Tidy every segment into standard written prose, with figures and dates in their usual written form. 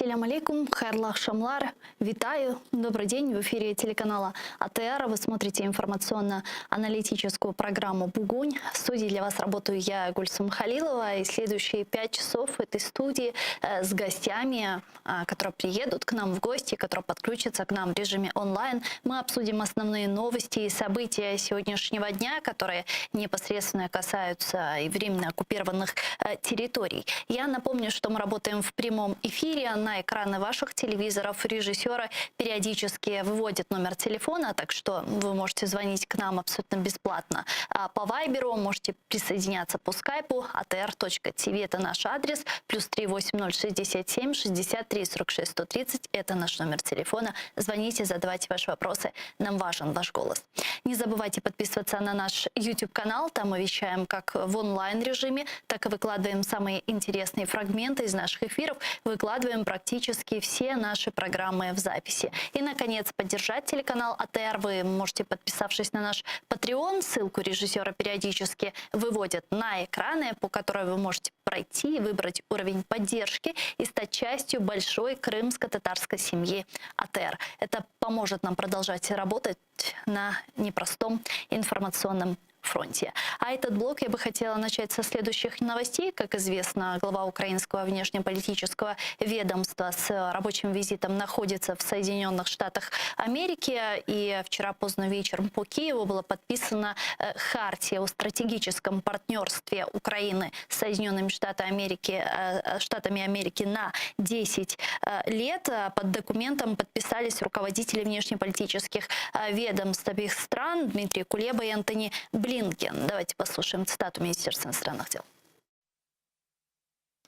Ассаляму алейкум, хайрлах шамлар. Витаю, добрый день, в эфире телеканала АТР. Вы смотрите информационно-аналитическую программу «Бугунь». В студии для вас работаю я, Гульсум Халилова. И следующие 5 часов в этой студии с гостями, которые приедут к нам в гости, которые подключатся к нам в режиме онлайн. Мы обсудим основные новости и события сегодняшнего дня, которые непосредственно касаются и временно оккупированных территорий. Я напомню, что мы работаем в прямом эфире. На экраны ваших телевизоров режиссеры периодически выводят номер телефона, так что вы можете звонить к нам абсолютно бесплатно. А по Вайберу можете присоединяться по скайпу. atr.tv – это наш адрес. +3 8067 63 46 130 – это наш номер телефона. Звоните, задавайте ваши вопросы. Нам важен ваш голос. Не забывайте подписываться на наш YouTube-канал. Там мы вещаем как в онлайн-режиме, так и выкладываем самые интересные фрагменты из наших эфиров. Выкладываем практически все наши программы в записи. И, наконец, поддержать телеканал АТР вы можете, подписавшись на наш Patreon. Ссылку режиссера периодически выводят на экраны, по которой вы можете пройти, выбрать уровень поддержки и стать частью большой крымско-татарской семьи АТР. Это поможет нам продолжать работать на непростом информационном фронте. А этот блок я бы хотела начать со следующих новостей. Как известно, глава украинского внешнеполитического ведомства с рабочим визитом находится в Соединенных Штатах Америки. И вчера поздно вечером по Киеву была подписана хартия о стратегическом партнерстве Украины с Соединенными Штатами Америки на 10 лет. Под документом подписались руководители внешнеполитических ведомств обеих стран Дмитрий Кулеба и Антони Блинкен. Давайте послушаем цитату Министерства иностранных дел.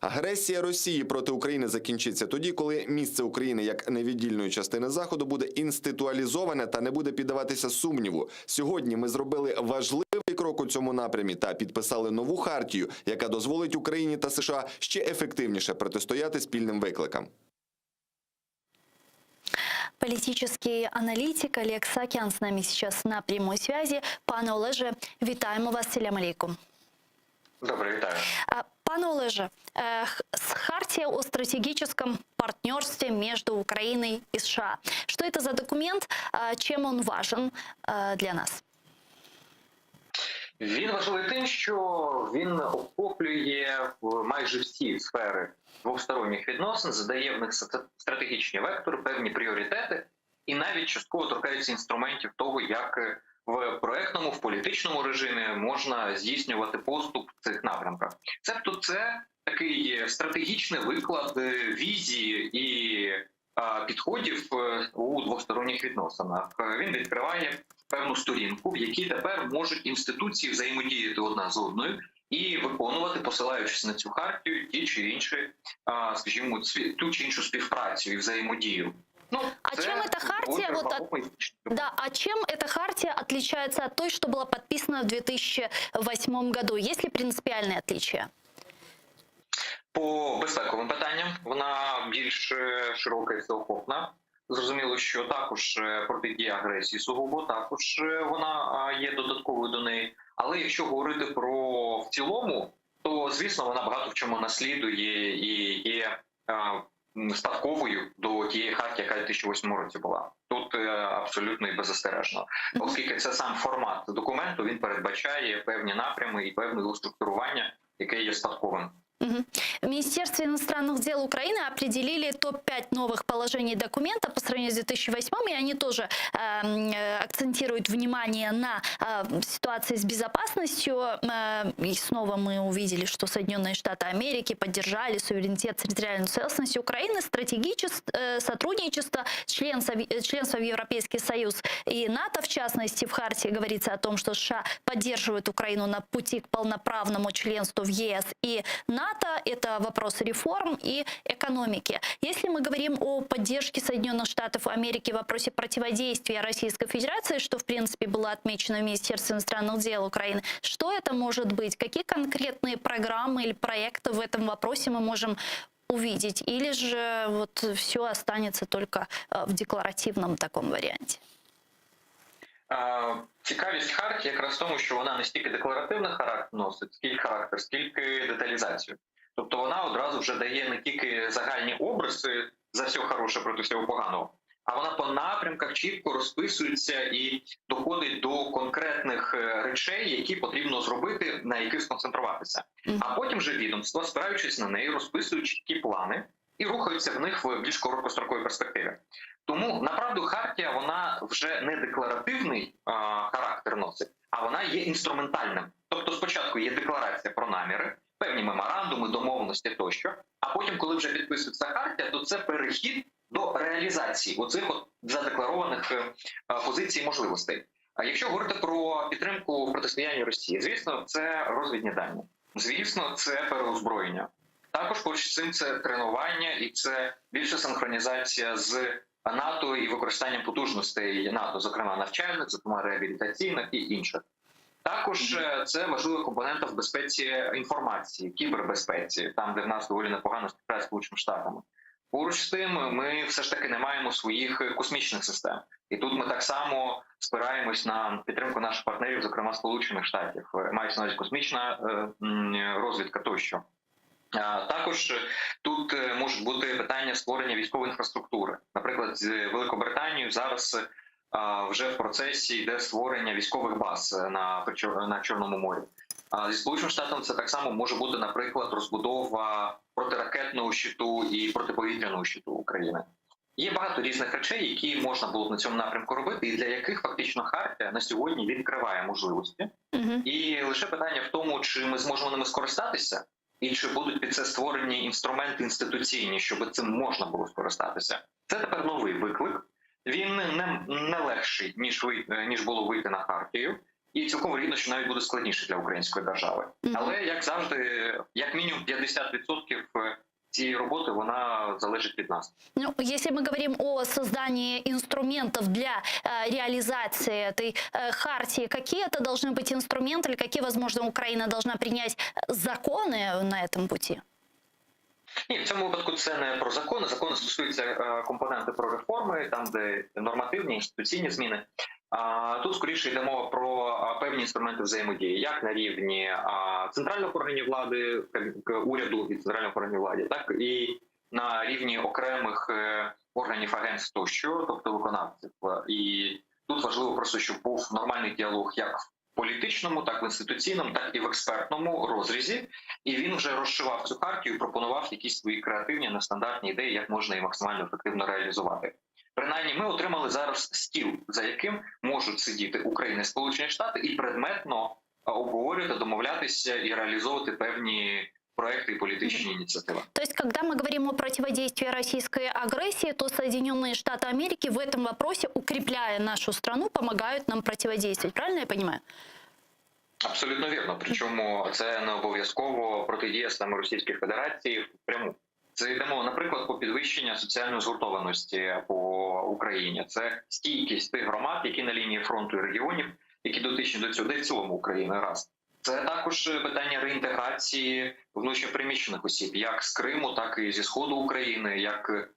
Агресія Росії проти України закінчиться тоді, коли місце України як невіддільної частини Заходу буде інституалізоване та не буде піддаватися сумніву. Сьогодні ми зробили важливий крок у цьому напрямі та підписали нову хартію, яка дозволить Україні та США ще ефективніше протистояти спільним викликам. Политический аналитик Олег Саакян с нами сейчас на прямой связи. Пане Олеже, вітаємо вас. Ассаляму алейкум. Добрый, витаю. Пане Олеже, хартия о стратегическом партнерстве между Украиной и США. Что это за документ? Чем он важен для нас? Він важливий тим, що він охоплює майже всі сфери двосторонніх відносин, задає в них стратегічні вектори, певні пріоритети і навіть частково торкається інструментів того, як в проектному, в політичному режимі можна здійснювати поступ в цих напрямках. Тобто це такий стратегічний виклад візії і підходів у двосторонніх відносинах. Він відкриває певну сторінку, в якій тепер можуть інституції взаємодіяти одна з одною і виконувати, посилаючись на цю хартію, ті чи інші, скажімо, ту чи іншу співпрацю і взаємодію. А чем эта хартия, а чем эта хартия отличается от той, что была подписана в 2008 году? Есть ли принципиальные отличия? По безпековим питанням вона більш широка і всеохопна. Зрозуміло, що також протидія агресії сугубо, також вона є додатковою до неї. Але якщо говорити про в цілому, то, звісно, вона багато в чому наслідує і є спадковою до тієї хартії, яка в 2008 році була. Тут абсолютно і беззастережно. Оскільки це сам формат документу, він передбачає певні напрями і певне його структурування, яке є спадковим. В Министерстве иностранных дел Украины определили топ-5 новых положений документа по сравнению с 2008, и они тоже акцентируют внимание на ситуации с безопасностью. И снова мы увидели, что Соединенные Штаты Америки поддержали суверенитет, территориальную целостность Украины, стратегическое сотрудничество, членство в Европейский Союз и НАТО, в частности, в хартии говорится о том, что США поддерживают Украину на пути к полноправному членству в ЕС и НАТО. Это вопрос реформ и экономики. Если мы говорим о поддержке Соединенных Штатов Америки в вопросе противодействия Российской Федерации, что, в принципе, было отмечено в Министерстве иностранных дел Украины, что это может быть? Какие конкретные программы или проекты в этом вопросе мы можем увидеть? Или же вот все останется только в декларативном таком варианте? Цікавість хартії якраз в тому, що вона не стільки декларативний характер носить, скільки деталізацію. Тобто вона одразу вже дає не тільки загальні обриси за все хороше проти всього поганого, а вона по напрямках чітко розписується і доходить до конкретних речей, які потрібно зробити, на яких сконцентруватися. А потім вже відомства, спираючись на неї, розписують чіткі плани і рухаються в них в більш короткостроковій перспективі. Тому, направду, хартія, вона вже не декларативний характер носить, а вона є інструментальним. Тобто спочатку є декларація про наміри, певні меморандуми, домовленості тощо, а потім, коли вже підписується хартія, то це перехід до реалізації оцих от задекларованих позицій і можливостей. А якщо говорити про підтримку в протистоянні Росії, звісно, це розвідні дані. Звісно, це переозброєння. Також поруч з цим це тренування і це більша синхронізація з НАТО і використанням потужностей НАТО, зокрема навчальних, зокрема реабілітаційних і інших. Також це важлива компонента в безпеці інформації, кібербезпеці, там, де в нас доволі непогано співпраця з Сполученими Штатами. Поруч з тим, ми все ж таки не маємо своїх космічних систем. І тут ми так само спираємось на підтримку наших партнерів, зокрема Сполучених Штатів. Мається на увазі космічна розвідка тощо. Також тут можуть бути питання створення військової інфраструктури. Наприклад, з Великобританією зараз вже в процесі йде створення військових баз на Чорному морі. Зі Сполученими Штатами це так само може бути, наприклад, розбудова протиракетного щиту і протиповітряного щиту України. Є багато різних речей, які можна було б на цьому напрямку робити, і для яких фактично хартія на сьогодні відкриває можливості. І лише питання в тому, чи ми зможемо ними скористатися, і чи будуть під це створені інструменти інституційні, щоб цим можна було скористатися. Це тепер новий виклик. Він не легший, ніж було вийти на хартію. І цілком вірно, що навіть буде складніше для української держави. Але, як завжди, як мінімум 50% цієї роботи, вона залежить від нас. Ну, если мы говорим о создании инструментов для реализации этой хартии, какие это должны быть инструменты или какие, возможно, Украина должна принять законы на этом пути? Ні, в цьому випадку це не про закони. Закони стосуються компоненти про реформи, там, де нормативні, інституційні зміни. Тут скоріше йде мова про певні інструменти взаємодії, як на рівні центральних органів влади, уряду і центральних органів влади, так і на рівні окремих органів агентств тощо, тобто виконавців. І тут важливо просто, щоб був нормальний діалог як в політичному, так в інституційному, так і в експертному розрізі. І він вже розшивав цю хартію, пропонував якісь свої креативні, нестандартні ідеї, як можна її максимально ефективно реалізувати. Принаймні, ми отримали зараз стіл, за яким можуть сидіти Україна і Сполучені Штати і предметно обговорювати, домовлятися і реалізовувати певні проекты и политические инициативы. То есть, когда мы говорим о противодействии российской агрессии, то Соединенные Штаты Америки в этом вопросе, укрепляя нашу страну, помогают нам противодействовать. Правильно я понимаю? Абсолютно вірно. Причому це не обов'язково протидія саме Російської Федерації впряму. Це йдемо, наприклад, по підвищенню соціальної згуртованості по Україні. Це стійкість тих громад, які на лінії фронту і регіонів, які дотичні до цього, де в цілому України, раз. Це також питання реінтеграції внутрішньопереміщених осіб, як з Криму, так і зі Сходу України, як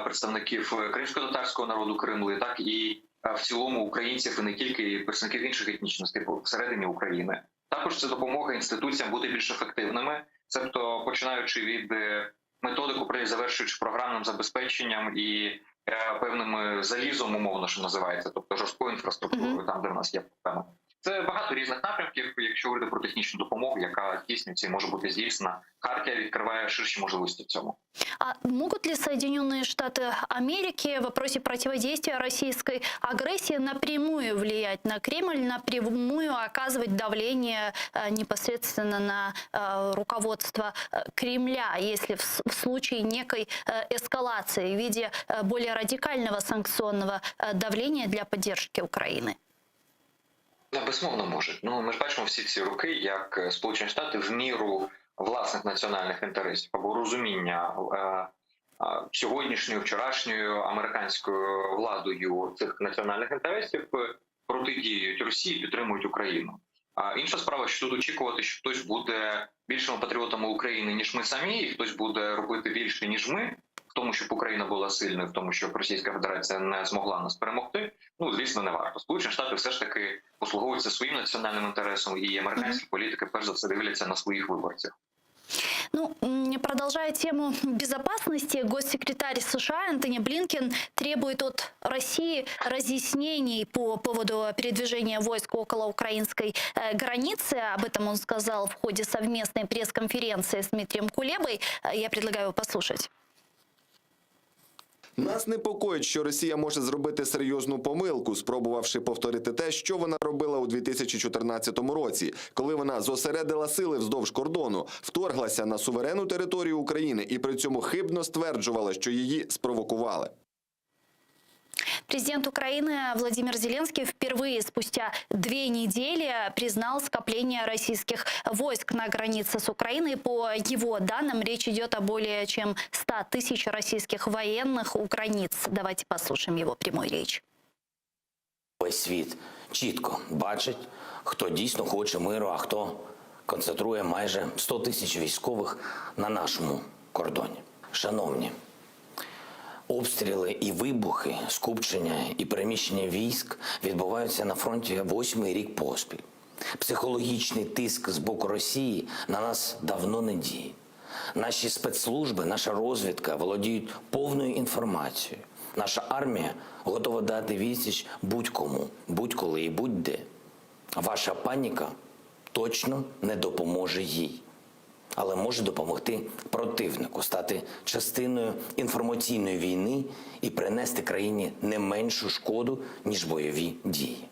представників кримсько-татарського народу Криму, так і в цілому українців, і не тільки представників інших етнічностей всередині України. Також це допомога інституціям бути більш ефективними, тобто починаючи від методику, завершуючи програмним забезпеченням і певним залізом, умовно, що називається, тобто жорсткою інфраструктурою, там, де в нас є проблеми. Це багато різних напрямків, якщо говорити про технічну допомогу, яка здійснюється і може бути здійснена. Хартія відкриває ширші можливості в цьому. А могут ли Соединенные Штаты Америки в вопросе противодействия российской агрессии напрямую влиять на Кремль, напрямую оказывать давление непосредственно на руководство Кремля, если в случае некой эскалации в виде более радикального санкционного давления для поддержки Украины? Безумовно можуть. Ми ж бачимо всі ці роки, як Сполучені Штати в міру власних національних інтересів або розуміння сьогоднішньою, вчорашньою американською владою цих національних інтересів протидіють Росії, підтримують Україну. Інша справа, що тут очікувати, що хтось буде більшими патріотами України, ніж ми самі, і хтось буде робити більше, ніж ми, в тому, щоб Україна була сильною, в тому, щоб Російська Федерація не змогла нас перемогти, звісно, не варто. Сполучені Штати все ж таки послуговуються своїм національним інтересом, і американські політики, перш за все, дивляться на своїх виборців. Продолжая тему безопасности, госсекретарь США Антони Блинкен требует от России разъяснений по поводу передвижения войск около украинской границы. Об этом он сказал в ходе совместной пресс-конференции с Дмитрием Кулебой. Я предлагаю его послушать. Нас непокоїть, що Росія може зробити серйозну помилку, спробувавши повторити те, що вона робила у 2014 році, коли вона зосередила сили вздовж кордону, вторглася на суверенну територію України і при цьому хибно стверджувала, що її спровокували. Президент Украины Владимир Зеленский впервые спустя 2 недели признал скопление российских войск на границе с Украиной. По его данным, речь идет о более чем 100 тысяч российских военных у границ. Давайте послушаем его прямую речь. Весь світ чітко бачить, хто дійсно хоче миру, а хто концентрує майже 100 тисяч військових на нашому кордоні. Шановні, обстріли і вибухи, скупчення і переміщення військ відбуваються на фронті 8-й рік поспіль. Психологічний тиск з боку Росії на нас давно не діє. Наші спецслужби, наша розвідка володіють повною інформацією. Наша армія готова дати відсіч будь-кому, будь-коли і будь-де. Ваша паніка точно не допоможе їй. Але може допомогти противнику, стати частиною інформаційної війни і принести країні не меншу шкоду, ніж бойові дії.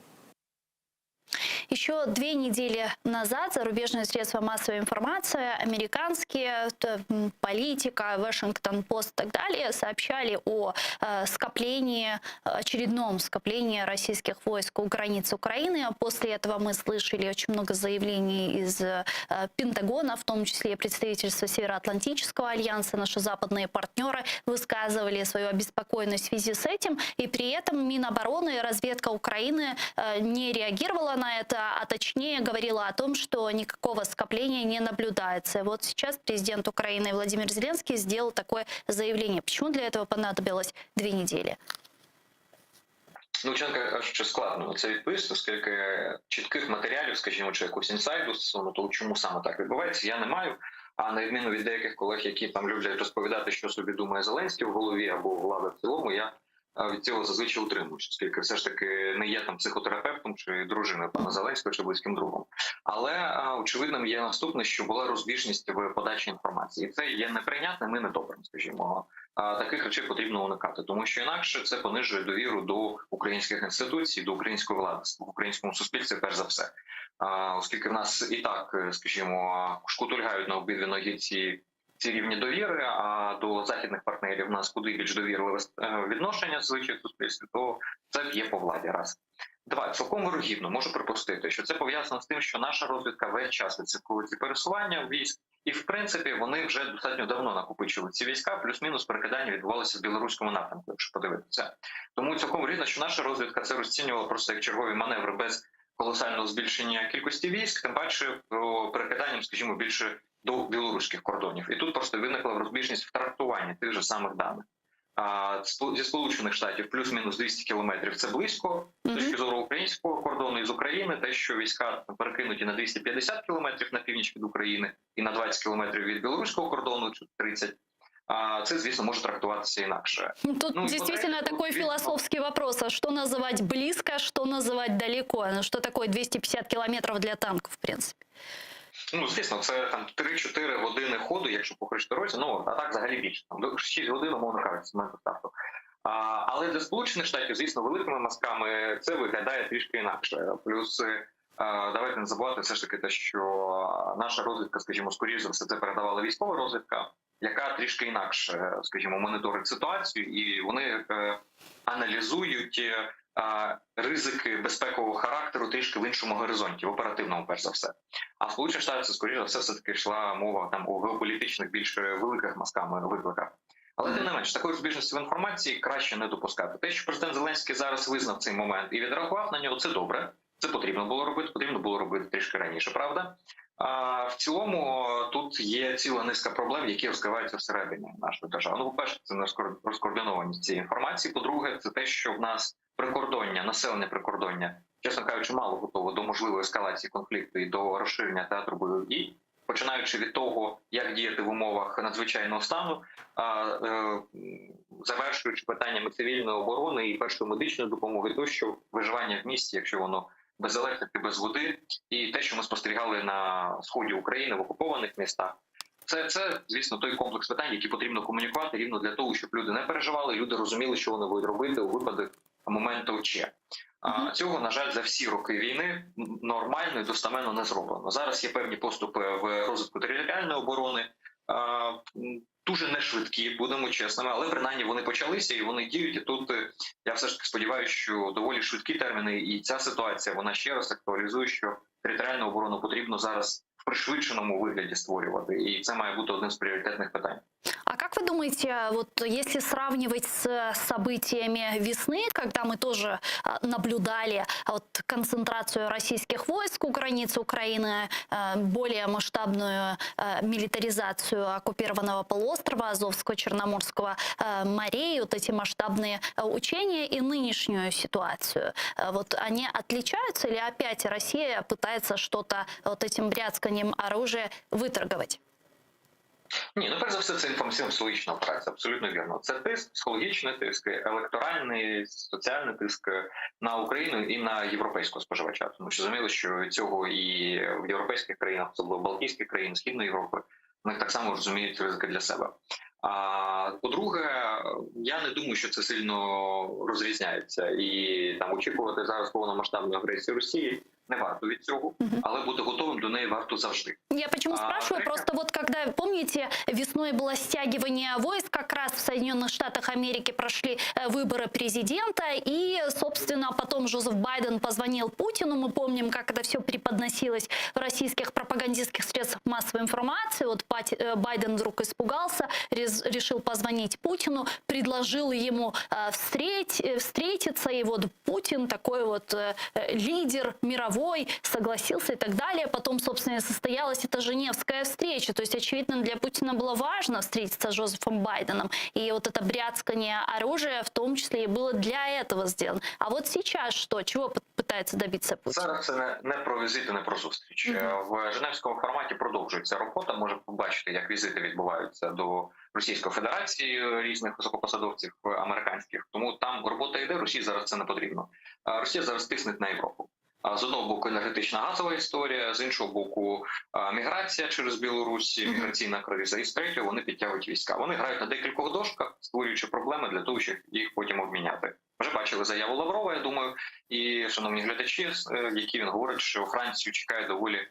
Еще 2 недели назад зарубежные средства массовой информации, американские, политика, Вашингтон-Пост и так далее, сообщали о очередном скоплении российских войск у границ Украины. После этого мы слышали очень много заявлений из Пентагона, в том числе представительства Североатлантического альянса. Наши западные партнеры высказывали свою обеспокоенность в связи с этим. И при этом Минобороны и разведка Украины не реагировала на это, а точнее говорила о том, что никакого скопления не наблюдается. Вот сейчас президент Украины Владимир Зеленский сделал такое заявление. Почему для этого понадобилось 2 недели? Чесно кажучи, складно це відповісти, оскільки чітких матеріалів, скажімо, чи якусь інсайду стосовно того, чому саме так відбувається, я не маю. А на відміну від деяких колег, які там люблять розповідати, що собі думає Зеленський в голові або влада в цілому, я від цього зазвичай утримуюсь, оскільки все ж таки не є там психотерапевтом чи дружиною пана Зеленського чи близьким другом. Але очевидним є наступне, що була розбіжність в подачі інформації. І це є неприйнятним і недобрим, скажімо. Таких речей потрібно уникати, тому що інакше це понижує довіру до українських інституцій, до української влади, в українському суспільстві перш за все. Оскільки в нас і так, скажімо, шкутульгають на обидві ноги ці рівні довіри, а до західних партнерів в нас куди більш довірливе відношення звичайно в суспільстві, то це є по владі. Раз. 2. Цілком вирогідно можу припустити, що це пов'язано з тим, що наша розвідка весь час відслідковує ці пересування військ, і в принципі вони вже достатньо давно накопичили ці війська, плюс-мінус перекидання відбувалося в білоруському напрямку, якщо подивитися. Тому цілком вирогідно, що наша розвідка це розцінювала просто як чергові маневри без колосального збільшення кількості військ, тим паче перекиданням, скажімо, більше до білоруських кордонів. І тут просто виникла розбіжність в трактуванні тих же самих даних. Зі Сполучених Штатів плюс-мінус 200 кілометрів – це близько, з точки зору українського кордону, і з України те, що війська перекинуті на 250 кілометрів на північ від України і на 20 кілометрів від білоруського кордону, чи 30, це, звісно, може трактуватися інакше. Тут действительно такой философский вопрос. А что называть близко, что называть далеко? Что такое 250 километров для танков, в принципе? Звісно, це там 3-4 години ходу, якщо по хорошій дорозі, а так взагалі більше. Там 6 годин, умовно кажучи, з моменту старту. Але для Сполучених Штатів, звісно, великими мазками це виглядає трішки інакше. Плюс давайте не забувати все ж таки те, що наша розвідка, скажімо, скоріш за все, це передавала військова розвідка, яка трішки інакше, скажімо, моніторить ситуацію, і вони аналізують ризики безпекового характеру трішки в іншому горизонті, в оперативному, перш за все. А в Сполучених Штатах це, скоріше за все, все-таки йшла мова там у геополітичних, більш великих мазками викликах. Але тим не менш, такої розбіжності в інформації краще не допускати. Те, що президент Зеленський зараз визнав цей момент і відреагував на нього, це добре. Це потрібно було робити трішки раніше, правда? А в цілому тут є ціла низка проблем, які розкриваються всередині нашої держави. По-перше, це не розкоординованість цієї інформації. По-друге, це те, що в нас прикордоння, населене прикордоння, чесно кажучи, мало готово до можливої ескалації конфлікту і до розширення театру бойових дій. починаючи від того, як діяти в умовах надзвичайного стану, завершуючи питаннями цивільної оборони і першої медичної допомоги, тощо виживання в місті, якщо воно без електрики, без води, і те, що ми спостерігали на сході України в окупованих містах. Це, звісно, той комплекс питань, які потрібно комунікувати рівно для того, щоб люди не переживали, люди розуміли, що вони будуть робити у випадок моменту ЧЕ. Цього, на жаль, за всі роки війни нормально і достеменно не зроблено. Зараз є певні поступи в розвитку територіальної оборони, дуже не швидкі, будемо чесними, але принаймні вони почалися і вони діють. І тут я все ж таки сподіваюся, що доволі швидкі терміни, і ця ситуація, вона ще раз актуалізує, що територіальну оборону потрібно зараз в пришвидшеному вигляді створювати, і це має бути одним з пріоритетних питань. А как вы думаете, вот если сравнивать с событиями весны, когда мы тоже наблюдали вот концентрацию российских войск у границ Украины, более масштабную милитаризацию оккупированного полуострова Азовского, Черноморского морей, вот эти масштабные учения и нынешнюю ситуацию, вот они отличаются или опять Россия пытается что-то вот этим бряцканием оружия выторговать? Ні, ну перш за все, це інформаційно-психологічна операція, абсолютно вірно. Це тиск, психологічний тиск, електоральний, соціальний тиск на Україну і на європейського споживача. Тому що зрозуміло, що цього і в європейських країнах, особливо Балтійських країн, Східної Європи, вони так само розуміють ризики для себе. А по-друге, я не думаю, що це сильно розрізняється. І там очікувати зараз повномасштабної агресії Росії не варто від цього, але бути готовим до неї варто завжди. Я почему спрашиваю, просто вот когда, помните, весной было стягивание войск, как раз в Соединенных Штатах Америки прошли выборы президента, и, собственно, потом Джозеф Байден позвонил Путину, мы помним, как это все преподносилось в российских пропагандистских средствах массовой информации, вот Байден вдруг испугался, решил позвонить Путину, предложил ему встретиться, и вот Путин, такой вот лидер мировой, согласился и так далее. Потом, собственно, состоялась эта Женевская встреча. То есть, очевидно, для Путина было важно встретиться с Джозефом Байденом. И вот это бряцкание оружия в том числе и было для этого сделано. А вот сейчас что? Чего пытается добиться Путин? Зараз це не про візити, не про зустріч. В Женевському форматі продовжується робота. Може побачити, як візити відбуваються до Російської Федерації різних високопосадовців американських. Тому там робота йде, Росії зараз це не потрібно. Росія зараз тисне на Європу. З одного боку енергетична газова історія, з іншого боку міграція через Білорусі, міграційна криза, і з третього вони підтягують війська. Вони грають на декількох дошках, створюючи проблеми для того, щоб їх потім обміняти. Вже бачили заяву Лаврова, я думаю, і шановні глядачі, які він говорить, що Францію чекає доволі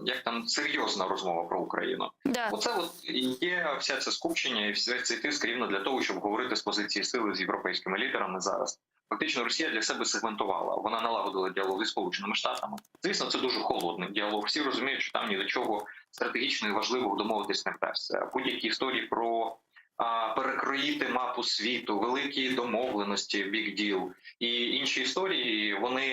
як там серйозна розмова про Україну. Да. Оце от і є вся це скупчення і вся цей тиск рівно для того, щоб говорити з позиції сили з європейськими лідерами зараз. Фактично Росія для себе сегментувала, вона налагодила діалог зі Сполученими Штатами. Звісно, це дуже холодний діалог. Всі розуміють, що там ні до чого стратегічно і важливого домовитись не вдасться. Будь-які історії про перекроїти мапу світу, великі домовленості, big deal і інші історії, вони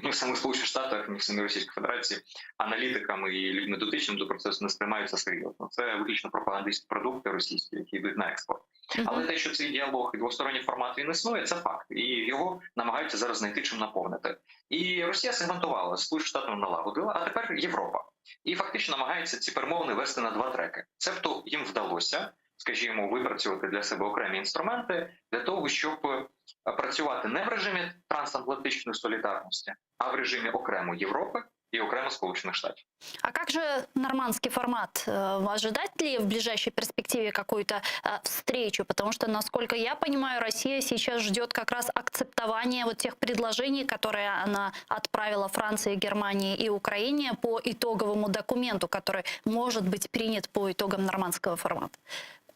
ні в самих Сполучених Штатах, ні в самій Російській Федерації аналітиками і людьми дотичними до процесу не сприймаються серйозно. Це виключно пропагандистські продукти російські, які йдуть на експорт. Але те, що цей діалог і двосторонній формат він існує, це факт. І його намагаються зараз знайти чим наповнити. І Росія сегментувала, Сполучені Штати налагодила, а тепер Європа. І фактично намагається ці перемовини вести на два треки. Цебто їм вдалося, скажімо, випрацювати для себе окремі інструменти для того, щоб працювати не в режимі трансатлантичної солідарності, а в режимі окремо Європи и окремо Сполучених Штатів. А как же нормандский формат? Ожидать ли в ближайшей перспективе какую-то встречу? Потому что, насколько я понимаю, Россия сейчас ждет как раз акцептования вот тех предложений, которые она отправила Франции, Германии и Украине по итоговому документу, который может быть принят по итогам нормандского формата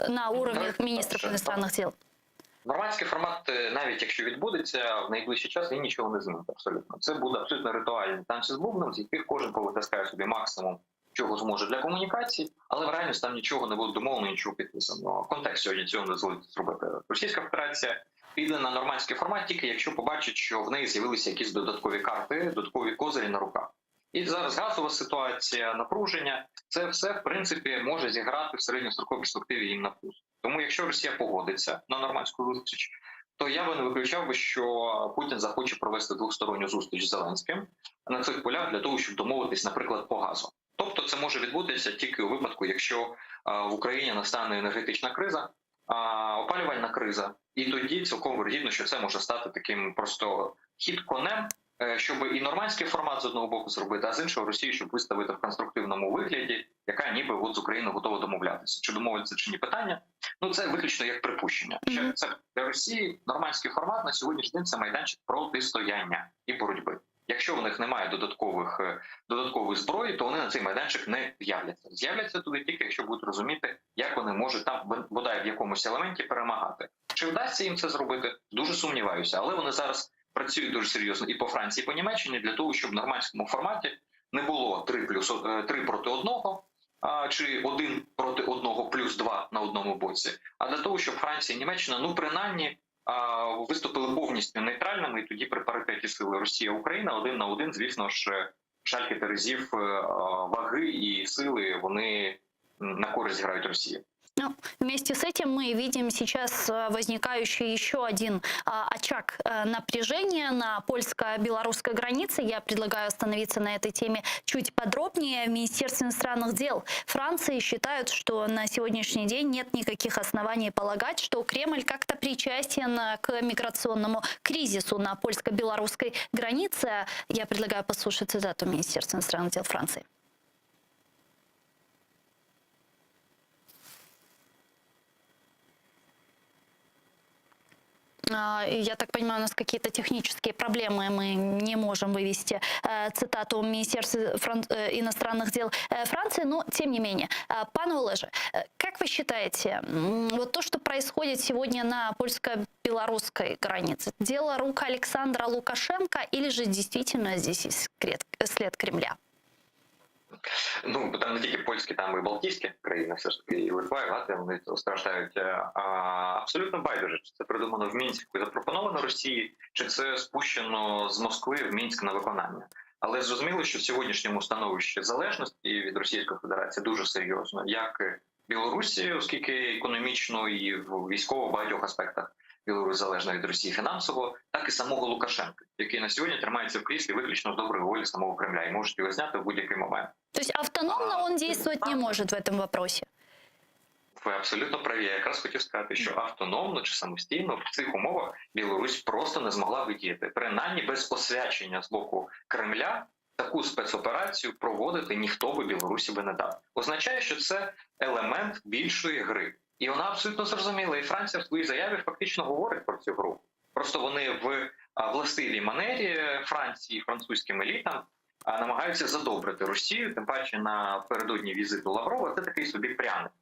на уровне министров иностранных дел. Нормандський формат, навіть якщо відбудеться в найближчий час, він нічого не змінить абсолютно. Це буде абсолютно ритуальний танці з бубном, з яких кожен повитискає собі максимум, чого зможе для комунікації, але в реальності там нічого не буде домовлено, нічого підписано. Контекст сьогодні цього не дозволить зробити. Російська Федерація піде на нормандський формат тільки якщо побачить, що в неї з'явилися якісь додаткові карти, додаткові козирі на руках. І зараз газова ситуація, напруження, це все, в принципі, може зіграти в середньостроковій перспективі їм на плюс. Тому якщо Росія погодиться на нормандську зустріч, то я би не виключав би, що Путін захоче провести двосторонню зустріч з Зеленським на цих полях для того, щоб домовитись, наприклад, по газу. Тобто це може відбутися тільки у випадку, якщо в Україні настане енергетична криза, опалювальна криза, і тоді цілком вирогідно, що це може стати таким просто хід-конем, щоб і нормандський формат з одного боку зробити, а з іншого Росію, щоб виставити в конструктивному вигляді, яка ніби от з Україною готова домовлятися. Чи домовиться, чи ні питання? Ну це виключно як припущення. Що це для Росії нормандський формат на сьогоднішній день це майданчик протистояння і боротьби. Якщо в них немає додаткової зброї, то вони на цей майданчик не з'являться. З'являться туди тільки, якщо будуть розуміти, як вони можуть там, бодай в якомусь елементі, перемагати. Чи вдасться їм це зробити? Дуже сумніваюся. Але вони зараз працюють дуже серйозно і по Франції, і по Німеччині для того, щоб в нормандському форматі не було 3 проти 1, чи 1 проти 1 плюс 2 на одному боці, а для того, щоб Франція і Німеччина, ну принаймні, виступили повністю нейтральними, і тоді при паритеті сили Росія-Україна 1 на 1, звісно ж, шальки терезів ваги і сили, вони на користь грають Росії. Ну, вместе с этим мы видим сейчас возникающий еще один очаг напряжения на польско-белорусской границе. Я предлагаю остановиться на этой теме чуть подробнее. В Министерстве иностранных дел Франции считают, что на сегодняшний день нет никаких оснований полагать, что Кремль как-то причастен к миграционному кризису на польско-белорусской границе. Я предлагаю послушать цитату Министерства иностранных дел Франции. Я так понимаю, у нас какие-то технические проблемы, мы не можем вывести цитату Министерства иностранных дел Франции, но тем не менее. Пан Олеже, как вы считаете, вот то, что происходит сегодня на польско-белорусской границе, дело рук Александра Лукашенко или же действительно здесь есть след Кремля? Ну, там не тільки польські, там і балтійські країни, все ж таки, і Литва, і Латвія, вони страждають. Абсолютно байдуже, чи це придумано в Мінську і запропоновано Росії, чи це спущено з Москви в Мінськ на виконання. Але зрозуміло, що в сьогоднішньому становищі залежності від Російської Федерації дуже серйозно, як Білорусі, оскільки економічно і в військово в багатьох аспектах Білорусь залежна від Росії фінансово, так і самого Лукашенка, який на сьогодні тримається в кріслі виключно з доброї волі самого Кремля і можуть його зняти в будь-який момент. То есть автономно он действовать не может в этом вопросе? Ви абсолютно праві. Я якраз хотів сказати, що автономно чи самостійно в цих умовах Білорусь просто не змогла видіяти. Принаймні без освячення з боку Кремля таку спецоперацію проводити ніхто би Білорусі би не дав. Означає, що це елемент більшої гри. І вона абсолютно зрозуміла. І Франція в своїй заяві фактично говорить про цю гру. Просто вони в властивій манері Франції, французьким елітам намагаються задобрити Росію, тим паче напередодні візиту Лаврова, це такий собі пряник,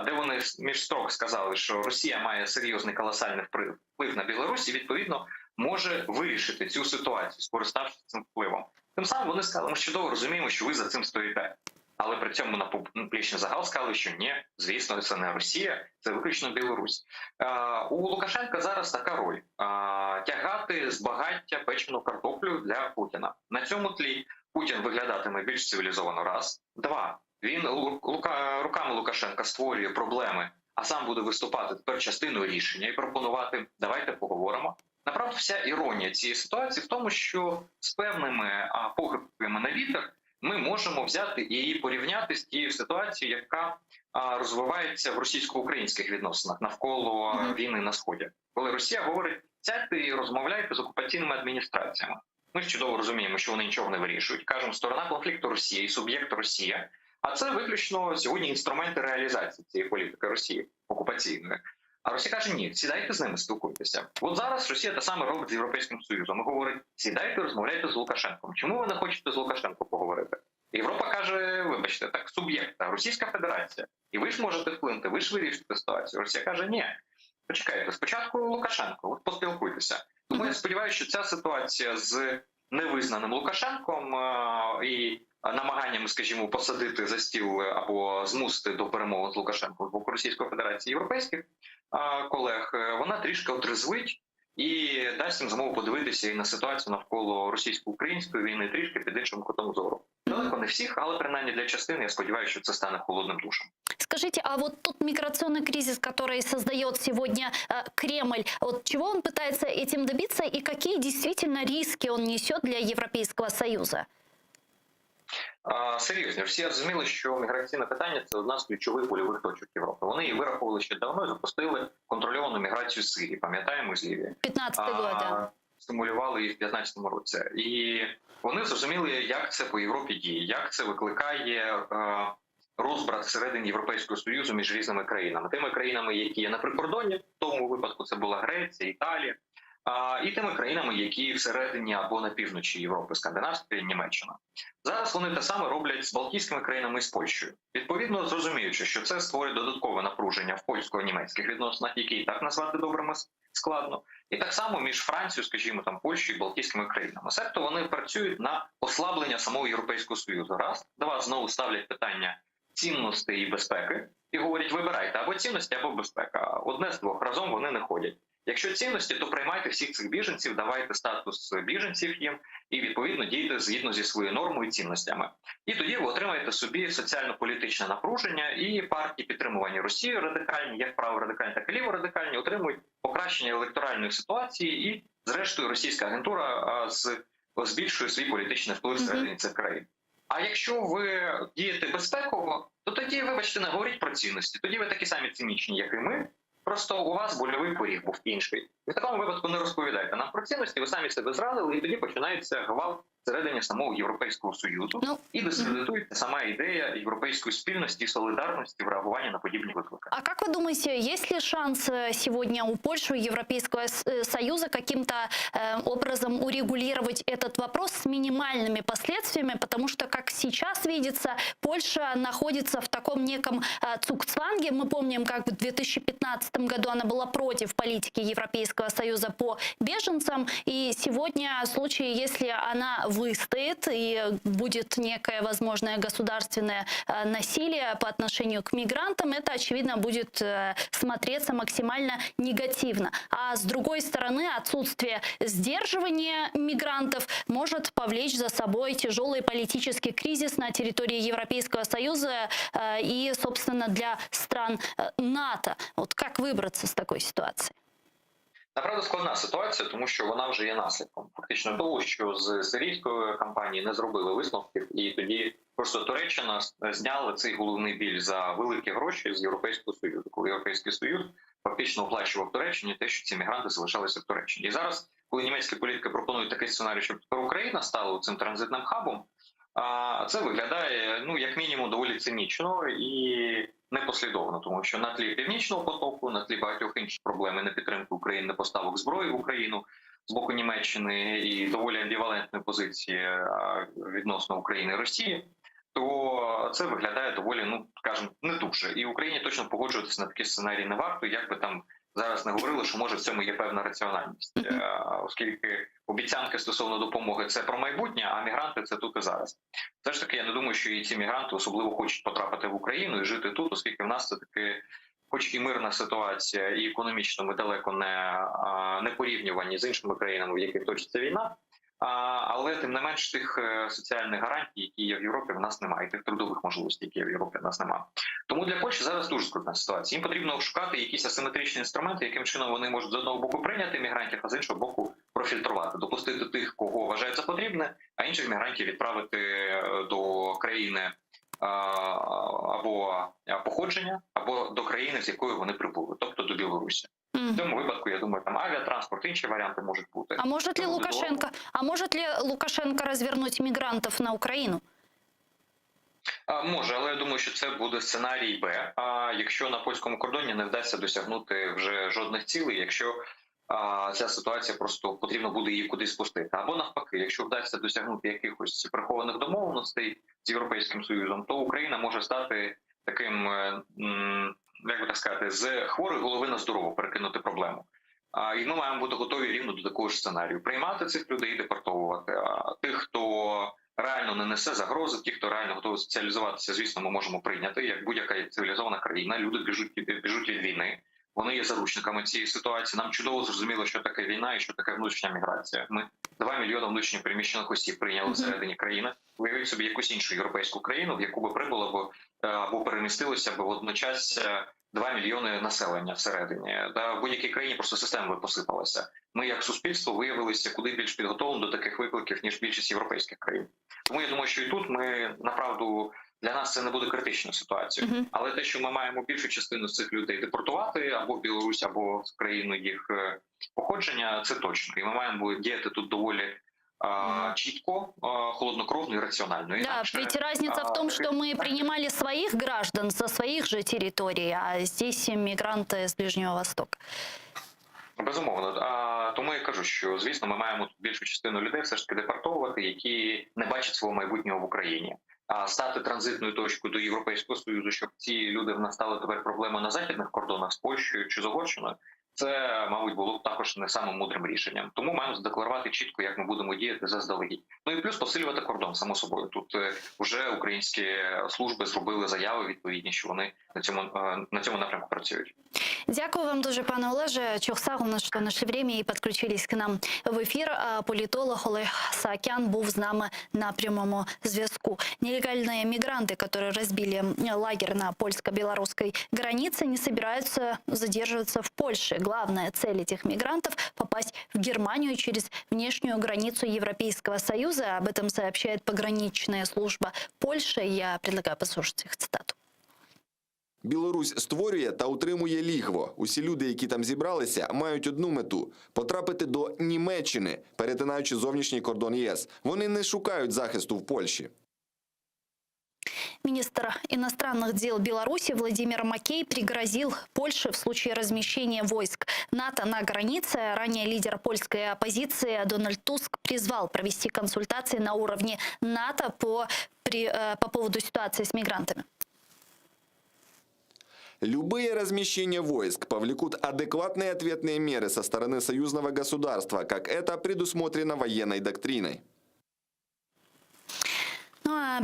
де вони між строк сказали, що Росія має серйозний колосальний вплив на Білорусь і, відповідно, може вирішити цю ситуацію, скориставшись цим впливом. Тим самим вони сказали, ми чудово розуміємо, що ви за цим стоїте. Але при цьому на публічний загал сказали, що ні, звісно, це не Росія, це виключно Білорусь. У Лукашенка зараз така роль – тягати з багаття печену картоплю для Путіна. На цьому тлі Путін виглядатиме більш цивілізовано, раз. Два, він руками Лукашенка створює проблеми, а сам буде виступати тепер частиною рішення і пропонувати «давайте поговоримо». Направду, вся іронія цієї ситуації в тому, що з певними похибками на вітер ми можемо взяти і її порівняти з тією ситуацією, яка розвивається в російсько-українських відносинах навколо війни на Сході. Коли Росія говорить, сядьте і розмовляйте з окупаційними адміністраціями. Ми ж чудово розуміємо, що вони нічого не вирішують. Кажемо, сторона конфлікту Росія і суб'єкт Росія, а це виключно сьогодні інструменти реалізації цієї політики Росії окупаційної. А Росія каже, ні, сідайте з ними, спілкуйтеся. От зараз Росія те саме робить з Європейським Союзом. Говорить, сідайте, розмовляйте з Лукашенком. Чому ви не хочете з Лукашенком поговорити? Європа каже, вибачте, так, суб'єкта, Російська Федерація. І ви ж можете вплинути, ви ж вирішите ситуацію. Росія каже, ні, почекайте, спочатку Лукашенко, от поспілкуйтеся. Тому я сподіваюся, що ця ситуація з невизнаним Лукашенком і намаганнями, скажімо, посадити за стіл або змусити до перемови з Лукашенком з боку Російської Федерації і європейських колег, вона трішки отрезвить і дасть їм змогу подивитися і на ситуацію навколо російсько-української війни трішки під іншим кутом зору. Далеко не всіх, але принаймні для частини, я сподіваюся, що це стане холодним душем. Скажите, а вот тот миграционный кризис, который создает сегодня Кремль, вот чего он пытается этим добиться и какие действительно риски он несет для Европейского Союза? Серйозно, всі розуміли, що міграційне питання – це одна з ключових польових точок Європи. Вони її вирахували ще давно і запустили контрольовану міграцію з Сирії, пам'ятаємо, з Лівії. 15-й год, да. Стимулювали її в 15-му році. І вони зрозуміли, як це по Європі діє, як це викликає розбрат всередині Європейського Союзу між різними країнами. Тими країнами, які є на прикордоні, в тому випадку це була Греція, Італія, і тими країнами, які всередині або на півночі Європи, Скандинавська і Німеччина. Зараз вони те саме роблять з Балтійськими країнами і з Польщею. Відповідно, зрозуміючи, що це створює додаткове напруження в польсько-німецьких відносинах, які і так назвати добрими складно, і так само між Францією, скажімо, там Польщею і Балтійськими країнами. Себто вони працюють на ослаблення самого Європейського Союзу. Раз, до вас знову ставлять питання цінностей і безпеки і говорять, вибирайте або цінності, або безпека. Одне з двох, разом вони не ходять. Якщо цінності, то приймайте всіх цих біженців, давайте статус біженців їм і, відповідно, дійте згідно зі своєю нормою і цінностями. І тоді ви отримаєте собі соціально-політичне напруження, і партії, підтримувані Росією радикальні, як праворадикальні, так і ліворадикальні, отримують покращення електоральної ситуації, і, зрештою, російська агентура збільшує свій політичний вплив всередині цих країн. А якщо ви дієте безпеково, то тоді, вибачте, не говоріть про цінності. Тоді ви такі самі цинічні, як і ми. Просто у вас больовий поріг був інший. І в такому випадку не розповідайте нам про цінності, ви самі себе зрадили, і тоді починається гвалт всередині самого Європейського Союзу. І дискредитується сама ідея європейської спільності і солідарності в реагуванні на подібні виклики. А как вы думаете, есть ли шанс сегодня у Польши, у Европейского Союза каким-то образом урегулировать этот вопрос с минимальными последствиями? Потому что, как сейчас видится, Польша находится в таком неком цугцванге. Мы помним, как в 2015 году она была против политики Европейского Союза по беженцам. И сегодня в случае, если она выстоит и будет некое возможное государственное насилие по отношению к мигрантам, это, очевидно, будет смотреться максимально негативно. А с другой стороны, отсутствие сдерживания мигрантов может повлечь за собой тяжелый политический кризис на территории Европейского Союза и, собственно, для стран НАТО. Вот как выбраться с такой ситуации? Направду складна ситуація, тому що вона вже є наслідком. Фактично того, що з сирійської кампанії не зробили висновків, і тоді просто Туреччина зняла цей головний біль за великі гроші з Європейського Союзу, коли Європейський Союз фактично оплачував Туреччині те, що ці мігранти залишалися в Туреччині. І зараз, коли німецькі політики пропонують такий сценарій, щоб Україна стала цим транзитним хабом, це виглядає, як мінімум, доволі цинічно і непослідовно, тому що на тлі Північного потоку, на тлі багатьох інших проблем і непідтримки України, не поставок зброї в Україну з боку Німеччини і доволі амбівалентної позиції відносно України і Росії, то це виглядає доволі, скажімо, не дуже. І Україні точно погоджуватися на такі сценарії не варто, як би там зараз не говорили, що може в цьому є певна раціональність, оскільки обіцянки стосовно допомоги – це про майбутнє, а мігранти – це тут і зараз. Все ж таки, я не думаю, що і ці мігранти особливо хочуть потрапити в Україну і жити тут, оскільки в нас це таки, хоч і мирна ситуація, і економічно ми далеко не порівнювані з іншими країнами, в яких точиться війна, але тим не менш тих соціальних гарантій, які є в Європі, в нас немає, і тих трудових можливостей, які є в Європі, в нас немає. Тому для Польщі зараз дуже скрутна ситуація. Їм потрібно шукати якісь асиметричні інструменти, яким чином вони можуть з одного боку прийняти мігрантів, а з іншого боку профільтрувати, допустити тих, кого вважають за потрібне, а інших мігрантів відправити до країни або походження, або до країни, з якої вони прибули, тобто до Білорусі. В цьому випадку, я думаю, там авіатранспорт, інші варіанти можуть бути. А может ли Лукашенко развернуть мигрантов на Украину? Може, але я думаю, що це буде сценарій Б. А якщо на польському кордоні не вдасться досягнути вже жодних цілей, якщо ця ситуація просто потрібно буде її кудись спустити. Або навпаки, якщо вдасться досягнути якихось прихованих домовленостей з Європейським Союзом, то Україна може стати таким, як би так сказати, з хворої голови на здорову перекинути проблему. І ми маємо бути готові рівно до такого ж сценарію. Приймати цих людей і депортовувати. А тих, хто реально не несе загрози, ті, хто реально готовий соціалізуватися, звісно, ми можемо прийняти. Як будь-яка цивілізована країна, люди біжуть від війни. Вони є заручниками цієї ситуації. Нам чудово зрозуміло, що таке війна і що таке внутрішня міграція. Ми 2 мільйони внутрішньо переміщених осіб прийняли всередині країни. Уявіть собі якусь іншу європейську країну, в яку би прибуло або перемістилося б водночас 2 мільйони населення всередині. В будь-якій країні просто система би посипалася. Ми як суспільство виявилися куди більш підготовлені до таких викликів, ніж більшість європейських країн. Тому я думаю, що і тут ми, направду, для нас це не буде критичною ситуацією. Але те, що ми маємо більшу частину з цих людей депортувати або в Білорусь, або в країну їх походження, це точно. І ми маємо діяти тут доволі чітко, холоднокровно и рационально. Да, ведь разница в том, что мы принимали своих граждан со своих же территорий, а здесь мигранты с Ближнего Востока. Безумовно. Тому я кажу, що, звісно, ми маємо більшу частину людей все ж таки депортовувати, які не бачать свого майбутнього в Україні. А стати транзитною точкою до Європейського Союзу, щоб ці люди в нас стали тепер проблемою на західних кордонах з Польщею чи з Угорщиною, це, мабуть, було б також не самим мудрим рішенням. Тому маємо задекларувати чітко, як ми будемо діяти заздалегідь. Ну і плюс посилювати кордон, само собою. Тут вже українські служби зробили заяви відповідні, що вони на цьому напрямку працюють. Дякую вам дуже, пане Олеже. Чохсагу, що знайшли время і підключились к нам в ефір. Політолог Олег Саакян був з нами на прямому зв'язку. Нелегальные мигранты, которые разбили лагерь на польско-белорусской границе, не собираются задерживаться в Польше. Главная цель этих мигрантов – попасть в Германию через внешнюю границу Европейского Союза. Об этом сообщает пограничная служба Польши. Я предлагаю послушать их цитату. Білорусь створює та утримує лігво. Усі люди, які там зібралися, мають одну мету – потрапити до Німеччини, перетинаючи зовнішній кордон ЄС. Вони не шукають захисту в Польщі. Министр иностранных дел Беларуси Владимир Макей пригрозил Польше в случае размещения войск НАТО на границе. Ранее лидер польской оппозиции Дональд Туск призвал провести консультации на уровне НАТО по поводу ситуации с мигрантами. Любые размещения войск повлекут адекватные ответные меры со стороны союзного государства, как это предусмотрено военной доктриной. Ну, а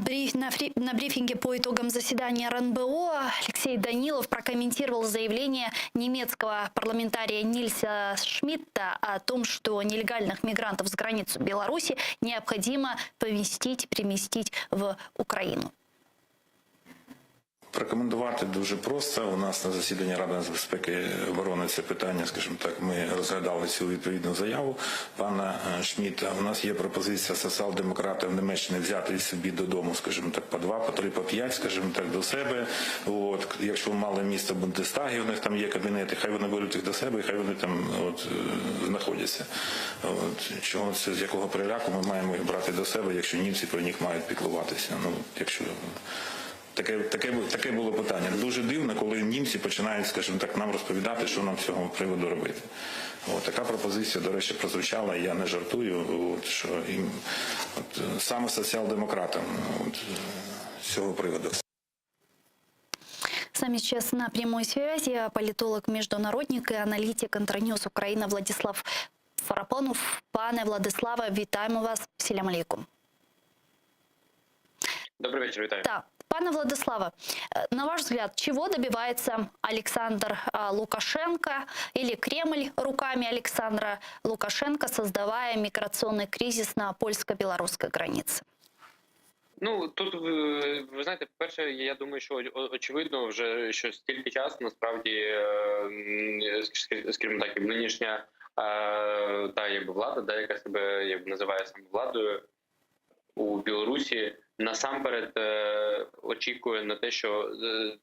на брифинге по итогам заседания РНБО Алексей Данилов прокомментировал заявление немецкого парламентария Нильса Шмидта о том, что нелегальных мигрантов с границы Беларуси необходимо переместить в Украину. Рекомендувати дуже просто. У нас на засіданні Ради нацбезпеки і оборони це питання, скажімо так, ми розглядали цю відповідну заяву пана Шмідта. У нас є пропозиція соціал-демократів Німеччини взяти собі додому, скажімо так, по 2, по 3, по 5, скажімо так, до себе. От, якщо мали місто Бундестагі, у них там є кабінети, хай вони беруть їх до себе, і хай вони там знаходяться. От, чого це, з якого переляку ми маємо їх брати до себе, якщо німці про них мають піклуватися. Ну, якщо... Таке було питання. Дуже дивно, коли німці починають, скажімо так, нам розповідати, що нам з цього приводу робити. Така пропозиція, до речі, прозвучала, і я не жартую, що саме соціал-демократам з цього приводу. С нами сейчас на прямой связи политолог-международник и аналитик Интерньюз Украина Владислав Фарапонов. Пане Владиславе, вітаємо вас. Салям алейкум. Добрый вечер, витаю. Да. Пане Владиславе, на ваш взгляд, чего добивается Александр Лукашенко или Кремль руками Александра Лукашенко, создавая миграционный кризис на польско-белорусской границе? Ну, тут, ви знаєте, по-перше, я думаю, що очевидно вже, що стільки часу, насправді, скажімо так, нинішня влада, яка себе називає самовладою у Білорусі, насамперед очікує на те, що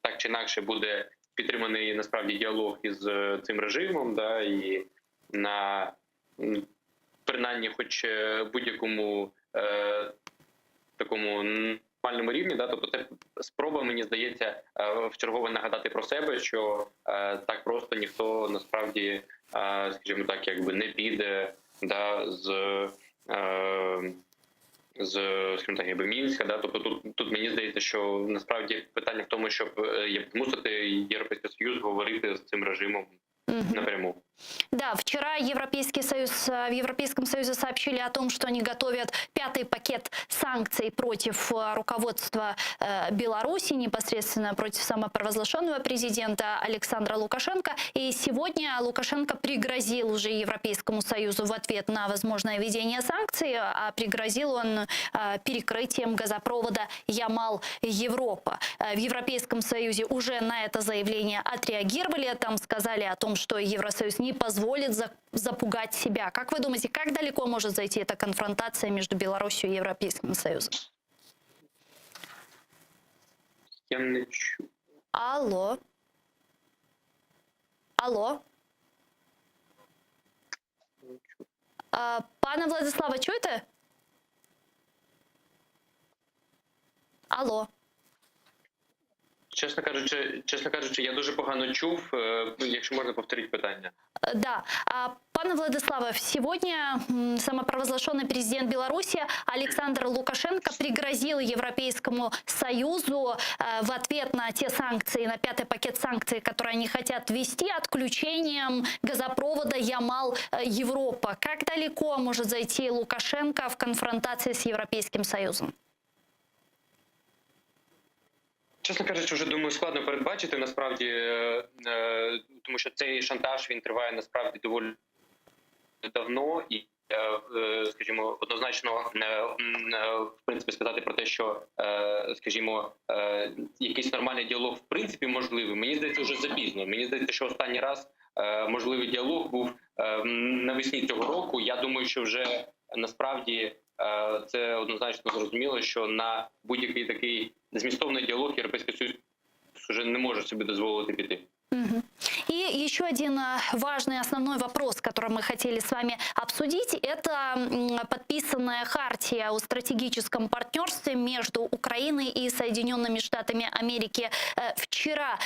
так чи інакше буде підтриманий насправді діалог із цим режимом, і на принаймні хоч будь-якому такому нормальному рівні, тобто це спроба, мені здається, вчергове нагадати про себе, що так просто ніхто насправді, скажімо так, якби не піде скажімо так, Мінська, тобто тут мені здається, що насправді питання в тому, щоб змусити Європейський Союз говорити з цим режимом напряму. Да, вчера в Европейском Союзе сообщили о том, что они готовят 5-й пакет санкций против руководства Беларуси, непосредственно против самопровозглашенного президента Александра Лукашенко. И сегодня Лукашенко пригрозил уже Европейскому Союзу в ответ на возможное введение санкций, а пригрозил он перекрытием газопровода Ямал-Европа. В Европейском Союзе уже на это заявление отреагировали, там сказали о том, что Евросоюз не позволит запугать себя. Как вы думаете, как далеко может зайти эта конфронтация между Беларусью и Европейским Союзом? Я не чую. Алло? Алло? Пане Владиславе, чуєте? Алло? Чесно кажучи, я дуже погано чув. Якщо можна, повторіть питання. Да. Пане Владиславе, сегодня самопровозглашенный президент Беларуси Александр Лукашенко пригрозил Европейскому Союзу в ответ на те санкции, на 5-й пакет санкций, которые они хотят ввести, отключением газопровода Ямал-Европа. Как далеко может зайти Лукашенко в конфронтации с Европейским Союзом? Чесно кажучи, вже думаю, складно передбачити насправді, тому що цей шантаж він триває насправді доволі давно і, скажімо, однозначно в принципі сказати про те, що, скажімо, якийсь нормальний діалог в принципі можливий. Мені здається, вже запізно. Мені здається, що останній раз можливий діалог був навесні цього року. Я думаю, що вже насправді це однозначно зрозуміло, що на будь-який такий змістовний діалог Європейський Союз вже не може собі дозволити піти. И еще один важный основной вопрос, который мы хотели с вами обсудить, это подписанная хартия о стратегическом партнерстве между Украиной и Соединенными Штатами Америки вчера.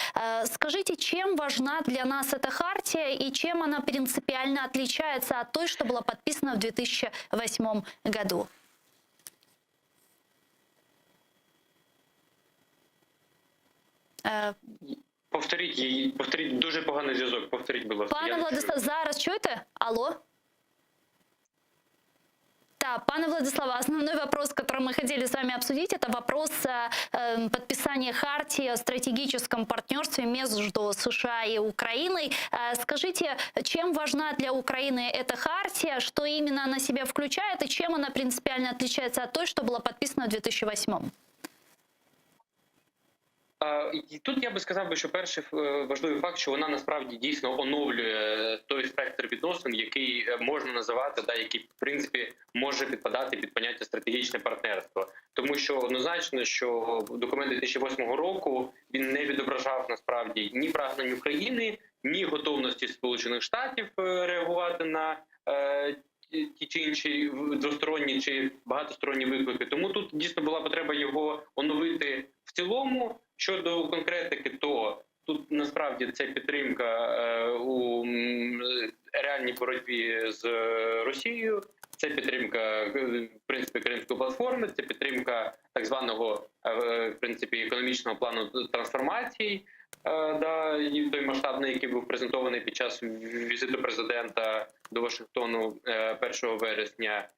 Скажите, чем важна для нас эта хартия и чем она принципиально отличается от той, что была подписана в 2008 году? Повторіть, дуже поганий зв'язок. Повторіть, будь ласка. Пане Владиславе, зараз чуєте? Алло? Да, пане Владиславе, основной вопрос, который мы хотели с вами обсудить, это вопрос подписания хартии о стратегическом партнерстве между США и Украиной. Скажите, чем важна для Украины эта хартия, что именно она себя включает и чем она принципиально отличается от той, что была подписана в 2008? І тут я би сказав, що перший важливий факт, що вона насправді дійсно оновлює той спектр відносин, який можна називати, який в принципі може підпадати під поняття стратегічне партнерство. Тому що однозначно, що документ 2008 року він не відображав насправді ні прагнень України, ні готовності Сполучених Штатів реагувати на ті чи інші двосторонні чи багатосторонні виклики. Тому тут дійсно була потреба його оновити в цілому. Щодо конкретики, то тут насправді це підтримка у реальній боротьбі з Росією, це підтримка, в принципі, Кримської платформи, це підтримка так званого, в принципі, економічного плану трансформації, і той масштабний, який був презентований під час візиту президента до Вашингтону 1 вересня.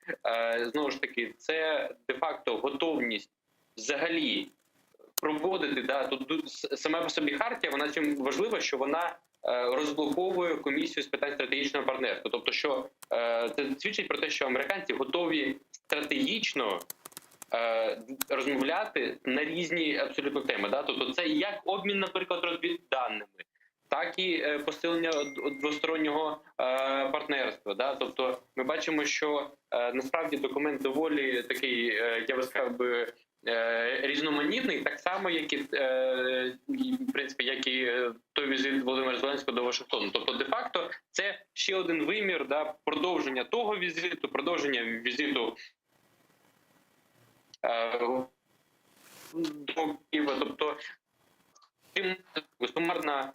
Знову ж таки, це де-факто готовність взагалі проводити, тут саме по собі хартія, вона чим важлива, що вона розблоковує комісію з питань стратегічного партнерства. Тобто, що це свідчить про те, що американці готові стратегічно розмовляти на різні абсолютно теми. Тобто це як обмін, наприклад, розвідданими, так і посилення двостороннього партнерства. Тобто ми бачимо, що насправді документ доволі такий, я би сказав би, різноманітний, так само, як і, в принципі, як і той візит Володимира Зеленського до Вашингтону. Тобто, де-факто, це ще один вимір, продовження того візиту, продовження візиту до Києва. Тобто, сумарна,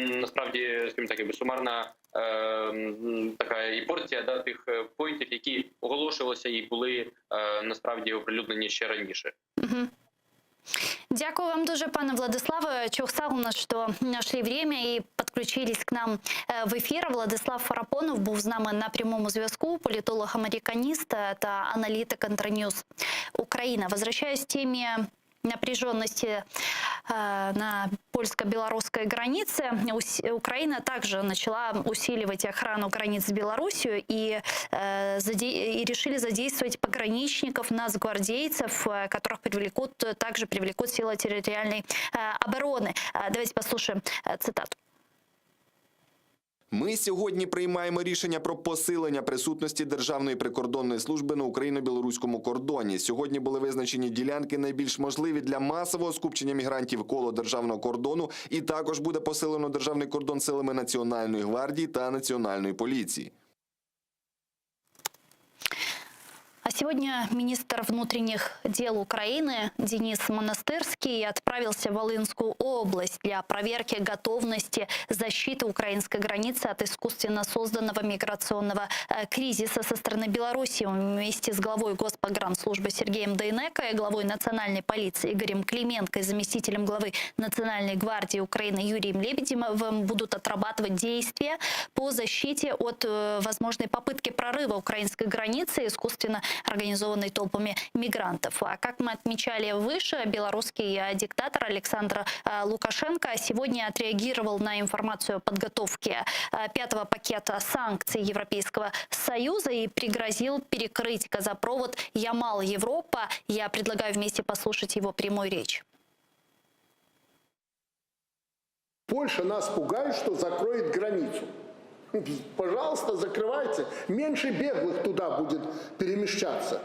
насправді, скажімо так, сумарна така і порція тих поінтів, які оголошувалися і були насправді оприлюднені ще раніше. Дякую вам дуже, пане Владиславе. Чохсагу, що нашли время і підключились к нам в ефір. Владислав Фарапонов був з нами на прямому зв'язку, політолог-американіст та аналітик Интерnews Украина. Возвращаясь к теме напряженности на польско-белорусской границе, Украина также начала усиливать охрану границ с Белоруссией и решили задействовать пограничников, нацгвардейцев, которых также привлекут силы территориальной обороны. Давайте послушаем цитату. Ми сьогодні приймаємо рішення про посилення присутності Державної прикордонної служби на україно-білоруському кордоні. Сьогодні були визначені ділянки найбільш можливі для масового скупчення мігрантів коло державного кордону, і також буде посилено державний кордон силами Національної гвардії та Національної поліції. А сегодня министр внутренних дел Украины Денис Монастырский отправился в Волынскую область для проверки готовности защиты украинской границы от искусственно созданного миграционного кризиса со стороны Беларуси. Вместе с главой Госпогранслужбы Сергеем Дейнеко и главой Национальной полиции Игорем Клименко и заместителем главы Национальной гвардии Украины Юрием Лебедевым будут отрабатывать действия по защите от возможной попытки прорыва украинской границы искусственно организованной толпами мигрантов. А как мы отмечали выше, белорусский диктатор Александр Лукашенко сегодня отреагировал на информацию о подготовке 5-го пакета санкций Европейского Союза и пригрозил перекрыть газопровод Ямал-Европа. Я предлагаю вместе послушать его прямую речь. Польша нас пугает, что закроет границу. Пожалуйста, закрывайте. Меньше беглых туда будет перемещаться.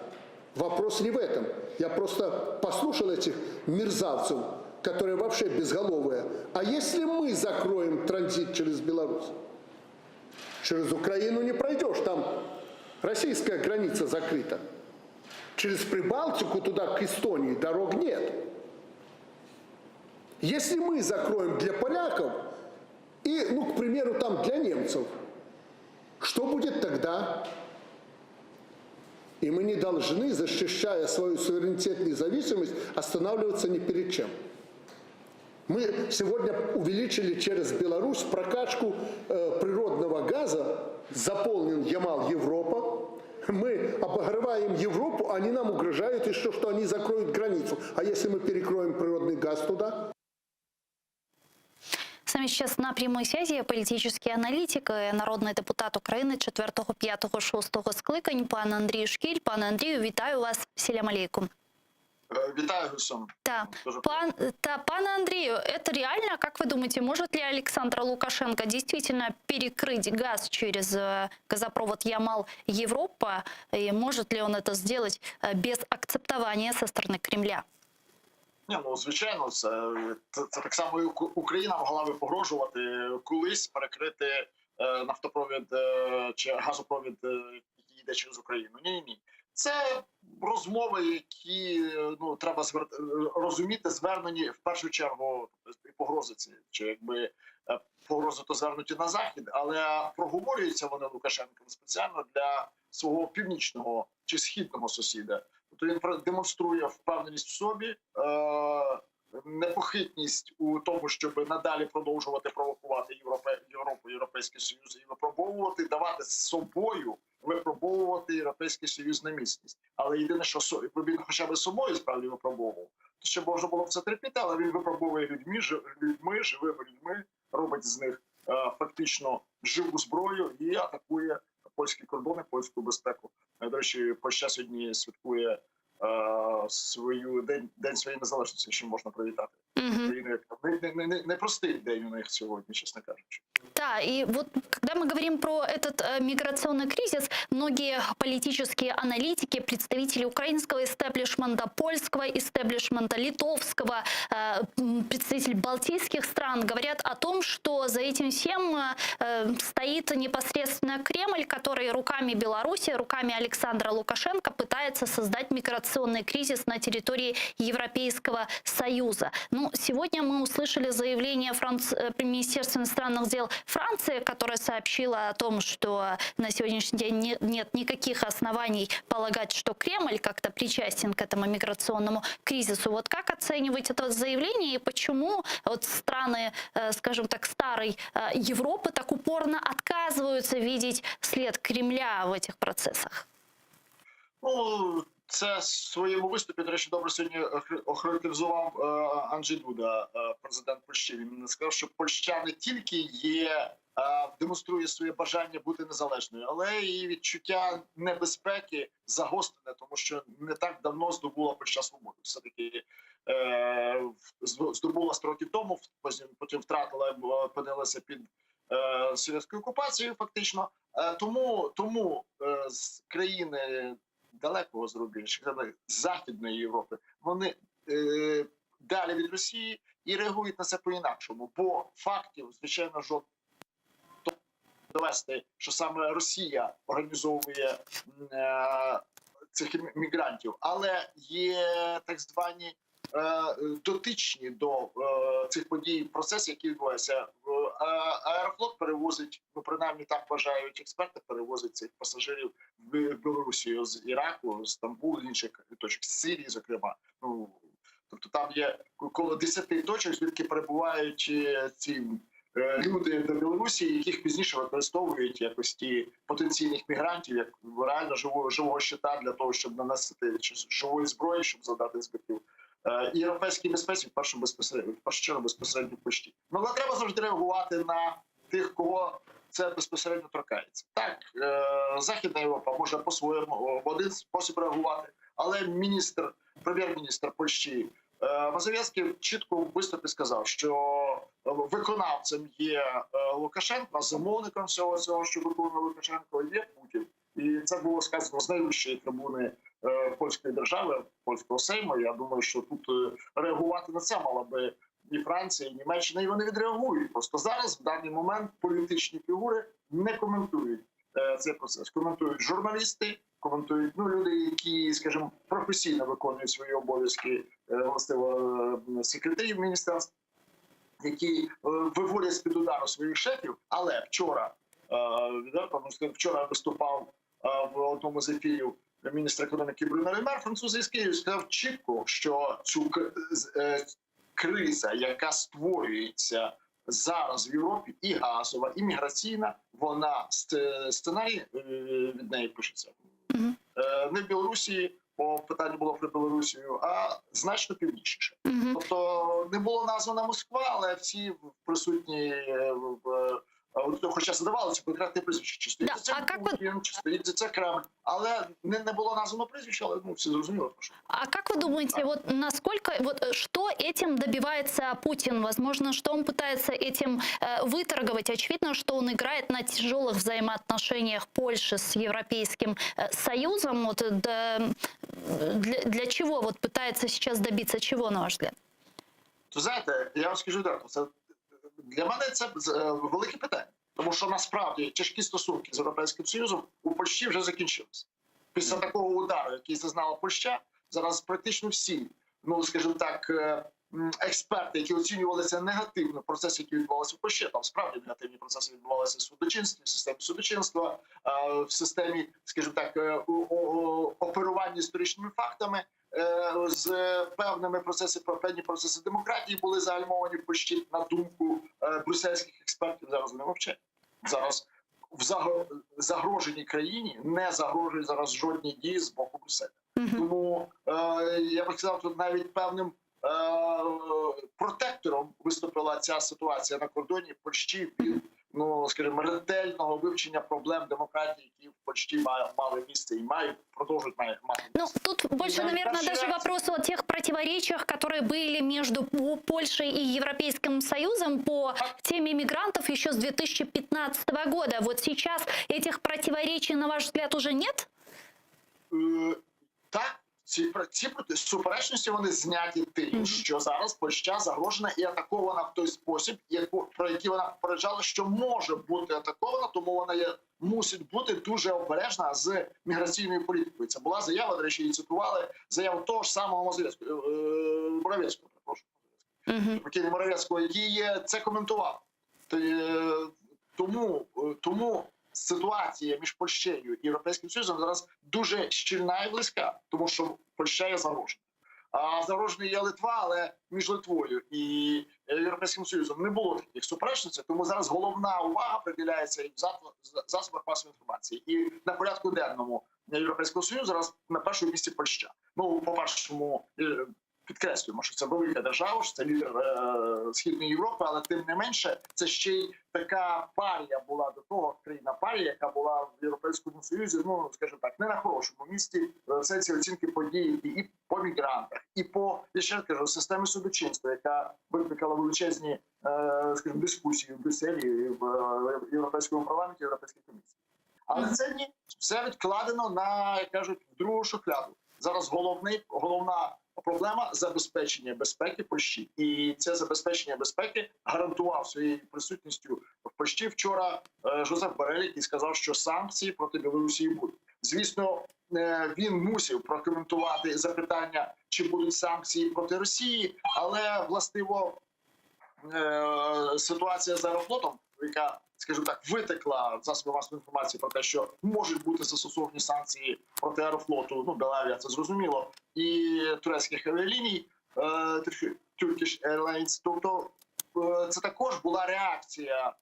Вопрос не в этом. Я просто послушал этих мерзавцев, которые вообще безголовые. А если мы закроем транзит через Беларусь? Через Украину не пройдешь, там российская граница закрыта. Через Прибалтику туда, к Эстонии, дорог нет. Если мы закроем для поляков и, к примеру, там для немцев, что будет тогда? И мы не должны, защищая свою суверенитет и независимость, останавливаться ни перед чем. Мы сегодня увеличили через Беларусь прокачку природного газа, заполнен Ямал-Европа. Мы обогреваем Европу, они нам угрожают еще, что они закроют границу. А если мы перекроем природный газ туда? С нами сейчас на прямой связи политический аналитик, народний депутат України 4-го, 5-го, 6-го скликань, пан Андрій Шкіль. Пане Андрію, вітаю вас. Селям алейкум. Витаю, Гусом. Да. Пане Андрею, это реально, как вы думаете, может ли Александр Лукашенко действительно перекрыть газ через газопровод Ямал-Европа? И может ли он это сделать без акцептования со стороны Кремля? Звичайно, це так само і Україна могла би погрожувати колись перекрити нафтопровід чи газопровід, який йде через Україну. Ні. Це розмови, які треба розуміти, звернені в першу чергу і погрози ці, чи якби погрози то звернуті на Захід, але проговорюються вони Лукашенком спеціально для свого північного чи східного сусіда. Тобто він демонструє впевненість в собі, непохитність у тому, щоб надалі продовжувати провокувати Європу, Європейський Союз і випробовувати, давати з собою випробовувати Європейський Союз на міцність. Але єдине, що він хоча б собою справді випробовував, то ще можна було б це терпіти, але він випробовує живими людьми, робить з них фактично живу зброю і атакує польські кордони, польську безпеку. До речі, Польща сьогодні святкує день своєї незалежності, що можна привітати. Непростий день у них сьогодні, чесно кажучи. Да, и вот когда мы говорим про этот миграционный кризис, многие политические аналитики, представители украинского истеблишмента, польского истеблишмента, литовского, представители балтийских стран говорят о том, что за этим всем стоит непосредственно Кремль, который руками Беларуси, руками Александра Лукашенко пытается создать миграционный кризис на территории Европейского Союза. Ну, сегодня мы услышали заявление Министерства иностранных дел Франции, которая сообщила о том, что на сегодняшний день нет никаких оснований полагать, что Кремль как-то причастен к этому миграционному кризису. Вот как оценивать это заявление и почему вот страны, скажем так, старой Европы так упорно отказываются видеть след Кремля в этих процессах? Ну, це в своєму виступі, до речі, добре сьогодні охарактеризував Анджей Дуда, президент Польщі. Він сказав, що Польща не тільки демонструє своє бажання бути незалежною, але і відчуття небезпеки загострене, тому що не так давно здобула Польща свободу. Все-таки здобула 100 років тому, потім втратила, опинилася під совєтською окупацією фактично. Тому з країни далекого зарубіжжя, Західної Європи, вони далі від Росії і реагують на це по-інакшому. Бо фактів, звичайно, жодного довести, що саме Росія організовує цих мігрантів. Але є так звані дотичні до цих подій процеси, які відбуваються. Аерофлот перевозить, ну принаймні так вважають експерти, перевозить цих пасажирів в Білорусі з Іраку, з Стамбулу, інших точок, з Сирії, зокрема. Ну тобто там є коло 10 точок, звідки перебувають ці люди до Білорусі, яких пізніше використовують якості потенційних мігрантів, як реально живого щита для того, щоб нанести живої зброї, щоб завдати збитків. Європейській безпеці в першу чергу безпосередньо Польщі. Ну, але треба завжди реагувати на тих, кого це безпосередньо торкається. Так, Західна Європа може по-своєму в один спосіб реагувати, але прем'єр-міністр Польщі Мазовецький чітко в виступі сказав, що виконавцем є Лукашенко, а замовником всього цього, що виконує Лукашенко, є Путін. І це було сказано з найвищої трибуни польської держави, польського Сейму. Я думаю, що тут реагувати на це мала би і Франція, і Німеччина, і вони відреагують. Просто зараз, в даний момент, політичні фігури не коментують цей процес. Коментують журналісти, коментують люди, які, скажімо, професійно виконують свої обов'язки, властиво секретарів міністерств, які виводять з-під удару своїх шефів. Але вчора виступав в одному з ефірів міністр економіки Брюно Ле Мер, французький, і сказав чітко, що цю криза, яка створюється зараз в Європі, і газова, і міграційна, вона сценарій від неї пишеться. Не в Білорусі, бо питання було про Білорусію, а значно північніше. Тобто не було названа Москва, але всі присутні хоча задавалося конкретне прізвище. Чи стоїть за це Путін, чи стоїть за це Кремль. Але не було названо прізвище, але всі зрозуміло. А как вы думаете, вот насколько, вот что этим добивается Путин? Возможно, что он пытается этим выторговать? Очевидно, что он играет на тяжелых взаимоотношениях Польши с Европейским Союзом. Вот, для чего вот пытается сейчас добиться чего, на ваш взгляд? То знаєте, я вам скажу так, для мене це велике питання. Тому що насправді тяжкі стосунки з Європейським Союзом у Польщі вже закінчилися. Після такого удару, який зазнала Польща, зараз практично всі, скажімо так, експерти, які оцінювали це негативно, процеси, які відбувалися в Польщі, там справді негативні процеси відбувалися в судочинстві, в системі судочинства, в системі, скажімо так, оперування історичними фактами, з певні процеси демократії були загальмовані в Польщі, на думку брюссельських експертів. Зараз вони мовчать. Зараз в загроженій країні не загрожують зараз жодні дії з боку Брюсселя. Тому я б сказав, тут навіть певним протектором виступила ця ситуація на кордоні Польщі від, скажімо, ретельного вивчення проблем демократії, які в Польщі мали місце і мають, продовжують мати. Тут больше, наверное, даже вопрос о тех противоречиях, которые были между Польшей и Европейским Союзом по теме мигрантов еще с 2015 года. Вот сейчас этих противоречий, на ваш взгляд, уже нет? Так. Ці суперечності вони зняті тим, що зараз Польща загрожена і атакована в той спосіб, про який вона попереджала, що може бути атакована, тому вона мусить бути дуже обережна з міграційною політикою. Це була заява, до речі, її цитували, заяву того ж самого Моравецького, покійний Моравецького, який це коментував. Тому ситуація між Польщею і Європейським Союзом зараз дуже щільна і близька, тому що Польща є загрожена. А загрожена є Литва, але між Литвою і Європейським Союзом не було таких суперечностей, тому зараз головна увага приділяється і в засобах масової інформації. І на порядку денному Європейського Союзу зараз на першому місці Польща. Ну, по-першому, підкреслюємо, що це велика держава, що це лідер Східної Європи, але тим не менше це ще й така парія була до того, країна-парія, яка була в Європейському Союзі, ну, скажімо так, не на хорошому місці в сенсі оцінки подій і по мігрантах, і по, я ще раз кажу, системі судочинства, яка викликала величезні, скажімо, дискусії в Брюсселі, в Європейському парламенті, Європейській комісії. Але це ні, все відкладено на, як кажуть, другу шухляду. Зараз головна проблема – забезпечення безпеки Польщі. І це забезпечення безпеки гарантував своєю присутністю в Польщі вчора Жозеп Борель, який сказав, що санкції проти Білорусі будуть. Звісно, він мусив прокоментувати запитання, чи будуть санкції проти Росії, але, властиво, ситуація з Аерофлотом, яка, скажімо так, витекла в засоби масової інформації про те, що можуть бути застосовані санкції проти Аерофлоту, ну, Белавія, це зрозуміло, і турецьких авіаліній, Turkish Airlines. Тобто це також була реакція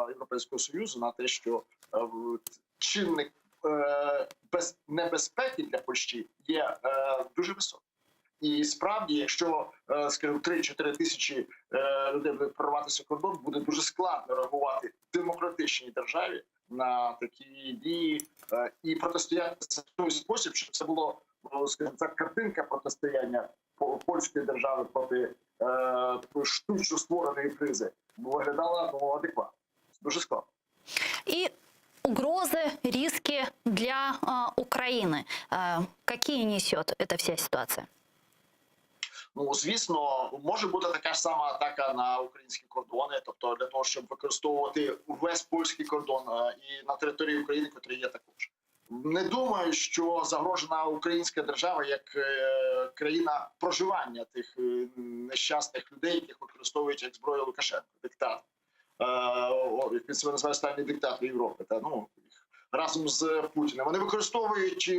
Європейського Союзу на те, що чинник небезпеки для Польщі є дуже високий. І справді, якщо, скажімо, 3-4 тисячі людей буде прорватися кордон, буде дуже складно реагувати в демократичній державі на такі дії і протистояти в той спосіб, щоб це було, скажімо, ця картинка протистояння польської держави проти штучно створеної кризи виглядала, ну, адекватно. Дуже складно. И угрозы, риски для Украины. Какие несет эта вся ситуация? Ну, звісно, може бути така ж сама атака на українські кордони, тобто для того, щоб використовувати весь польський кордон і на території України, котрі є також. Не думаю, що загрожена українська держава як країна проживання тих нещасних людей, яких використовують як зброю Лукашенко, диктатор. Як він себе називає, останній диктатор Європи. Ну, разом з Путіним. Вони використовують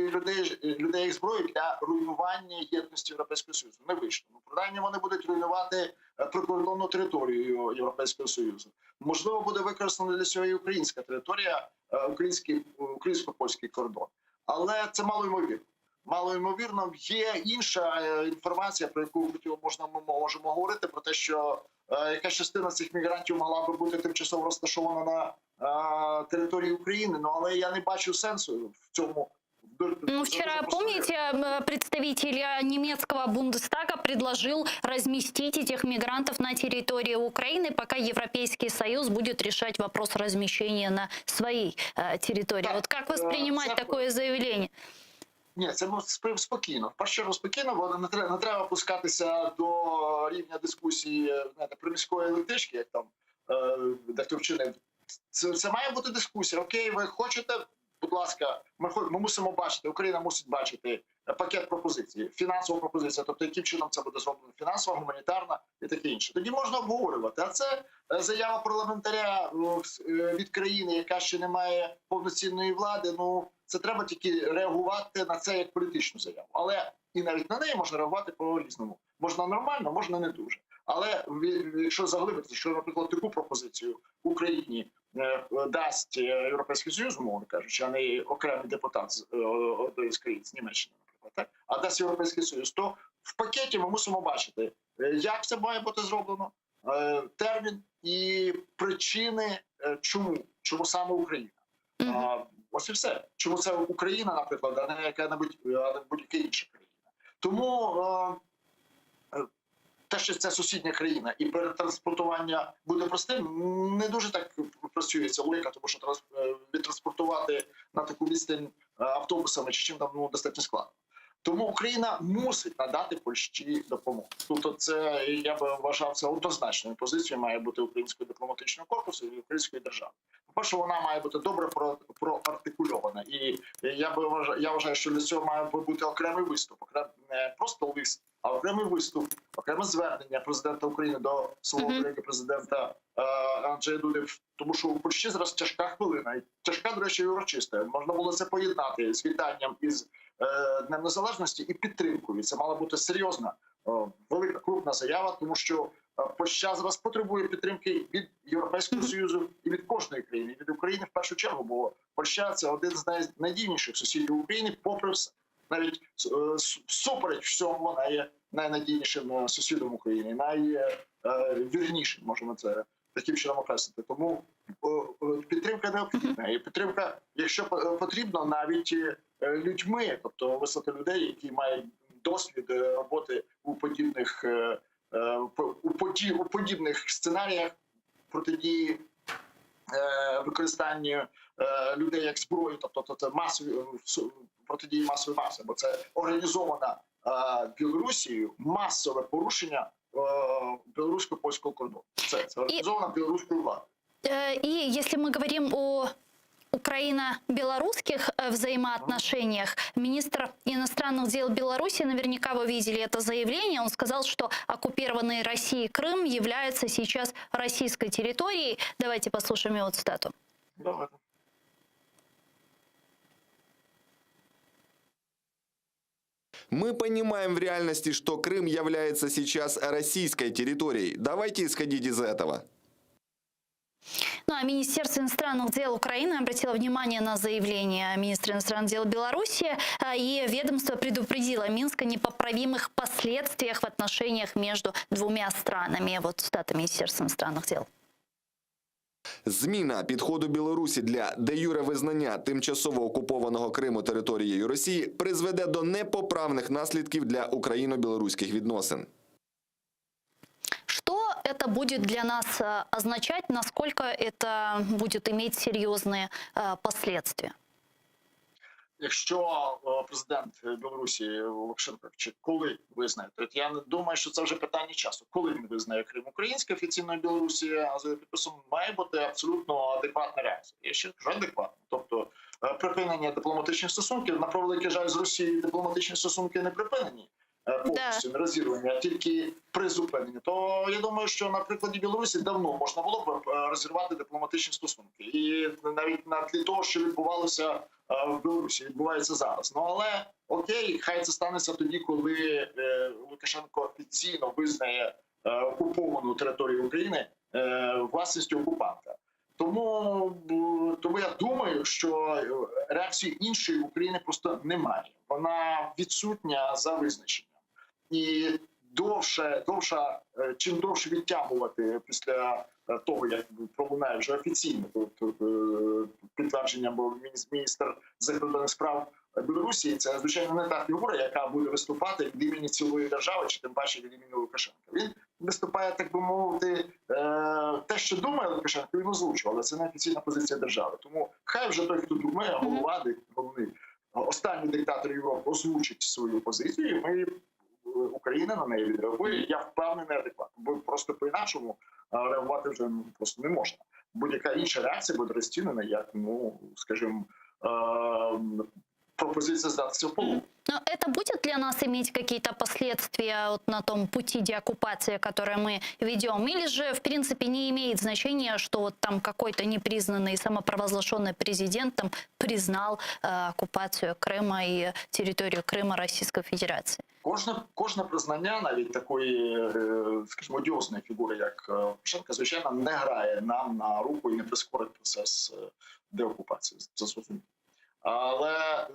людей як зброю для руйнування єдності Європейського Союзу. Не вийшло. Ну, принаймні вони будуть руйнувати прикордонну територію Європейського Союзу. Можливо, буде використана для цього і українська територія, українсько-польський кордон. Але це малоймовірно. Малоймовірно, є інша інформація, про яку ми можемо говорити, про те, що якась частина цих мігрантів могла би бути тимчасово розташована на території України, ну, але я не бачу сенсу в цьому. Ну, вчера, помните, представитель немецкого Бундестага предложил разместить этих мигрантов на территории Украины, пока Европейский Союз будет решать вопрос размещения на своей территории. Да. Вот как воспринимать такое заявление? Ні, це спокійно. В першу чергу спокійно, бо не треба опускатися до рівня дискусії, знаєте, приміської електрички, як там дехто вчинив. Це має бути дискусія. Окей, ви хочете, будь ласка, ми мусимо бачити, Україна мусить бачити пакет пропозицій, фінансова пропозиція, тобто яким чином це буде зроблено, фінансова, гуманітарна і таке інше. Тоді можна обговорювати. А це заява парламентаря від країни, яка ще не має повноцінної влади, ну, це треба тільки реагувати на це як політичну заяву. Але і навіть на неї можна реагувати по-різному. Можна нормально, можна не дуже. Але якщо заглибитися, що, наприклад, таку пропозицію Україні дасть Європейський Союз, мовно кажучи, а не окремий депутат з однієї з країн, з Німеччини, наприклад, так? А дасть Європейський Союз, то в пакеті ми мусимо бачити, як це має бути зроблено, термін і причини, чому саме Україна. Ось і все. Чому це Україна, наприклад, а не яка-небудь будь-яка інша країна. Тому те, що це сусідня країна і перетранспортування буде простим, не дуже так працює ця логіка, тому що відтранспортувати на таку відстань автобусами чи чим там, ну, достатньо складно. Тому Україна мусить надати Польщі допомогу. Тобто це, я би вважав, це однозначною позицією має бути українського дипломатичного корпусу і української держави. По-перше, вона має бути добре проартикульована. І я вважаю, що для цього має бути окремий виступ, не просто лист а окремий виступ, окреме звернення президента України до свого колеги президента Анджея Дуди, тому що у Польщі зараз тяжка хвилина, і тяжка, до речі, і урочиста. Можна було це поєднати з вітанням із Днем Незалежності і підтримкою. Це мала бути серйозна, велика, крупна заява, тому що Польща зараз потребує підтримки від Європейського Союзу і від кожної країни, і від України в першу чергу, бо Польща – це один з найнадійніших сусідів України, попри все. Навіть всупереч всьому вона є найнадійнішим сусідом України, найвірнішим, можемо це таким чином окреслити. Тому підтримка необхідна. І підтримка, якщо потрібно, навіть людьми, тобто вислати людей, які мають досвід роботи у подібних сценаріях протидії використанню людей як зброї, тобто це протидії масової маси, бо це організована Білорусією масове порушення білорусько-польського кордону. Це організована білоруською владою. И если мы говорим о украино-белорусских взаимоотношениях, министр иностранных дел Беларуси, наверняка вы видели это заявление, он сказал, что оккупированный Россией Крым является сейчас российской территорией. Давайте послушаем его цитату. Давайте. Мы понимаем в реальности, что Крым является сейчас российской территорией. Давайте исходить из этого. Ну а Министерство иностранных дел Украины обратило внимание на заявление министра иностранных дел Беларуси, и ведомство предупредило Минск о непоправимых последствиях в отношениях между двумя странами. Вот цитата Министерства иностранных дел. Зміна підходу Білорусі для де-юре визнання тимчасово окупованого Криму територією Росії призведе до непоправних наслідків для україно-білоруських відносин. Что это будет для нас означать, насколько это будет иметь серьезные последствия? Якщо президент Білорусі Лукашенко чи коли визнає, то я не думаю, що це вже питання часу. Коли він визнає Крим українською офіційною Білорусі, а за підписом має бути абсолютно адекватна реакція. Я ще кажу адекватно. Тобто припинення дипломатичних стосунків, на превеликий жаль, з Росією дипломатичні стосунки не припинені повністю, не розірвані, а тільки призупинені. То я думаю, що на прикладі Білорусі давно можна було б розірвати дипломатичні стосунки. І навіть на тлі того, що відбувалося в Білорусі, відбувається зараз. Ну але окей, хай це станеться тоді, коли Лукашенко офіційно визнає окуповану територію України власністю окупанта. Тому я думаю, що реакції іншої України просто немає. Вона відсутня за визначенням. І чим довше відтягувати після того, як пролунає вже офіційно підтвердження, бо міністр закордонних справ Білорусі, це, звичайно, не та фігура, яка буде виступати від імені цілої держави, чи тим паче від імені Лукашенка. Він виступає, так би мовити, те, що думає Лукашенко, він озвучив, але це не офіційна позиція держави. Тому хай вже той, хто думає, голова, головний, останній диктатор Європи озвучить свою позицію, і ми, Україна на неї відреагує. Я впевнений адекватно, бо просто по-інакшому реагувати вже просто не можна. Будь-яка інша реакція буде розцінена як, скажімо, пропозиция сдаться в полу. Но это будет для нас иметь какие-то последствия вот на том пути деоккупации, который мы ведем? Или же, в принципе, не имеет значения, что вот там какой-то непризнанный, самопровозглашенный президент там признал оккупацию Крыма и территорию Крыма Российской Федерации? Кожне признання навіть такої, скажімо, одіозної фігури, як Лукашенко, звичайно, не грає нам на руку і не прискорить процес деокупації. Це зрозуміло. Але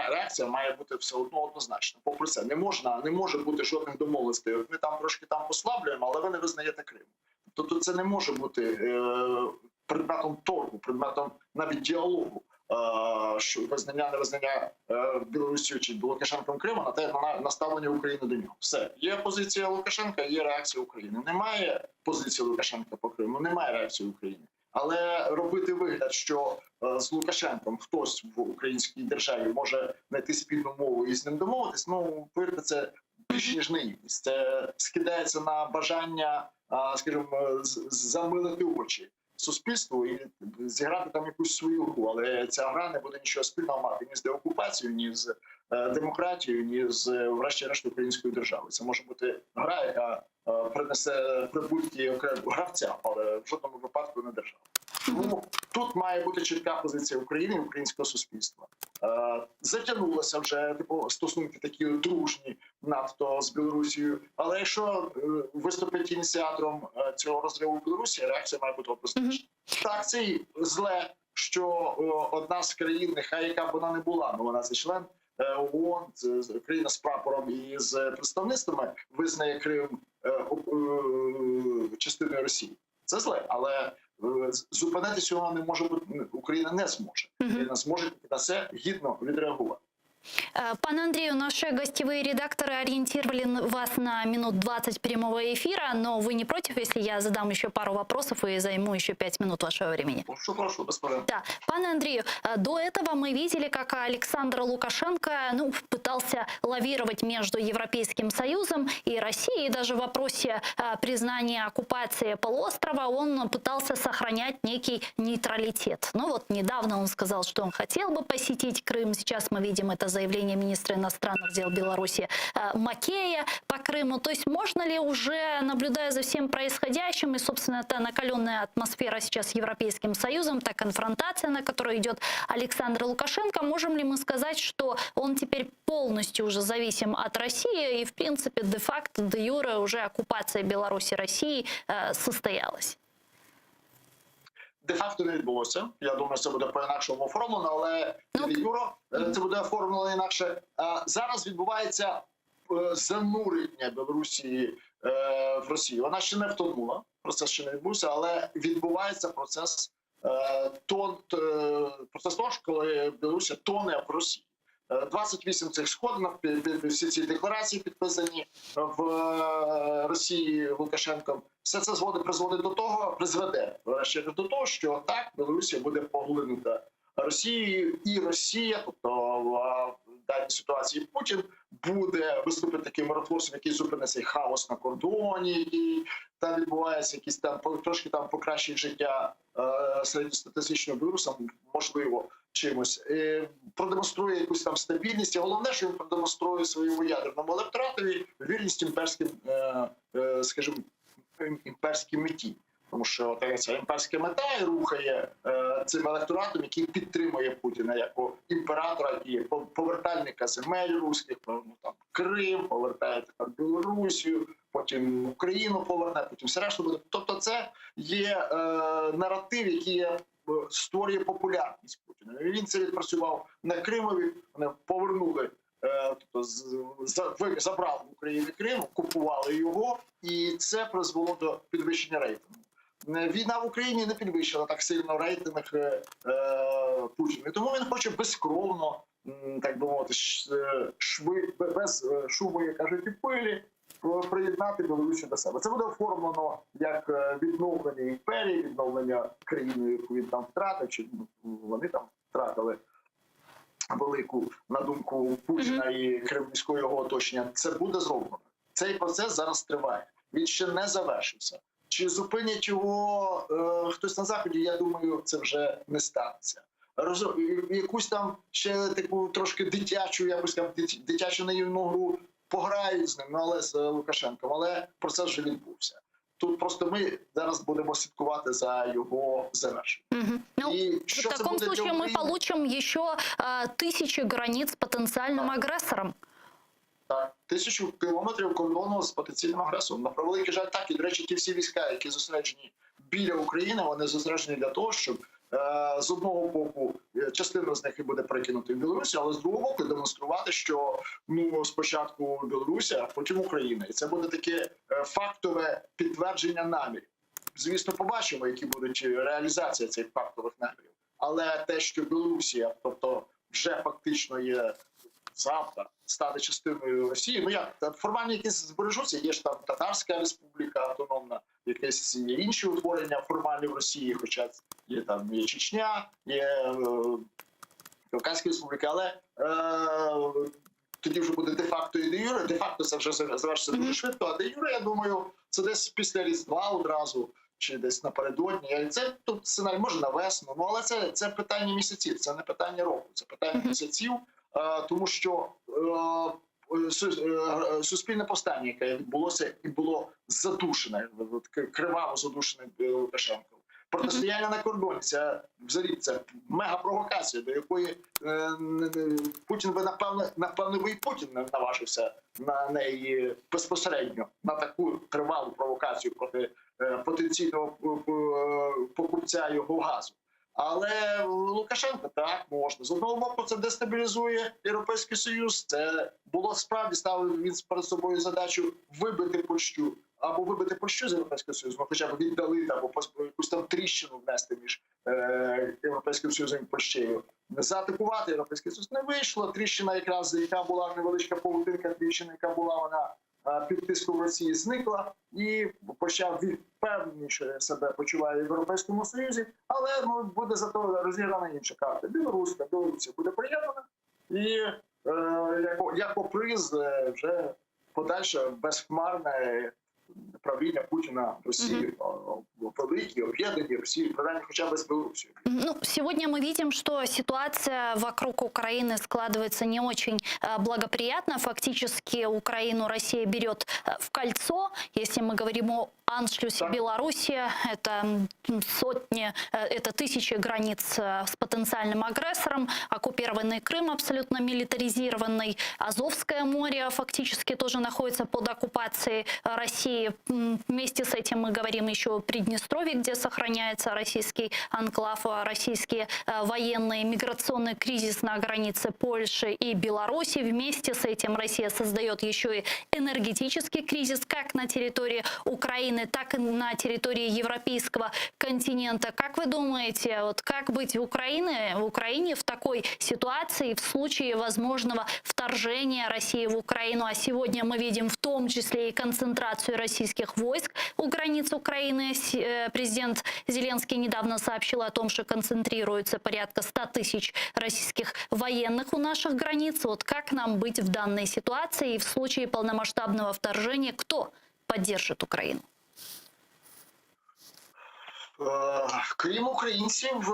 реакція має бути все одно однозначно. Попри це, не може бути жодних домовленостей. Ми там трошки послаблюємо, але ви не визнаєте Крим. Тобто це не може бути предметом торгу, предметом навіть діалогу, що визнання Білорусі чи Лукашенком Криму на те наставлення України до нього. Все. Є позиція Лукашенка, є реакція України. Немає позиції Лукашенка по Криму, немає реакції України. Але робити вигляд, що з Лукашенком хтось в українській державі може знайти спільну мову і з ним домовитись, повірте, це більш ніж наївність. Це скидається на бажання, скажімо, замилити очі суспільству і зіграти там якусь свою гру. Але ця гра не буде нічого спільного мати ні з деокупацією, ні з демократією, ні з, врешті-решт, українською державою. Це може бути гра, яка принесе прибутки окремим гравцям, але в жодному випадку не держава. Тому тут має бути чітка позиція України і українського суспільства. Затягнулося вже стосунки такі дружні надто з Білорусією, але якщо виступить ініціатором цього розриву Білорусі, реакція має бути однозначна. Так, це і зле, що одна з країн, нехай яка б вона не була, вона це член ООН, країна з прапором і з представництвами, визнає Крим частиною Росії. Це зле, але зупинити цього не може бути, Україна не зможе. Україна зможе на це гідно відреагувати. Пане Андрею, наши гостевые редакторы ориентировали вас на минут 20 прямого эфира, но вы не против, если я задам еще пару вопросов и займу еще 5 минут вашего времени? Прошу, без проблем. Да. Пане Андрею, до этого мы видели, как Александр Лукашенко пытался лавировать между Европейским Союзом и Россией. И даже в вопросе признания оккупации полуострова он пытался сохранять некий нейтралитет. Но вот недавно он сказал, что он хотел бы посетить Крым. Сейчас мы видим это заявление министра иностранных дел Беларуси Макея по Крыму. То есть можно ли уже, наблюдая за всем происходящим, и, собственно, та накаленная атмосфера сейчас с Европейским Союзом, та конфронтация, на которую идет Александр Лукашенко, можем ли мы сказать, что он теперь полностью уже зависим от России, и, в принципе, де-факто, де-юре уже оккупация Беларуси Россией состоялась? Де-факто не відбулося. Я думаю, це буде по-інакшому оформлено, але де-юре це буде оформлено інакше. Зараз відбувається занурення Білорусі в Росію. Вона ще не втонула, процес ще не відбувся, але відбувається процес того, коли Білорусі тоне в Росії. 28 цих сходинок, всі ці декларації підписані в Росії Лукашенком. Все це призведе до того, що так, Білорусія буде поглинута Росією, і Росія, тобто в даній ситуації Путін, буде виступити таким миротворцем, який зупинить цей хаос на кордоні, який там відбувається, якісь там трошки там покращить життя середньостатистичного білоруса, можливо, чимось, продемонструє якусь там стабільність. І головне, що він продемонструє своєму ядерному електоратові вірність імперським, скажімо, імперській меті. Тому що ця імперська мета і рухає цим електоратом, який підтримує Путіна як імператора і повертальника земель руських, там Крим, повертає Білорусію, потім Україну поверне, потім все решта буде. Тобто це є наратив, який створює популярність Путіна. Він це відпрацював на Кримові, вони повернули, тобто забрали в Україні Крим, купували його, і це призвело до підвищення рейтингу. Війна в Україні не підвищила так сильно рейтинг Путіна. Тому він хоче безкровно, так би мовити, без шуму, як кажуть, і пилі, приєднати Білорусі до себе. Це буде оформлено як відновлення імперії, відновлення країни, яку він там втратив, чи вони там втратили велику, на думку Путіна і кремлівського його оточення. Це буде зроблено. Цей процес зараз триває. Він ще не завершився. Чи зупинять його хтось на Заході, я думаю, це вже не станеться. Якусь там ще таку трошки дитячу, якусь там дитячу наївну гру пограють з ним, але з Лукашенком, але процес вже відбувся. Тут просто ми зараз будемо слідкувати за його завершенням. В таком случае мы получим еще 1000 границ с потенциальным агрессором. Так, 1000 кілометрів кордону з потенційним агресором. На превеликий жаль, так. І, до речі, ті всі війська, які зосереджені біля України, вони зосереджені для того, щоб з одного боку частина з них і буде перекинути в Білорусі, але з другого боку демонструвати, що спочатку Білорусі, а потім Україна. І це буде таке фактове підтвердження намірів. Звісно, побачимо, які будуть реалізація цих фактових намірів. Але те, що Білорусія, тобто вже фактично є завтра, стане частиною Росії, формально якісь збережуться, є ж там Татарська республіка автономна, якісь є інші утворення формальні в Росії, хоча є там є Чечня, є Кавказька республіка, але тоді вже буде де-факто і де-юре. Де-факто це вже завершиться дуже швидко, а де-юре, я думаю, це десь після Різдва одразу, чи десь напередодні. Це тут сценарій може на весну, але це питання місяців, це не питання року, це питання місяців. тому що суспільне повстання, яке відбулося і було задушене, криваво задушене Лукашенком. Протистояння на кордоні, це взагалі це мегапровокація, до якої Путін би, напевно, би і Путін не наважився на неї безпосередньо, на таку тривалу провокацію проти потенційного покупця його газу. Але Лукашенко так можна. З одного боку, це дестабілізує Європейський Союз. Це було справді, ставив він перед собою задачу вибити Польщу. Або вибити Польщу з Європейського Союзу, ну хоча б віддалити, або якусь там тріщину внести між Європейським Союзом і Польщею. Заатакувати Європейський Союз не вийшло. Тріщина якраз, яка була невеличка павутинка, тріщина, яка була вона під тиском Росії, зникла і почав впевненіше себе почуває в Європейському Союзі, але буде зато розіграна інша карта. Білорусія буде приєднана і як приз вже подальше безхмарне правління Путина в России, великие, объединенные России, принаймні хотя бы с Беларусью. Ну, сегодня мы видим, что ситуация вокруг Украины складывается не очень благоприятно. Фактически Украину Россия берет в кольцо. Если мы говорим о аншлюсе Белоруссии, это сотни, это тысячи границ с потенциальным агрессором, оккупированный Крым абсолютно милитаризированный, Азовское море фактически тоже находится под оккупацией России. Вместе с этим мы говорим еще о Приднестровье, где сохраняется российский анклав, российские военные, миграционный кризис на границе Польши и Беларуси. Вместе с этим Россия создает еще и энергетический кризис как на территории Украины, так и на территории европейского континента. Как вы думаете, вот как быть в Украине в такой ситуации в случае возможного вторжения России в Украину? А сегодня мы видим в том числе и концентрацию российских войск у границ Украины. Президент Зеленский недавно сообщил о том, что концентрируется порядка 100 тысяч российских военных у наших границ. Вот как нам быть в данной ситуации и в случае полномасштабного вторжения, кто поддержит Украину? Крім українців,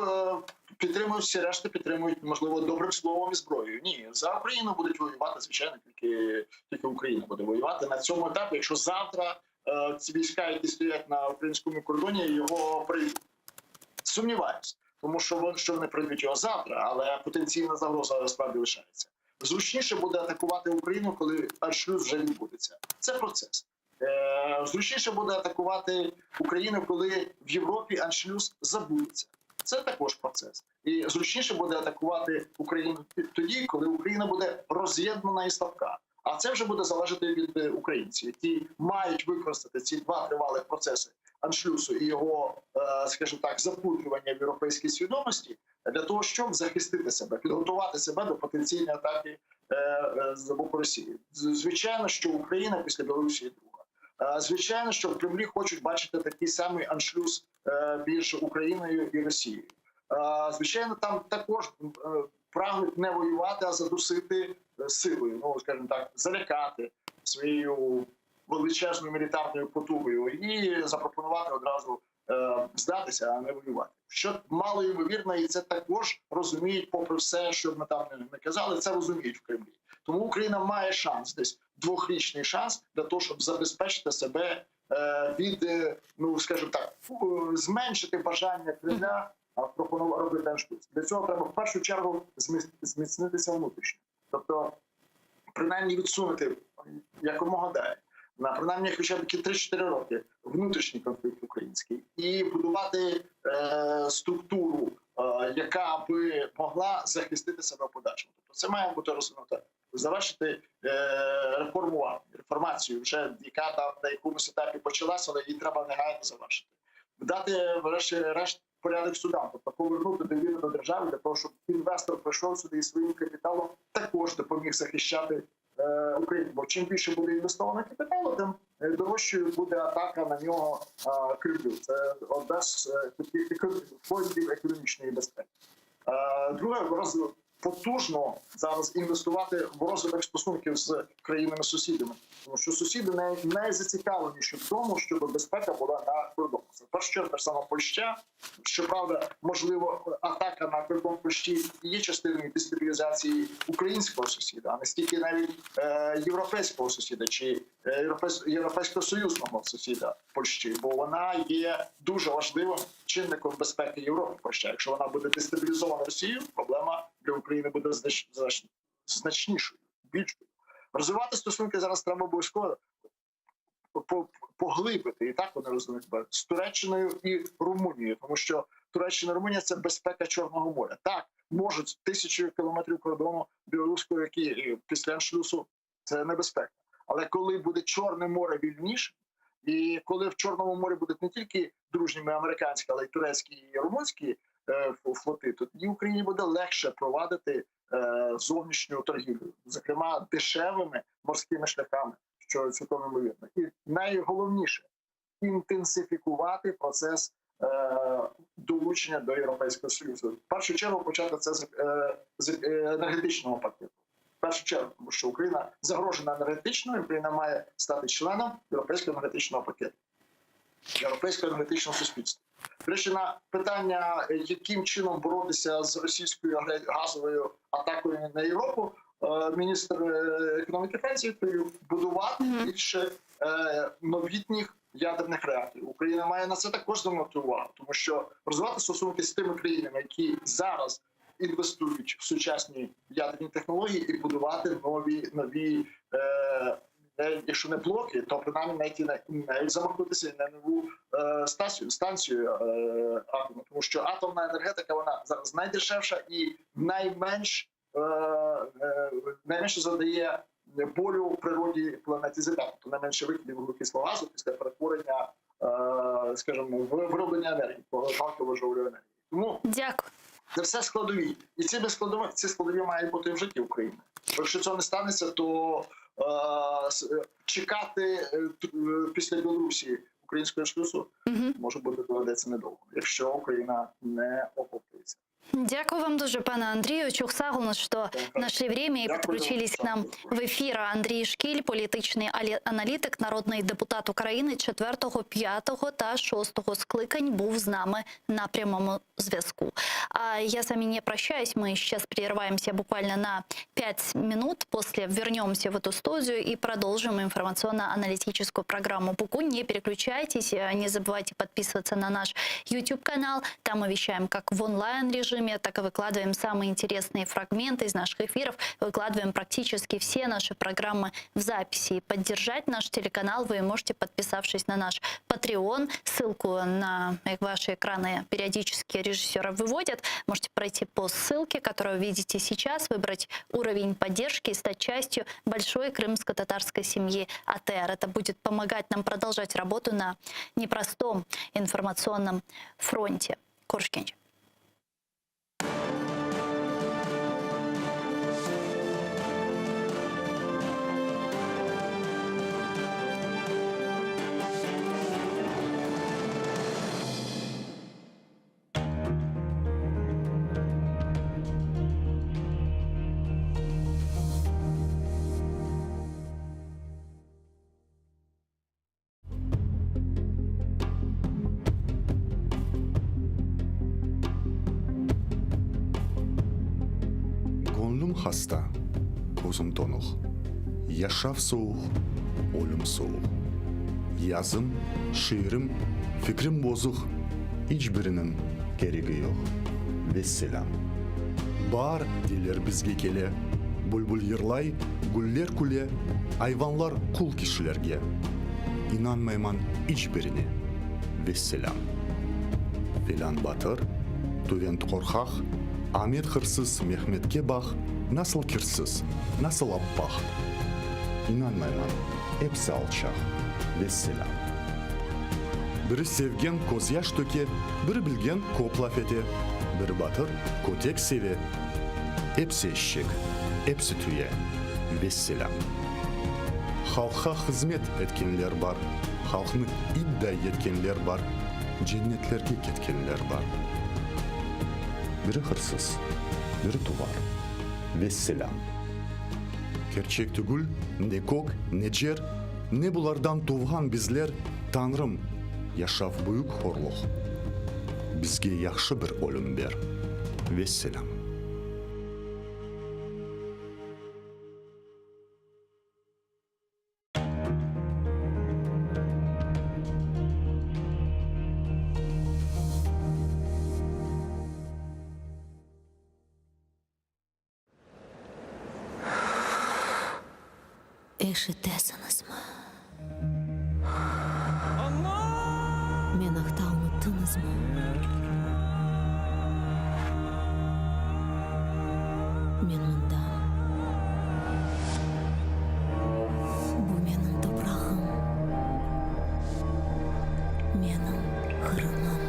підтримують всі решта, підтримують, можливо, добрим словом і зброєю. Ні, за Україну будуть воювати, звичайно, тільки Україна буде воювати на цьому етапі. Якщо завтра ці війська, які стоять на українському кордоні, його прийдуть. Сумніваюся, тому що вони прийдуть його завтра, але потенційна загроза справді лишається. Зручніше буде атакувати Україну, коли аншлюз вже відбудеться. Це процес. Зручніше буде атакувати Україну, коли в Європі аншлюз забудеться. Це також процес. І зручніше буде атакувати Україну тоді, коли Україна буде роз'єднана і слабка. А це вже буде залежати від українців, які мають використати ці два тривалих процеси аншлюсу і його, скажімо так, запудрювання в європейській свідомості для того, щоб захистити себе, підготувати себе до потенційної атаки з боку Росії. Звичайно, що Україна після Білорусі є друга. Звичайно, що в Кремлі хочуть бачити такий самий аншлюз між Україною і Росією. Звичайно, там також прагнуть не воювати, а задусити силою, ну, скажімо так, залякати своєю величезною мілітарною потугою і запропонувати одразу здатися, а не воювати. Що мало ймовірно, і це також розуміють, попри все, що ми там не казали, це розуміють в Кремлі. Тому Україна має шанс, десь двохрічний шанс для того, щоб забезпечити себе від, ну, скажімо так, зменшити бажання Кремля пропонувати робити аншлюз. Для цього треба в першу чергу зміцнитися внутрішньо. Тобто, принаймні відсунути якомога далі. На принаймні хоча б 3-4 роки внутрішній конфлікт український і будувати структуру, яка би могла захистити себе в подальшому. Тобто це має бути розвинуто. Завершити реформацію, вже яка там на якомусь етапі почалася, але її треба негайно завершити. Дати врешті-решт порядок судам, тобто повернути довіру до держави для того, щоб інвестор прийшов сюди і своїм капіталом також допоміг захищати Україну. Бо чим більше буде інвестовано капіталу, тим дорожчою буде атака на нього Кремлю. Це одна з таких фондів економічної безпеки. Друге, потужно зараз інвестувати в розвиток стосунків з країнами-сусідами. Тому що сусіди не зацікавленіші в тому, щоб безпека була на кордоні. Це в першу чергу та ж сама Польща. Щоправда, можливо, атака на кордон Польщі є частиною дестабілізації українського сусіда, а не стільки навіть європейського сусіда чи європейського союзного сусіда Польщі, бо вона є дуже важливим чинником безпеки Європи. Польща, якщо вона буде дестабілізована Росією, проблема для України буде значнішою, більшою. Розвивати стосунки зараз треба обов'язково поглибити, і так вони розвинуть з Туреччиною і Румунією, тому що Туреччина і Румунія – це безпека Чорного моря. Так, можуть 1000 кілометрів кордону білоруського, які після аншлюсу, це небезпека. Але коли буде Чорне море вільніше, і коли в Чорному морі будуть не тільки дружніми американські, але й турецькі і румунські флоти, то тоді Україні буде легше провадити зовнішню торгівлю, зокрема дешевими морськими шляхами, що цілком ймовірно. І найголовніше – інтенсифікувати процес долучення до Європейського Союзу. В першу чергу почати це з енергетичного пакету. В першу чергу, тому що Україна загрожена енергетично, і Україна має стати членом Європейського енергетичного пакету, Європейського енергетичного суспільства. До речі, на питання, яким чином боротися з російською газовою атакою на Європу, міністр економіки Франції відповів: будувати більше новітніх ядерних реакторів. Україна має на це також звернути увагу, тому що розвивати стосунки з тими країнами, які зараз інвестують в сучасні ядерні технології, і будувати нові якщо не блоки, то принаймні навіть замахнутися на нову станцію атомну, тому що атомна енергетика, вона зараз найдешевша і найменше задає болю в природі планети Земля, тобто найменше викидів вуглекислого газу після перетворення, скажімо, вироблення енергії, палкового жовлю енергії. Тому Дякую. це все складові. І ці складові мають бути в житті України. Якщо цього не станеться, то чекати після Білорусі українського шлюсу може бути доведеться недовго, якщо Україна не охоплюється. Дякую вам дуже, пане Андрію. Чухсагулно, що нашли время і підключились к нам в ефір. Андрій Шкіль, політичний аналітик, народний депутат України 4, 5 та 6 скликань, був з нами на прямому зв'язку. А я с вами не прощаюсь, мы сейчас прерываемся буквально на 5 минут, после вернемся в эту студию и продолжим информационно-аналитическую программу «Бугунь». Не переключайтесь, не забывайте подписываться на наш YouTube-канал, там мы вещаем как в онлайн-режиме, так и выкладываем самые интересные фрагменты из наших эфиров, выкладываем практически все наши программы в записи. И поддержать наш телеканал вы можете, подписавшись на наш Patreon. Ссылку на ваши экраны периодически режиссеры выводят. Можете пройти по ссылке, которую вы видите сейчас, выбрать уровень поддержки и стать частью большой крымско-татарской семьи АТР. Это будет помогать нам продолжать работу на непростом информационном фронте. Коршкинч. Hasta, gözüm donuq. Yaşaf soğuk, ölüm soğuk. Yazım, şiirim, fikrim bozuk. Hiçbirinin gereği yok. Vesselam. Бар dilер bizge kele. Bülbül yırlay, güller küle. Hayvanlar kul kişilerge. İnanmayman hiçbirine. Vesselam. Filan batır, tüvent korkak. Ahmet hırsız, Mehmet'ke bak. Nasıl kirsіз, nasıl appak. İnanmayman, hepsi alçak. Vesselam. Biri sevgen koz yaş töke, biri bilgen kop laf ete. Biri batır, kotek seve. Hepsi eşek, hepsi tüye. Vesselam. Halka hizmet etkenler var. Halkını iddia etkenler var. Cennetlerge ketkenler var. Biri hırsız, biri tuvar. Vesselam. Gerçek tügül, ne kok, ne cer, ne bulardan tuğhan bizler, Tanrım, yaşaf büyük horluq. Bizge yaxşı bir ölüm ber. Vesselam. Ишітесіңіз ма? Мен ақта ұмыттыңыз ма? Мен мұнда. Бұл менің топырағым. Менің қырымым.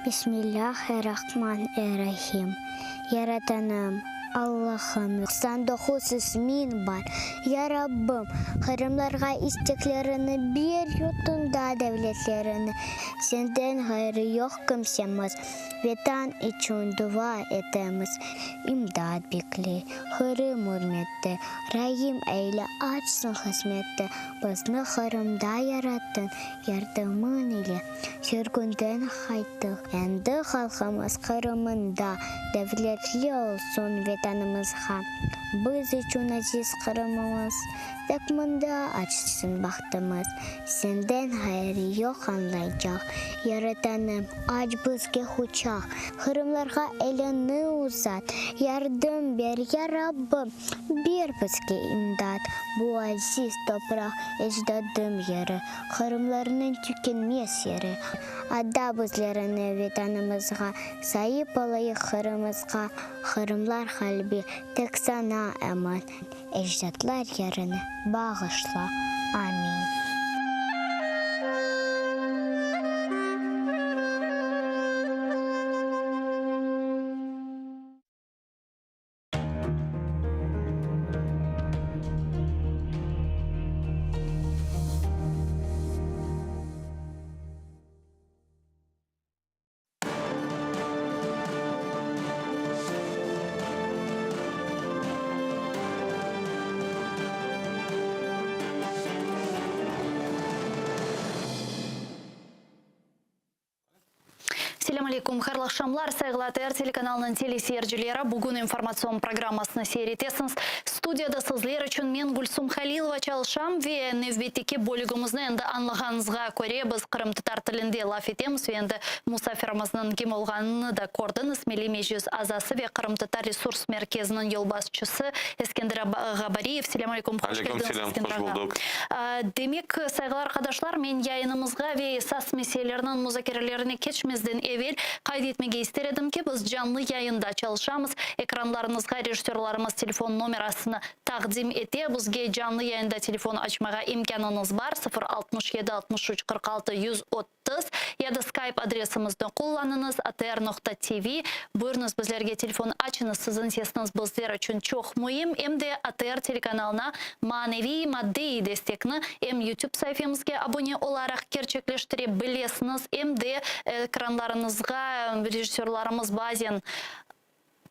Bismillahirrahmanirrahim. Yaratanım, Allah'ım, 99 ismin var. Ya Rabbim, haramlarga isteklerini bir yutunda devletlerini. Senden hayrı yok kimsemiz. Vatan için dua etemiz. İmdad bekle, haram hürmette. Rahim eyle açsın hizmette. Bizni haramda yarattın, yardımın ile. Sürgünden kaytık. Endi halkımız haramında. Devletli olsun vatanımızga. Biz için aziz Kırımımız. Takmında açsın bahtımız. Senden hayrı yok anlayacak. Yaratanım aç bizge huçak. Kırımlarga elini uzat. Yardım ver ya Rabbim. Bir bizge imdat. Bu aziz toprak ecdadım yeri. Kırımlarının tükenmez yeri. Adda bizlerini vatanımızga. Sahip olayı Kırımızga. Kırımlar kalbi tek sana eman. Ecdatlar yerini bağışla. Amin. Assalamu alaikum, хайрлы шамлар, сайгылы АТР телеканалының телесерджілері. Бүгін информацион программасына серетесіңіз. Студияда сізлер үшін мен Гульсум Халилова чалышам ве невбеттеке бөлігімізні енді анлағаныңызға көре біз Қырым татар тілінде лаф етеміз. Енді мұсафирымыздың кем олғаныны да көрдіңіз. Мелемежіз азасы ве Қырым татар ресурс мерkezінің елбасшысы Ескендір Ғабариев. Assalamu alaikum, қош келдіңіз. Демек, сайгылар қадашлар, мен яйынымызға ве сас меселерінің музакерлеріне кечмезден evvel kaydetmege isterim ki biz canlı yayında çalışamız. Ekranlarınızga rejissörlarımız telefon numarasını takdim ete. Bizge canlı yayında telefonu açmağa imkanınız var. 067 63 46 130. яда скайп адресымызды қолланыңыз, atr.tv. Бұрыңыз біздерге телефон ачыңыз, сізін сесіңіз біздер үшін чоқ мұйым. Емде ATR телеканалына маневи маддей дестекні YouTube сайфемізге абоне оларақ керчеклештіре білесіңіз. Емде экранларыңызға режиссерларымыз базен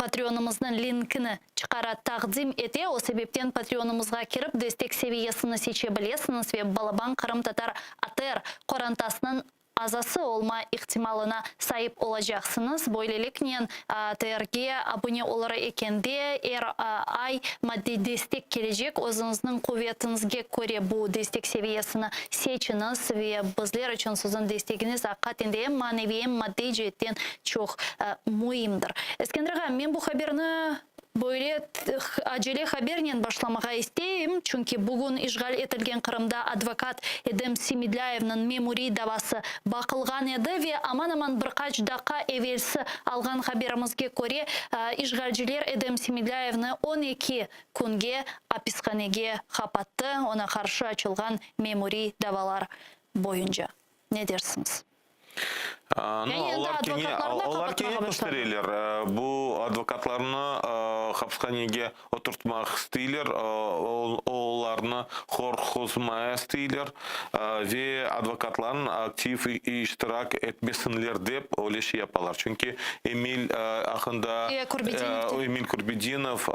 Патреонымыздың линкіні чықара тақдим ете, о себептен Патреонымызға кіріп дестек севиесіні сече білесіңіз ве балабан қырым татар ATR қорантасының азасы олма ихтималына сайып олажақсыныз. Бойлелікнен ATR-ге абуне олары екенде ай мадди дестек кележек. Өзіңіздің қуветіңізге көре бұл дестек севиесіні сечіңіз ве бізлер үшін сіздің дестегіңіз аққатенде маневием мадди жеттен чоқ мұйымдыр. Ескендірға, мен бұл хаберні Böyle acele haberінен башламаға істейім, чүнки бүгін işgal етілген Қырымда адвокат Эдем Семидляевның мемори давасы бақылған еді ве аман-аман бірқач даққа евелсі алған хаберімізге көре işgalciler Эдем Семидляевны 12 күнге аписханеге қапатты, ona қаршы açılған мемори давалар бойынша. Не дерсіңіз? Олар кене көстерелер. Бұл адвокатларны хапсханеге отыртмақ стейлер, оларны хорхозмая стейлер, ве адвокатларын актив иштирак етмесінлер деп олеші япалар. Чүнки Эмиль Курбединов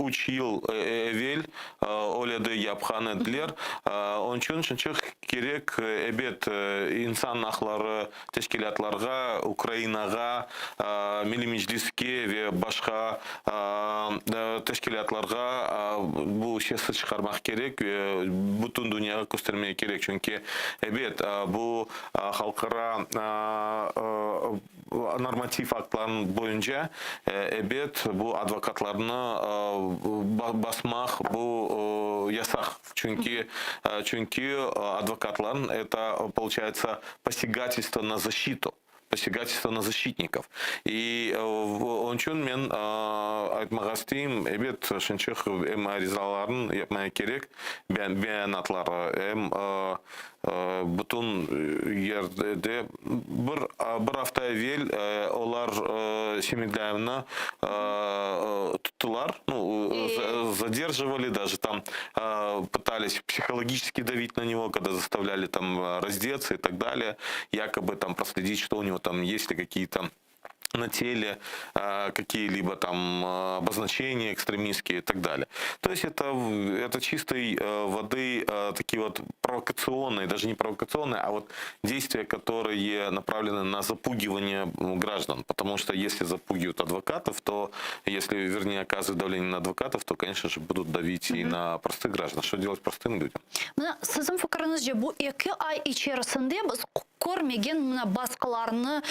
учил Эвель, оледы япханы ділер. Ончын шынчық керек әбет инсан ақлары тешкелатларға, Украинаға, Милли Меджлиске ве башқа тешкелатларға бұл шесі шығармақ керек, бүтін дүнияға көстермей керек. Чүнки әбет бұл халқыра норматив актларын бойынша әбет бұл адвокатларны басмақ бұл ясақ. Чүнки адвокатларын это получается посягательство на защиту, посягательство на защитников. И он чун мен айтмағастейм, әбет шынчық аризаларын yapmaya керек, beyanatları бүтін ерде бір hafta evvel олар Семидляевны тұттылар, задерживали, даже там пытались психологически давить на него, когда заставляли там раздеться и так далее, якобы там проследить, что у него там есть ли какие-то на теле какие-либо там обозначения экстремистские и так далее. То есть это чистой воды такие вот провокационные, даже не провокационные, а вот действия, которые направлены на запугивание граждан. Потому что если запугивают адвокатов, то если, вернее, оказывают давление на адвокатов, то, конечно же, будут давить и на простых граждан. Что делать простым людям? Сіздің фікіріңізде, бұл 2 ай içerisinde біз көрмеген басқаларны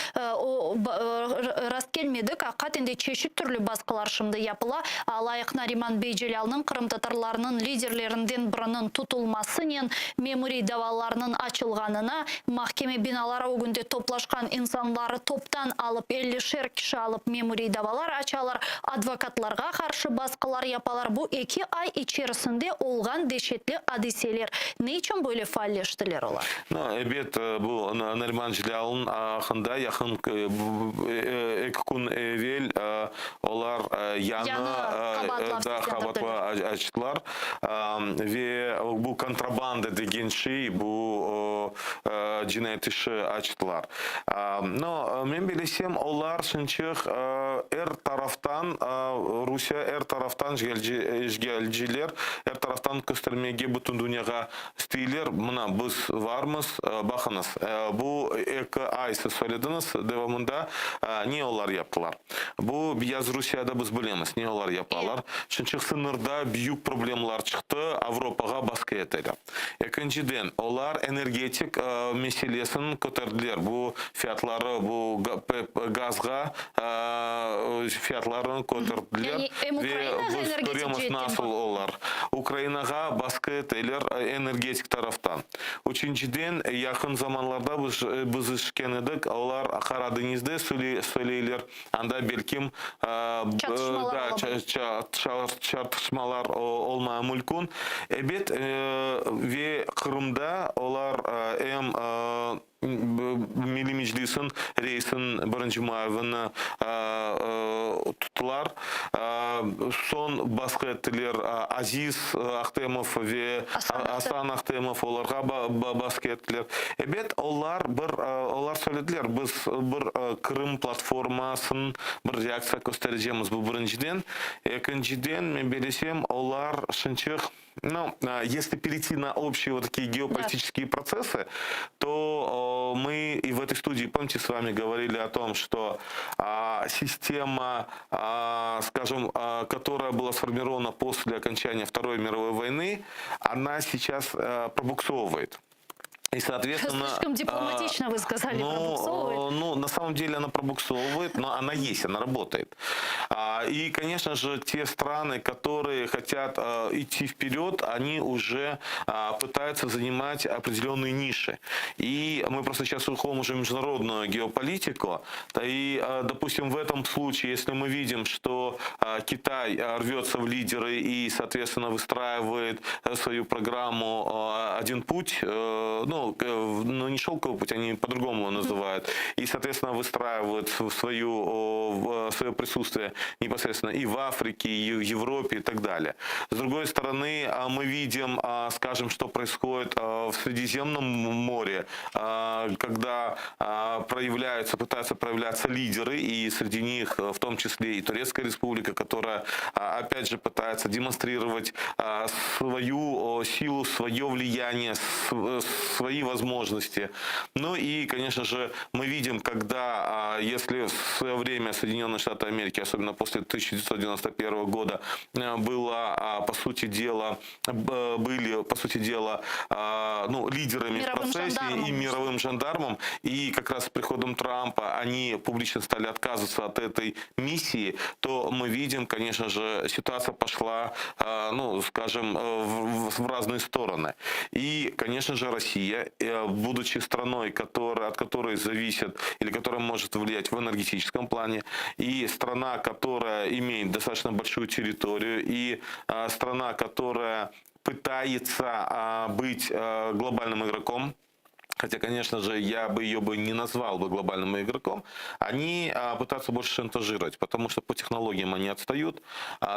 раст келмедік, қатенде чешік түрлі басқалар шымды япыла. Лайық Нариман Бейджелялның Қырым татарларының лидерлерінден бірінің тұтылмасынен мемори даваларының açılғанына, махкеме биналары өгінде топлашқан инсанлары топтан алып, 50 кіші алып мемори давалар açалар, адвокатларға қаршы басқалар япалар. Бұл 2 ай içerisinde olған дешетлі адиселер. Не үшін бөлі фаллештілер олар? Әбет бұл Нариман Бейджелялның ақында яқын 2 күн evvel олар яны қабатла açtılar ve bu kontrabanda деген şey, bu cinayet işi açtılar. Но мен білесем, олар шынчық taraftan Rusya, taraftan işgalciler, taraftan көстермеге бүтін дүнияға стейлер, мұна біз varмыз, бақыныз. Bu 2 ай siz söylediniz devamında ne олар yaptılar? Bu biz Rusya'da biz bilemiz ne олар yaptılar. Çünkü sınırda büyük problemler çıktı, Avrupa'ya baskı ettiler. İkinciden, олар energetik meselesini көтерdiler. Bu fiyatları, bu gazga fiyatlarını көтерdiler. Ve biz görüyoruz nasıl олар. Ukrayna'ya baskı ettiler energetik taraftan. Üçüncüden, yakın zamanlarda biz işken edik, олар Karadeniz'de söyleyler. Anda belki çatışmalar olmaya mümkün. Evet ve Kırım'da олар Meclisi'nin reisinin birinci muavini tuttular. Son baskı ettiler. Aziz Ahtemov ve Aslan Ahtemov onlarga baskı ettiler. Evet, onlar söylediler. Biz bir Kırım platformasının bir reaksiya göstereceğimiz bu birinciden. İkinciden, men bilesem, onlar şınçık. Ну, если перейти на общие вот такие геополитические процессы, то мы и в этой студии, помните, с вами говорили о том, что система, скажем, которая была сформирована после окончания Второй мировой войны, она сейчас пробуксовывает. И, соответственно, слишком дипломатично вы сказали, пробуксовывает. Ну, на самом деле она пробуксовывает, но она есть, она работает. И, конечно же, те страны, которые хотят идти вперед, они уже пытаются занимать определенные ниши. И мы просто сейчас уходим уже в международную геополитику. И, допустим, в этом случае, если мы видим, что Китай рвется в лидеры и, соответственно, выстраивает свою программу «Один путь», ну, не шелковый путь, они по-другому его называют, и, соответственно, выстраивают свое присутствие непосредственно и в Африке, и в Европе, и так далее. С другой стороны, мы видим, скажем, что происходит в Средиземном море, когда пытаются проявляться лидеры, и среди них в том числе и Турецкая республика, которая, опять же, пытается демонстрировать свою силу, свое влияние, свои возможности. Ну и, конечно же, мы видим, когда, если в свое время Соединенные Штаты Америки, особенно после 1991 года, были, по сути дела, лидерами в процессе и мировым жандармом, и как раз с приходом Трампа они публично стали отказываться от этой миссии, то мы видим, конечно же, ситуация пошла, скажем, в разные стороны. И, конечно же, Россия, будучи страной, от которой зависит или которая может влиять в энергетическом плане, и страна, которая имеет достаточно большую территорию, и страна, которая пытается быть глобальным игроком, хотя, конечно же, я бы ее не назвал глобальным игроком, они пытаются больше шантажировать, потому что по технологиям они отстают,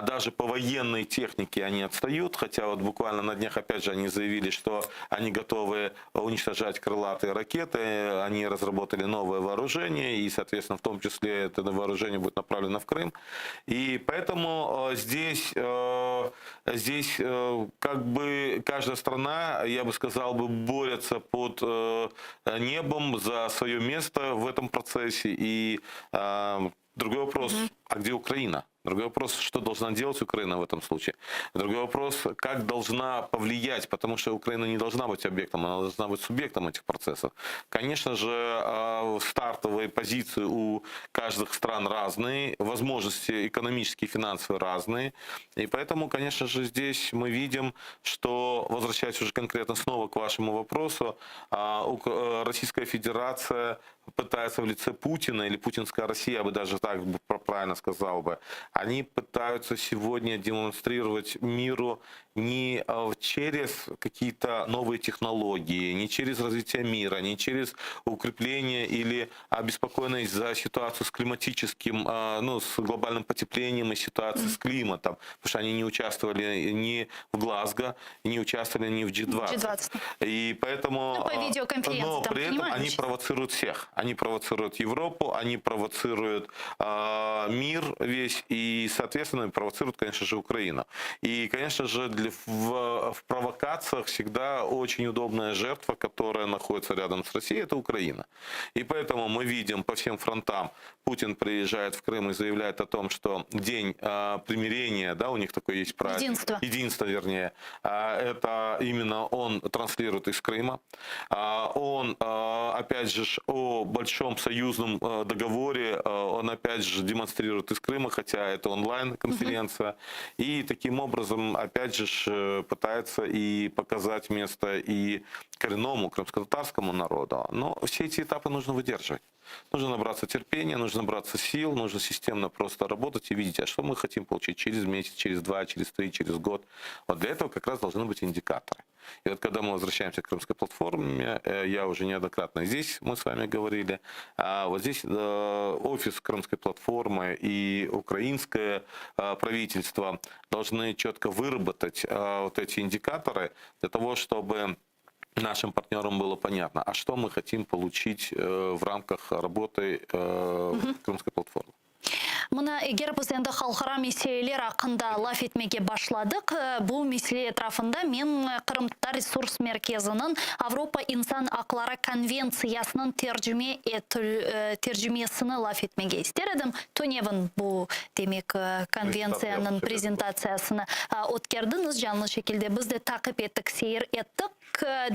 даже по военной технике они отстают, хотя вот буквально на днях, опять же, они заявили, что они готовы уничтожать крылатые ракеты, они разработали новое вооружение, и, соответственно, в том числе это вооружение будет направлено в Крым. И поэтому здесь как бы каждая страна, я бы сказал, борется под небом за свое место в этом процессе. И другой вопрос, а где Украина? Другой вопрос, что должна делать Украина в этом случае. Другой вопрос, как должна повлиять, потому что Украина не должна быть объектом, она должна быть субъектом этих процессов. Конечно же, стартовые позиции у каждых стран разные, возможности экономические и финансовые разные. И поэтому, конечно же, здесь мы видим, что, возвращаясь уже конкретно снова к вашему вопросу, Российская Федерация пытается в лице Путина, или путинская Россия, я бы даже так правильно сказал бы, они пытаются сегодня демонстрировать миру не через какие-то новые технологии, не через развитие мира, не через укрепление или обеспокоенность за ситуацию с климатическим, с глобальным потеплением и ситуацией с климатом, потому что они не участвовали ни в Глазго, не участвовали ни в G20. И поэтому, но при этом они провоцируют всех. Они провоцируют Европу, они провоцируют мир весь, и, соответственно, провоцируют, конечно же, Украину. И, конечно же, в провокациях всегда очень удобная жертва, которая находится рядом с Россией, это Украина. И поэтому мы видим по всем фронтам, Путин приезжает в Крым и заявляет о том, что день примирения, да, у них такой есть праздник. Единство, вернее. Это именно он транслирует из Крыма. Он, опять же, о большом союзном договоре, он, опять же, демонстрирует из Крыма, хотя это онлайн-конференция. И таким образом, опять же, пытается и показать место и коренному крымско-татарскому народу. Но все эти этапы нужно выдерживать. Нужно набраться терпения, нужно набраться сил, нужно системно просто работать и видеть, а что мы хотим получить через месяц, через 2, через 3, через год. Вот для этого как раз должны быть индикаторы. И вот когда мы возвращаемся к крымской платформе, я уже неоднократно здесь мы с вами говорили, вот здесь офис крымской платформы и украинское правительство должны четко выработать вот эти индикаторы для того, чтобы нашим партнерам было понятно, а что мы хотим получить в рамках работы крымской платформы. Мына егер біз енді халықара мәселелер ақында лаф етмеге башладық, бұл мәселе этрafында мен Қырымтар ресурс мерkezінің Авропа инсан ақлары конвенциясының тержімесіні лаф етмеге істер едім. Төневін бұл демек конвенцияның презентациясыны өткердіңіз жанлы шекілде. Бізді тақып еттік, сейір еттік.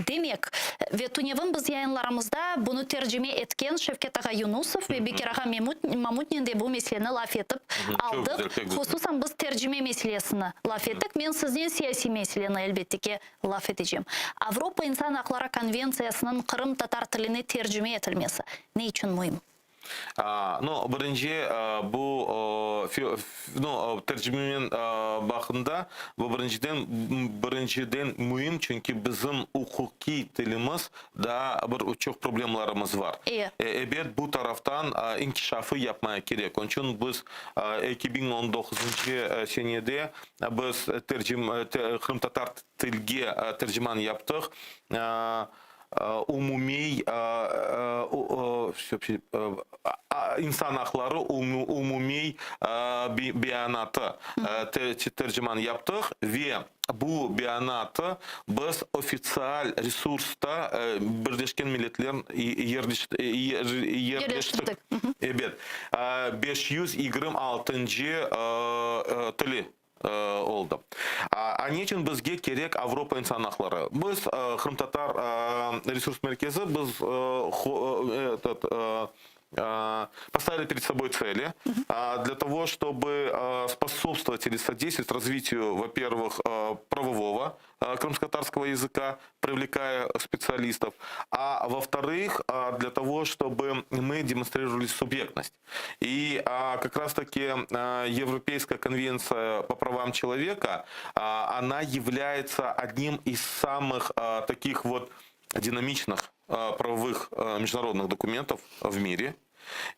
Демек, Төневін біз яйынларымызда бұны тержіме еткен Шевкет аға Юнусов ве Бекер аға Мамутнин де бұл мәселені лаф етіп алдық. Хусусан біз тержіме мәселесіні лаф еттік. Мен сізден сияси мәселені әлбеттеке лаф етeceğim. Авропа инсан ақлары конвенциясының Қырым татар тіліне тержіме етілмесі не үшін мұйым? Ну, бірінші, бұл тәржімемен бақында, бұл біріншіден мұйым, чөнки біздің ұқуқи тіліміз да бір çox проблемларымыз бар. Әбет бұл тарафтан инкишафы yapmaya керек. Onun için biz 2019 senede biz Kırım Tatar tilge tercüman yaptık. Umumi insan hakları umumi beyanatı tercüman yaptık ve bu beyanatı biz ofisyal resursta Birleşken Milletler'in yerleştirdik. Evet. 526. tili oldu. Onun için bizge gerek Avrupa insan hakları. Biz Kırım Tatar ресурс меркези, biz поставили перед собой цели для того, чтобы способствовать или содействовать развитию, во-первых, правового крымско-татарского языка, привлекая специалистов, а во-вторых, для того, чтобы мы демонстрировали субъектность. И как раз-таки Европейская конвенция по правам человека, она является одним из самых таких вот динамичных правовых международных документов в мире.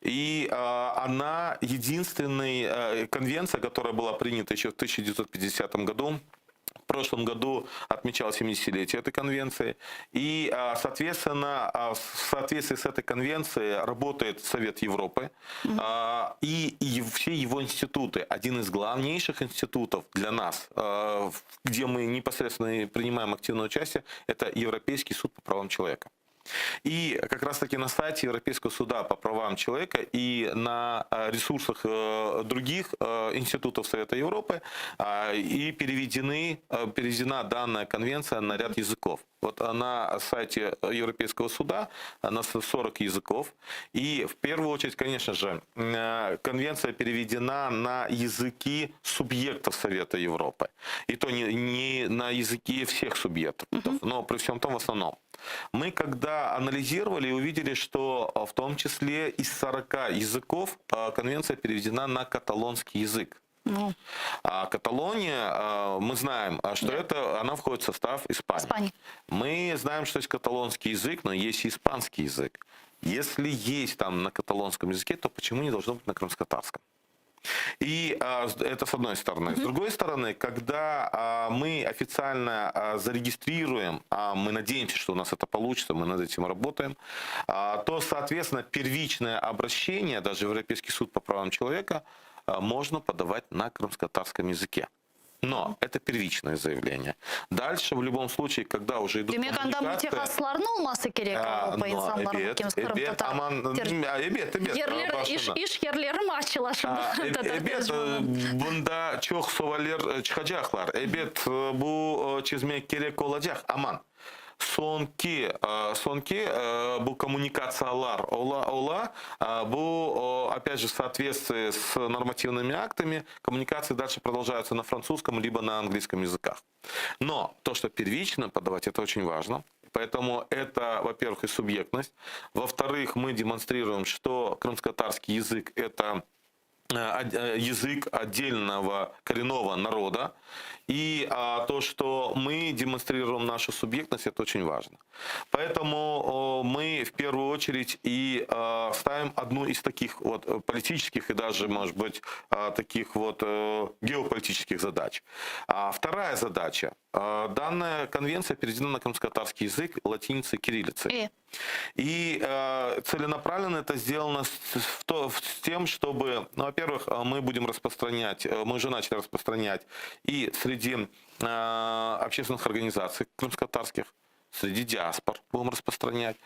И она единственная конвенция, которая была принята еще в 1950 году. В прошлом году отмечалось 70-летие этой конвенции. И, соответственно, в соответствии с этой конвенцией работает Совет Европы и все его институты. Один из главнейших институтов для нас, где мы непосредственно принимаем активное участие, это Европейский суд по правам человека. И как раз таки на сайте Европейского суда по правам человека и на ресурсах других институтов Совета Европы и переведена данная конвенция на ряд языков. Вот на сайте Европейского суда на 40 языков. И в первую очередь, конечно же, конвенция переведена на языки субъектов Совета Европы. И то не на языки всех субъектов, но при всем том в основном. Мы когда анализировали и увидели, что в том числе из 40 языков конвенция переведена на каталонский язык. А Каталония, мы знаем, что она входит в состав Испании. Мы знаем, что есть каталонский язык, но есть и испанский язык. Если есть там на каталонском языке, то почему не должно быть на крымско-татарском? И это с одной стороны. С другой стороны, когда мы официально зарегистрируем, а мы надеемся, что у нас это получится, мы над этим работаем, то, соответственно, первичное обращение, даже в Европейский суд по правам человека, можно подавать на крымско-татарском языке. Но это первичное заявление. Дальше, в любом случае, когда уже идут коммуникации... Бунда чох совалер чхаджахлар. Эбет бу чизме керек оладжах. Аман. Сонки бу коммуникациялар ола бу опять же в соответствии с нормативными актами коммуникации дальше продолжаются на французском либо на английском языках. Но то, что первично подавать, это очень важно. Поэтому это, во-первых, и субъектность. Во-вторых, мы демонстрируем, что крымско-татарский язык это язык отдельного коренного народа. И то, что мы демонстрируем нашу субъектность, это очень важно. Поэтому мы в первую очередь и ставим одну из таких вот политических и даже, может быть, таких вот геополитических задач. Вторая задача. Данная конвенция переведена на крымско-татарский язык, латиницей, кириллицей. И целенаправленно это сделано с тем, чтобы, ну, во-первых, мы будем распространять, мы уже начали распространять и среди общественных организаций крымско-татарских, среди диаспор будем распространять.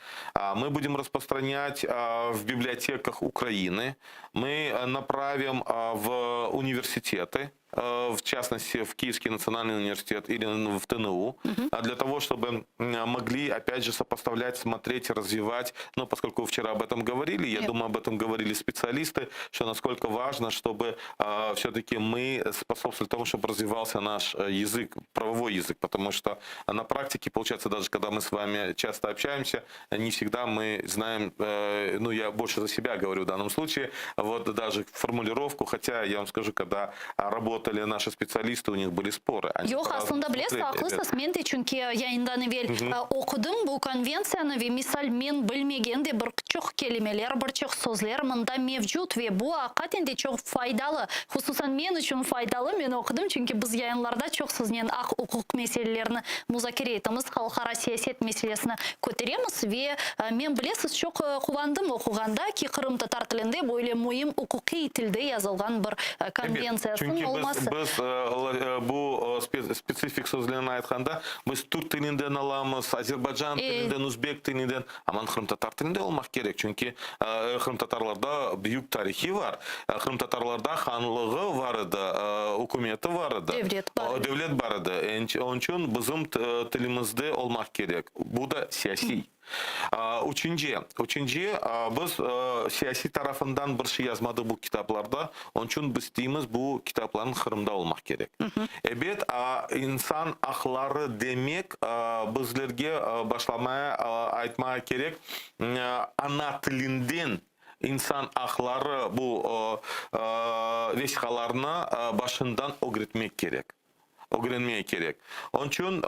Мы будем распространять в библиотеках Украины. Мы направим в университеты, в частности, в Киевский национальный университет или в ТНУ, для того, чтобы могли, опять же, сопоставлять, смотреть, развивать. Но поскольку вы вчера об этом говорили, я думаю, об этом говорили специалисты, что насколько важно, чтобы все-таки мы способствовали тому, чтобы развивался наш язык, правовой язык, потому что на практике, получается, даже когда мы с вами часто общаемся, не всегда мы знаем, ну, я больше за себя говорю в данном случае, вот даже формулировку, хотя я вам скажу, когда работали наши специалисты, у них были споры. Yok, aslında bilesiz, haklısınız. Men de çünkü yayından evvel okudum bu konvensiyаны ve misal men bilmegen de bir çok kelimeler, bir çok sözler mında mevcut ve bu hakikaten de çok faydalı. Hususan men için faydalı. Men okudum çünkü biz yayınlarda çok sizden hukuk meselelerini muzakere etimiz, halkara siyaset meselesini көтереміз ve men bilesiz çok kuvandым okuganda ki Kırım Tatar tilinde böyle mühim hukuki tilde yazılgan bir konvensiyasının olması. Biz bu spesifik sözlerini aytқанда biz Türk tilinden alamız, Azerbaycan tilinden, Uzbek tilinden, ama Kırım Tatar tilinde olmak gerek. Çünkü Kırım Tatarlarda büyük tarihi var. Kırım Tatarlarda hanlığı vardı, hükümeti vardı. Devlet vardı. Onun için bizim tilimizde olmak gerek. Bu da siyasi. Üçüncü, biz siyasi tarafından bir şey yazmadı bu kitaplarda. Onun için biz deyimiz bu kitapların Kırım'da olmak gerek. Evet, insan hakları demek bizlerge başlamaya aytmaya gerek. Ana tilinden insan hakları bu vesikalarını başından öğretmek gerek. Öğrenmeye gerek. Onun için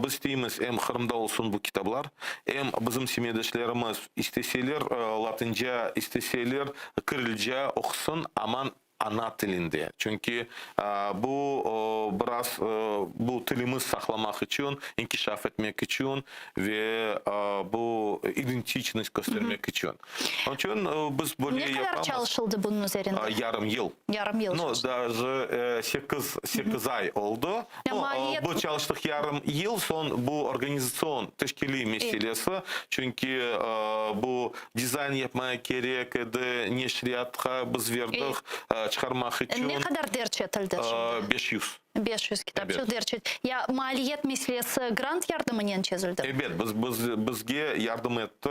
biz deyimiz hem Kırım'da olsun bu kitaplar, hem bizim semiyadaşlarımız isteseler Latince, isteseler Kirillce okusun aman ana tilinde. Çünkü bu biraz bu tilimiz saklamak için, inkişaf etmek için ve bu identiçность göstermek için. Onun için biz böyle yapamız. Ne kadar yapamız. çalışıldı bunun üzerinde? Yarım yıl. Yarım yıl. Ну, даже 8 ay oldu. Bu çalıştık yarım yıl son bu organizasyon teşkili meselesi. Çünkü bu dizayn yapmaya gerekti, neşriyatka biz verdik çıkarmak için. Ne kadar ders çetildi şimdi? 500. 500 kitapçık ders çetildi. Ya maliyet meselesi grant yardımıyla çözüldü. Evet, bizge yardım etti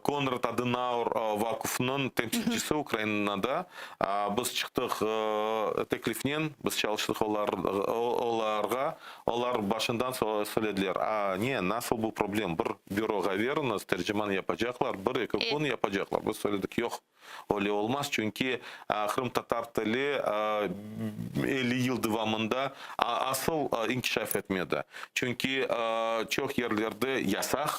Konrad Adenauer vakıfının temsilcisi Ukrayna'da. Biz çıktık tekliften, biz çalıştık onlarga. Onlar başından söylediler. Ne, nasıl bu problem? Bir büroga veriniz, tercüman yapacaklar, bir iki gün yapacaklar. Biz söyledik, yok. Öyle olmaz çünkü Kırım Tatar tili 50 yıl devamında asıl inkişaf etmedi. Çünkü çok yerlerde yasak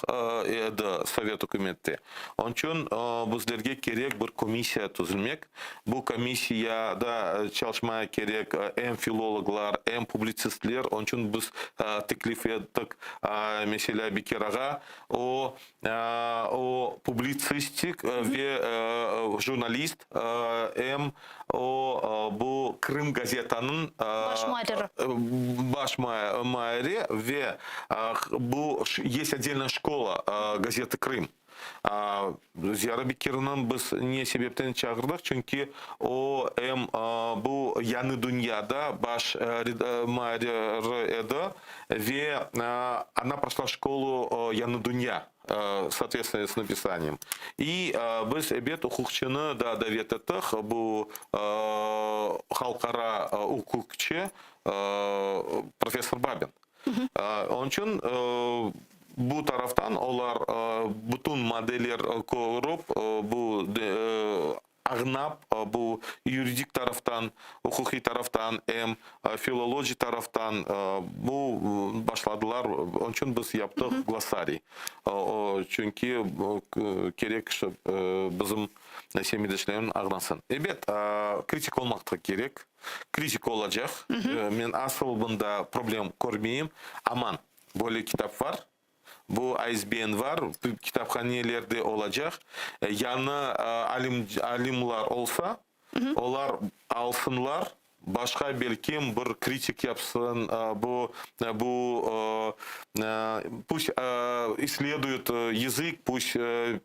Sovyet hükümeti. Onun için bizlerge gerek bir komisya tüzülmek. Bu komisyada çalışmaya gerek hem filologlar hem publisistler. Onun için biz teklif ettik mesela bir kere o publisistik ve jurnalist hem bu Kırım gazetanın baş muhariri ve bu есть отдельная школа газеты Крым. Ziyara Bekir'in biz niye sebepten çağırdık? Çünkü o hem bu yanı dünyada baş muhariri edi ve она прошла школу yanı dünya. Соответственно, с написанием. И biz evet hukukçunu da davet ettik. Bu halkara hukukçu Profesör Babin. Onun için bu taraftan olar bütün maddeler korup bu Agnap bu yuridik taraftan, hukuki taraftan, filoloji taraftan bu başladılar. Onun için biz yaptık glossary. Çünkü gerek bizim semiydaşlarımın ağlansın. Evet, kritik olmak da gerek. Kritik olacak. Ben asıl bunda problem görmeyeyim. Aman, böyle kitap var. Bu ISBN var, kitaphanelerde olacak. Yani alimler olsa, onlar alsınlar. Başka belki bir kritik yapsın, пусть исследуют язык, пусть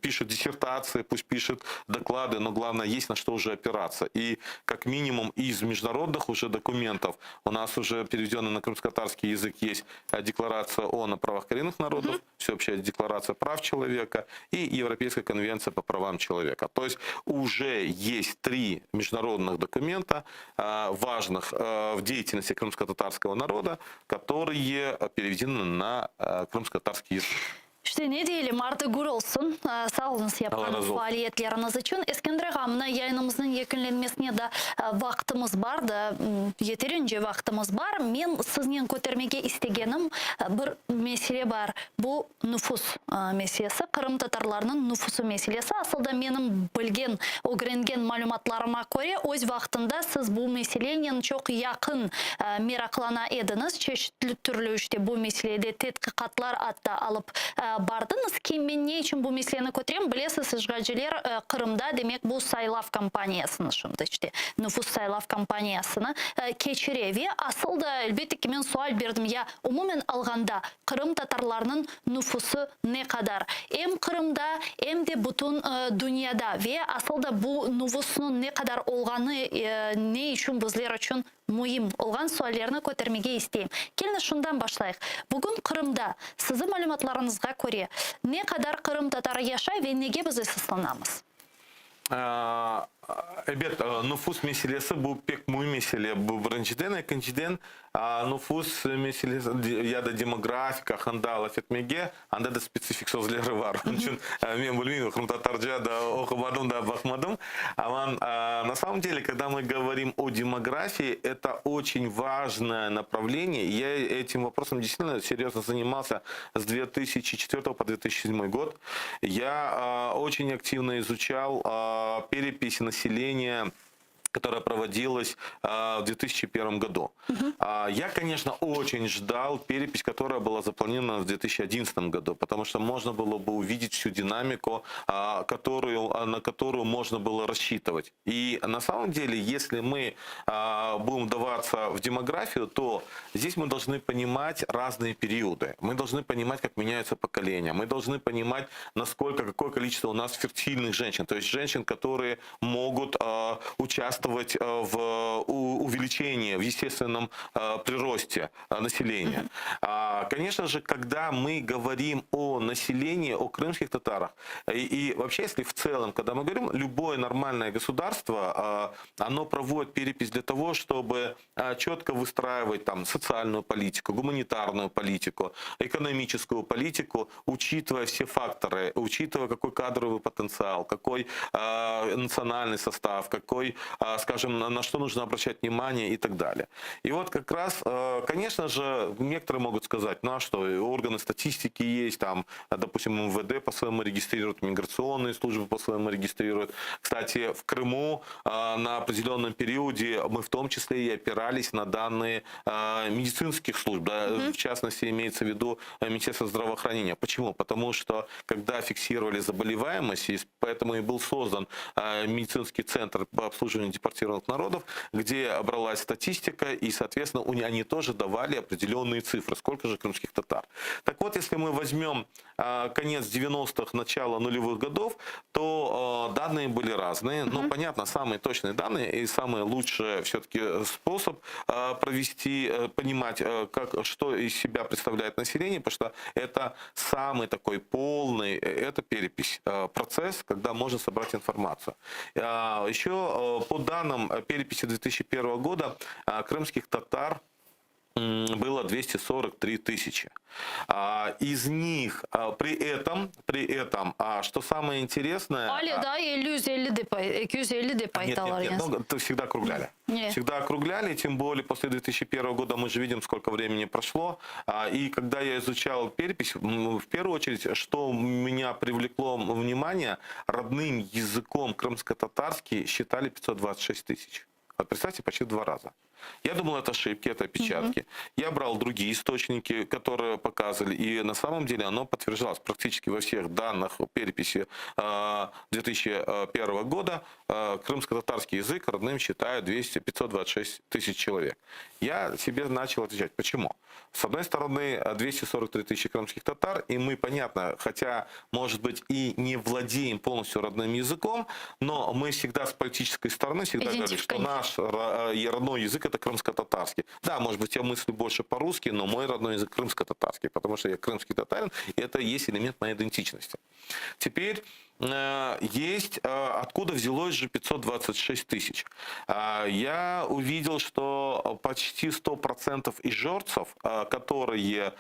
пишут диссертации, пусть пишут доклады, но главное есть на что уже опираться. И как минимум из международных уже документов у нас уже переведенный на крымско-татарский язык есть Декларация ООН о правах коренных народов, Всеобщая декларация прав человека и Европейская конвенция по правам человека. То есть уже есть 3 международных документа важных в деятельности крымско-татарского народа, которые переведены на крымско-татарский язык. İşte ne diyelim, artık gür olsun. Sağ olun yaptığınız faaliyetleriniz için. Eskender Ağa, mına yayınımızın yekünlenmesine de vaktimiz var da, yeterince vaktimiz var. Men sizden көтермеге istegenim bir mesele var. Bu nüfus meselesi. Kırım Tatarlarının nüfusu meselesi. Aslında benim bilgen, öğrengen malumatlarıma göre öz vaktinde siz bu meseleyle çok yakın meraklana ediniz. Çeşitli türlü işte bu meselede tetkiqatlar hatta alıp bardınız ki men ne için bu meseleni көтерем? Білесіз, işgalciler Kırım'da demek bu saylav kampaniyasını şimdi işte nüfus saylav kampaniyasını keçire ve asıl da elbette ki men sual berdim ya umumen alganda Kırım Tatarlarının nüfusu ne kadar? Hem Kırım'da hem de bütün dünyada ve asıl da bu nüfusunun ne kadar olğanı ne için bizler için mühim olğan suallarını көтермеге isteyim. Келin şundan başlayıq. Bugün Kırım'da sizin malumatlarınızga göre ne kadar Kırım Tatarı yaşay ve nege biz ısıslanamız? Evet, nüfus meselesi bu pek mühim mesele. Bu birinciden, ikinciden nüfus meselesi ya da demografika handa laf etmege, anda da spesifik sözleri var. Onun için ben bilmiyorum, Kırım Tatarca da okumadım da bakmadım. Ama на самом деле, когда мы говорим о демографии, это очень важное направление. Я этим вопросом действительно серьезно занимался с 2004 по 2007 год. Я очень активно изучал перепись населения, которая проводилась в 2001 году. Я, конечно, очень ждал перепись, которая была запланирована в 2011 году, потому что можно было бы увидеть всю динамику, на которую можно было рассчитывать. И на самом деле, если мы будем вдаваться в демографию, то здесь мы должны понимать разные периоды. Мы должны понимать, как меняются поколения. Мы должны понимать, какое количество у нас фертильных женщин, то есть женщин, которые могут участвовать в увеличении, в естественном приросте населения. Конечно же, когда мы говорим о населении, о крымских татарах, и вообще, если в целом, когда мы говорим, любое нормальное государство, оно проводит перепись для того, чтобы четко выстраивать там социальную политику, гуманитарную политику, экономическую политику, учитывая все факторы, учитывая какой кадровый потенциал, какой национальный состав, какой, скажем, на что нужно обращать внимание и так далее. И вот как раз, конечно же, некоторые могут сказать, ну а что, органы статистики есть, там, допустим, МВД по-своему регистрирует, миграционные службы по-своему регистрируют. Кстати, в Крыму на определенном периоде мы в том числе и опирались на данные медицинских служб, да, в частности, имеется в виду Министерство здравоохранения. Почему? Потому что, когда фиксировали заболеваемость, и поэтому и был создан медицинский центр по обслуживанию депортированных народов, где бралась статистика, и, соответственно, они тоже давали определенные цифры, сколько же крымских татар. Так вот, если мы возьмем конец 90-х, начало нулевых годов, то данные были разные. Но, понятно, самые точные данные и самый лучший все-таки способ провести, понимать, что из себя представляет население, потому что это самый такой полный, это перепись, процесс, когда можно собрать информацию. Еще по данным переписи 2001 года крымских татар было 243 тысячи. Из них при этом, что самое интересное... Да, 250 деп айталар. Нет, то всегда округляли. Нет. Всегда округляли, тем более после 2001 года мы же видим, сколько времени прошло. И когда я изучал перепись, в первую очередь, что меня привлекло внимание, родным языком крымско-татарский считали 526 тысяч. Вот представьте, почти в 2 раза. Я думал, это ошибки, это опечатки. Я брал другие источники, которые показывали, и на самом деле оно подтверждалось практически во всех данных переписи 2001 года. Крымско-татарский язык родным считают 526 тысяч человек. Я себе начал отвечать, почему? С одной стороны, 243 тысячи крымских татар, и мы, понятно, хотя, может быть, и не владеем полностью родным языком, но мы всегда с политической стороны всегда говорим, что наш родной язык это крымско-татарский. Да, может быть, я мыслю больше по-русски, но мой родной язык крымско-татарский, потому что я крымский татарин, и это и есть элемент моей идентичности. Теперь есть, откуда взялось же 526 тысяч. Я увидел, что почти 100% ижорцев, которые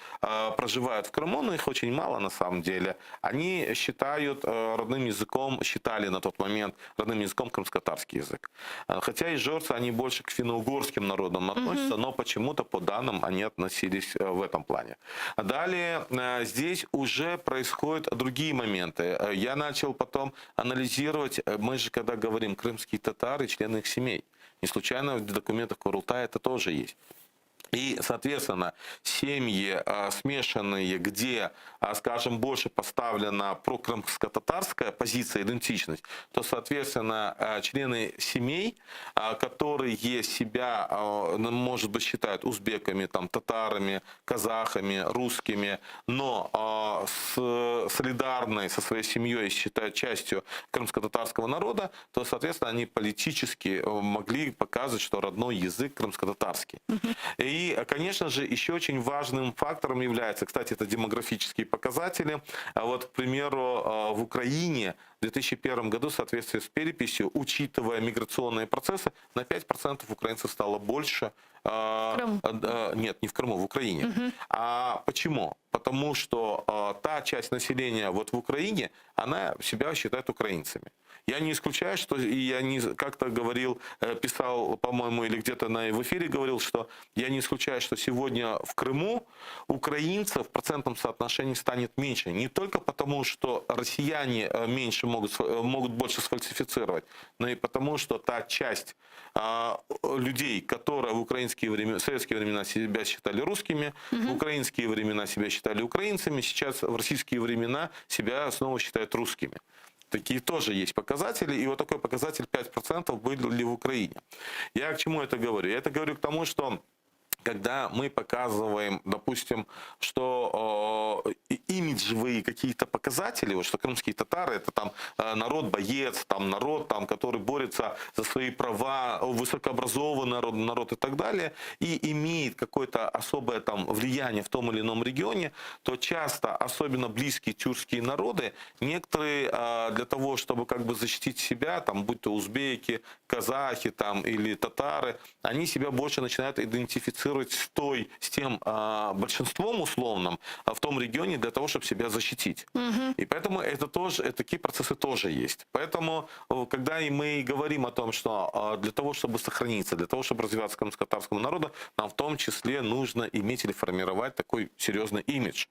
проживают в Крыму, но их очень мало на самом деле, они считают родным языком, считали на тот момент родным языком крымско-татарский язык. Хотя ижорцы, они больше к финно-угорским народам относятся, но почему-то по данным они относились в этом плане. Далее здесь уже происходят другие моменты. Я начал потом анализировать, мы же когда говорим крымские татары, члены их семей. Не случайно в документах Курултая это тоже есть. И, соответственно, семьи смешанные, где, скажем, больше поставлена прокрымско-татарская позиция, идентичность, то, соответственно, члены семей, которые себя, может быть, считают узбеками, там, татарами, казахами, русскими, но солидарны со своей семьей считают частью крымско-татарского народа, то, соответственно, они политически могли показывать, что родной язык крымско-татарский. И, конечно же, еще очень важным фактором является, кстати, это демографические показатели. Вот, к примеру, в Украине в 2001 году в соответствии с переписью, учитывая миграционные процессы, на 5% украинцев стало больше. Нет, не в Крыму, в Украине. А почему? Потому что та часть населения вот в Украине, она себя считает украинцами. Я не исключаю, что я не как-то говорил, писал, по-моему, или где-то в эфире говорил, что я не исключаю, что сегодня в Крыму украинцев в процентном соотношении станет меньше. Не только потому, что россияне меньше могут больше сфальсифицировать, но и потому, что та часть людей, которые в советские времена себя считали русскими, в украинские времена себя считали украинцами, сейчас в российские времена себя снова считают русскими. Такие тоже есть показатели, и вот такой показатель 5% были в Украине. Я к чему это говорю? Я это говорю к тому, что когда мы показываем, допустим, что имиджевые какие-то показатели, вот, что крымские татары это там народ-боец, там народ, там, который борется за свои права, высокообразованный народ и так далее, и имеет какое-то особое там влияние в том или ином регионе, то часто, особенно близкие тюркские народы, некоторые для того, чтобы как бы защитить себя, там, будь то узбеки, казахи там, или татары, они себя больше начинают идентифицировать с тем большинством условным в том регионе для того, чтобы себя защитить. И поэтому такие процессы тоже есть. Поэтому, когда мы говорим о том, что для того, чтобы сохраниться, для того, чтобы развиваться крымско-татарскому народу, нам в том числе нужно иметь или формировать такой серьезный имидж.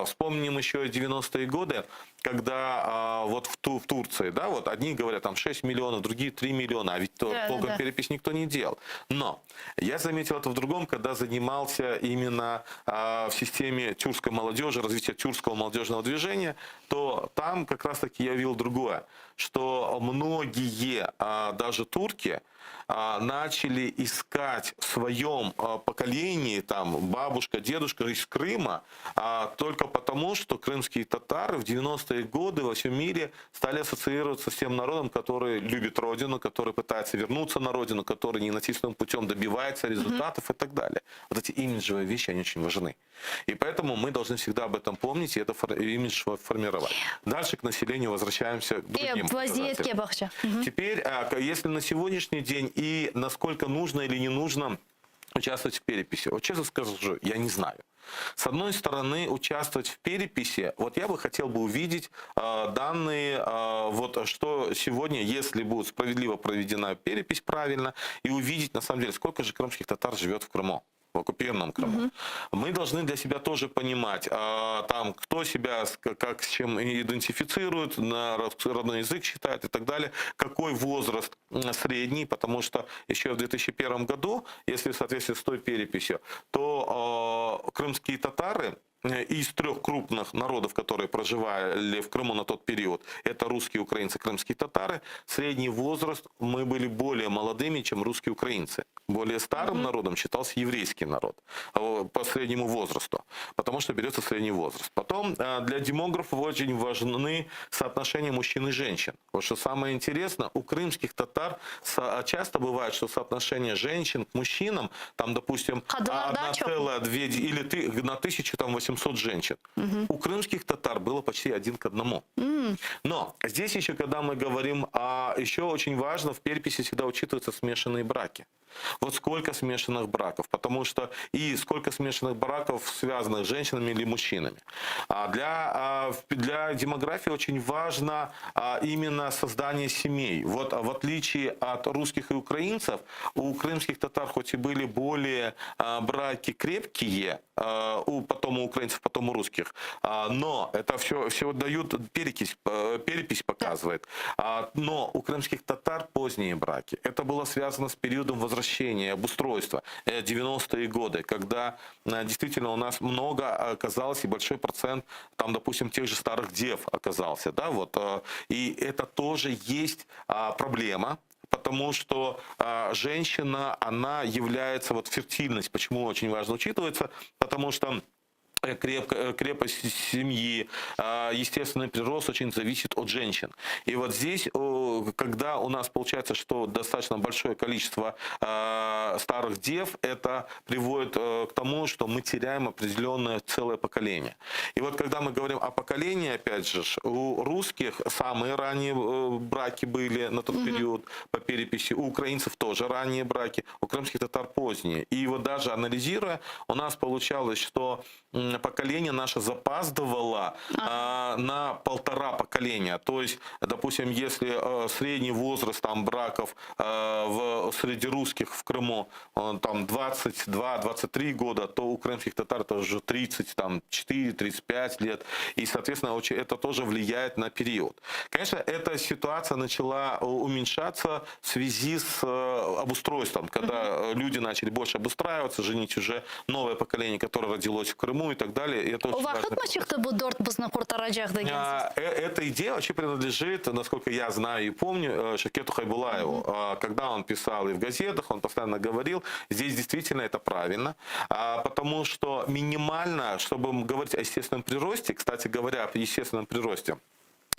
Вспомним еще 90-е годы, когда вот в Турции, да, вот одни говорят там 6 миллионов, другие 3 миллиона, а ведь толком перепись никто не делал. Но я заметил это в другом, когда занимался именно в системе тюркской молодежи, развития тюркского молодежного движения, то там как раз-таки я видел другое, что многие, даже турки, начали искать в своем поколении, там, бабушка, дедушка из Крыма, только потому, что крымские татары в 90-е годы во всем мире стали ассоциироваться с тем народом, который любит родину, который пытается вернуться на родину, который ненасильственным путем добивается результатов и так далее. Вот эти имиджевые вещи, они очень важны. И поэтому мы должны всегда об этом помнить и это имидж формировать. Дальше к населению возвращаемся к другим показателям. Теперь, если на сегодняшний день и насколько нужно или не нужно участвовать в переписи? Вот честно скажу, я не знаю. С одной стороны, участвовать в переписи, вот я бы хотел бы увидеть данные, вот что сегодня, если будет справедливо проведена перепись правильно, и увидеть на самом деле, сколько же крымских татар живет в Крыму. В оккупированном Крыму. Мы должны для себя тоже понимать, там, кто себя как с чем идентифицирует, на родной язык считает и так далее, какой возраст средний, потому что еще в 2001 году, если в соответствии с той переписью, то крымские татары из 3 крупных народов, которые проживали в Крыму на тот период, это русские, украинцы, крымские татары, средний возраст, мы были более молодыми, чем русские украинцы. Более старым народом считался еврейский народ по среднему возрасту, потому что берется средний возраст. Потом для демографов очень важны соотношения мужчин и женщин. Вот что самое интересное, у крымских татар часто бывает, что соотношение женщин к мужчинам, там, допустим, 1,2 или на 1800 женщин. У крымских татар было почти 1 к 1. Но здесь еще, когда мы говорим, еще очень важно, в переписи всегда учитываются смешанные браки. Вот сколько смешанных браков, потому что и сколько смешанных браков, связанных с женщинами или мужчинами. Для демографии очень важно именно создание семей. Вот в отличие от русских и украинцев, у крымских татар хоть и были более браки крепкие, потом у украинцев, потом у русских, но это все дают, перепись показывает. Но у крымских татар поздние браки. Это было связано с периодом возвращения, обустройства, 90-е годы, когда действительно у нас много оказалось, и большой процент, там, допустим, тех же старых дев оказался. Да, вот, и это тоже есть проблема. Потому что женщина, она является, вот фертильность, почему очень важно учитывается, потому что крепость семьи, естественный прирост очень зависит от женщин. И вот здесь, когда у нас получается, что достаточно большое количество старых дев, это приводит к тому, что мы теряем определенное целое поколение. И вот когда мы говорим о поколении, опять же, у русских самые ранние браки были на тот период по переписи, у украинцев тоже ранние браки, у крымских татар поздние. И вот даже анализируя, у нас получалось, что поколение наше запаздывало на 1,5 поколения. То есть, допустим, если средний возраст там браков среди русских в Крыму там 22-23 года, то у крымских татар это уже 34-35 лет. И, соответственно, это тоже влияет на период. Конечно, эта ситуация начала уменьшаться в связи с обустройством, когда люди начали больше обустраиваться, женить уже новое поколение, которое родилось в Крыму и так далее. И это эта идея вообще принадлежит, насколько я знаю и помню, Шакету Хайбулаеву. Когда он писал и в газетах, он постоянно говорил, здесь действительно это правильно, потому что минимально, чтобы говорить о естественном приросте, кстати говоря, о естественном приросте,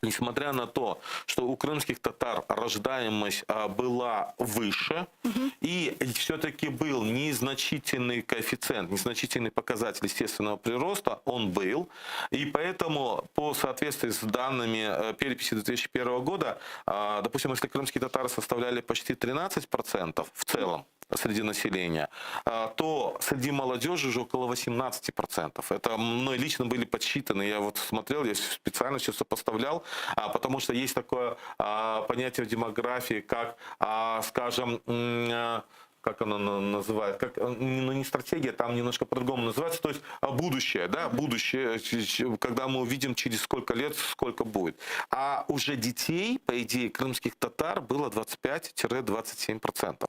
несмотря на то, что у крымских татар рождаемость была выше, и все-таки был незначительный коэффициент, незначительный показатель естественного прироста, он был. И поэтому, по соответствии с данными переписи 2001 года, допустим, если крымские татары составляли почти 13% в целом среди населения, то среди молодежи уже около 18%. Это мной лично были подсчитаны. Я вот смотрел, я специально все сопоставлял, потому что есть такое понятие в демографии, как, скажем, как оно называется, не стратегия, там немножко по-другому называется, то есть будущее, да, будущее, когда мы увидим через сколько лет, сколько будет. А уже детей, по идее, крымских татар было 25-27%.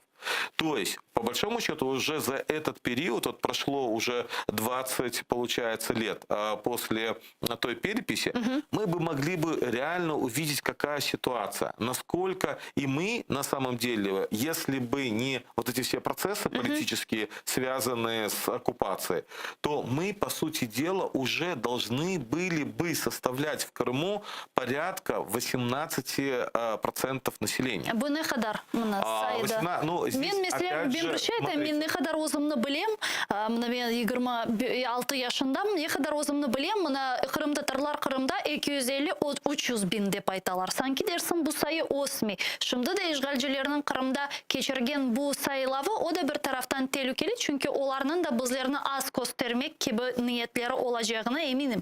То есть, по большому счету, уже за этот период, вот прошло уже 20, получается, лет после той переписи, мы бы могли бы реально увидеть, какая ситуация, насколько и мы, на самом деле, если бы не вот эти все процессы политические, связанные с оккупацией, то мы, по сути дела, уже должны были бы составлять в Крыму порядка 18% населения. Ну, Мен mesela ben мен ne kadar ozumlu bilem, mına ben 26 yaşındam, ne kadar ozumlu bilem, mına Kırım Tatarlar Kırım'da 250-300 bin dep aytalar. Sanki dersin bu sayı osmi. Şimdi de işgalcilerinin Kırım'da geçirgen bu sayılavı o da bir taraftan tehlikeli çünkü onların da bizlerini az göstermek gibi niyetleri olacağına eminim.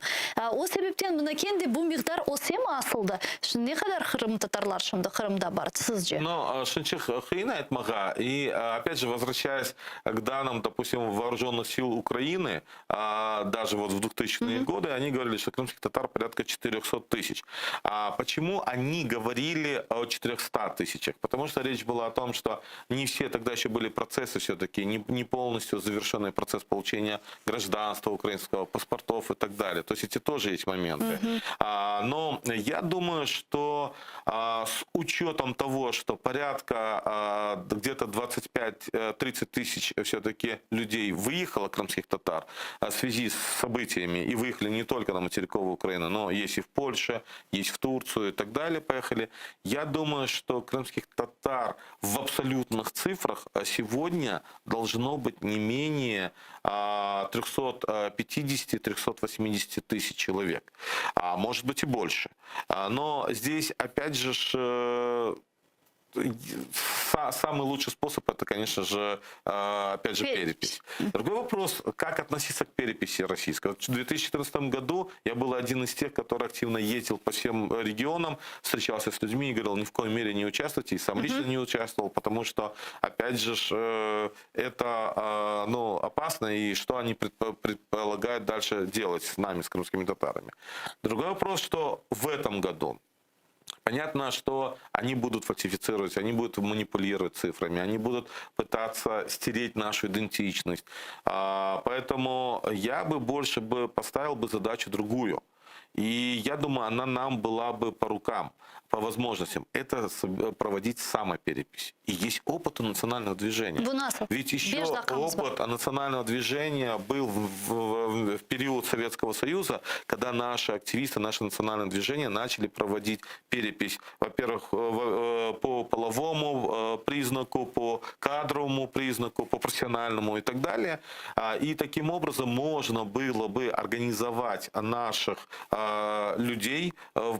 O sebepten buna kendi bu miktar osya mı asıldı? Şimdi ne kadar Kırım Tatarlar şimdi Kırım'da var sizce? Но Шинчих хрена мага. И опять же, возвращаясь к данным, допустим, вооруженных сил Украины, даже вот в 2000-е годы, они говорили, что крымских татар порядка 400 тысяч. А почему они говорили о 400 тысячах? Потому что речь была о том, что не все тогда еще были процессы все-таки, не полностью завершенный процесс получения гражданства украинского, паспортов и так далее. То есть эти тоже есть моменты. Но я думаю, что с учетом того, что порядка где-то 25-30 тысяч все-таки людей выехало, крымских татар, в связи с событиями, и выехали не только на материковую Украину, но есть и в Польше, есть в Турцию и так далее, поехали. Я думаю, что крымских татар в абсолютных цифрах сегодня должно быть не менее 350-380 тысяч человек, а может быть и больше. Но здесь, опять же, самый лучший способ это, конечно же, опять же, перепись. Другой вопрос, как относиться к переписи российской. В 2014 году я был один из тех, который активно ездил по всем регионам, встречался с людьми и говорил, ни в коей мере не участвуйте, и сам лично не участвовал, потому что, опять же, это опасно, и что они предполагают дальше делать с нами, с крымскими татарами. Другой вопрос, что в этом году понятно, что они будут фальсифицировать, они будут манипулировать цифрами, они будут пытаться стереть нашу идентичность. Поэтому я бы больше поставил бы задачу другую. И я думаю, она нам была бы по рукам, по возможностям. Это проводить самоперепись. И есть опыт у национального движения. Ведь еще опыт национального движения был в период Советского Союза, когда наши активисты, наше национальное движение начали проводить перепись, во-первых, по половому признаку, по кадровому признаку, по профессиональному и так далее. И таким образом можно было бы организовать наших людей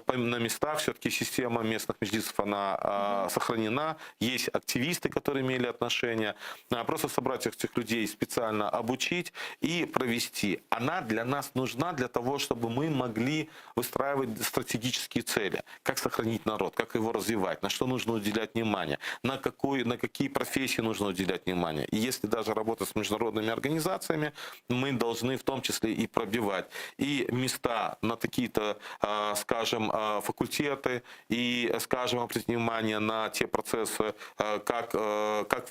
на местах. Все-таки система местных меджлисов, она сохранена. Есть активисты, которые имели отношение. Просто собрать этих людей, специально обучить и провести. Она для нас нужна для того, чтобы мы могли выстраивать стратегические цели. Как сохранить народ, как его развивать, на что нужно уделять внимание, на какие профессии нужно уделять внимание. И если даже работать с международными организациями, мы должны в том числе и пробивать и места на такие-то, скажем, факультеты, и, скажем, обратить внимание на те процессы, как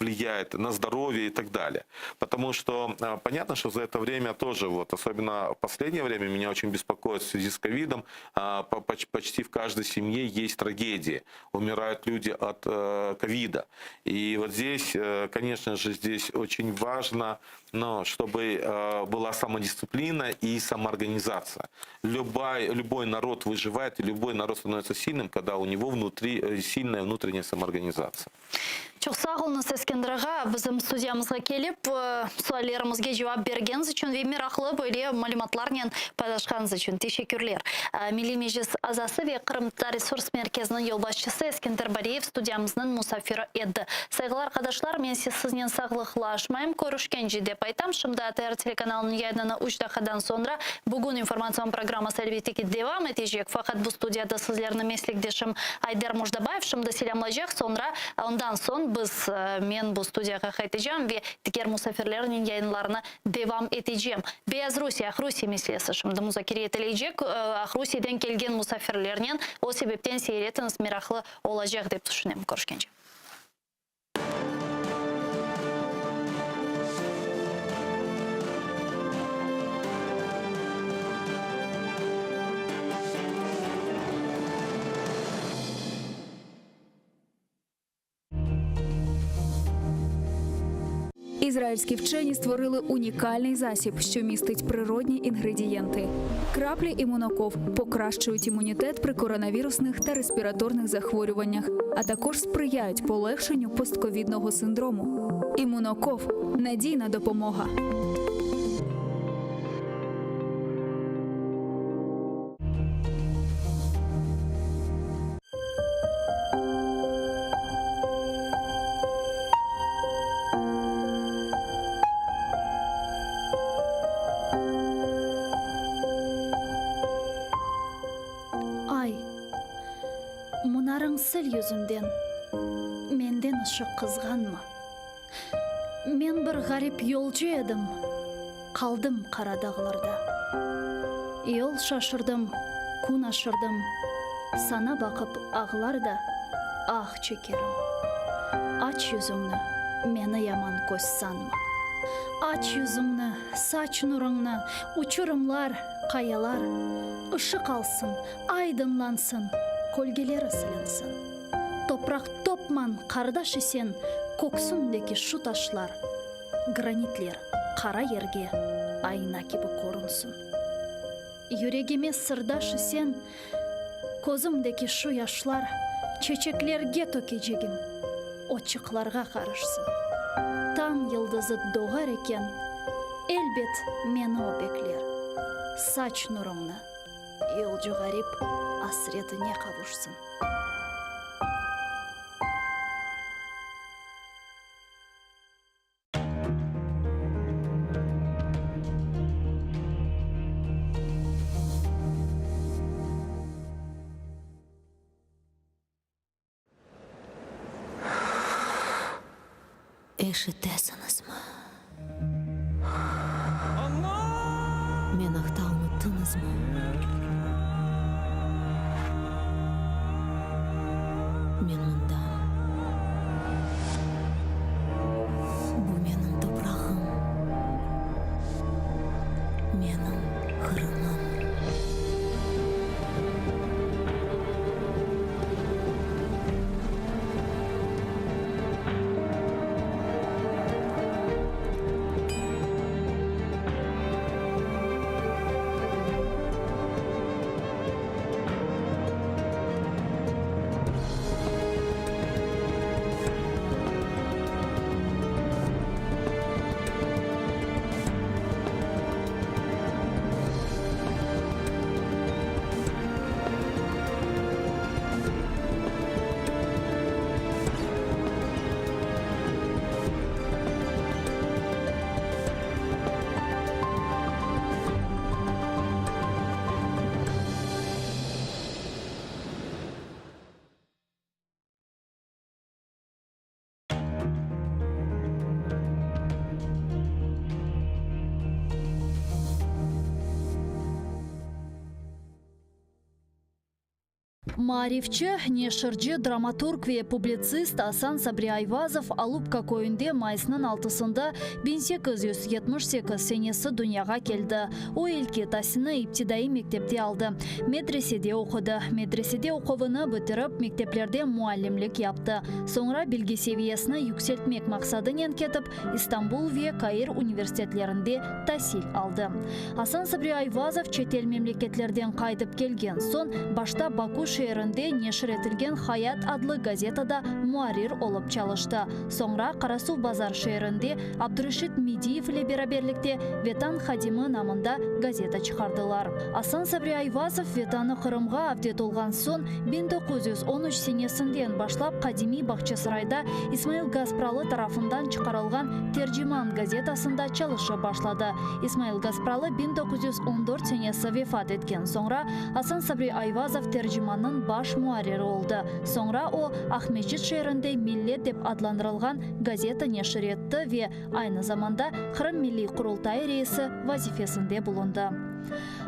влияет на здоровье и так далее. Потому что понятно, что за это время тоже, особенно в последнее время, меня очень беспокоит в связи с ковидом, почти в каждой семье есть трагедии. Умирают люди от ковида. И вот здесь, конечно же, здесь очень важно, чтобы была самодисциплина и самоорганизация. Любой народ выживает, и любой народ становится сильным, когда у него внутри сильная внутренняя самоорганизация. Çok sağ olunuz Eskender ağa, bizim stüdyamızga kelip, suallarımızga cevap bergeniz için ve meraklı böyle malumatlarla paylaşkanız için teşekkürler. Milli Meclis azası ve Kırım Tatar Resurs Merkezi'nin yol başçısı Eskender Bariyev stüdyamızın musafiri edi. Saygılar arkadaşlar, men sizden sağlıklaşmayım. Görüşkence dep aytam. Şimdi ATR telekanalının yayınına 3 dakikadan sonra bugün informasyon programması elbette ki devam edecek. Fakat bu stüdyada sizlerin meslektaşım Ayder Mujdabayev şimdi selamlayacak. Sonra ondan sonra men bu studiyaga qaytacağım ve diğer musafirlerin yayınlarına devam edeceğim. Beyaz Rusya, Ahrusiya meselesi şimdi muzakere edilecek. Ahrusiyadan kelgen musafirlerden o sebepten seyretiniz meraklı olacak dep düşünüyorum. Görüşkence. Из Ізраїльські вчені створили унікальний засіб, що містить природні інгредієнти. Краплі імуноков покращують імунітет при коронавірусних та респіраторних захворюваннях, а також сприяють полегшенню постковідного синдрому. Імуноков – надійна допомога. Ай, мұнарың сіл yüzünden, менден ұшы қызғанма. Мен бір ғарип yolcu едім, қалдым қарадағыларда. Ел шашырдым, күн ашырдым, сана бақып ағыларда, ақ чекерім. Ач yüzіңні, мені яман көз санма. Ач yüzіңні, сач нұрыңны, учырымлар, қаялар, ұшы қалсын, айдынлансын, көлгелері сілінсін. Топрақ топман, қардашы сен, көксіндегі шу ташлар, гранитлер, қара ерге, айна кебі көрінсін. Юрегеме сырдашы сен, көзімдегі шу яшлар, чечеклерге төкежегім, очықларға қарышсын. Таң йылдызы доғар екен, әлбет мені обеклер. Сач нұрыңны, елжі ғарип асыретіне қавушсын. Ешітесіңіз ма? Мен ақтау ұмыттыңыз ма? Мен мұндамын. Бұл менің топырағым. Менің қырымым. Марифчы, нешырчы, драматург ве публицист Асан Сабри Айвазов Алупка көйінде майсының 6-сында 1878 сенесі дүнияға келді. О елке тасыны иптидаи мектепте алды. Медреседе оқыды. Медреседе оқуыны бітіріп, мектеплерде муалlimlik yaptı. Sonra bilgi seviyesini yükseltmek maqsadымен кетіп, İstanbul ve Каир университеттерінде тәсіл алды. Асан Сабри Айвазов четел мемлекеттерден қайтып келген сон, башта Баку шерінде нешір етілген Хаят адлы газетада муарир олып çalışты. Sonra Қарасу базар шерінде Абдурашид Медиев ile бераберлікте Ветан Хадимы намында газета çıkardылар. Асан Сабри Айвазов Ветаны Қырымға авдет олған сон 1913 сенесінден башлап Қадими Бақчасырайда Исмаил Гаспралы тарафından çıkarılған Tercüman газетасында çalışa başladı. İsmail Гаспралы 1914 senesi vefat etken sonra Асан Сабри Айвазов Tercüman'ın baş muharriri oldu. Sonra o Ahmetçit şehrinde Millet dep adlandırılған gazeta neşir etti ve aynı zamanda Kırım Milli Kurultayı reisi vazifesinde bulundu.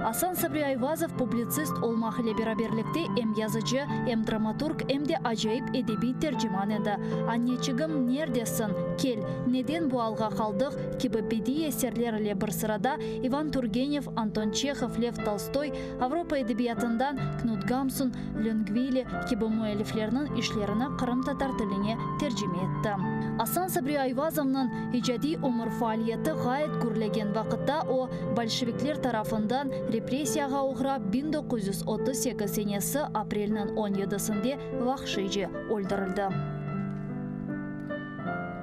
Асан Сабри Айвазов публицист олмахыле бераберлікте эм язычы, эм драматург, эмде ажайып эдеби тержиман еді. Аннечігім нердесін, кел, неден bu алға қалдық, кебі беди есерлерле бір сырада Иван Тургенев, Антон Чехов, Лев Толстой, Авропа эдебиятындан Кнут Гамсун, Ленгвили, кебі муэлифлерінің ишлеріні Қырым татар тіліне тержиме етті. Асан Сабри Айвазовның ижади умыр фаалияты ғайет күрлеген вақытта о большевиклер тарафындан репрессияға ұғырап 1938 сенесі апрелінің 17-сінде вақшыйжы өлдірілді.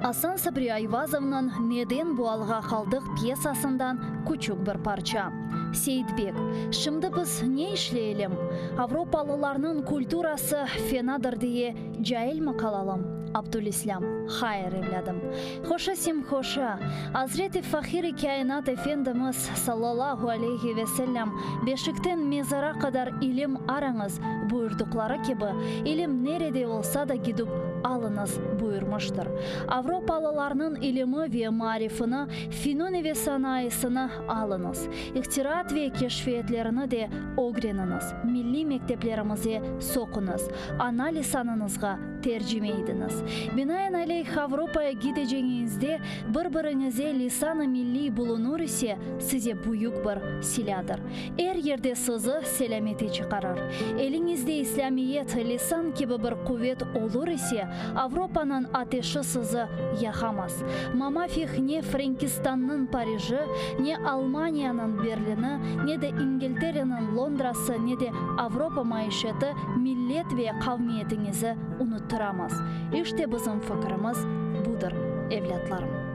Асан Сабри Айвазовның «Неден буалға қалдық» пьесасындан күчік бір парча. Сейдбек, шымды біз не ішлейлім? Авропалыларның культурасы фенадыр дие жайыл мақалалым. Абдулислам, хайыр евладым. Хоша сим хоша. Азрети Фахири Каинат Эфендіміз саллаллаху алейхи веселлям бешіктен мезара қадар илім араңыз бұйырдықлары кебі, илім нереде олса да гидуп алыныз бұйырмыштыр. Авропалыларның илімі ве марифыны, финуни ве санайысыны алыныз. Ихтират ве кешфиетлеріні де огреніңіз. Милли мектеплерімізе соқыныз. Анализаныңызға тержимейдіңіз. Бинаен алейх Авропая гидежеңізде бір-біріңізе лисаны милли бұлынур ісе, сізе бұйық бір силядыр. Әр ерде сызы селаметі чықарар. Еліңізде исламиет лисан кебі бір құвет олур ісе, Авропаның атешы сызы яхамас. Мамафих не Франкистанның Парижі, не Алманияның Берліні, не де Ингелтерінің Лондрасы, не де Авропа майшеті миллет ве қавмиетіңізі ұныттырамыз. İşte bizim fıkrımız budur, evlatlarım.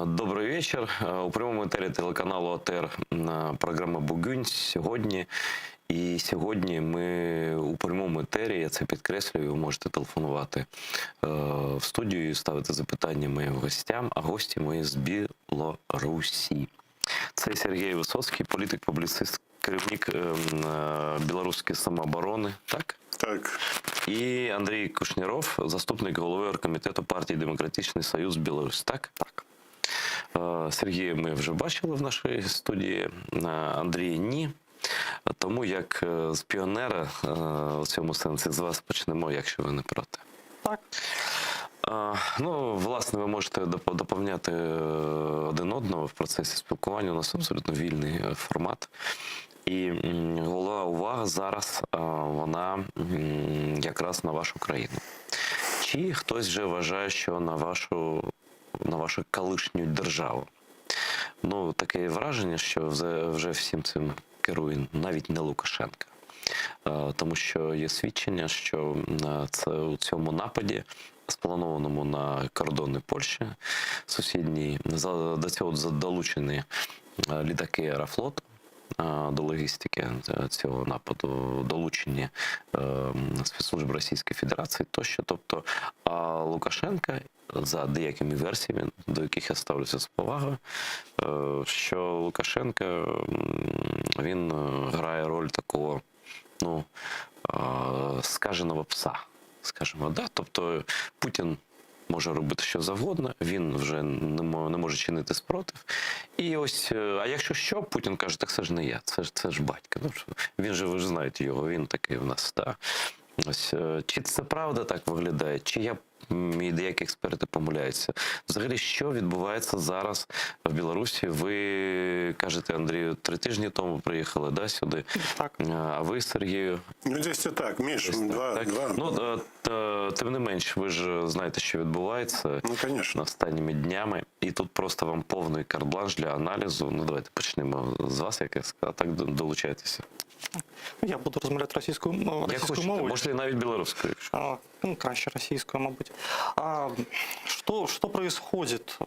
Добрий вечір. У прямому етері телеканалу АТР програма «Бугунь» сьогодні. І сьогодні ми у прямому етері, я це підкреслюю, ви можете телефонувати в студію і ставити запитання моїм гостям, а гості мої з Білорусі. Це Сергій Висоцький, політик, публіцист, керівник білоруської самооборони, так? Так. І Андрій Кушніров, заступник голови оргкомітету партії «Демократичний Союз Білорусь», так? Так. Сергія ми вже бачили в нашій студії, Андрія ні. Тому як з піонера у цьому сенсі з вас почнемо, якщо ви не проти. Так. Ну, власне, ви можете доповняти один одного в процесі спілкування. У нас абсолютно вільний формат. І головна увага зараз, вона якраз на вашу країну. Чи хтось вже вважає, що на вашу колишню державу? Ну, таке враження, що вже всім цим керує навіть не Лукашенко. Тому що є свідчення, що у цьому нападі, спланованому на кордони Польщі, сусідній, до цього долучені літаки Аерофлоту, до логістики цього нападу, долучені спецслужб Російської Федерації тощо. Тобто Лукашенко, за деякими версіями, до яких я ставлюся з повагою, що Лукашенко, він грає роль такого, ну, скаженого пса, скажімо, да? Тобто Путін може робити що завгодно, він вже не може чинити спротив. І ось, а якщо що, Путін каже, так це ж не я, це ж батько. Ну, він же, ви ж знаєте його, він такий в нас, так. Ось, чи це правда так виглядає, чи і деякі експерти помиляються. Взагалі, що відбувається зараз в Білорусі? Ви кажете, Андрію, 3 тижні тому приїхали, да, сюди? Так. А ви, Сергію? Ну, десь це так, Міш, два. Ну, тим не менш, ви ж знаєте, що відбувається останніми днями. І тут просто вам повний карт-бланш для аналізу. Ну, давайте почнемо з вас, а так долучайтеся. Я буду розмовляти російською мовою. Можете навіть білоруською. Ну, краще російською, мабуть. Что происходит?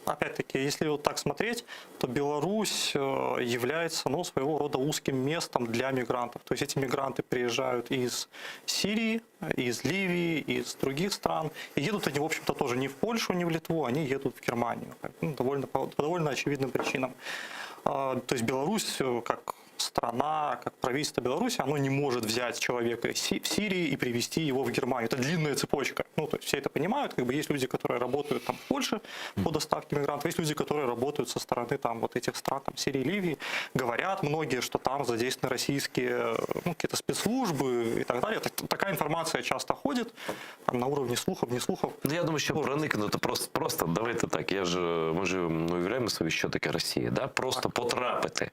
опять-таки, если вот так смотреть, то Беларусь является, ну, своего рода узким местом для мигрантов. То есть эти мигранты приезжают из Сирии, из Ливии, из других стран. И едут они, в общем-то, тоже не в Польшу, не в Литву, они едут в Германию. Ну, по довольно очевидным причинам. То есть Беларусь, как страна, как правительство Беларуси, оно не может взять человека в Сирии и привезти его в Германию. Это длинная цепочка. Ну, то есть все это понимают. Как бы есть люди, которые работают там в Польше по доставке мигрантов, есть люди, которые работают со стороны там вот этих стран, там Сирии, Ливии. Говорят многие, что там задействованы российские, ну, какие-то спецслужбы и так далее. Такая информация часто ходит там, на уровне слухов, не слухов. Ну, я думаю, що проникнути просто давайте так. Ми ж уявляємо собі, що таке Росія. Да? Просто потрапити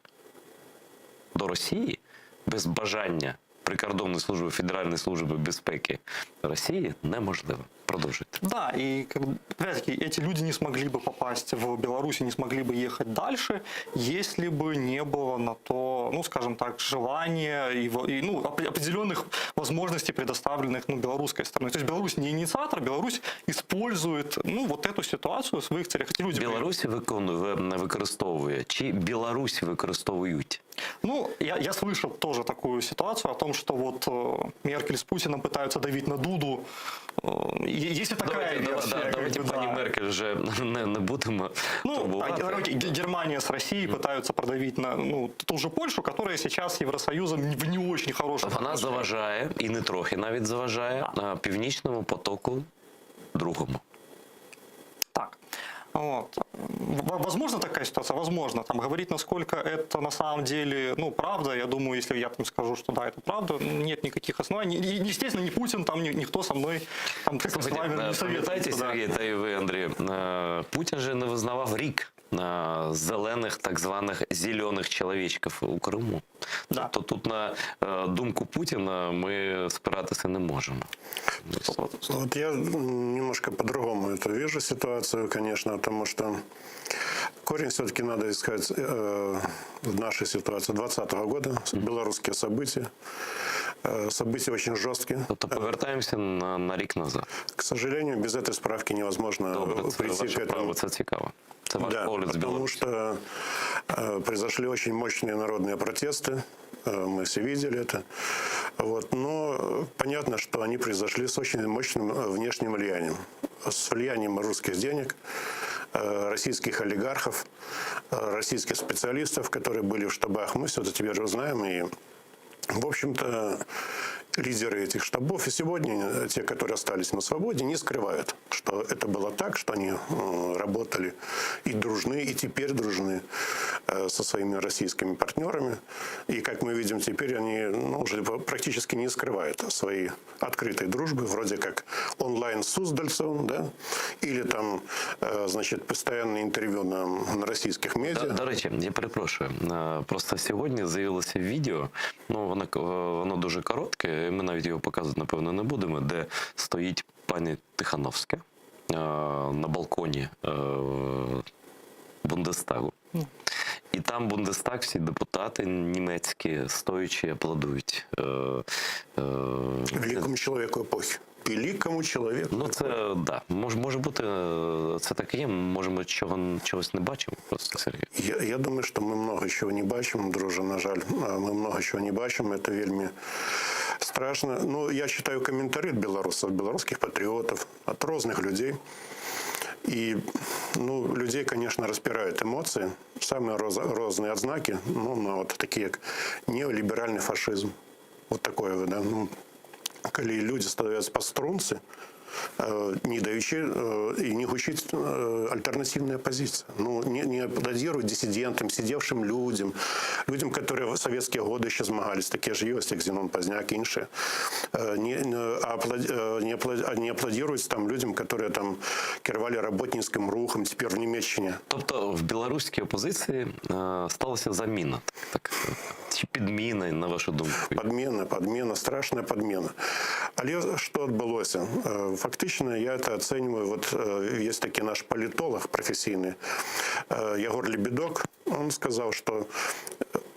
до Росії без бажання прикордонної служби, Федеральної служби безпеки Росії неможливо. Продолжить. Да, и опять-таки эти люди не смогли бы попасть в Беларусь, не смогли бы ехать дальше, если бы не было на то, ну, скажем так, желания и ну, определенных возможностей, предоставленных, ну, белорусской стороной. То есть Беларусь не инициатор, Беларусь использует, ну, вот эту ситуацию в своих целях. Эти люди Білорусь використовує, чи Білорусь використовують? Ну, я слышал тоже такую ситуацию о том, что вот Меркель с Путиным пытаются давить на Дуду. Есть и такая версия. Давайте пані Меркель вже не будемо турбувати. Германия с Россией пытаются продавить на ту же Польшу, которая сейчас с Евросоюзом в не очень хорошем. Вона заважає, і не трохи навіть заважає, Північному потоку другому. Так. Вот. Возможно такая ситуация? Возможно. Там, говорить, насколько это на самом деле, ну, правда, я думаю, если я там скажу, что да, это правда, нет никаких оснований. Естественно, ни Путин, там, никто со мной там, с вами не советуется. Пам'ятаєте, Сергій, та і ви, Андрій, Путін же не визнавав рік зелених, так званих зелених чоловічків у Криму. Да. Тобто тут на думку Путіна ми спиратися не можемо. Вот я немножко по-другому это вижу ситуацию, конечно, потому что корень все-таки надо искать в нашей ситуации 2020 года, белорусские события. События очень жесткие. Тобто повертаємося на рік назад. К сожалению, без этой справки невозможно прийти к этому. Право, це цікаво. Це ваш погляд з потому Білорусі. что произошли очень мощные народные протесты. Мы все видели это. Вот. Но понятно, что они произошли с очень мощным внешним влиянием. С влиянием русских денег, российских олигархов, российских специалистов, которые были в штабах. Мы все это теперь узнаем. И, в общем-то, лидеры этих штабов и сегодня те, которые остались на свободе, не скрывают, что это было так, что они работали и дружны, и теперь дружны со своими российскими партнерами. И, как мы видим, теперь они уже практически не скрывают своей открытой дружбы, вроде как онлайн с Суздальцевым, да, или там, значит, постоянное интервью на российских медіа. До речі, я перепрошую, просто сьогодні з'явилося відео, ну, воно дуже коротке, ми навіть його показувати, напевно, не будемо, де стоїть пані Тихановська на балконі Бундестагу. І там Бундестаг, всі депутати німецькі, стоячи, аплодують. Великому чоловіку епохи. Великому чоловіку. Ну, це, да. Може бути, це так і є. Може, ми чогось не бачимо просто, Сергій? Я думаю, що ми много чого не бачимо, друже, на жаль. Ми много чого не бачимо, це вельми страшно. Ну, я читаю коментарі від білорусів, білоруських патріотів, від різних людей. И, ну, людей, конечно, распирают эмоции, самые разные отзнаки, ну, вот такие, как неолиберальный фашизм. Вот такое, да, ну, когда люди становятся по струнце, не даючи и не учить альтернативная позиция. Ну, не аплодируют диссидентам, сидевшим людям, которые в советские годы еще змагались, такие же есть, как Зенон Поздняк и іншие. Не аплодируют там людям, которые там керували работницьким рухом, тепер в Німеччині. Тобто в білоруській опозиції сталася заміна, так, чи підміна, на вашу думку? Подмена, страшная подмена. Але що відбулося? Фактично, я это оцениваю, вот есть такой наш политолог профессийный, Егор Лебедок, он сказал, что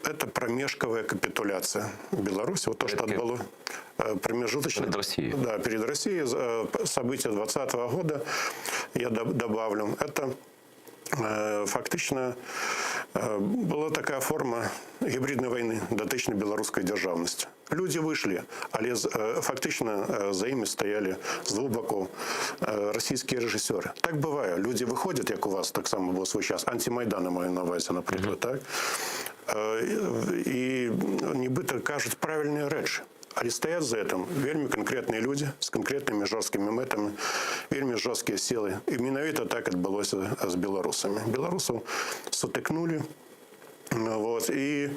это промежковая капитуляция Беларуси, вот то, что отбыло промежуточно. Перед Россией. Да, перед Россией. События 2020 года, я добавлю, это фактично была такая форма гибридной войны, дотичной белорусской державности. Люди вышли, але фактично за ими стояли з двох боків російські режисери. Так буває. Люди виходять, як у вас так само було свій час, антимайдани маю на увазі, наприклад, так? І нібито кажуть правильні речі. Але стоять за этим вельми конкретні люди з конкретними жорсткими метами, вельми жорсткі сили. І менавіта так відбулося з білорусами. Білорусів сутикнули, вот, і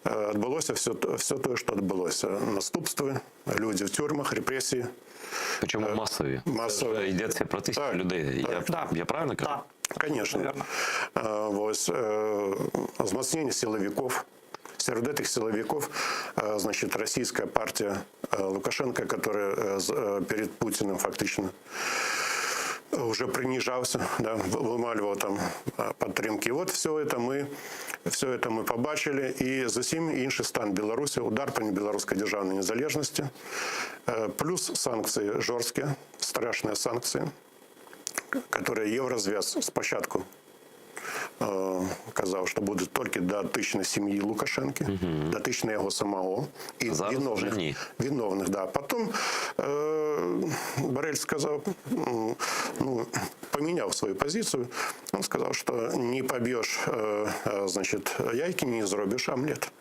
відбулося все те, що відбулося. Наступства, люди в тюрмах, репресії. Причому масові. Це йдеться про тисячі людей. Я правильно кажу? Так, звісно. Ось, зміцнення силовиків. Среди этих силовиков, значит, российская партия Лукашенко, которая перед Путиным фактично уже принижался, да, вымаливал там підтримки. Вот все это мы побачили. І зовсім інший стан Білорусі, удар по білоруській державній незалежності, плюс санкції жорсткі, страшні санкції, які Єврозв'яз спочатку казав, що буде тільки дотично сім'ї Лукашенки, дотично його самого і виновних. Да. Потім Борель сказав, поміняв свою позицію, він сказав, що не поб'єш, значить, яйки, не зробиш омлет.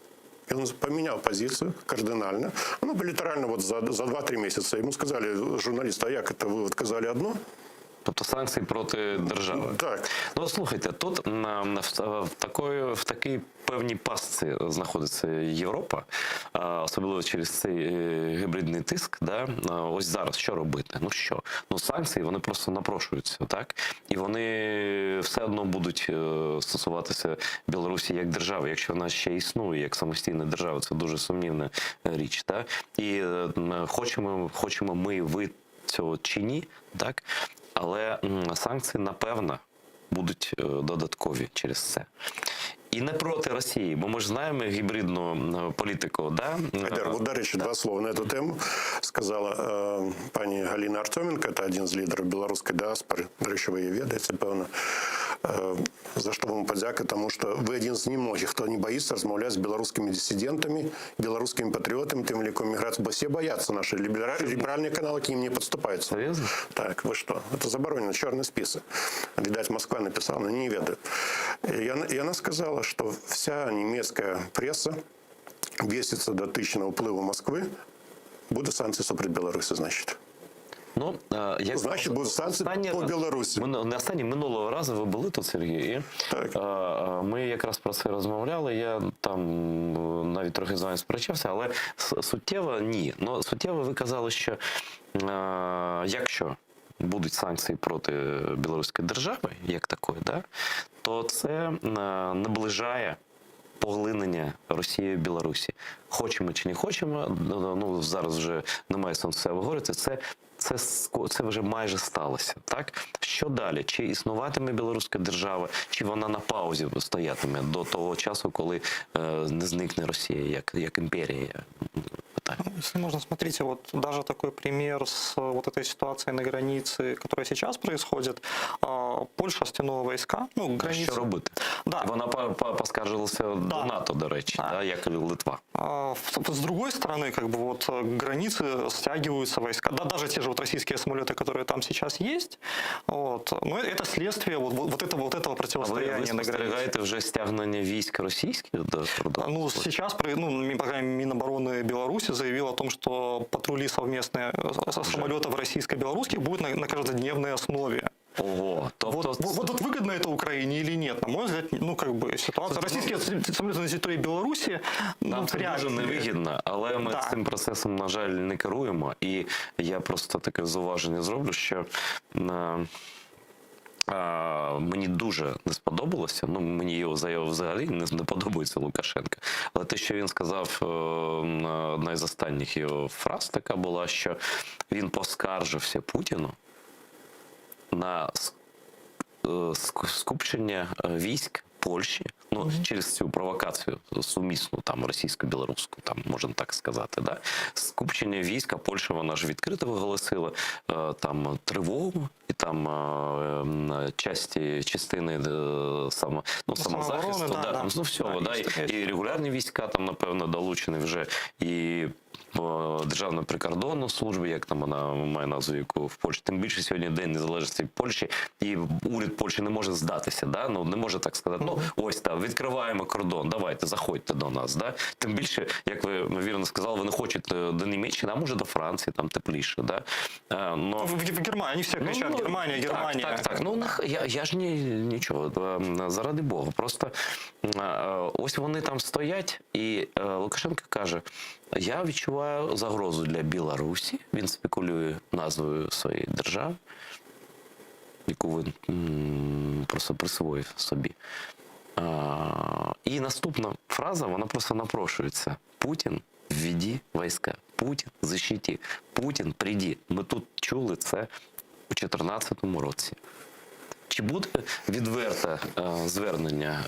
И он поменял позицию кардинально. Ну, литерально вот за 2-3 месяца. Ему сказали журналисты, а як это вы вот казали одно? Тобто санкції проти держави. Так. Ну, слухайте, тут в такій певній пастці знаходиться Європа, особливо через цей гібридний тиск. Да? Ось зараз що робити? Ну що? Ну, санкції, вони просто напрошуються, так? І вони все одно будуть стосуватися Білорусі як держави, якщо вона ще існує як самостійна держава. Це дуже сумнівна річ, так? І хочемо ми, ви цього чи ні, так? Але санкції, напевно, будуть додаткові через це. І не проти Росії, бо ми ж знаємо гібридну політику, да? Вот, до речі, два слова на цю тему сказала пані Галина Артеменко, це один з лідерів білоруської діаспори, до речі, ви її ведаєте, певно. За що вам подяка, тому що ви один з немногих, хто не боїться розмовляти з білоруськими дисидентами, білоруськими патріотами, тим великою міграцією, бо всі бояться наші ліберальні канали, к ним не підступаються. Серйозно? Так, ви що? Це заборонено, чорний список. Видать, Москва написала, но не ведаю. И она сказала, что вся немецкая пресса бесится до тысячного впливу Москвы, будут санкции супротив Беларуси, значит. Ну, значить, будуть санкції по Білорусі. На останній минулого разу ви були тут, Сергій, і ми якраз про це розмовляли. Я там навіть трохи з вами сперечався, але суттєво ні. Ну, суттєво ви казали, що якщо будуть санкції проти білоруської держави, як такої, да, то це наближає поглинення Росією Білорусі. Хочемо чи не хочемо, ну зараз вже немає сенсу це говорити, це вже майже сталося. Так? Що далі? Чи існуватиме білоруська держава, чи вона на паузі стоятиме до того часу, коли не зникне Росія як імперія? Если можно, смотрите, вот даже такой пример с вот этой ситуацией на границе, которая сейчас происходит. Польша стянула войска, ну, границы. Що робити? Да. Вона поскаржилася до НАТО, до речі, да, як і Литва. С другой стороны, как бы вот границы стягиваются войска, да, даже те же вот российские самолеты, которые там сейчас есть, вот, но это следствие вот этого противостояния на границе. Ви спостерігаєте вже стягнення військ російських до кордону? Ну, сейчас, по крайней мере, Минобороны Беларуси заявил о том, что патрули совместные самолетов российско-белорусских будут на каждодневной основе. Ого, вот тут выгодно это Украине или нет? На мой взгляд, ну, как бы, ситуация. Российские самолеты на территории Беларуси, нам це дуже невигідно, але ми з цим процесом, на жаль, не керуємо. І я просто таке зауваження зроблю, що мені дуже не сподобалося, ну мені його заява взагалі не подобається Лукашенка, але те, що він сказав, одна із останніх його фраз така була, що він поскаржився Путіну на скупчення військ Польщі, ну, через цю провокацію сумісну, там, російсько-білоруську, там, можна так сказати, да? Скупчення війська, Польща, вона ж відкрито виголосила там тривогу, і там частини самозахисту, ну, всього, да, і регулярні війська там, напевно, долучені вже, і Державна прикордонна служба, як там вона має назву, яку в Польщі. Тим більше сьогодні День Незалежності Польщі, і уряд Польщі не може здатися, да? Ну, не може так сказати, ну, ось так, відкриваємо кордон, давайте, заходьте до нас, да? Тим більше, як ви вірно сказали, ви не хочете до Німеччини, а може до Франції, там тепліше, да? Но... В Германии все кричат, Германия, Германия. Так. Ну, я ж нічого, заради Бога. Просто ось вони там стоять, і Лукашенко каже, я відчуваю загрозу для Білорусі. Він спекулює назвою своєї держави, яку він просто присвоїв собі. І наступна фраза, вона просто напрошується. Путін, введи війська. Путін, защити. Путін, приди. Ми тут чули це у 2014 році. Чи буде відверте звернення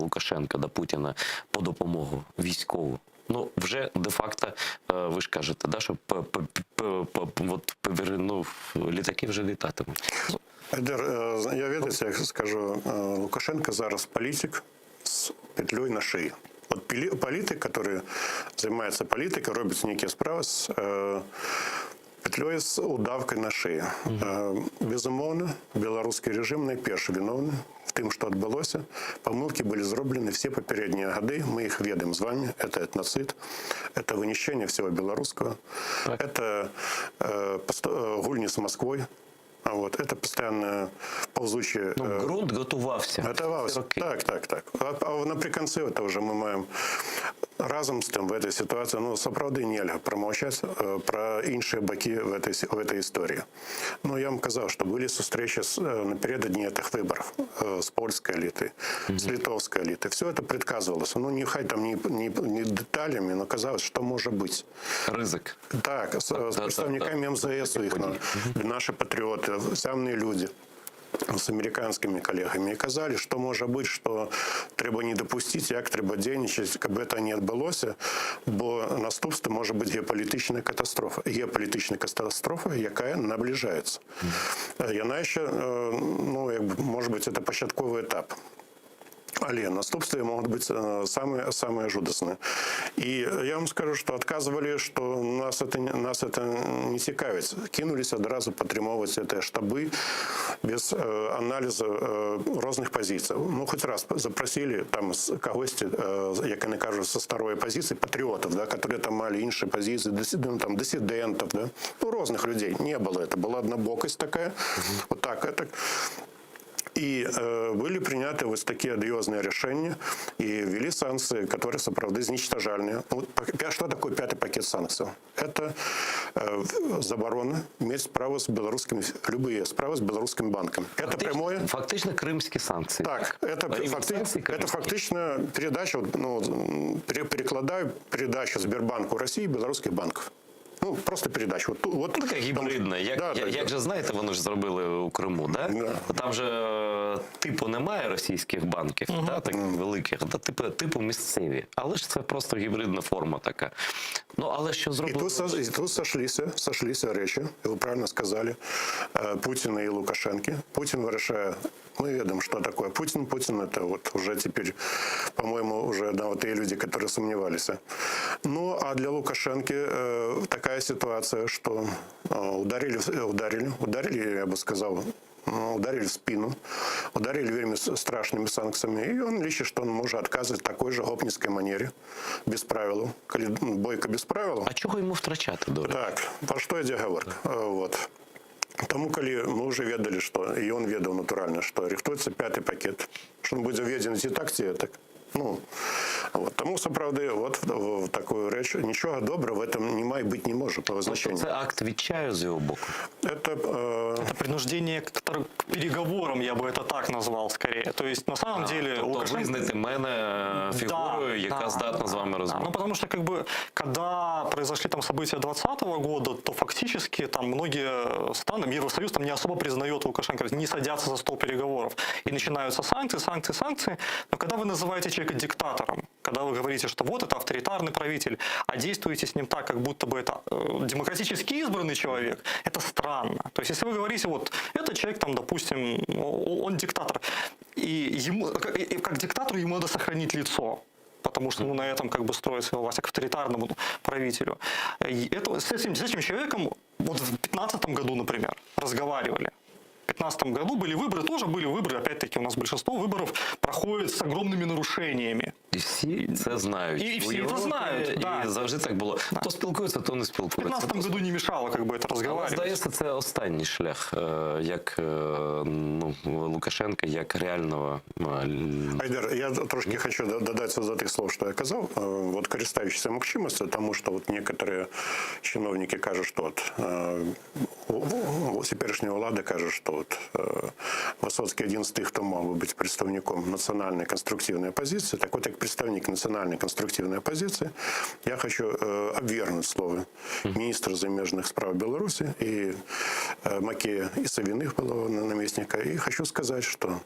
Лукашенка до Путіна по допомогу військову? Ну, вже де-факто, ви ж кажете, да, що літаки вже літатимуть. Я видите, я скажу, Лукашенко зараз політик з петлею на шиї. От політик, який займається політикою, робить некие справи з петлею з удавкою на шиї. Безумовно, білоруський режим найперше виновний в тим, що відбулося. Помилки були зроблені всі попередні роки. Ми їх ведемо з вами. Це етноцид, це винищення всього білоруського, це гульні з Москвою. Вот, это постоянно ползучие... Ну, ґрунт готувався. Готувався, так. А наприкінці это вже ми маємо разом з тим в цій ситуації, ну, справді нельзя промовчати про інші боки в цій історії. Ну, я вам казав, що були зустрічі напередодні цих виборів з польської еліти, з литовської еліти. Все це предсказувалося. Ну, нехай там не деталями, но казалось, що може бути. Ризик. Так, з представниками МЗС їх, наші патріоти, самі люди з американськими колегами і казали, що може бути, що треба не допустити, як треба діяти, аби це не відбулося, бо наступство може бути геополітична катастрофа. Геополітична катастрофа, яка наближається. І вона ще, ну, може бути, це початковий етап. Але наступства можуть бути самые жудасные. И я вам скажу, что отказывали, что нас это не цікавить. Кинулись одразу підтримувати ці штаби без аналізу різних позицій. Ну, хоч раз запросили там когось, як вони кажуть, со старої позиції, патріотів, да, які там мали інші позиції, там, диссидентів, да, ну, різних людей. Не було. Це була однобокость така. Вот так это. И были приняты вот такие одиозные решения и ввели санкции, которые, соправды, изничтожальные. Вот, что такое 5-й пакет санкций? Это заборона иметь право с белорусскими, любые справы с белорусскими банками. Это прямое... Фактично крымские санкции. Так, это фактично передача, ну, перекладаю передачу Сбербанку России и белорусских банков. Ну, просто передачу. Вот, така гібридна. Як же, знаєте, вони ж зробили у Криму, да? Да. Там же типу немає російських банків, да, так, великих, да, типу місцеві. Але ж це просто гібридна форма така. Ну, але що зробили? І тут сошлися речі, ви правильно сказали, Путіна і Лукашенки. Путін вирішає, мы видим, что такое Путин. Путин это вот уже теперь, по-моему, уже да, вот те люди, которые сомневались. Ну, а для Лукашенки такая ситуация, что ударили, я бы сказал, ударили в спину, ударили вельми страшными санкциями, и он лічить, что он может отказывать в такой же гопницкой манере, без правил. Бойко без правил. А чого йому втрачати, до речі? Так, про що йде говорка? Вот. Тому, коли ми вже ведали, що, і він ведав натурально, що рихтується 5-й пакет, що він буде введений і так, Ну, от. Тому, справді, от в таку річ, нічого доброго в этом не може по визначенню. Це акт відчаю з його боку? Это принуждение к переговорам, я бы это так назвал скорее. То есть, на самом деле, Тобто Лукашенко... визнати мене фігурою, яка здатна з вами розмовляти. Ну, потому что, как бы, когда произошли там события 2020 года, то фактически там многие страны, Евросоюз там не особо признает Лукашенко, не садятся за стол переговоров. И начинаются санкции. Но когда вы называете человека диктатором, когда вы говорите, что вот это авторитарный правитель, а действуете с ним так, как будто бы это демократически избранный человек, это странно. То есть, если вы говорите, вот, это человек, там, допустим, он диктатор, и ему, как диктатору ему надо сохранить лицо, потому что на этом как бы строится его власть, как авторитарному правителю. И это, с этим человеком вот в 2015 году, например, разговаривали. В 2015 году были выборы, тоже были выборы, опять-таки у нас большинство выборов проходит с огромными нарушениями. І всі це знають. І всі це знають, да. І завжди так було. То спілкується, то не В спілкується. 2015 году не мешало как бы это Але, разговаривать. здається, це останній шлях, як Лукашенка, як реального... Айдар, я трошки хочу додать за тих слов, що я казав. Вот користуючись мовчимостью, тому що вот некоторые чиновники кажуть, що от теперішня влада каже, що от Висоцький один з тих, хто мав би бути представником національної конструктивної опозиції. Так от, як представник національної конструктивної опозиції, я хочу обвергнути слово міністра заміжних справ Білорусі і Макея і Савіних, було намісника, і хочу сказати, що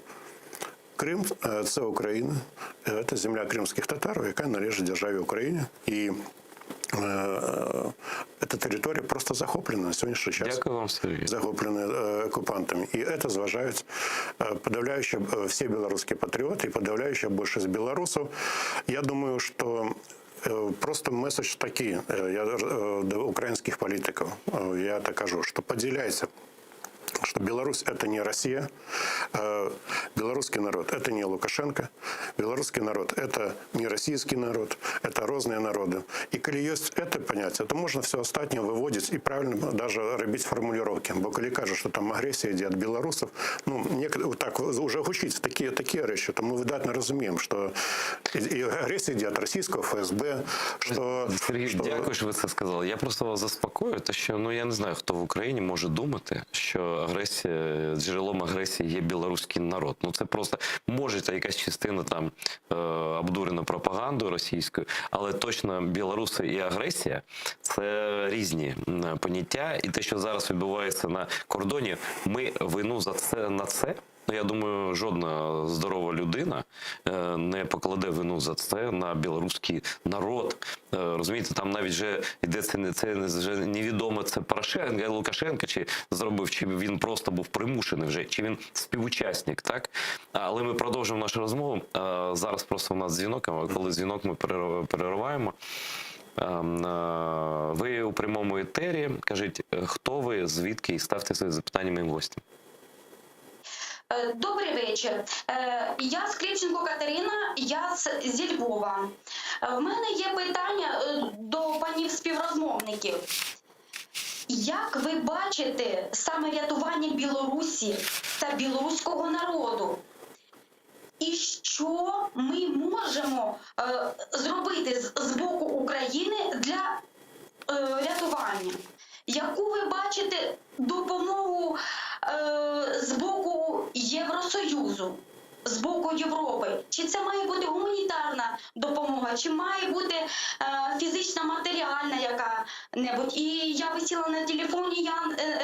Крим – це Україна, це земля кримських татар, яка належить державі Україні, і эта территория просто захоплена на сегодняшний час. Дякую вам, Сергій. Захоплена оккупантами. И это зважают подавляющие все белорусские патриоты и подавляющая большинство белорусов. Я думаю, что просто месседж такий до украинских политиков. Я так кажу, что поделяйся, что Беларусь – это не Россия, белорусский народ – это не Лукашенко, белорусский народ – это не российский народ, это разные народы. И коли есть это понятие, то можно все остальное выводить и правильно даже робить формулировки. Бо коли кажуть, що там агресія йде від білорусів, ну, так вже гучить такі речі, то ми видатно розуміємо, що і агресія йде від російського ФСБ, що... Сергій, дякую, що ви це сказали. Я просто вас заспокою, то що, ну, я не знаю, хто в Україні може думати, що агресія, джерелом агресії є білоруський народ. Ну це просто може це якась частина там обдурена пропагандою російською, але точно білоруси і агресія це різні поняття. І те, що зараз відбувається на кордоні, ми вину за це на це. Ну, я думаю, жодна здорова людина не покладе вину за це на білоруський народ. Розумієте, там навіть вже йде це вже невідомо, це Порошенко, Лукашенко, чи зробив, чи він просто був примушений вже, чи він співучасник, так? Але ми продовжуємо нашу розмову. Зараз просто у нас дзвінок, а коли дзвінок ми перериваємо. Ви у прямому етері, кажіть, хто ви, звідки, і ставте свої запитання моїм гостям. Добрий вечір. Я Скрипченко Катерина, я зі Львова. В мене є питання до панів співрозмовників. Як ви бачите саме рятування Білорусі та білоруського народу? І що ми можемо зробити з боку України для рятування? Яку ви бачите допомогу з боку Євросоюзу, з боку Європи? Чи це має бути гуманітарна допомога, чи має бути фізична, матеріальна яка-небудь? І я висіла на телефоні, я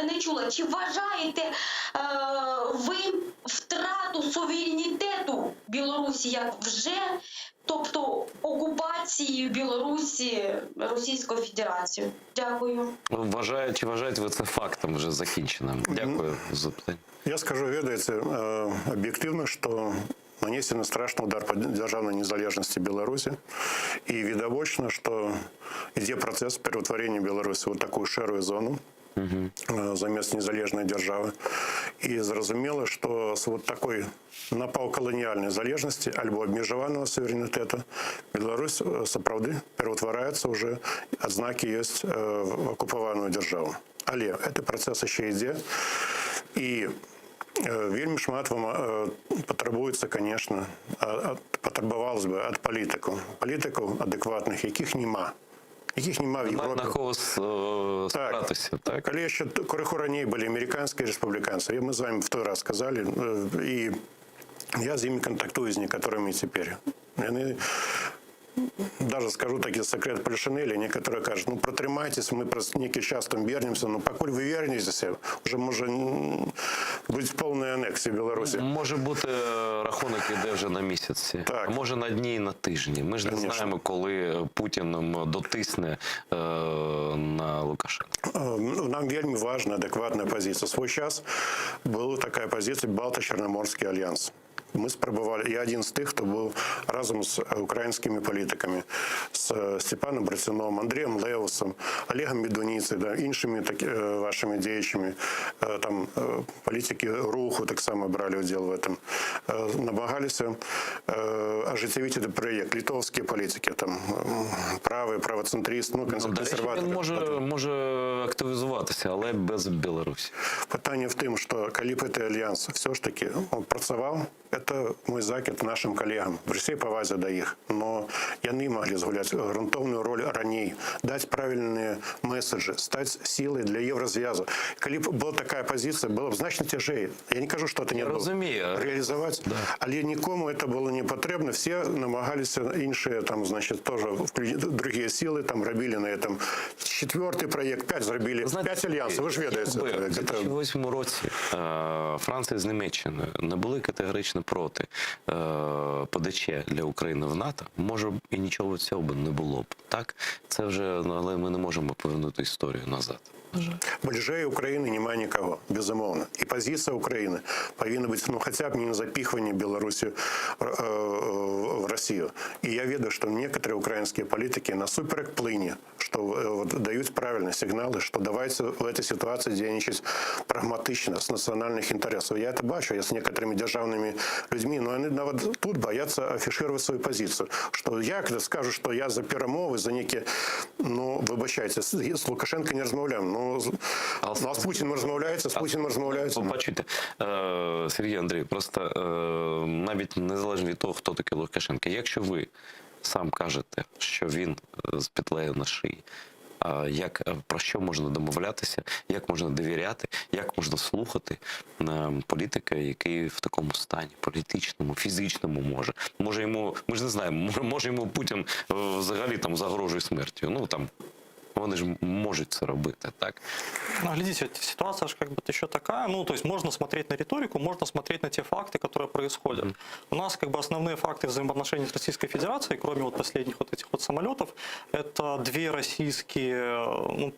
не чула. Чи вважаєте ви втрату суверенітету Білорусі як вже, тобто окупації Білорусі Російською Федерацією? Дякую. Чи вважаєте ви це фактом вже закінченим? Дякую за питання. Я скажу, ведаете, объективно, что нанесен страшный удар по державной незалежности Беларуси. И видовочно, что идет процесс перетворения Беларуси в вот такую шерую зону, замість незалежної держави. І зрозуміло, що з вот такої напівколоніальної залежності або обмежованого суверенітету Білорусь, справді, перетворяється вже, ознаки є в окуповану державу. Але цей процес ще йде. І Вельмі шмат вам потребується, звісно, потребувалось би від політиків адекватних, яких нема. Яких нема в Європі. На кого спиратися, так? Коли ще криху раніше були американські республіканці, ми з вами в той раз сказали, і я з ними контактую, з некоторыми теперь. Вони, даже скажу такий секрет Полішинелі, некоторые кажуть, ну протримайтесь, ми про некий час там вернемся, но покуль ви вернетеся, вже може бути повної анексії Білорусі. Може бути рахунок іде вже на місяці, а може на дні і на тижні. Ми ж не знаємо, коли Путін дотисне на Лукашенка. Нам вельми важна адекватна позиція. В свій час була така позиція Балто-Чорноморський альянс. Ми спробували, я один з тих, хто був разом з українськими політиками, з Степаном Брацюном, Андрієм Леусом, Олегом Медуницей, да, іншими вашими діячами, там політики руху так само брали уділ в этом. Намагалися ожитевити цей проєкт. Литовські політики, там праві, правоцентристи, ну, консерватори. Він може активізуватися, але без Білорусі. Питання в тим, що коли б цей альянс все ж таки працював, это мой закид нашим коллегам. При всей повазе до их. Но яны могли згуляти грунтовну роль ранее, дать правильные месседжи, стать силой для Еврозв'язу. Коли б була така позиція, було б значно тяжелее. Я не кажу, що це не було реалізувати, але нікому це було не потрібно. Всі намагалися, інші, там, значить, теж другі сили, там, робили на этом 4-й проєкт, 5 зробили, 5 альянсів, ви ж ведаєте. У 2008 році Франція з Німеччиною не були категорично проти ПДЧ для України в НАТО, може і нічого цього б не було б. Так? Це вже, але ми не можемо повернути історію назад. Ближе України немає нікого, безумовно. І позиція України повинна бути, ну, хоча б не на запихування Білорусі в Росію. І я веду, що некоторые українські політики насуперек плині, що вот, дають правильні сигнали, що давайте в этой ситуації діяничать прагматично, з національних інтересів. Я це бачу, я з некоторыми державними людьми, но вони навіть тут бояться афішувати свою позицію. Що я скажу, що я за перемови, за некі, ну, вибачайте, з Лукашенко не розмовляємо. Ну, а з Путіним розмовляється, з Путіним розмовляється. Почуйте, Сергій Андрій, просто навіть незалежно від того, хто такий Лукашенко, якщо ви сам кажете, що він з петлею на шиї, про що можна домовлятися, як можна довіряти, як можна слухати політика, який в такому стані, політичному, фізичному може. Може йому, ми ж не знаємо, може йому Путін взагалі там загрожує смертю. Ну там, вони ж можуть це робити, так? Ну, глядите, ситуация же как бы еще такая, ну, то есть можно смотреть на риторику, можно смотреть на те факты, которые происходят. У нас как бы основные факты взаимоотношений с Российской Федерацией, кроме вот последних вот этих вот самолетов, это две российские, ну,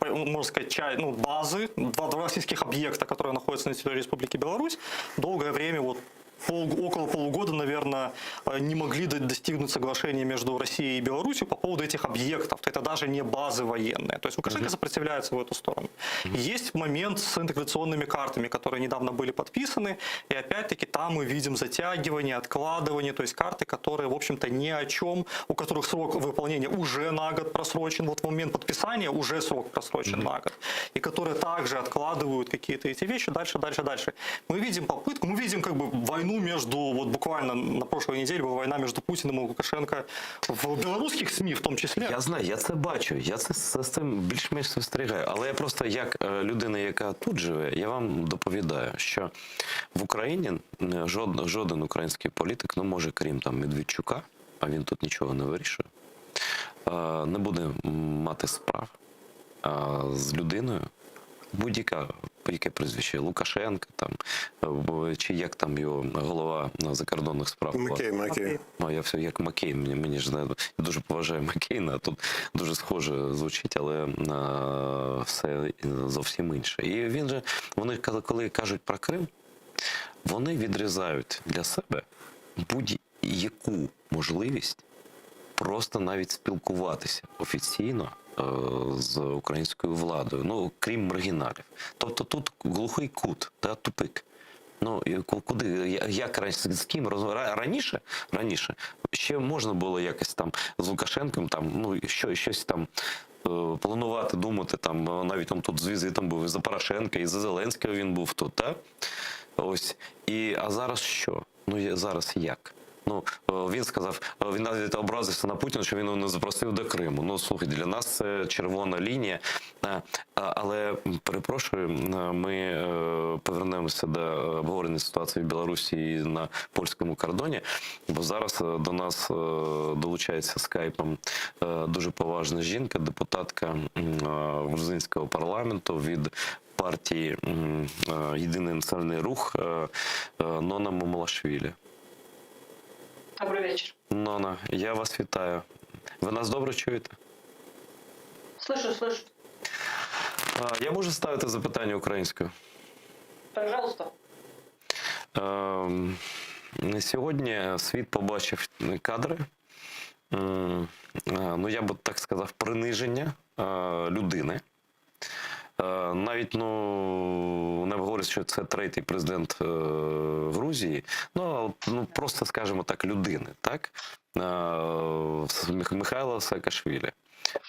можно сказать, базы, два российских объекта, которые находятся на территории Республики Беларусь. Долгое время вот около полугода, наверное, не могли достигнуть соглашения между Россией и Беларусью по поводу этих объектов. Это даже не базы военные. То есть Лукашенко сопротивляется в эту сторону. Есть момент с интеграционными картами, которые недавно были подписаны. И опять-таки там мы видим затягивание, откладывание. То есть карты, которые, в общем-то, ни о чем, у которых срок выполнения уже на год просрочен. Вот в момент подписания уже срок просрочен на год. И которые также откладывают какие-то эти вещи дальше. Мы видим попытку, мы видим как бы войну между, вот буквально на прошлой неделе была война между Путиным и Лукашенко в белорусских СМІ в тому числі. Я знаю, я це бачу, я це з цим більш-менш спостерігаю. Але я просто, як людина, яка тут живе, я вам доповідаю, що в Україні жоден український політик не може, крім там Медведчука, а він тут нічого не вирішує, не буде мати справ з людиною, яке прізвище, Лукашенка, там, чи як там його голова закордонних справ. Макей. Ну, я все як Маккейн, мені ж я дуже поважаю Маккейна, а тут дуже схоже звучить, але все зовсім інше. І він же, вони коли кажуть про Крим, вони відрізають для себе будь-яку можливість просто навіть спілкуватися офіційно з українською владою, ну, крім маргіналів. Тобто тут глухий кут, тупик. Ну, куди, як з ким раніше ще можна було якось там з Лукашенком там, ну, щось там планувати, думати, там, навіть он тут з візитом був і за Порошенка, і за Зеленського він був тут, так? Ось. А зараз що? Ну, зараз як? Ну, він сказав, він навіть образився на Путіна, що він його не запросив до Криму. Ну, слухайте, для нас це червона лінія. Але, перепрошую, ми повернемося до обговорення ситуації в Білорусі і на польському кордоні, бо зараз до нас долучається скайпом дуже поважна жінка, депутатка грузинського парламенту від партії «Єдиний національний рух» Нона Мамалашвілі. Добрий вечір. Нона, я вас вітаю. Ви нас добре чуєте? Слышу. Я можу ставити запитання українською? Пожалуйста. Сьогодні світ побачив кадри, ну я б так сказав, приниження людини. Навіть, не говорять, що це третій президент Грузії, просто, скажімо так, людини, так? Михайла Саакашвілі.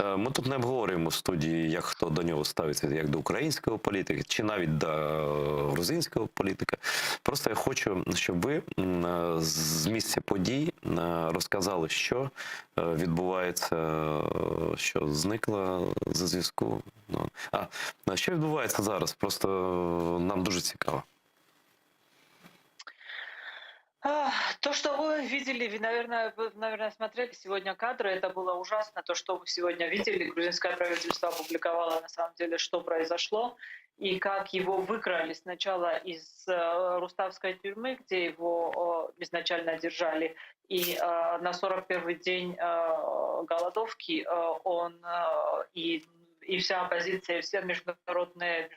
Ми тут не обговорюємо в студії, як хто до нього ставиться, як до українського політика, чи навіть до грузинського політика. Просто я хочу, щоб ви з місця подій розказали, що відбувається, що зникло зі зв'язку. Що відбувається зараз? Просто нам дуже цікаво. То, что вы видели, вы, наверное, смотрели сегодня кадры, это было ужасно. То, что вы сегодня видели, грузинское правительство опубликовало на самом деле, что произошло, и как его выкрали сначала из Руставской тюрьмы, где его изначально держали, и на 41-й день голодовки он и вся оппозиция, и все международные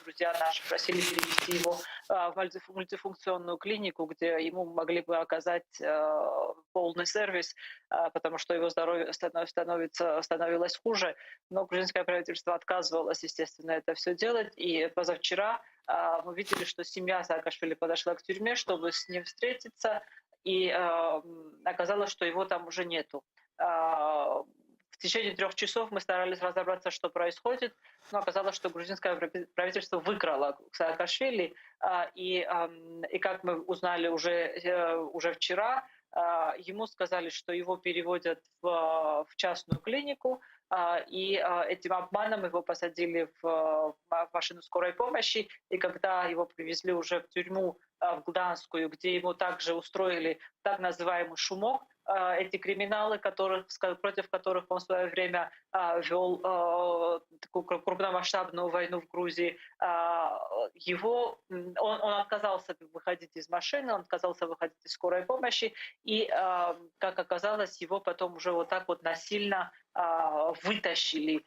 друзья наши просили перевести его в мультифункционную клинику, где ему могли бы оказать полный сервис, потому что его здоровье становилось хуже. Но грузинское правительство отказывалось, естественно, это все делать. И позавчера мы видели, что семья Саакашвили подошла к тюрьме, чтобы с ним встретиться, и оказалось, что его там уже нету. В течение 3 часов мы старались разобраться, что происходит, но оказалось, что грузинское правительство выкрало Саакашвили, и как мы узнали уже вчера, ему сказали, что его переводят в частную клинику, и этим обманом его посадили в машину скорой помощи, и когда его привезли уже в тюрьму в Гданскую, где ему также устроили так называемый шумок, эти криминалы, против которых он в свое время вел такую крупномасштабную войну в Грузии, он отказался выходить из машины, он отказался выходить из скорой помощи, и, как оказалось, его потом уже вот так вот насильно вытащили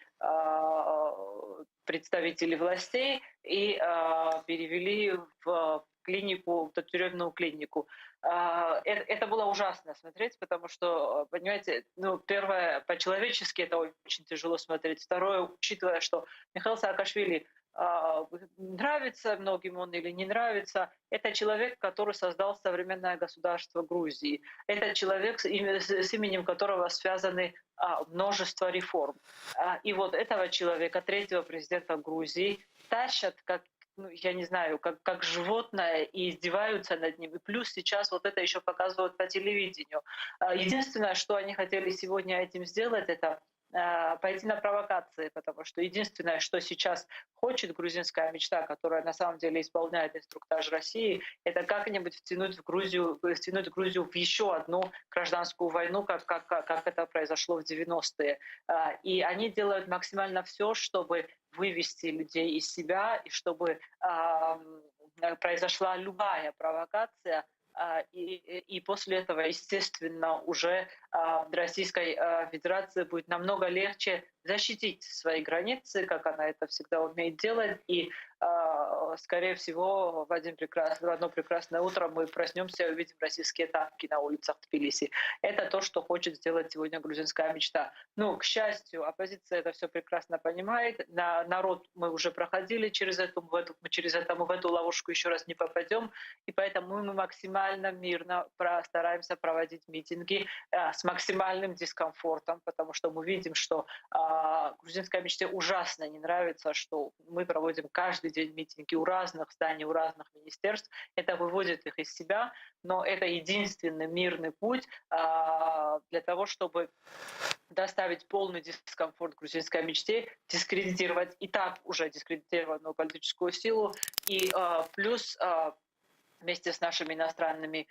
представители властей и перевели в клинику, в тюремную клинику. Это было ужасно смотреть, потому что, понимаете, первое, по-человечески это очень тяжело смотреть. Второе, учитывая, что Михаил Саакашвили, нравится многим он или не нравится, это человек, который создал современное государство Грузии. Это человек, с именем которого связаны множество реформ. И вот этого человека, третьего президента Грузии, тащат как, я не знаю, как животное и издеваются над ним. И плюс сейчас вот это еще показывают по телевидению. Единственное, что они хотели сегодня этим сделать, это пойти на провокации, потому что единственное, что сейчас хочет грузинская мечта, которая на самом деле исполняет инструктаж России, это как-нибудь втянуть Грузию в еще одну гражданскую войну, как это произошло в 90-е. И они делают максимально все, чтобы вывести людей из себя, и чтобы произошла любая провокация, и после этого, естественно, уже Российской Федерации будет намного легче защитить свои границы, как она это всегда умеет делать, и скорее всего, в одно прекрасное утро мы проснемся и увидим российские танки на улицах Тбилиси. Это то, что хочет сделать сегодня грузинская мечта. Ну, к счастью, оппозиция это все прекрасно понимает. Народ мы уже проходили через мы в эту ловушку еще раз не попадем. И поэтому мы максимально мирно стараемся проводить митинги с максимальным дискомфортом, потому что мы видим, что грузинской мечте ужасно не нравится, что мы проводим каждый день митинги у разных зданий, у разных министерств. Это выводит их из себя, но это единственный мирный путь для того, чтобы доставить полный дискомфорт грузинской мечте, дискредитировать и так уже дискредитированную политическую силу, и плюс вместе с нашими иностранными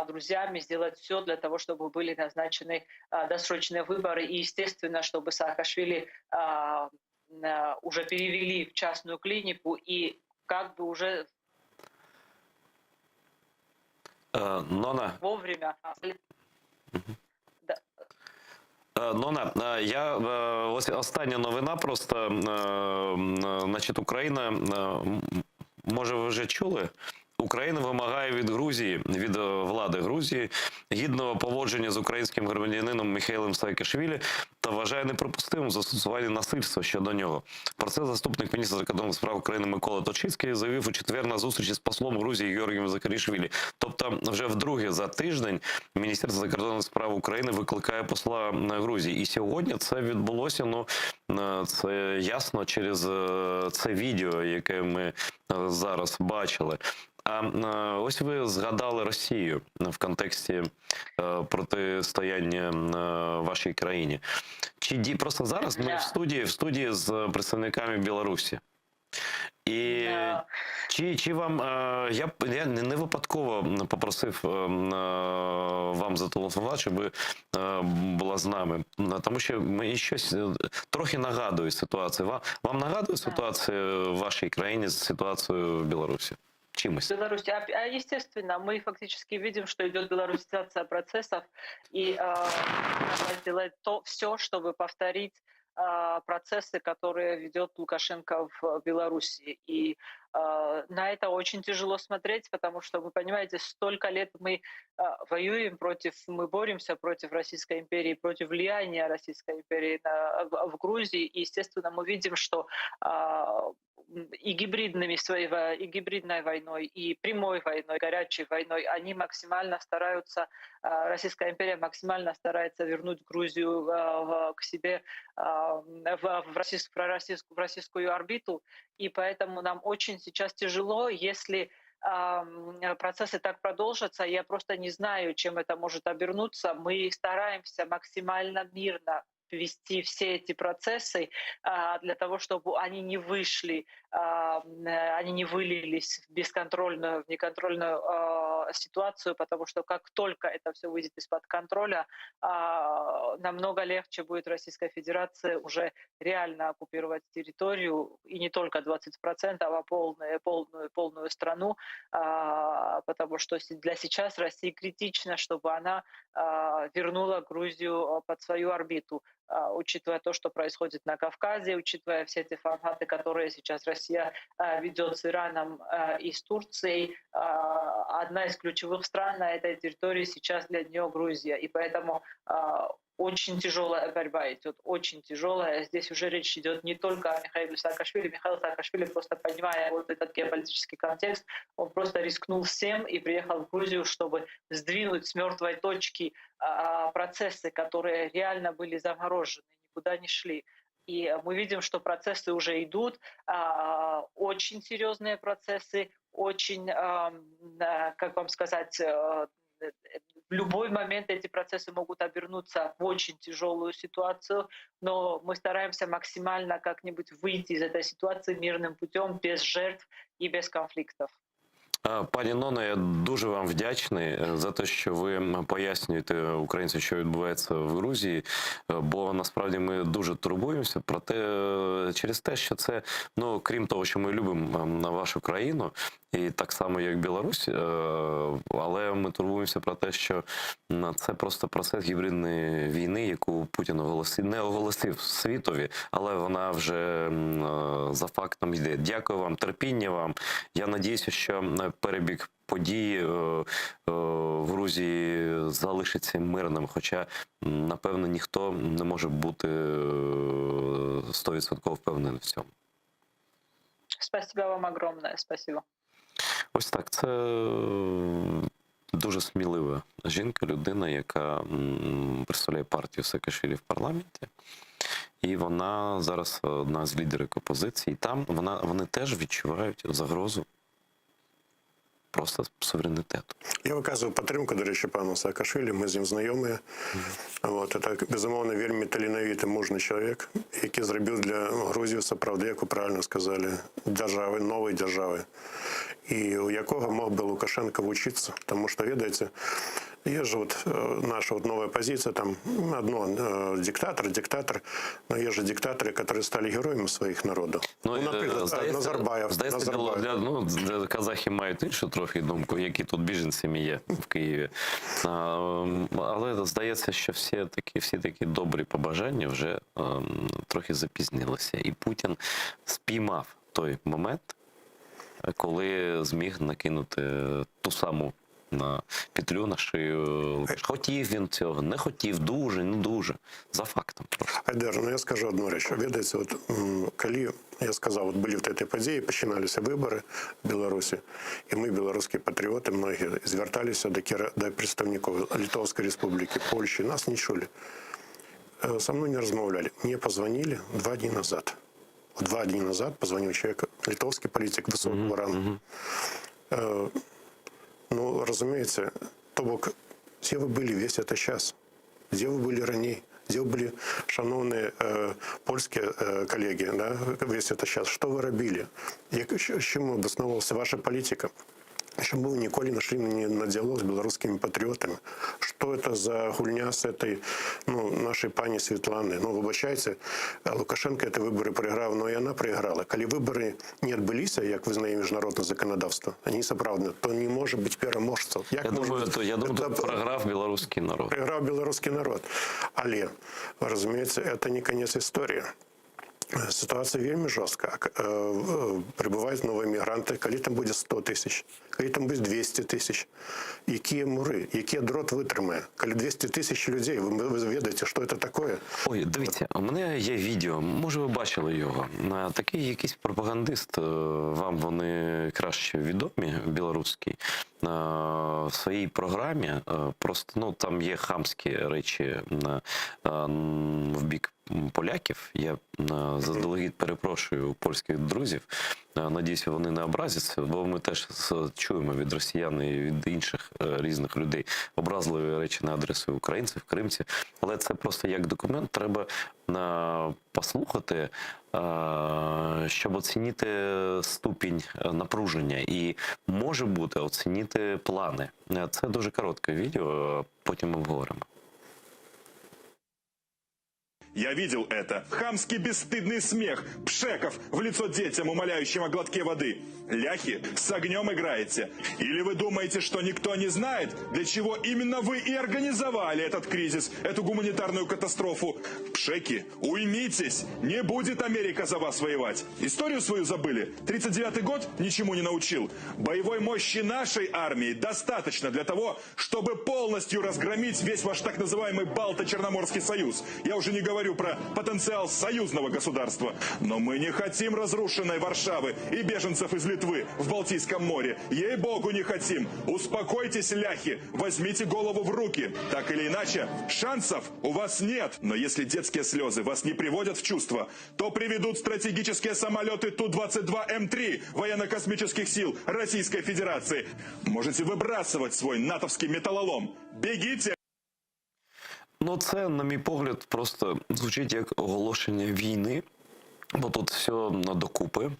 друзьями сделать все для того, чтобы были назначены досрочные выборы, и, естественно, чтобы Саакашвили уже перевели в частную клинику и как бы уже Нона. вовремя. Нона, я ось остання новина просто, значить, Україна, може ви вже чули? Україна вимагає від Грузії, від влади Грузії, гідного поводження з українським громадянином Міхейлом Саакашвілі та вважає неприпустимим застосування насильства щодо нього. Про це заступник міністра закордонних справ України Микола Точицький заявив у четвер на зустрічі з послом Грузії Георгієм Закарішвілі. Тобто вже вдруге за тиждень Міністерство закордонних справ України викликає посла Грузії. І сьогодні це відбулося, ну, це ясно через це відео, яке ми зараз бачили. А ось ви згадали Росію в контексті протистояння вашій країні. Чи просто зараз ми в студії з представниками Білорусі? І чи вам, я не випадково попросив вам зателефонувати, щоб ви була з нами, тому що мені щось трохи нагадує ситуацію. Вам нагадує ситуація в вашій країні з ситуацією в Білорусі? Беларусь, естественно, мы фактически видим, что идет белорусизация процессов, и надо сделать все, чтобы повторить процессы, которые ведет Лукашенко в Беларуси. И на это очень тяжело смотреть, потому что, вы понимаете, столько лет мы воюем мы боремся против Российской империи, против влияния Российской империи в Грузии. И, естественно, мы видим, что и гибридной войной, и прямой войной, горячей войной, они максимально стараются, Российская империя максимально старается вернуть Грузию к себе в российскую орбиту, и поэтому нам очень сейчас тяжело, если процессы так продолжатся. Я просто не знаю, чем это может обернуться. Мы стараемся максимально мирно вести все эти процессы для того, чтобы они не вышли, они не вылились в бесконтрольную, в неконтрольную ситуацию, потому что как только это все выйдет из-под контроля, намного легче будет Российской Федерации уже реально оккупировать территорию, и не только 20%, а полную страну, потому что для сейчас России критично, чтобы она вернула Грузию под свою орбиту, учитывая то, что происходит на Кавказе, учитывая все эти форматы, которые сейчас Россия ведет с Ираном и с Турцией. Одна из ключевых стран на этой территории сейчас для нее Грузия. И поэтому очень тяжелая борьба идет, очень тяжелая. Здесь уже речь идет не только о Михаиле Саакашвили. Михаил Саакашвили, просто понимая вот этот геополитический контекст, он просто рискнул всем и приехал в Грузию, чтобы сдвинуть с мертвой точки процессы, которые реально были заморожены, никуда не шли. И мы видим, что процессы уже идут, очень серьезные процессы, очень, как вам сказать, в любой момент эти процессы могут обернуться в очень тяжелую ситуацию, но мы стараемся максимально как-нибудь выйти из этой ситуации мирным путем, без жертв и без конфликтов. Пані Нона, я дуже вам вдячний за те, що ви пояснюєте українцям, що відбувається в Грузії, бо насправді ми дуже турбуємося про те, через те, що це, ну, крім того, що ми любимо вашу країну, і так само, як Білорусь, але ми турбуємося про те, що це просто процес гібридної війни, яку Путін не оголосив світові, але вона вже за фактом йде. Дякую вам, терпіння вам. Я надіюся, що перебіг подій в Грузії залишиться мирним, хоча, напевно, ніхто не може бути 100% впевнений в цьому. Спасибо вам огромное, спасибо. Ось так, це дуже смілива жінка, людина, яка представляє партію Саакашвілі в парламенті. І вона зараз одна з лідерів опозиції. Там вони теж відчувають загрозу просто суверенітету. Я виказую підтримку, до речі, пану Саакашвілі, ми з ним знайомі. Це, безумовно, вельми талановитий, мужний чоловік, який зробив для Грузії, справді, як ви правильно сказали, держави, нової держави. І у якого мог би Лукашенко вчитися. Тому що, видите, є ж наша нова позиція, там одно диктатор, но є ж диктатори, які стали героями своїх народів. Ну, наприклад, Назарбаєв. Здається, казахи мають іншу трохи думку, які тут біженцями є в Києві. Але здається, що всі такі добрі побажання вже трохи запізнилися. І Путін спіймав той момент, коли зміг накинути ту саму петлю на шию. Хотів він цього, не хотів, дуже, не дуже. За фактом. Айдар, я скажу одну річ. Видите, коли, я сказав, були в цій події, починалися вибори в Білорусі, і ми, білоруські патріоти, многі зверталися до представників Литовської Республіки, Польщі, нас не чули. Со мною не розмовляли. Мені позвонили 2 дні назад. 2 дні назад позвонив чоловік, литовський політик високого рангу. Ну, разумеется, то бок, где вы были весь этот час? Где вы были ранее? Где вы были, шановные польские коллеги, да, весь этот час? Что вы робили? Чему обосновывалась ваша политика? Чому ви ніколи не йшли на діалог з білоруськими патріотами? Що це за гульня з цієї, нашої пані Світлани? Вибачайте, Лукашенко ці вибори програв, але і вона програла. Коли вибори не відбулися, як визнає міжнародне законодавство, вони справді, то не може бути переможців. Я думаю, тут програв білоруський народ. Програв білоруський народ. Але, розумієте, це не кінець історії. Ситуація вельми жорстка. Прибувають нові мігранти, коли там буде 100 тисяч, коли там буде 200 тисяч. Які мури, який дрот витримає? Коли 200 тисяч людей, ви ведаєте, що це таке? Ой, дивіться, у мене є відео, може ви бачили його. Такий якийсь пропагандист, вам вони краще відомі, білоруський, в своїй програмі, просто, там є хамські речі в бік поляків. Я заздалегідь перепрошую у польських друзів. Надіюся, вони не образяться, бо ми теж чуємо від росіян і від інших різних людей образливі речі на адресу українців, кримців. Але це просто як документ треба послухати, щоб оцінити ступінь напруження і, може бути, оцінити плани. Це дуже коротке відео, потім ми обговоримо. Я видел это. Хамский бесстыдный смех пшеков в лицо детям, умоляющим о глотке воды. Ляхи, с огнем играете. Или вы думаете, что никто не знает, для чего именно вы и организовали этот кризис, эту гуманитарную катастрофу? Пшеки, уймитесь, не будет Америка за вас воевать. Историю свою забыли? 39-й год ничему не научил. Боевой мощи нашей армии достаточно для того, чтобы полностью разгромить весь ваш так называемый Балто-Черноморский союз. Я уже не говорю про потенциал союзного государства. Но мы не хотим разрушенной Варшавы и беженцев из Литвы в Балтийском море. Ей-богу, не хотим. Успокойтесь, ляхи, возьмите голову в руки. Так или иначе, шансов у вас нет. Но если детские слезы вас не приводят в чувство, то приведут стратегические самолеты Ту-22М3 военно-космических сил Российской Федерации. Можете выбрасывать свой натовский металлолом. Бегите! Це, на мій погляд, просто звучить як оголошення війни, бо тут все докупи,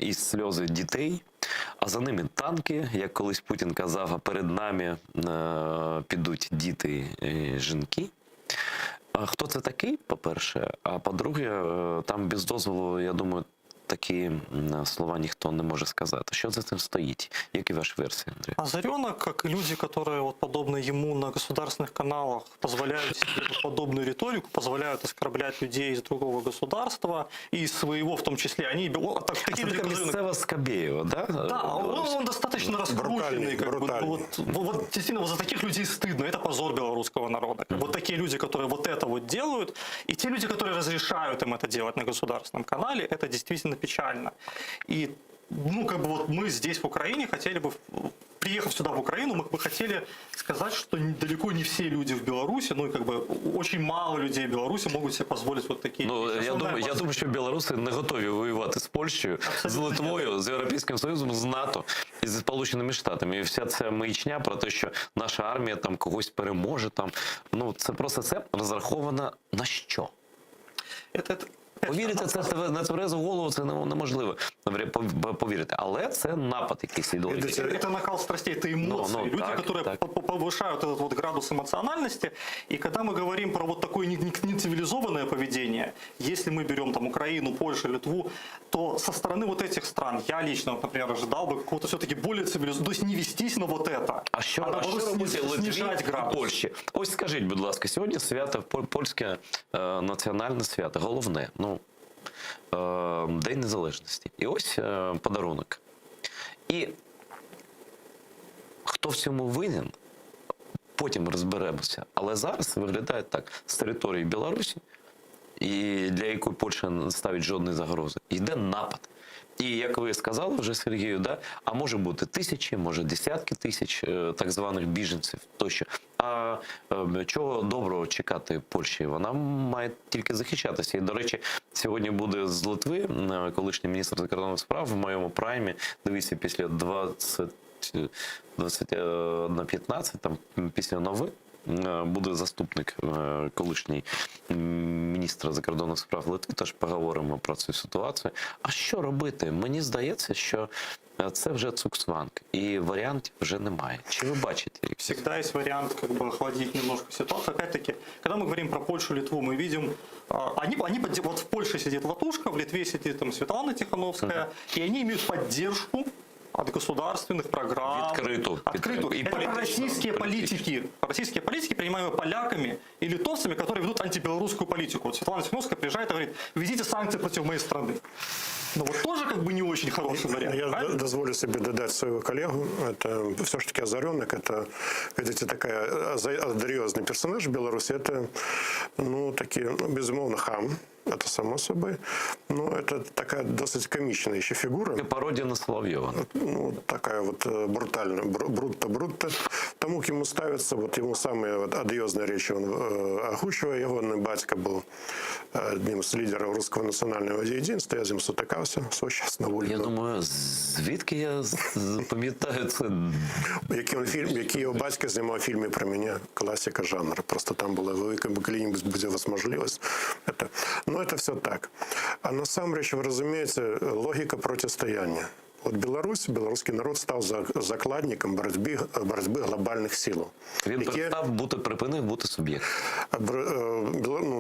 і сльози дітей, а за ними танки, як колись Путін казав, а перед нами підуть діти і жінки. Хто це такий, по-перше, а по-друге, там без дозволу, я думаю, такі слова ніхто не може сказати. Що за цим стоїть? Які ваші версії, Андрій? Озаренок, как и люди, которые вот подобно ему на государственных каналах позволяют себе подобную риторику, позволяют оскорблять людей из другого государства и из своего в том числе. Они такие люди, которые... Місцева Скабєєва, да? Да, он достаточно раскрученный. Вот действительно, вот за таких людей стыдно. Это позор белорусского народа. Вот такие люди, которые вот это вот делают, и те люди, которые разрешают им это делать на государственном канале, это действительно печально. И вот мы здесь в Украине хотели бы, приехав сюда в Украину, мы бы хотели сказать, что далеко не все люди в Беларуси, очень мало людей в Беларуси могут себе позволить вот такие. Я думаю, що білоруси не готові воювати з Польщею, з Литвою, з Європейським Союзом, з НАТО і з Сполученими Штатами. І вся ця маячня про те, що наша армія там когось переможе, це просто розраховано на що? Повірити на тверезу голову це неможливо повірити, але це напад якийсь ідеологічний. Это накал страстей, это эмоции. Люди, которые повышают этот вот градус эмоциональности. И когда мы говорим про вот такое нецивилизованное поведение, если мы берем там Украину, Польшу, Литву, то со стороны вот этих стран я лично, например, ожидал бы какого-то все-таки более цивилизованного, то есть не вестись на вот это, а наоборот снижать градус. Польщі? Ось скажіть, будь ласка, сьогодні свято, польське національне свято, головне, День Незалежності. І ось подарунок. І хто в цьому винен, потім розберемося. Але зараз виглядає так. З території Білорусі, і для якої Польща не ставить жодної загрози, йде напад. І, як ви сказали вже, Сергію, а може бути тисячі, може десятки тисяч так званих біженців тощо. А чого доброго чекати Польщі? Вона має тільки захищатися. І, до речі, сьогодні буде з Литви колишній міністр закордонних справ в моєму праймі. Дивіться, після 21:15, там після новин, буде заступник колишній міністра закордонних справ Литви, теж поговоримо про цю ситуацію. А що робити? Мені здається, що це вже цукцванг, і варіантів вже немає. Чи ви бачите? Всегда есть вариант охладить немножко ситуацию. Опять-таки, когда мы говорим про Польшу, Литву, мы видим, вот в Польше сидит Латушка, в Литве сидит там Светлана Тихановская, и они имеют поддержку от государственных программ. Открытую. Это российские политики. Российские политики, принимаемые поляками и литовцами, которые ведут антибелорусскую политику. Вот Светлана Тихановская приезжает и говорит: введите санкции против моей страны. Вот тоже не очень хороший вариант. Я дозволю себе додать своего коллегу. Это все-таки Озаренок. Это, видите, такая одиозный персонаж в Беларуси. Это, безумовно, хам. Это само собой. Но это такая досить комичная еще фигура. Пародия на Соловьева. Такая вот брутальная, брутто. Тому, к ему ставится, ему самые одиозные речи он озвучивает. Его батька был одним из лидеров русского национального единства. Я з ним сутикався свого часу на вулиці. Я думаю, звідки я пам'ятаю це? Який його батько знімав в фільмі про мене, класика жанру. Просто там була велика, коли-нибудь буде у вас можливість. Это все так. А на самом деле, вы разумеете, логика противостояния. Вот Беларусь, белорусский народ став закладником боротьби глобальних сил. Він припинив бути суб'єктом.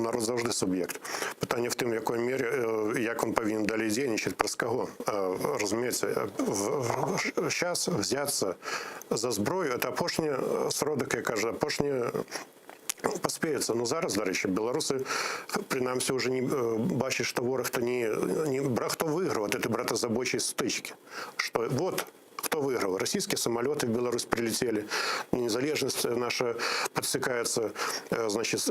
Народ завжди суб'єкт. Питання в тим, в якій мірі, як він повинен далі діяти, проти кого. Розумієте, зараз взятися за зброю, це опошнє сродок, я кажу, опошнє поспіється. Зараз, до речі, білоруси, принаймні, вже не бачать, що ворог-то хто виграв від цієї братозабойчої стички. Що, кто выиграл? Российские самолеты в Беларусь прилетели, незалежность наша подсекается,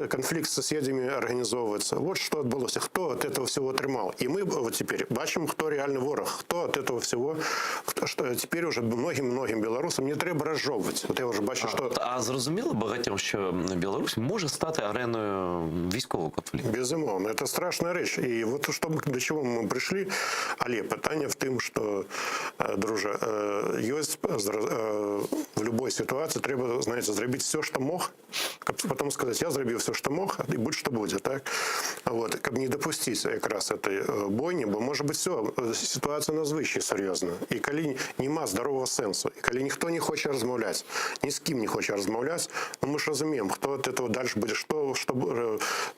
конфликт с соседями организовывается. Вот что отбылось. Кто от этого всего отримал? И мы вот теперь бачим, кто реальный ворог, кто от этого всего, что теперь уже многим белорусам не треба розжовувати. От я вже бачу, що... А зрозуміло багатьом, що Білорусь може стати ареною військового конфлікту? Безумовно, це страшна річ. І от до чого ми прийшли, але питання в тим, що, друже, в любой ситуации треба, знаете, зробити все, що мог, потім сказати, я зробив все, що мог, і будь-що буде, так? Вот, щоб не допустити якраз цієї бойні, бо може бути все, ситуація надзвичайно серйозна. І коли нема здорового сенсу, і коли ніхто не хоче розмовляти, ні з ким не хоче розмовляти, ми ж розуміємо, хто від цього далі буде,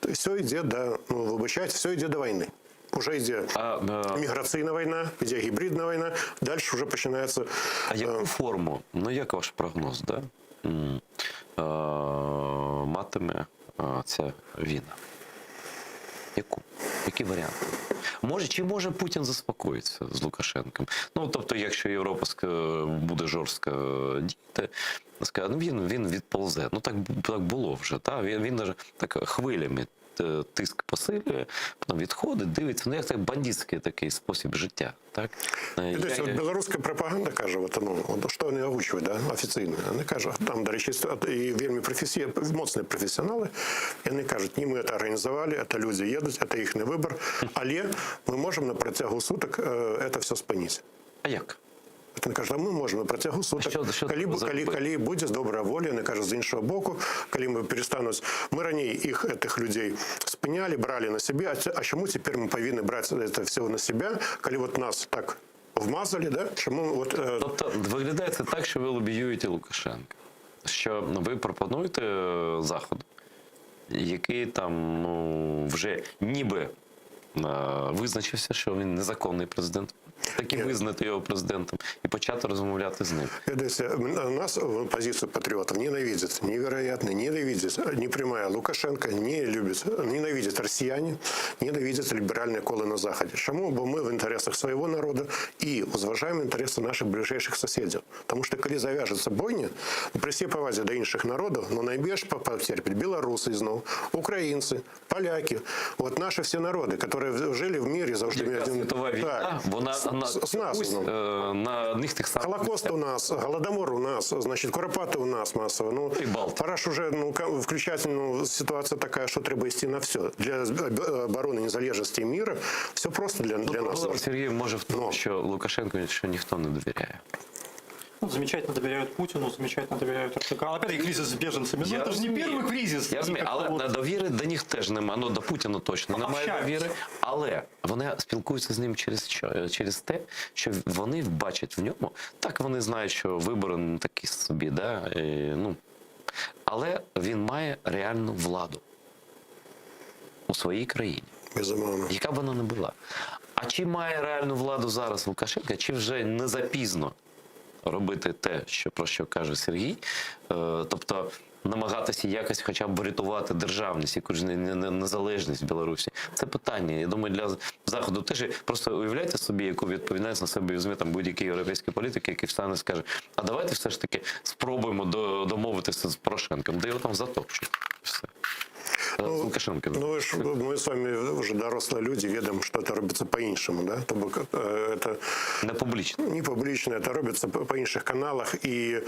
все йде до, вибачайте, все йде до війни. Уже идет миграционная война, идет гибридная война, дальше уже начинается... А яку форму, ну як ваш прогноз, да? Матиме ця війна? Яку? Які варіанти? Чи може Путін заспокоїться з Лукашенком? Ну, тобто, якщо Європа буде жорстко діяти, скаже, він відползе. Ну, так було вже. Та? Він так хвилями тиск посилює, потім відходить, дивиться, ну як це бандитський такий спосіб життя. Так? Вот белорусская пропаганда каже, что они озвучивают, да, официально. Они кажут, там, до речі, і вельми моцні професіонали, і вони кажуть, ні, ми це організували, це люди їдуть, це їхній вибір, але ми можемо на протягу суток це все спинити. А як? Він каже, ми можемо на протягу суток, коли буде добра воля, вони кажуть, з іншого боку, коли ми перестануть, ми раніше цих людей спиняли, брали на себе, а чому тепер ми повинні брати це все на себе, коли от нас так вмазали, да? Чому Тобто виглядає це так, що ви лобіюєте Лукашенка, що ви пропонуєте Заходу, який там вже ніби визначився, що він незаконний президент, таки визнати його президентом і почати розмовляти з ним. Нас позицию патриотов ненавидят, невероятно ненавидят, непрямая Лукашенко не любит, ненавидят россияне, ненавидят либеральные колы на Заходе. Чому? Бо ми в інтересах свого народу і зважаємо інтереси наших ближайших сусідів. Тому що коли зав'яжеться бойня, при всій повазі до інших народів, ну найбільш потерпять білоруси знову, українці, поляки, от наші всі народи, які жили в мірі завжди. Яка світова війна, вона на них тих самих. Холокост у нас, Голодомор у нас, значит, Куропати у нас массово. Ну, пора ж уже включать, ситуация такая, что треба идти на все. Для обороны незалежности мира все просто для нас. Сергій може в тому, що Лукашенко що ніхто не довіряє. Замечательно доверяют Путину, замечательно доверяют Эрдогану. Опять кризис с беженцами. Ну, это же не первый кризис. Я розумію, але довіри до них теж немає. Ну, до Путіна точно немає довіри. Але вони спілкуються з ним через що? Через те, що вони бачать в ньому. Так вони знають, що вибори не такі собі, да? Але він має реальну владу у своїй країні. Безумовно. Яка б вона не була. А чи має реальну владу зараз Лукашенко, чи вже не запізно робити те, про що каже Сергій, тобто намагатися якось хоча б врятувати державність, якусь незалежність Білорусі. Це питання. Я думаю, для Заходу теж просто уявляйте собі, яку відповідальність на себе візьме там будь-який європейський політик, який встане і скаже, а давайте все ж таки спробуємо домовитися з Порошенком, де його там затопчуть. Все. Мы с вами уже дорослые люди, ведаем, что это робится по-іншому, да? Это не публично. Не публично, это робится по інших каналах, и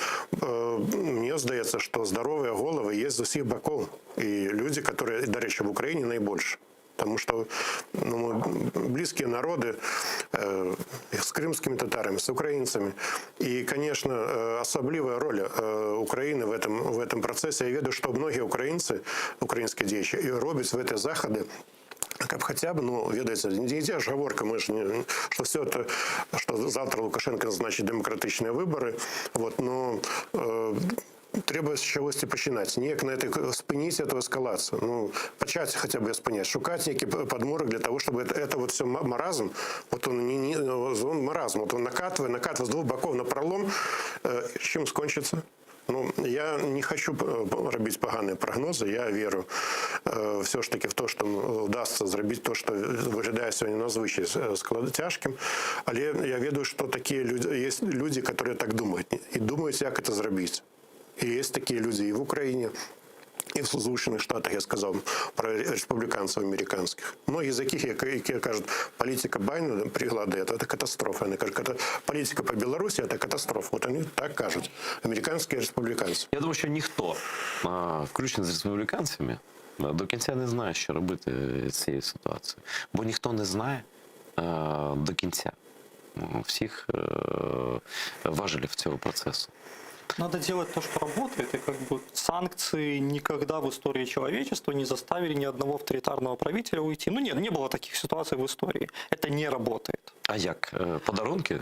мне здається, що здорові голови є з усіх боків, і люди, які, до речі, в Україні найбільше. Потому что близкие народы с крымскими татарами, с украинцами. И, конечно, особливая роль Украины в этом процессе. Я веду, что многие украинцы, украинские деячи, и робят в эти заходы, как хотя бы, ведаете, не идет же говорка, мы же не, что все это, что завтра Лукашенко назначит демократичные выборы, но треба з чогось починати. Ніяк на це спинити цю ескалацію. Почати хоча б спиняти. Шукати які подморок для того, щоб це вот все маразм, он маразм, он накатывает з двох боків на пролом, чим скончиться. Я не хочу робити погані прогнози, я вірю все ж таки в те, що вдасться зробити те, що виглядає сьогодні надзвичай тяжким, але я веду, що такі люди, є люди, які так думають, і думають, як це зробити. И есть такие люди и в Украине, и в Соединенных Штатах, я сказал про республиканцев американских. Многие из таких, які кажуть, політика Байдена пригладає, це катастрофа. Вони кажуть, політика по Білорусі – це катастрофа. От вони так кажуть, американські республіканці. Я думаю, що ніхто, включно з республіканцями, до кінця не знає, що робити з цією ситуацією. Бо ніхто не знає до кінця всіх важелів цього процесу. Надо делать то, что работает, и санкции никогда в истории человечества не заставили ни одного авторитарного правителя уйти. Ну нет, не было таких ситуаций в истории. Это не работает. А як? Подарунки?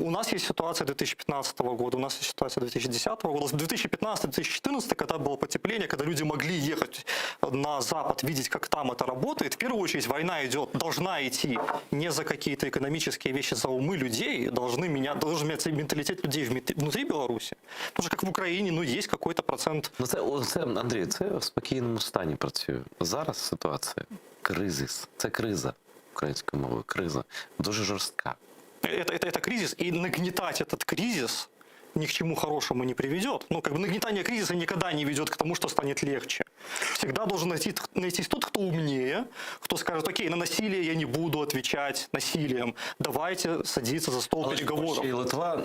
У нас есть ситуация 2015 года, у нас есть ситуация 2010 года. 2015-2014, когда было потепление, когда люди могли ехать на Запад, видеть, как там это работает. В первую очередь война должна идти не за какие-то экономические вещи, за умы людей, должен меняться менталитет людей внутри Беларуси. Потому что как в Україні, есть какой-то процент. Андрій, це в спокійному стані працює. Зараз ситуація кризис. Це криза українською мовою. Криза. Дуже жорстка. Это кризис, и нагнетать этот кризис ни к чему хорошему не приведет. Нагнетание кризиса никогда не ведет к тому, что станет легче. Всегда должен найтись тот, кто умнее, кто скажет: окей, на насилие я не буду отвечать насилием, давайте садиться за стол переговоров. Польща і Литва,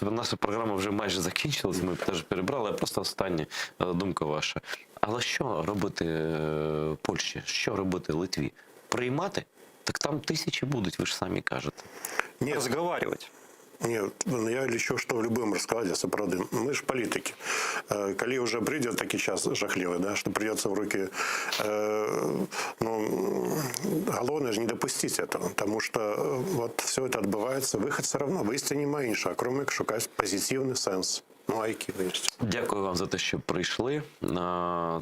наша програма вже майже закінчилась, ми теж перебрали, просто остання думка ваша. Але що робити Польщі, що робити Литві? Приймати? Так там тисячі будуть, ви ж самі кажете. Не разговаривать. Нет, я лічу, что в любым раскладе сапраўды. Мы ж политики. Коли уже придет такой час жахливый, да, что придется в руки, главное же не допустить этого, потому что вот все это отбывается, выход все равно, в истине нема іншого, кроме як шукати позитивний сенс. Дякую вам за те, що прийшли.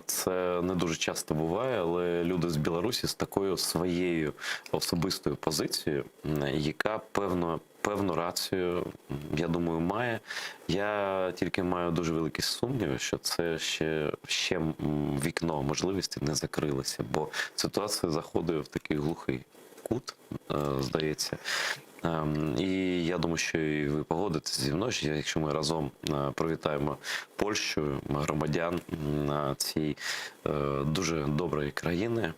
Це не дуже часто буває, але люди з Білорусі з такою своєю особистою позицією, яка певну рацію, я думаю, має. Я тільки маю дуже великі сумніви, що це ще вікно можливості не закрилося, бо ситуація заходить в такий глухий кут, здається. І я думаю, що і ви погодитесь зі мною, що якщо ми разом привітаємо Польщу, громадян цієї дуже доброї країни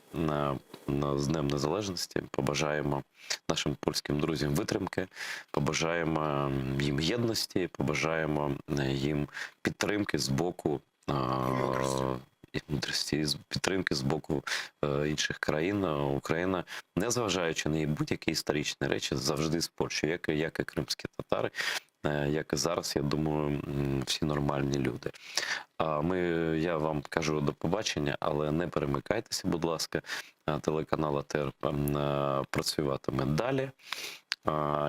з Днем Незалежності, побажаємо нашим польським друзям витримки, побажаємо їм єдності, побажаємо їм підтримки з боку мудрості, підтримки з боку інших країн. Україна, незважаючи на будь-які історичні речі, завжди з Польщею, як і кримські татари, як і зараз, я думаю, всі нормальні люди. Я вам кажу до побачення, але не перемикайтеся, будь ласка, телеканал АТR працюватиме далі.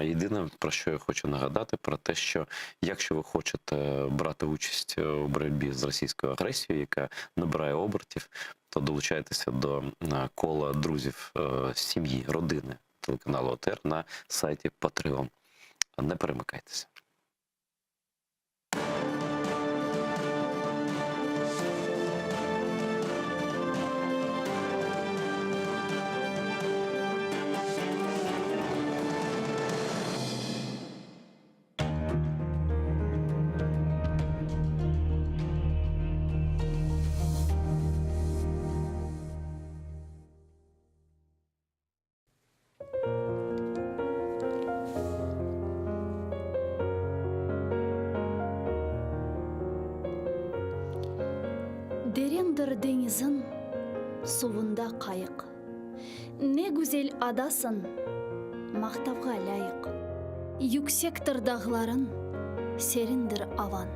Єдине, про що я хочу нагадати, про те, що якщо ви хочете брати участь у боротьбі з російською агресією, яка набирає обертів, то долучайтеся до кола друзів, сім'ї, родини телеканалу АТR на сайті Patreon. Не перемикайтеся. Дерендір деңізін, суында қайық. Не güzel адасың, мақтауға лайық. Юксектір дағларын, серіндір аван.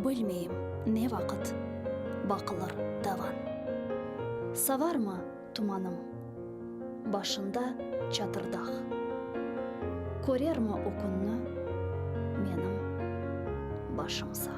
Білмейім, не вақыт, бақылыр даван. Саварма туманым, башында чатырдақ. Көрерма окунны, менің башым сақ.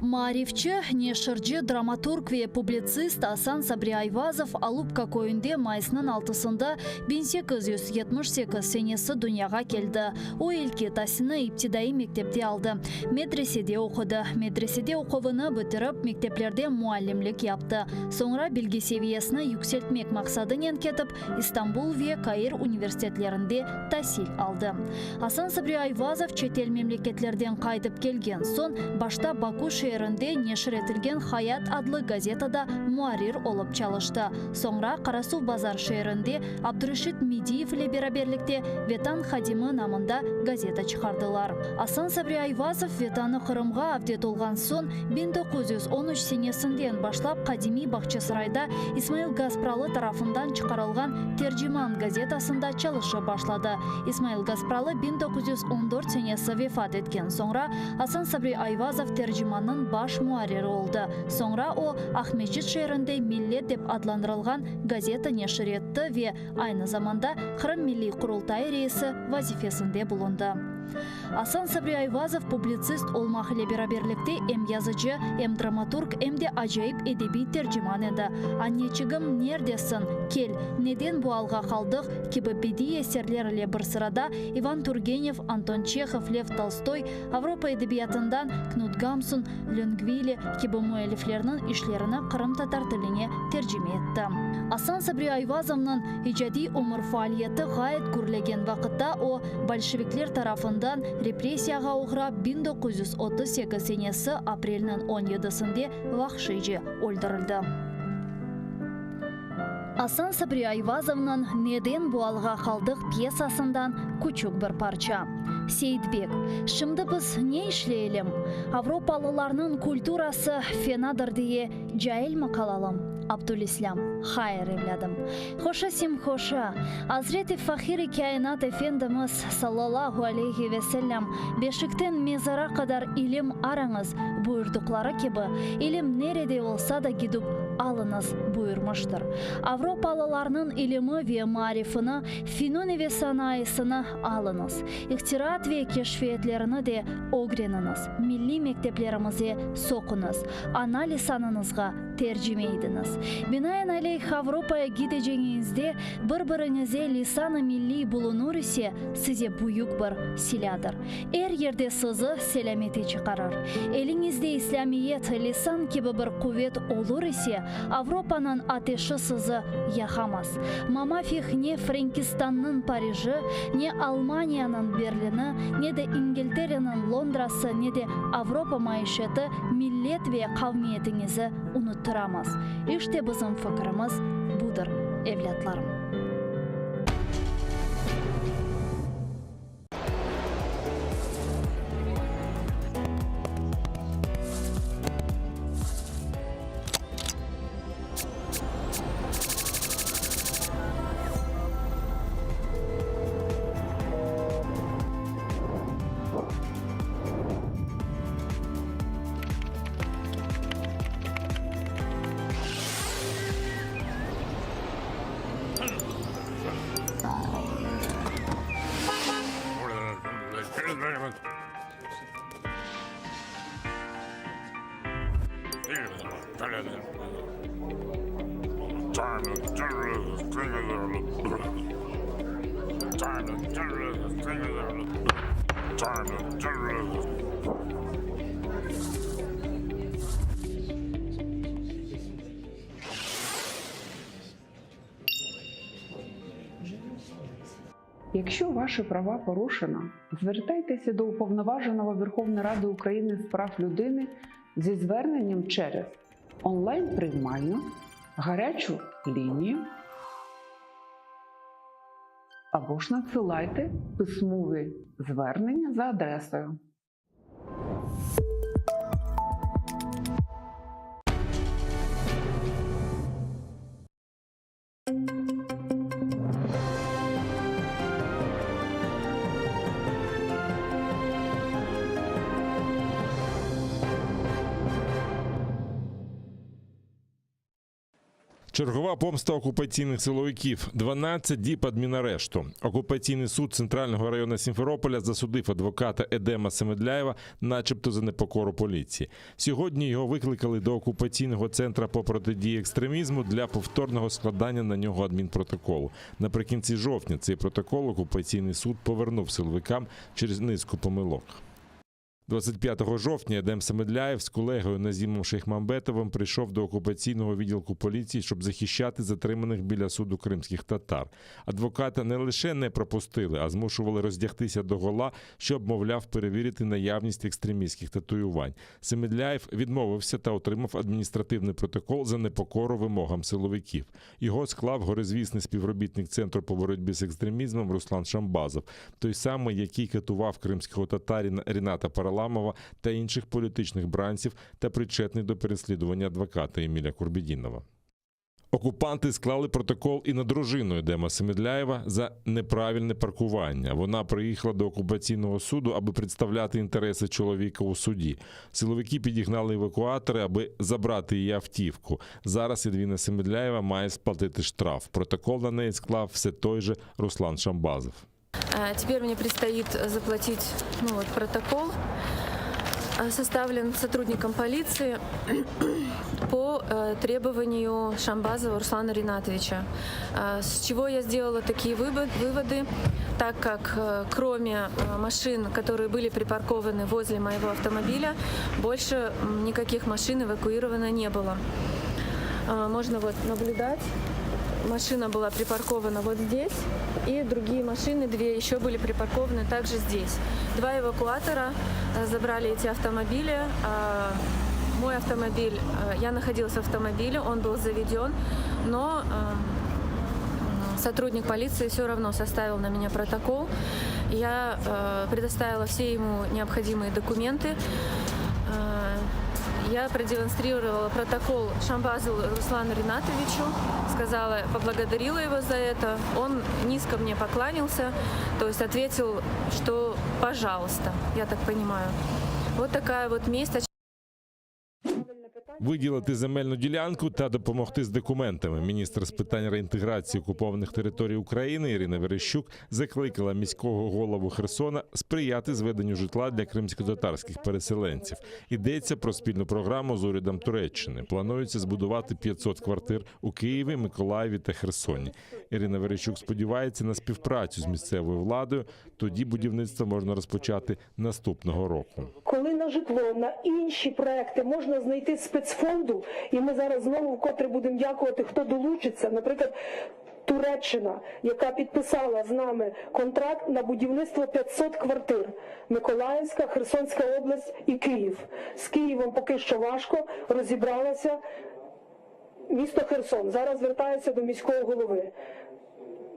Марифчы, нешыржы, драматург ве публицист Асан Сабри Айвазов Алупка көйінде майсының 6-сында 1878 сенесі дүнияға келді. О елке тасыны иптидаи мектепте алды. Медреседе оқыды. Медреседе оқуыны бітіріп, мектеплерде муалlimlik yaptı. Sonra bilgi seviyesini yükseltmek maqsadıyla ketip, İstanbul ve Kair üniversitetlerinde tahsil aldı. Асан Сабри Айвазов çetel memleketlerden qaytıp kelgen son, başta Baku şehri шерінде нешіретілген «Хаят» адлы газетада муарир олып чалышты. Соңра Қарасу базар шерінде Абдурашид Медиев ле бераберлікте Ветан Хадимы намында газета чықардылар. Асан Сабри Айвазов Ветаны Қырымға авдет олған сон 1913 сенесінден башлап Қадими Бақчасырайда Исмаил Гаспралы тарафындан чықарылған Терджиман газетасында чалышы башлады. Исмаил Гаспралы 1914 сенесі вефат еткен. Соңра Асан Сабри Айвазов Терджиманның баш муарирі oldu. Соңра о Ахмечит шерінде Миллет деп адландырылған газета нешір етті ве айны заманда Қырым Милли Құрылтай рейсі вазифесінде болынды. Асан Сабри Айвазов публицист олмақ ле бераберлікте эм язычы, эм драматург, эм де ажайып эдеби терджиман еді. Аннечігім нердесін, кел, неден bu алға қалдық, кебі беди есерлер ле бір сырада Иван Тургенев, Антон Чехов, Лев Толстой, Авропа эдебиятындан Кнут Гамсун, Ленгвили, кебі муэлифлерінің ишлеріні Қырым татар тіліне терджиме етті. Асан Сабри Айвазовның ижади өмір фаалиеті ғайет күрлеген вақытта о большевиклер тарафından репрессияға ұғырап 1938 сенесі апрелінің 17-сінде вақшыйжы өлдірілді. Асан Сабри Айвазовның «Неден буалға қалдық» пьесасындан күчік бір парча. Сейдбек, шымды біз не ішлейлім? Авропалыларның культурасы фенадыр дие жайыл мақалалым. Абдулислам, хайыр евладым. Хоша сим хоша. Азрети Фахири Каинат Эфендіміз саллаллаху алейхи веселлям бешіктен мезара қадар илім араңыз бұйырдықлары кебі, илім нереде олса да гидіп алыныз бұйырмыштыр. Авропалыларның илімі ве марифыны, финуни ве санайысыны алыныз. Иқтират ве кешфиетлеріні де огреніңіз. Милли мектеплерімізде соқыныз. Анализаныңызға терджимейдіңіз. Бинаен алейх Авропая гидежеңізде бір-біріңізе лисаны милли бұлынур ісе сізе бұйық бір силядыр. Әр ерде сызы селаметі чықарыр. Еліңізде исламиет лисан кебі бір құвет олур ісе Авропаның атешы сызы яхамас. Мамафих не Франкистанның Парижі, не Алманияның Берліні, не де Ингілтерінің Лондрасы, не де Авропа майышеті миллет ве қавмиетіңізі ұныттырамыз. İşte bizim fikrimiz budur, evlatlarım. Якщо ваші права порушено, звертайтеся до Уповноваженого Верховної Ради України з прав людини зі зверненням через онлайн-приймальну, гарячу лінію або ж надсилайте письмові звернення за адресою. Чергова помста окупаційних силовиків. 12 діб адмінарешту. Окупаційний суд Центрального району Сімферополя засудив адвоката Едема Семедляєва начебто за непокору поліції. Сьогодні його викликали до окупаційного центру по протидії екстремізму для повторного складання на нього адмінпротоколу. Наприкінці жовтня цей протокол окупаційний суд повернув силовикам через низку помилок. 25 жовтня Едем Самедляєв з колегою Назімом Шейхмамбетовим прийшов до окупаційного відділку поліції, щоб захищати затриманих біля суду кримських татар. Адвоката не лише не пропустили, а змушували роздягтися догола, щоб, мовляв, перевірити наявність екстремістських татуювань. Самедляєв відмовився та отримав адміністративний протокол за непокору вимогам силовиків. Його склав горизвісний співробітник Центру по боротьбі з екстремізмом Руслан Шамбазов, той самий, який катував кримського татарина Ріната Параламова та інших політичних бранців та причетний до переслідування адвоката Еміля Курбєдінова. Окупанти склали протокол і на дружину Едема Самедляєва за неправильне паркування. Вона приїхала до окупаційного суду, аби представляти інтереси чоловіка у суді. Силовики підігнали евакуатори, аби забрати її автівку. Зараз Едвіна Самедляєва має сплатити штраф. Протокол на неї склав все той же Руслан Шамбазов. Теперь мне предстоит заплатить протокол, составлен сотрудником полиции по требованию Шамбазова Руслана Ринатовича. С чего я сделала такие выводы, так как кроме машин, которые были припаркованы возле моего автомобиля, больше никаких машин эвакуировано не было. Можно наблюдать. Машина была припаркована вот здесь, и другие машины, две еще были припаркованы также здесь. Два эвакуатора забрали эти автомобили. Мой автомобиль, я находилась в автомобиле, он был заведен, но сотрудник полиции все равно составил на меня протокол. Я предоставила все ему необходимые документы. Я продемонстрировала протокол Шамбазову Руслану Ринатовичу, сказала, поблагодарила его за это. Он низко мне поклонился, то есть ответил, что пожалуйста, я так понимаю. Вот такая вот месть. Виділити земельну ділянку та допомогти з документами. Міністр з питань реінтеграції окупованих територій України Ірина Верещук закликала міського голову Херсона сприяти зведенню житла для кримськотатарських переселенців. Йдеться про спільну програму з урядом Туреччини. Планується збудувати 500 квартир у Києві, Миколаєві та Херсоні. Ірина Верещук сподівається на співпрацю з місцевою владою. Тоді будівництво можна розпочати наступного року. Коли на житло, на інші проекти можна знайти спецфонду, і ми зараз знову вкотре будемо дякувати, хто долучиться, наприклад, Туреччина, яка підписала з нами контракт на будівництво 500 квартир. Миколаївська, Херсонська область і Київ. З Києвом поки що важко, розібралося місто Херсон. Зараз звертається до міського голови.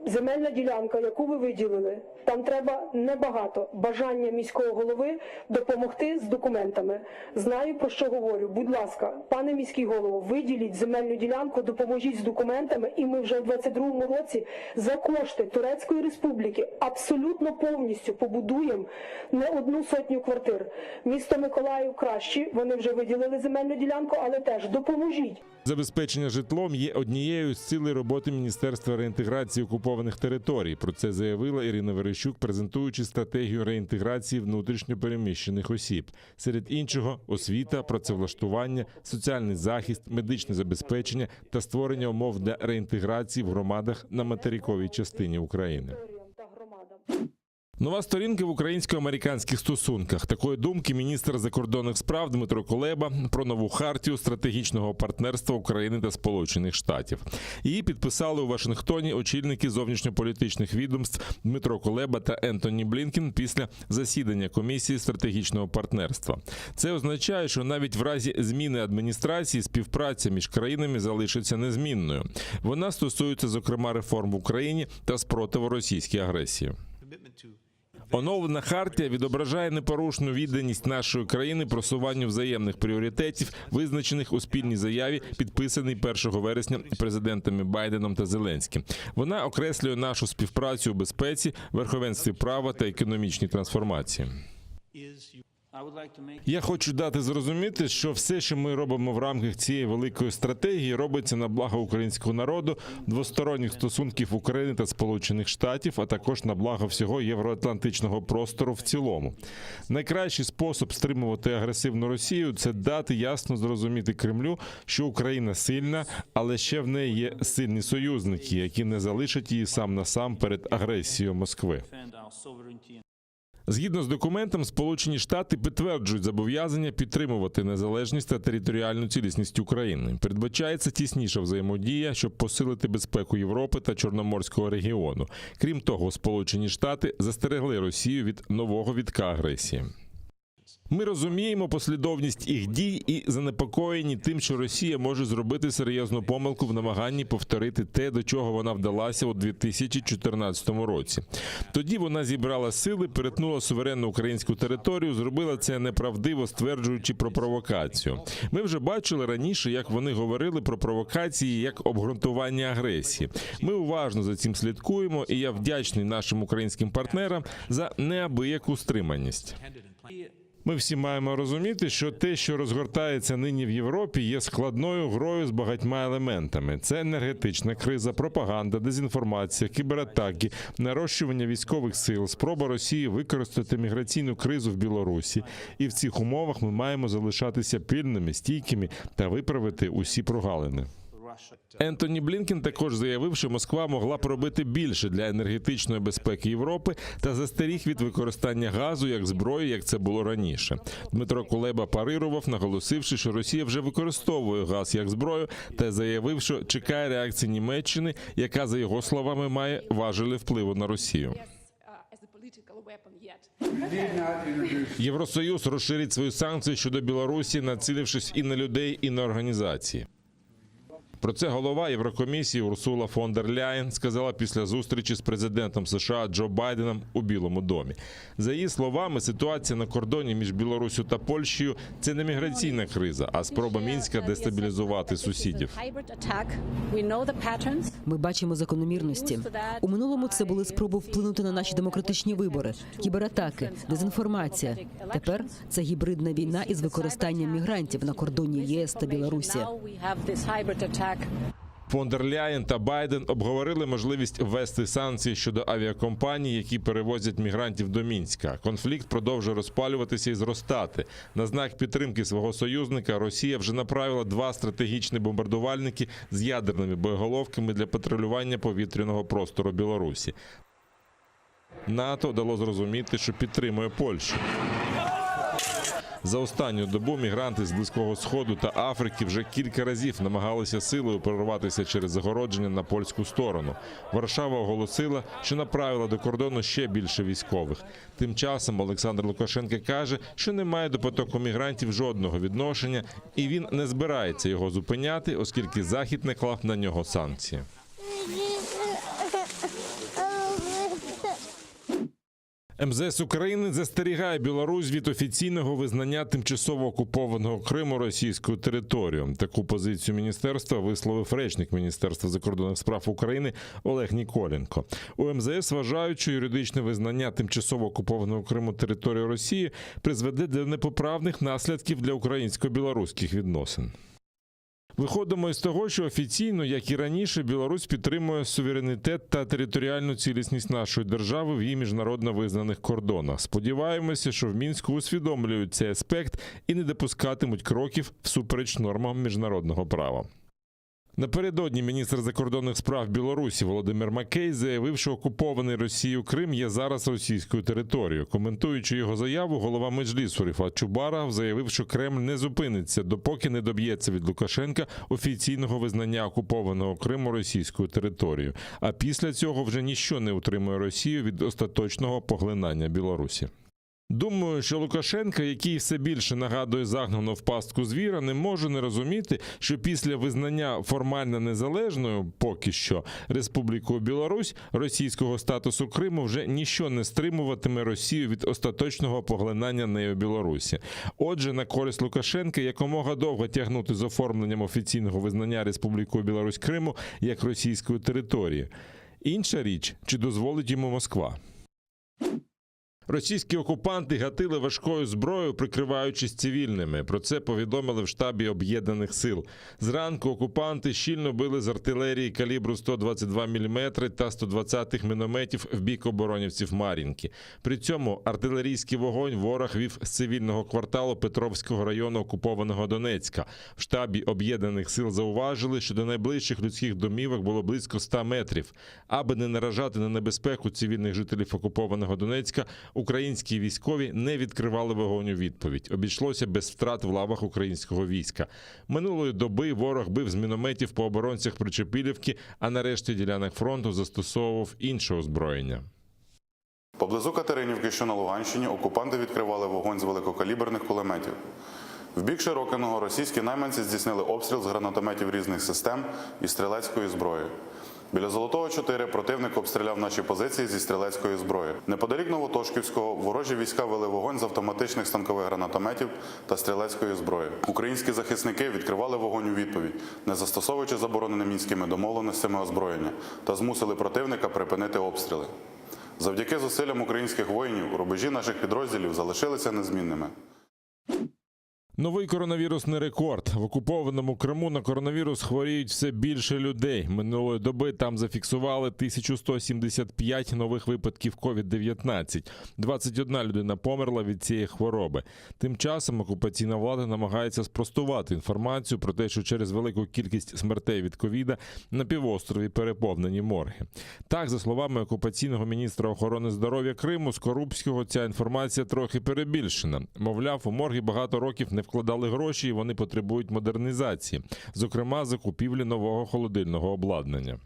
Земельна ділянка, яку ви виділили, там треба небагато бажання міського голови допомогти з документами. Знаю, про що говорю. Будь ласка, пане міський голово, виділіть земельну ділянку, допоможіть з документами, і ми вже в 2022 році за кошти Турецької Республіки абсолютно повністю побудуємо не 100 квартир. Місто Миколаїв краще, вони вже виділили земельну ділянку, але теж допоможіть. Забезпечення житлом є однією з цілей роботи Міністерства реінтеграції окупованих територій. Про це заявила Ірина Верещук, презентуючи стратегію реінтеграції внутрішньо переміщених осіб. Серед іншого – освіта, працевлаштування, соціальний захист, медичне забезпечення та створення умов для реінтеграції в громадах на материковій частині України. Нова сторінка в українсько-американських стосунках. Такої думки міністр закордонних справ Дмитро Кулеба про нову хартію стратегічного партнерства України та Сполучених Штатів. Її підписали у Вашингтоні очільники зовнішньополітичних відомств Дмитро Кулеба та Ентоні Блінкен після засідання Комісії стратегічного партнерства. Це означає, що навіть в разі зміни адміністрації співпраця між країнами залишиться незмінною. Вона стосується, зокрема, реформ в Україні та спротиву російській агресії. Оновлена хартія відображає непорушну відданість нашої країни просуванню взаємних пріоритетів, визначених у спільній заяві, підписаній 1 вересня президентами Байденом та Зеленським. Вона окреслює нашу співпрацю у безпеці, верховенстві права та економічній трансформації. Я хочу дати зрозуміти, що все, що ми робимо в рамках цієї великої стратегії, робиться на благо українського народу, двосторонніх стосунків України та Сполучених Штатів, а також на благо всього євроатлантичного простору в цілому. Найкращий спосіб стримувати агресивну Росію – це дати ясно зрозуміти Кремлю, що Україна сильна, але ще в неї є сильні союзники, які не залишать її сам на сам перед агресією Москви. Згідно з документом, Сполучені Штати підтверджують зобов'язання підтримувати незалежність та територіальну цілісність України. Передбачається тісніша взаємодія, щоб посилити безпеку Європи та Чорноморського регіону. Крім того, Сполучені Штати застерегли Росію від нового вітка агресії. Ми розуміємо послідовність їх дій і занепокоєні тим, що Росія може зробити серйозну помилку в намаганні повторити те, до чого вона вдалася у 2014 році. Тоді вона зібрала сили, перетнула суверенну українську територію, зробила це неправдиво, стверджуючи про провокацію. Ми вже бачили раніше, як вони говорили про провокації як обґрунтування агресії. Ми уважно за цим слідкуємо, і я вдячний нашим українським партнерам за неабияку стриманість. Ми всі маємо розуміти, що те, що розгортається нині в Європі, є складною грою з багатьма елементами. Це енергетична криза, пропаганда, дезінформація, кібератаки, нарощування військових сил, спроба Росії використати міграційну кризу в Білорусі. І в цих умовах ми маємо залишатися пильними, стійкими та виправити усі прогалини. Ентоні Блінкен також заявив, що Москва могла б робити більше для енергетичної безпеки Європи та застеріг від використання газу як зброї, як це було раніше. Дмитро Кулеба парирував, наголосивши, що Росія вже використовує газ як зброю, та заявив, що чекає реакції Німеччини, яка, за його словами, має важелі впливу на Росію. Євросоюз розширить свої санкції щодо Білорусі, націлившись і на людей, і на організації. Про це голова Єврокомісії Урсула фон дер Ляєн сказала після зустрічі з президентом США Джо Байденом у Білому домі. За її словами, ситуація на кордоні між Білоруссю та Польщею – це не міграційна криза, а спроба Мінська дестабілізувати сусідів. Ми бачимо закономірності. У минулому це були спроби вплинути на наші демократичні вибори, кібератаки, дезінформація. Тепер це гібридна війна із використанням мігрантів на кордоні ЄС та Білорусі. Фон дер Ляєн та Байден обговорили можливість ввести санкції щодо авіакомпаній, які перевозять мігрантів до Мінська. Конфлікт продовжує розпалюватися і зростати. На знак підтримки свого союзника Росія вже направила 2 стратегічні бомбардувальники з ядерними боєголовками для патрулювання повітряного простору Білорусі. НАТО дало зрозуміти, що підтримує Польщу. За останню добу мігранти з Близького Сходу та Африки вже кілька разів намагалися силою прорватися через загородження на польську сторону. Варшава оголосила, що направила до кордону ще більше військових. Тим часом Олександр Лукашенко каже, що не має до потоку мігрантів жодного відношення, і він не збирається його зупиняти, оскільки Захід наклав на нього санкції. МЗС України застерігає Білорусь від офіційного визнання тимчасово окупованого Криму російською територією. Таку позицію міністерства висловив речник Міністерства закордонних справ України Олег Ніколенко. У МЗС вважають, що юридичне визнання тимчасово окупованого Криму територією Росії призведе до непоправних наслідків для українсько-білоруських відносин. Виходимо із того, що офіційно, як і раніше, Білорусь підтримує суверенітет та територіальну цілісність нашої держави в її міжнародно визнаних кордонах. Сподіваємося, що в Мінську усвідомлюють цей аспект і не допускатимуть кроків всупереч нормам міжнародного права. Напередодні міністр закордонних справ Білорусі Володимир Макей заявив, що окупований Росією Крим є зараз російською територією. Коментуючи його заяву, голова Меджлісу Ріфат Чубаров заявив, що Кремль не зупиниться, допоки не доб'ється від Лукашенка офіційного визнання окупованого Криму російською територією. А після цього вже ніщо не утримує Росію від остаточного поглинання Білорусі. Думаю, що Лукашенко, який все більше нагадує загнану в пастку звіра, не може не розуміти, що після визнання формально незалежною, поки що, Республікою Білорусь, російського статусу Криму вже ніщо не стримуватиме Росію від остаточного поглинання нею Білорусі. Отже, на користь Лукашенка якомога довго тягнути з оформленням офіційного визнання Республікою Білорусь Криму як російської території. Інша річ, чи дозволить йому Москва. Російські окупанти гатили важкою зброєю, прикриваючись цивільними. Про це повідомили в штабі Об'єднаних сил. Зранку окупанти щільно били з артилерії калібру 122 мм та 120-х мінометів в бік оборонівців Мар'їнки. При цьому артилерійський вогонь ворог вів з цивільного кварталу Петровського району окупованого Донецька. В штабі Об'єднаних сил зауважили, що до найближчих людських домівок було близько 100 метрів. Аби не наражати на небезпеку цивільних жителів окупованого Донецька, Українські військові не відкривали вогонь у відповідь. Обійшлося без втрат в лавах українського війська. Минулої доби ворог бив з мінометів по оборонцях Причепілівки, а на решті ділянок фронту застосовував інше озброєння. Поблизу Катеринівки, що на Луганщині, окупанти відкривали вогонь з великокаліберних кулеметів. В бік Широкиного російські найманці здійснили обстріл з гранатометів різних систем і стрілецької зброї. Біля Золотого 4 противник обстріляв наші позиції зі стрілецької зброї. Неподалік Новотошківського ворожі війська вели вогонь з автоматичних станкових гранатометів та стрілецької зброї. Українські захисники відкривали вогонь у відповідь, не застосовуючи заборонене мінськими домовленостями озброєння, та змусили противника припинити обстріли. Завдяки зусиллям українських воїнів рубежі наших підрозділів залишилися незмінними. Новий коронавірусний рекорд. В окупованому Криму на коронавірус хворіють все більше людей. Минулої доби там зафіксували 1175 нових випадків COVID-19. 21 людина померла від цієї хвороби. Тим часом окупаційна влада намагається спростувати інформацію про те, що через велику кількість смертей від ковіда на півострові переповнені морги. Так, за словами окупаційного міністра охорони здоров'я Криму Скорубського, ця інформація трохи перебільшена. Мовляв, у морги багато років не вкладали гроші і вони потребують модернізації, зокрема закупівлі нового холодильного обладнання.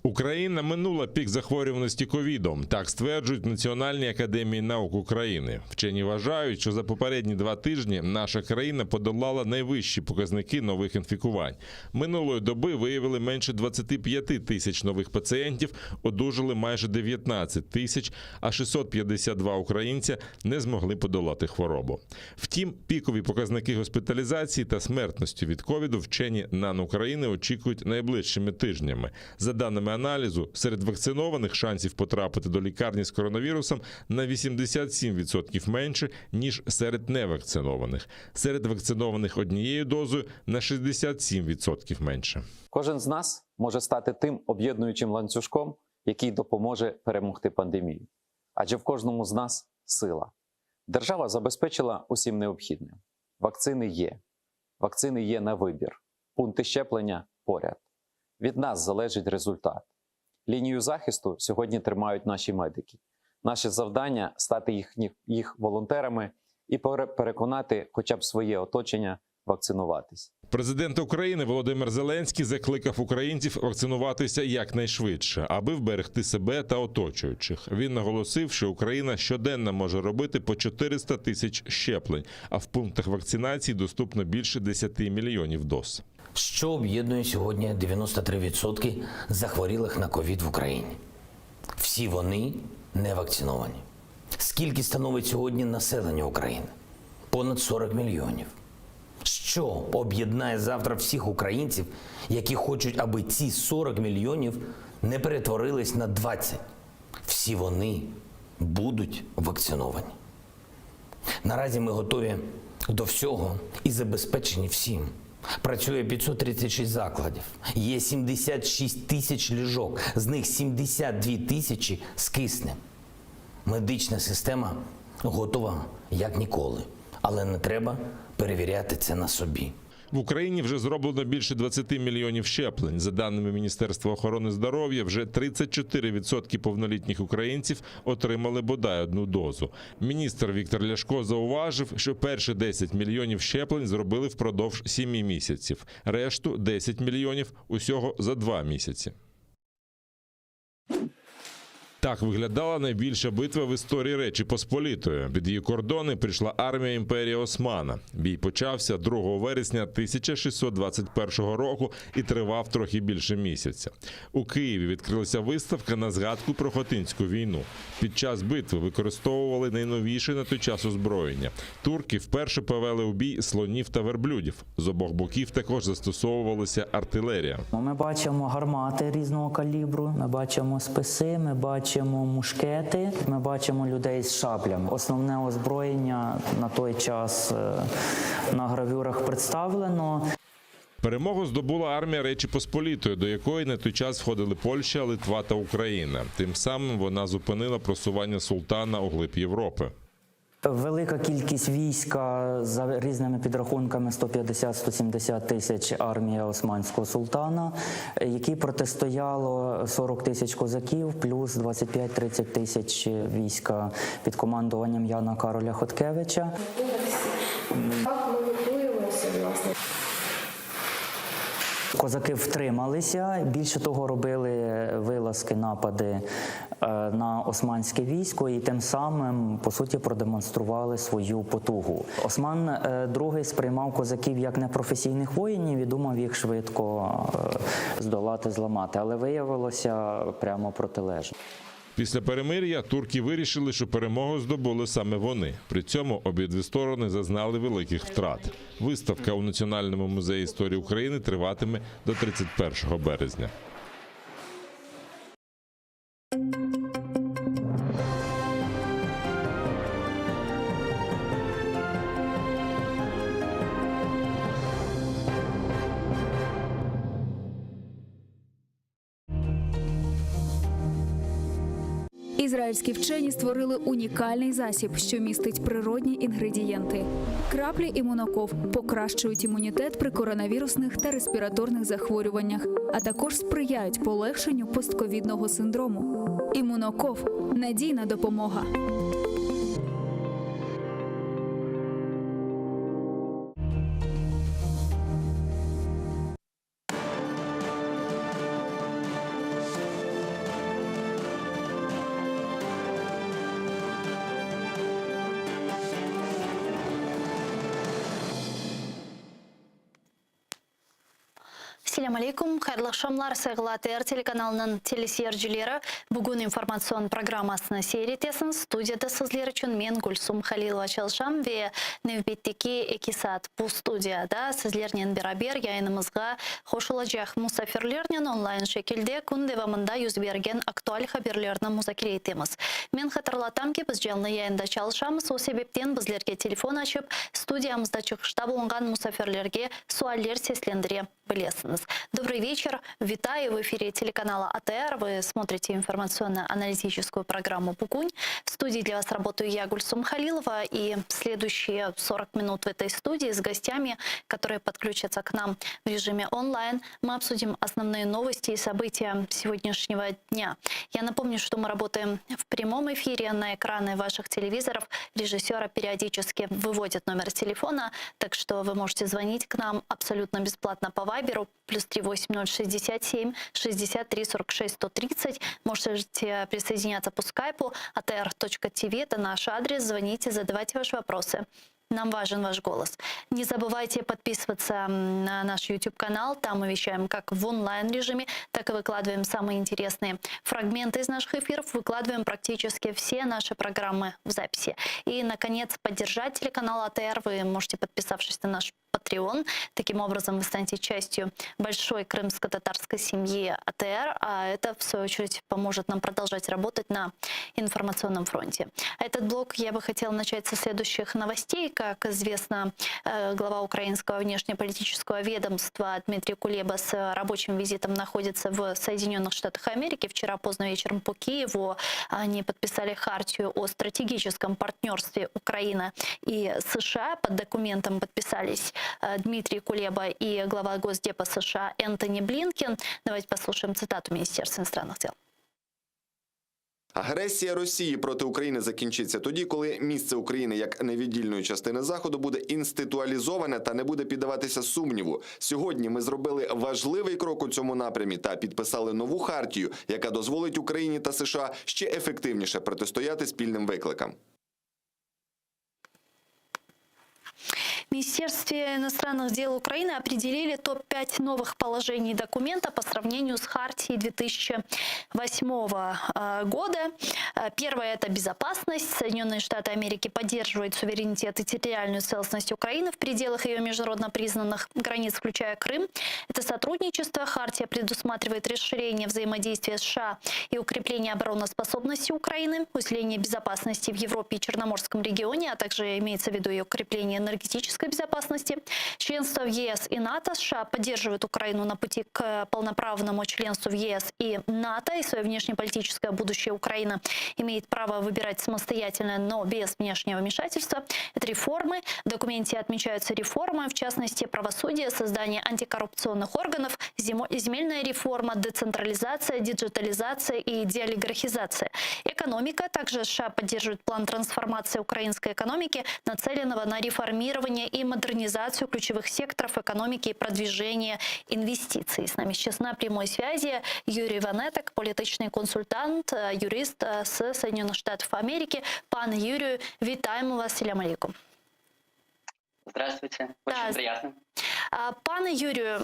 Україна минула пік захворюваності ковідом. Так стверджують в Національній академії наук України. Вчені вважають, що за попередні 2 тижні наша країна подолала найвищі показники нових інфікувань. Минулої доби виявили менше 25 тисяч нових пацієнтів, одужали майже 19 тисяч, а 652 українця не змогли подолати хворобу. Втім, пікові показники госпіталізації та смертності від ковіду вчені НАН України очікують найближчими тижнями. За даними аналізу, серед вакцинованих шансів потрапити до лікарні з коронавірусом на 87% менше, ніж серед невакцинованих. Серед вакцинованих однією дозою на 67% менше. Кожен з нас може стати тим об'єднуючим ланцюжком, який допоможе перемогти пандемію. Адже в кожному з нас сила. Держава забезпечила усім необхідним. Вакцини є. Вакцини є на вибір. Пункти щеплення поряд. Від нас залежить результат. Лінію захисту сьогодні тримають наші медики. Наше завдання – стати їх волонтерами і переконати хоча б своє оточення вакцинуватись. Президент України Володимир Зеленський закликав українців вакцинуватися якнайшвидше, аби вберегти себе та оточуючих. Він наголосив, що Україна щоденно може робити по 400 тисяч щеплень, а в пунктах вакцинації доступно більше 10 мільйонів доз. Що об'єднує сьогодні 93% захворілих на ковід в Україні? Всі вони не вакциновані. Скільки становить сьогодні населення України? Понад 40 мільйонів. Що об'єднає завтра всіх українців, які хочуть, аби ці 40 мільйонів не перетворились на 20? Всі вони будуть вакциновані. Наразі ми готові до всього і забезпечені всім. Працює 536 закладів, є 76 тисяч ліжок, з них 72 тисячі з киснем. Медична система готова як ніколи, але не треба перевіряти це на собі. В Україні вже зроблено більше 20 мільйонів щеплень. За даними Міністерства охорони здоров'я, вже 34% повнолітніх українців отримали бодай одну дозу. Міністр Віктор Ляшко зауважив, що перші 10 мільйонів щеплень зробили впродовж 7 місяців. Решту – 10 мільйонів усього за 2 місяці. Так виглядала найбільша битва в історії Речі Посполітої. Під її кордони прийшла армія імперії Османа. Бій почався 2 вересня 1621 року і тривав трохи більше місяця. У Києві відкрилася виставка на згадку про Хотинську війну. Під час битви використовували найновіше на той час озброєння. Турки вперше повели у бій слонів та верблюдів. З обох боків також застосовувалася артилерія. Ми бачимо гармати різного калібру, ми бачимо списи, ми бачимо мушкети, ми бачимо людей з шаблями. Основне озброєння на той час на гравюрах представлено. Перемогу здобула армія Речі Посполітої, до якої на той час входили Польща, Литва та Україна. Тим самим вона зупинила просування султана у глиб Європи. Велика кількість війська, за різними підрахунками 150-170 тисяч армія Османського султана, якій протистояло 40 тисяч козаків, плюс 25-30 тисяч війська під командуванням Яна Кароля Хоткевича. Як ми готуємося, власне? Козаки втрималися, більше того, робили вилазки, напади на османське військо і тим самим, по суті, продемонстрували свою потугу. Осман II сприймав козаків як непрофесійних воїнів і думав їх швидко здолати, зламати, але виявилося прямо протилежно. Після перемир'я турки вирішили, що перемогу здобули саме вони. При цьому обидві сторони зазнали великих втрат. Виставка у Національному музеї історії України триватиме до 31 березня. Ізраїльські вчені створили унікальний засіб, що містить природні інгредієнти. Краплі імуноков покращують імунітет при коронавірусних та респіраторних захворюваннях, а також сприяють полегшенню постковідного синдрому. Імуноков – надійна допомога. Ассаляму алейкум, хайрлы шамлар, сайгылы АТР телеканалының телесерджілері. Бүгін информацион программасына сейретесін. Студияда сізлер үшін мен Гульсум Халилова Чалшам ве невбеттеке 2 саат бұл студияда сізлернен берабер яйынымызға қошылажақ мұсафирлернен онлайн шекілде күн девамында юзберген актуаль хаберлерні музакире етеміз. Мен хатырлатам ки біз жалны яйында чалшамыз, о себептен біздерге телефон ашып, студиямызда чықышта болынған мұсафирлерге суаллер сеслендіре білесіңіз. Добрый вечер. Витаю в эфире телеканала АТР. Вы смотрите информационно-аналитическую программу «Бугунь». В студии для вас работаю я, Гульсум Халилова. И следующие 40 минут в этой студии с гостями, которые подключатся к нам в режиме онлайн, мы обсудим основные новости и события сегодняшнего дня. Я напомню, что мы работаем в прямом эфире. На экраны ваших телевизоров режиссера периодически выводит номер телефона, так что вы можете звонить к нам абсолютно бесплатно по Вайберу +38 067 63 46 130. Можете присоединяться по скайпу atr.tv. Это наш адрес. Звоните, задавайте ваши вопросы. Нам важен ваш голос. Не забывайте подписываться на наш YouTube-канал. Там мы вещаем как в онлайн-режиме, так и выкладываем самые интересные фрагменты из наших эфиров. Выкладываем практически все наши программы в записи. И, наконец, поддержать телеканал АТР вы можете, подписавшись на наш Patreon. Таким образом, вы станете частью большой крымско-татарской семьи АТР, а это, в свою очередь, поможет нам продолжать работать на информационном фронте. Этот блок я бы хотела начать со следующих новостей. Как известно, глава украинского внешнеполитического ведомства Дмитрий Кулеба с рабочим визитом находится в Соединенных Штатах Америки. Вчера поздно вечером по Киеву они подписали хартию о стратегическом партнерстве Украины и США. Под документом подписались Дмитрий Кулеба и глава Госдепа США Энтони Блінкен. Давайте послушаем цитату Министерства иностранных дел. Агресія Росії проти України закінчиться тоді, коли місце України як невіддільної частини Заходу буде інституалізоване та не буде піддаватися сумніву. Сьогодні ми зробили важливий крок у цьому напрямі та підписали нову хартію, яка дозволить Україні та США ще ефективніше протистояти спільним викликам. В Министерстве иностранных дел Украины определили топ-5 новых положений документа по сравнению с Хартией 2008 года. Первое – это безопасность. Соединенные Штаты Америки поддерживают суверенитет и территориальную целостность Украины в пределах ее международно признанных границ, включая Крым. Это сотрудничество. Хартия предусматривает расширение взаимодействия США и укрепление обороноспособности Украины, усиление безопасности в Европе и Черноморском регионе, а также имеется в виду и укрепление энергетической энергетической безопасности. Членство в ЕС и НАТО. США поддерживают Украину на пути к полноправному членству в ЕС и НАТО. И свое внешнеполитическое будущее Украина имеет право выбирать самостоятельно, но без внешнего вмешательства. Это реформы. В документе отмечаются реформы, в частности, правосудие, создание антикоррупционных органов, земельная реформа, децентрализация, диджитализация и деолигархизация. Экономика. Также США поддерживает план трансформации украинской экономики, нацеленного на реформирование и модернизацию ключевых секторов экономики и продвижение инвестиций. С нами сейчас на прямой связи Юрий Ванеток, политичный консультант, юрист с Соединенных Штатов Америки. Пан Юрию, вітаємо вас, салям алейкум. Здравствуйте, очень приятно. Пане Юрию,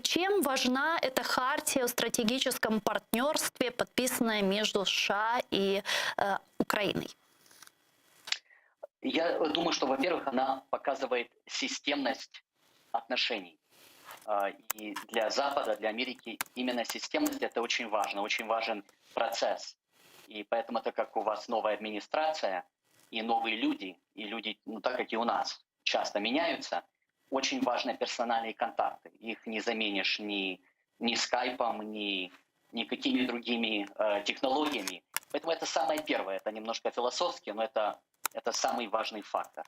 чем важна эта хартия о стратегическом партнерстве, подписанная между США и Украиной? Я думаю, что, во-первых, она показывает системность отношений. И для Запада, для Америки именно системность — это очень важно, очень важен процесс. И поэтому, так как у вас новая администрация и новые люди, ну, так как и у нас, часто меняются, очень важны персональные контакты. Их не заменишь ни скайпом, ни какими другими технологиями. Поэтому это самое первое. Это немножко философски, но это самый важный фактор.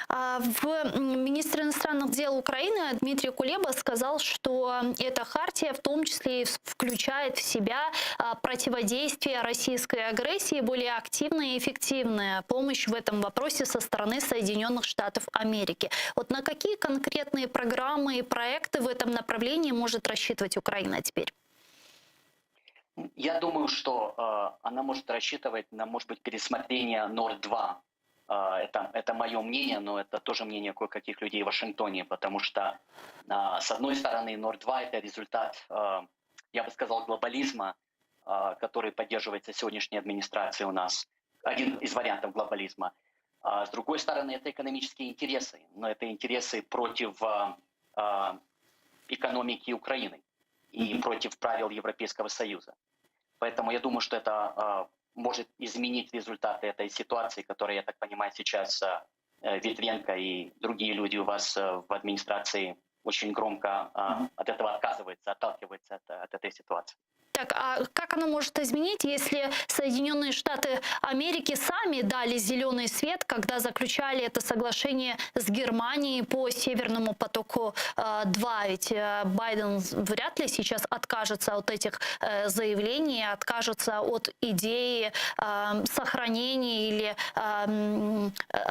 Министр иностранных дел Украины Дмитрий Кулеба сказал, что эта хартия в том числе включает в себя противодействие российской агрессии, более активная и эффективная помощь в этом вопросе со стороны Соединенных Штатов Америки. Вот на какие конкретные программы и проекты в этом направлении может рассчитывать Украина теперь? Я думаю, что она может рассчитывать на, может быть, пересмотрение Норд-2. Это мое мнение, но это тоже мнение кое-каких людей в Вашингтоне, потому что, с одной стороны, Норд-2 — это результат, я бы сказал, глобализма, который поддерживается сегодняшней администрацией у нас. Один из вариантов глобализма. С другой стороны, это экономические интересы, но это интересы против экономики Украины и против правил Европейского Союза. Поэтому я думаю, что это может изменить результаты этой ситуации, которая, я так понимаю, сейчас Ветренко и другие люди у вас в администрации очень громко от этого отказываются, отталкиваются от этой ситуации. Так, а как оно может изменить, если Соединенные Штаты Америки сами дали зеленый свет, когда заключали это соглашение с Германией по Северному потоку-2? Ведь Байден вряд ли сейчас откажется от этих заявлений, откажется от идеи сохранения или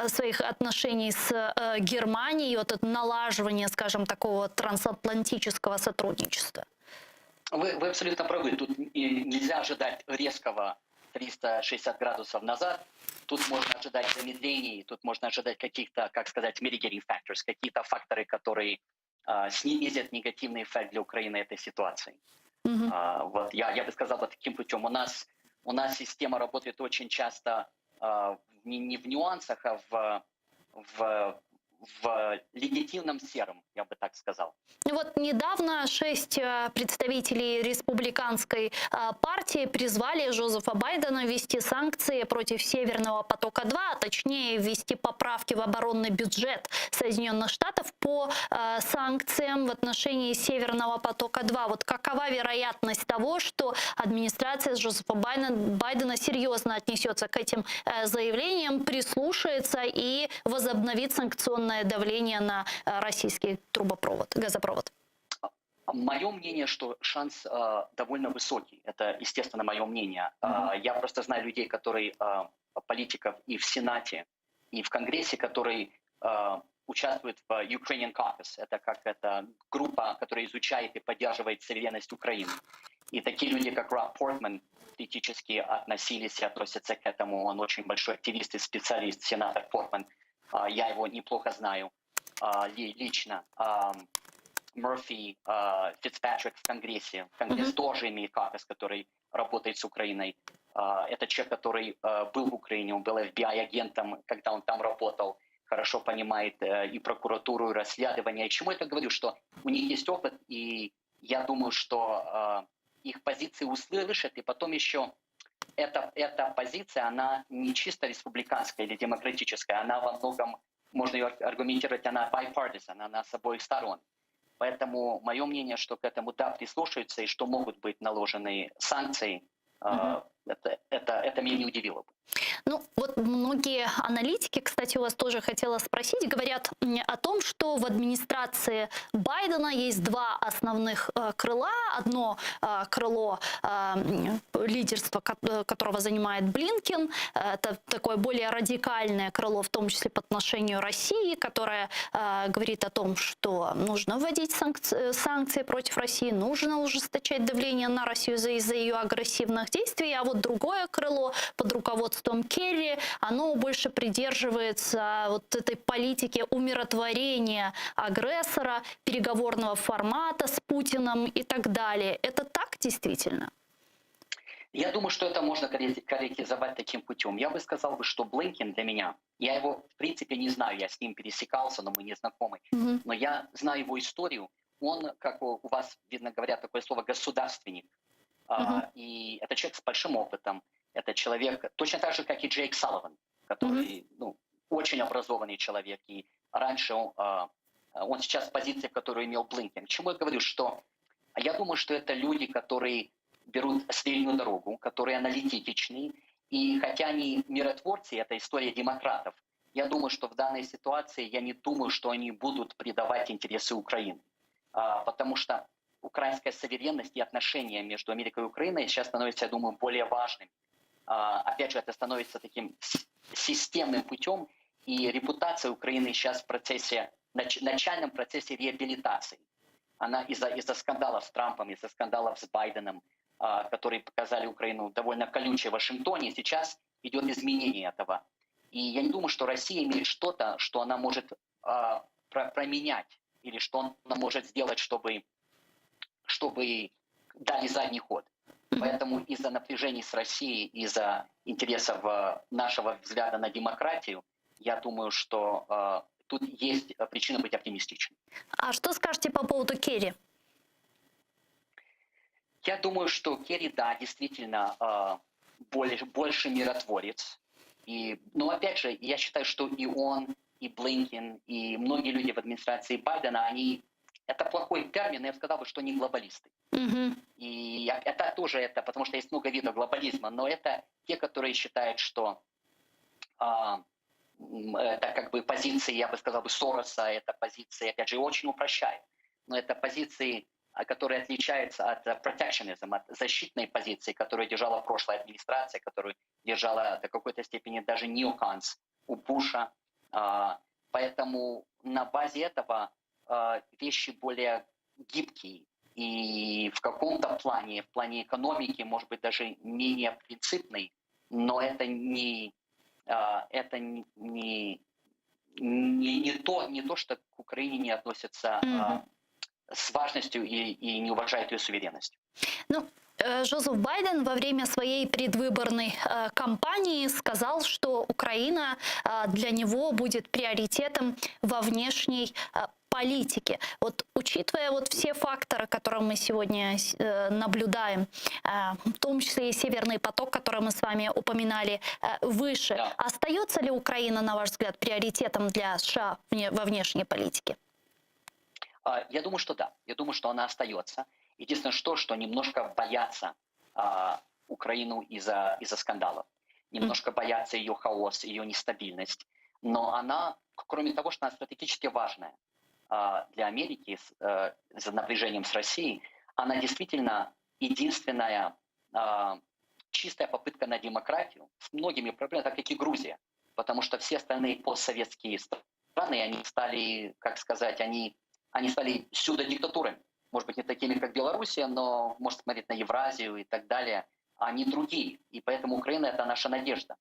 своих отношений с Германией, от налаживания, скажем, такого трансатлантического сотрудничества. Вы абсолютно правы. Тут нельзя ожидать резкого 360 градусов назад. Тут можно ожидать замедлений, тут можно ожидать каких-то, как сказать, mitigating factors, какие-то факторы, которые снизят негативный эффект для Украины этой ситуации. Вот я бы сказал таким путем. У нас система работает очень часто не в нюансах, а в легитимном сером, я бы так сказал. Вот недавно 6 представителей республиканской партии призвали Джозефа Байдена ввести санкции против Северного потока-2, а точнее ввести поправки в оборонный бюджет Соединенных Штатов по санкциям в отношении Северного потока-2. Вот какова вероятность того, что администрация Джозефа Байдена серьезно отнесется к этим заявлениям, прислушается и возобновит санкционные давление на российский газопровод? Мое мнение, что шанс довольно высокий. Это, естественно, мое мнение. Я просто знаю людей, которые, политиков и в Сенате, и в Конгрессе, которые участвуют в Ukrainian Caucus. Это группа, которая изучает и поддерживает суверенность Украины. И такие люди, как Роб Портман, критически относились и относятся к этому. Он очень большой активист и специалист, сенатор Портман. Я его неплохо знаю лично. Мерфи, Фицпатрик в Конгрессе. Конгресс тоже имеет каукус, который работает с Украиной. Это человек, который был в Украине, он был FBI-агентом, когда он там работал, хорошо понимает и прокуратуру, и расследование. И чему я это говорю? Что у них есть опыт, и я думаю, что их позиции услышат, и потом еще эта позиция, она не чисто республиканская или демократическая, она во многом, можно ее аргументировать, она bipartisan, она с обоих сторон. Поэтому мое мнение, что к этому да, прислушаются и что могут быть наложены санкции, это меня не удивило бы. Ну, вот многие аналитики, кстати, у вас тоже хотела спросить, говорят о том, что в администрации Байдена есть два основных крыла. Одно крыло лидерства, которого занимает Блинкен, это такое более радикальное крыло, в том числе по отношению России, которое говорит о том, что нужно вводить санкции против России, нужно ужесточать давление на Россию из-за ее агрессивных действий. А вот другое крыло под руководством Керри, оно больше придерживается вот этой политики умиротворения агрессора, переговорного формата с Путиным и так далее. Это так действительно? Я думаю, что это можно корректизовать таким путем. Я бы сказал, что Блинкен для меня, я его в принципе не знаю, я с ним пересекался, но мы не знакомы, но я знаю его историю. Он, как у вас, видно, говорят такое слово, государственник. И это человек с большим опытом. Это человек, точно так же, как и Джейк Салливан, который очень образованный человек. И раньше он сейчас в позиции, которую имел Блинкен. К чему я говорю? Что я думаю, что это люди, которые берут среднюю дорогу, которые аналитичные. И хотя они миротворцы, это история демократов, я думаю, что в данной ситуации, я не думаю, что они будут предавать интересы Украины. Потому что украинская суверенность и отношения между Америкой и Украиной сейчас становятся, я думаю, более важными. Опять же, это становится таким системным путем, и репутация Украины сейчас в процессе, начальном процессе реабилитации. Она из-за скандалов с Трампом, из-за скандалов с Байденом, которые показали Украину довольно колючей в Вашингтоне, сейчас идет изменение этого. И я не думаю, что Россия имеет что-то, что она может променять, или что она может сделать, чтобы дали задний ход. Поэтому из-за напряжений с Россией, из-за интересов нашего взгляда на демократию, я думаю, что тут есть причина быть оптимистичным. А что скажете по поводу Керри? Я думаю, что Керри, да, действительно больше миротворец. Но опять же, я считаю, что и он, и Блинкен, и многие люди в администрации Байдена, это плохой термин, я бы сказал, что они глобалисты. И это тоже, потому что есть много видов глобализма, но это те, которые считают, что это как бы позиции, я бы сказал, Сороса, это позиции, опять же, очень упрощаю, но это позиции, которые отличаются от protectionism, от защитной позиции, которую держала прошлая администрация, которую держала до какой-то степени даже неоконс у Буша. Поэтому на базе этого вещи более гибкие и в каком-то плане, в плане экономики, может быть, даже менее принципный, но это не то, что к Украине не относятся с важностью и не уважают ее суверенность. Джозеф Байден во время своей предвыборной кампании сказал, что Украина для него будет приоритетом во внешней политике. Вот учитывая все факторы, которые мы сегодня наблюдаем, в том числе и Северный поток, который мы с вами упоминали выше, остается ли Украина, на ваш взгляд, приоритетом для США во внешней политике? Я думаю, что да. Я думаю, что она остается. Единственное, что немножко боятся Украину из-за скандалов. Немножко боятся ее хаос, ее нестабильность. Но она, кроме того, что она стратегически важная для Америки за напряжением с Россией, она действительно единственная чистая попытка на демократию с многими проблемами, так как и Грузия. Потому что все остальные постсоветские страны, они стали, как сказать, они стали псевдодиктатурами. Может быть, не такими, как Белоруссия, но может смотреть на Евразию и так далее. Они другие. И поэтому Украина — это наша надежда.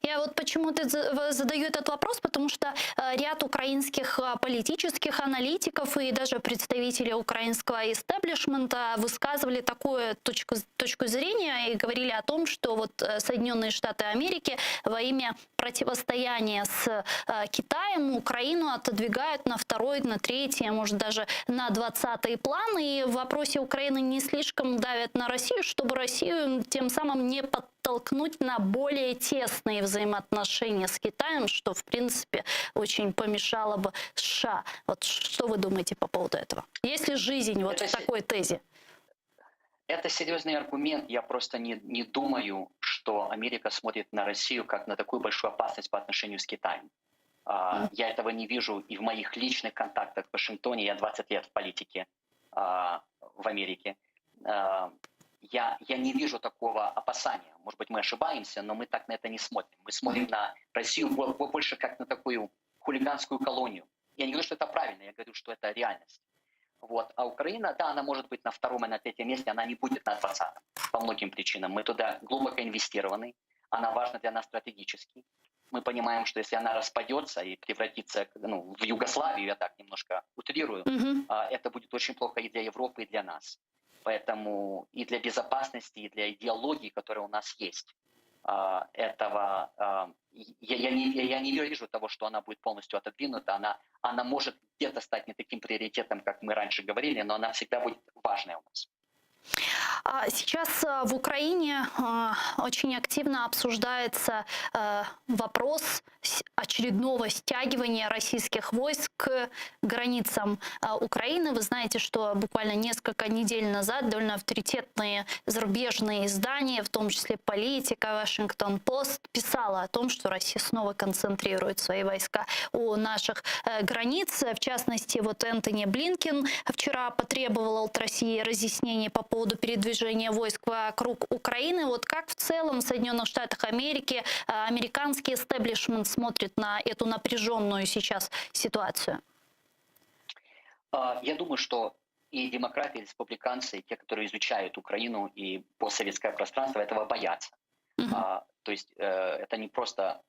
Я вот почему-то задаю этот вопрос, потому что ряд украинских политических аналитиков и даже представители украинского истеблишмента высказывали такую точку зрения и говорили о том, что вот Соединенные Штаты Америки во имя противостояния с Китаем Украину отодвигают на второй, на третий, а может даже на 20-й план. И в вопросе Украины не слишком давят на Россию, чтобы Россию тем самым не подтолкнуть на более тесные взаимоотношения с Китаем, что, в принципе, очень помешало бы США. Вот что вы думаете по поводу этого? Есть ли жизнь вот в такой тезе? Это серьезный аргумент. Я просто не думаю, что Америка смотрит на Россию как на такую большую опасность по отношению с Китаем. Я этого не вижу и в моих личных контактах в Вашингтоне. Я 20 лет в политике в Америке. Я не вижу такого опасания. Может быть, мы ошибаемся, но мы так на это не смотрим. Мы смотрим на Россию больше как на такую хулиганскую колонию. Я не говорю, что это правильно, я говорю, что это реальность. Вот. А Украина, да, она может быть на втором и на третьем месте, она не будет на 20-м по многим причинам. Мы туда глубоко инвестированы, она важна для нас стратегически. Мы понимаем, что если она распадется и превратится в Югославию, я так немножко утрирую, это будет очень плохо и для Европы, и для нас. Поэтому и для безопасности, и для идеологии, которая у нас есть, я не вижу того, что она будет полностью отодвинута. Она может где-то стать не таким приоритетом, как мы раньше говорили, но она всегда будет важной у нас. Сейчас в Украине очень активно обсуждается вопрос очередного стягивания российских войск к границам Украины. Вы знаете, что буквально несколько недель назад довольно авторитетные зарубежные издания, в том числе «Политика», «Вашингтон-Пост», писала о том, что Россия снова концентрирует свои войска у наших границ. В частности, вот Энтони Блинкен вчера потребовал от России разъяснений по поводу передвижения войск вокруг Украины. Вот как в целом в Соединенных Штатах Америки американский истеблишмент смотрит на эту напряженную сейчас ситуацию? Я думаю, что и демократы, и республиканцы, и те, которые изучают Украину и постсоветское пространство, этого боятся. То есть это не просто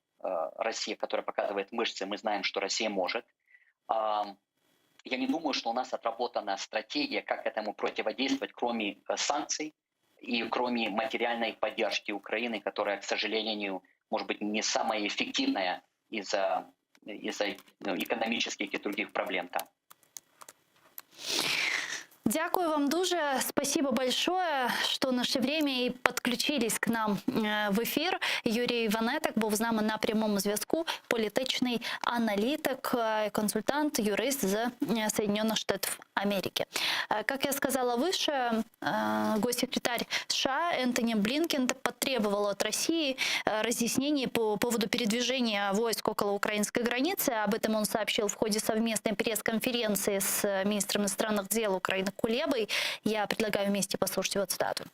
Россия, которая показывает мышцы, мы знаем, что Россия может. Я не думаю, что у нас отработана стратегия, как этому противодействовать, кроме санкций и кроме материальной поддержки Украины, которая, к сожалению, может быть, не самая эффективная из-за экономических и других проблем там. Дякую вам дуже. Спасибо большое, що знайшли время і підключились к нам в ефір. Юрій Ванеток був з нами на прямому зв'язку. Політичний аналітик, консультант, юрист з Соединенных Штатов Америки. Как я сказала выше, госсекретарь США Энтони Блинкен потребовал от России разъяснений по поводу передвижения войск около украинской границы. Об этом он сообщил в ходе совместной пресс-конференции с министром иностранных дел Украины Кулебой. Я предлагаю вместе послушать его цитату.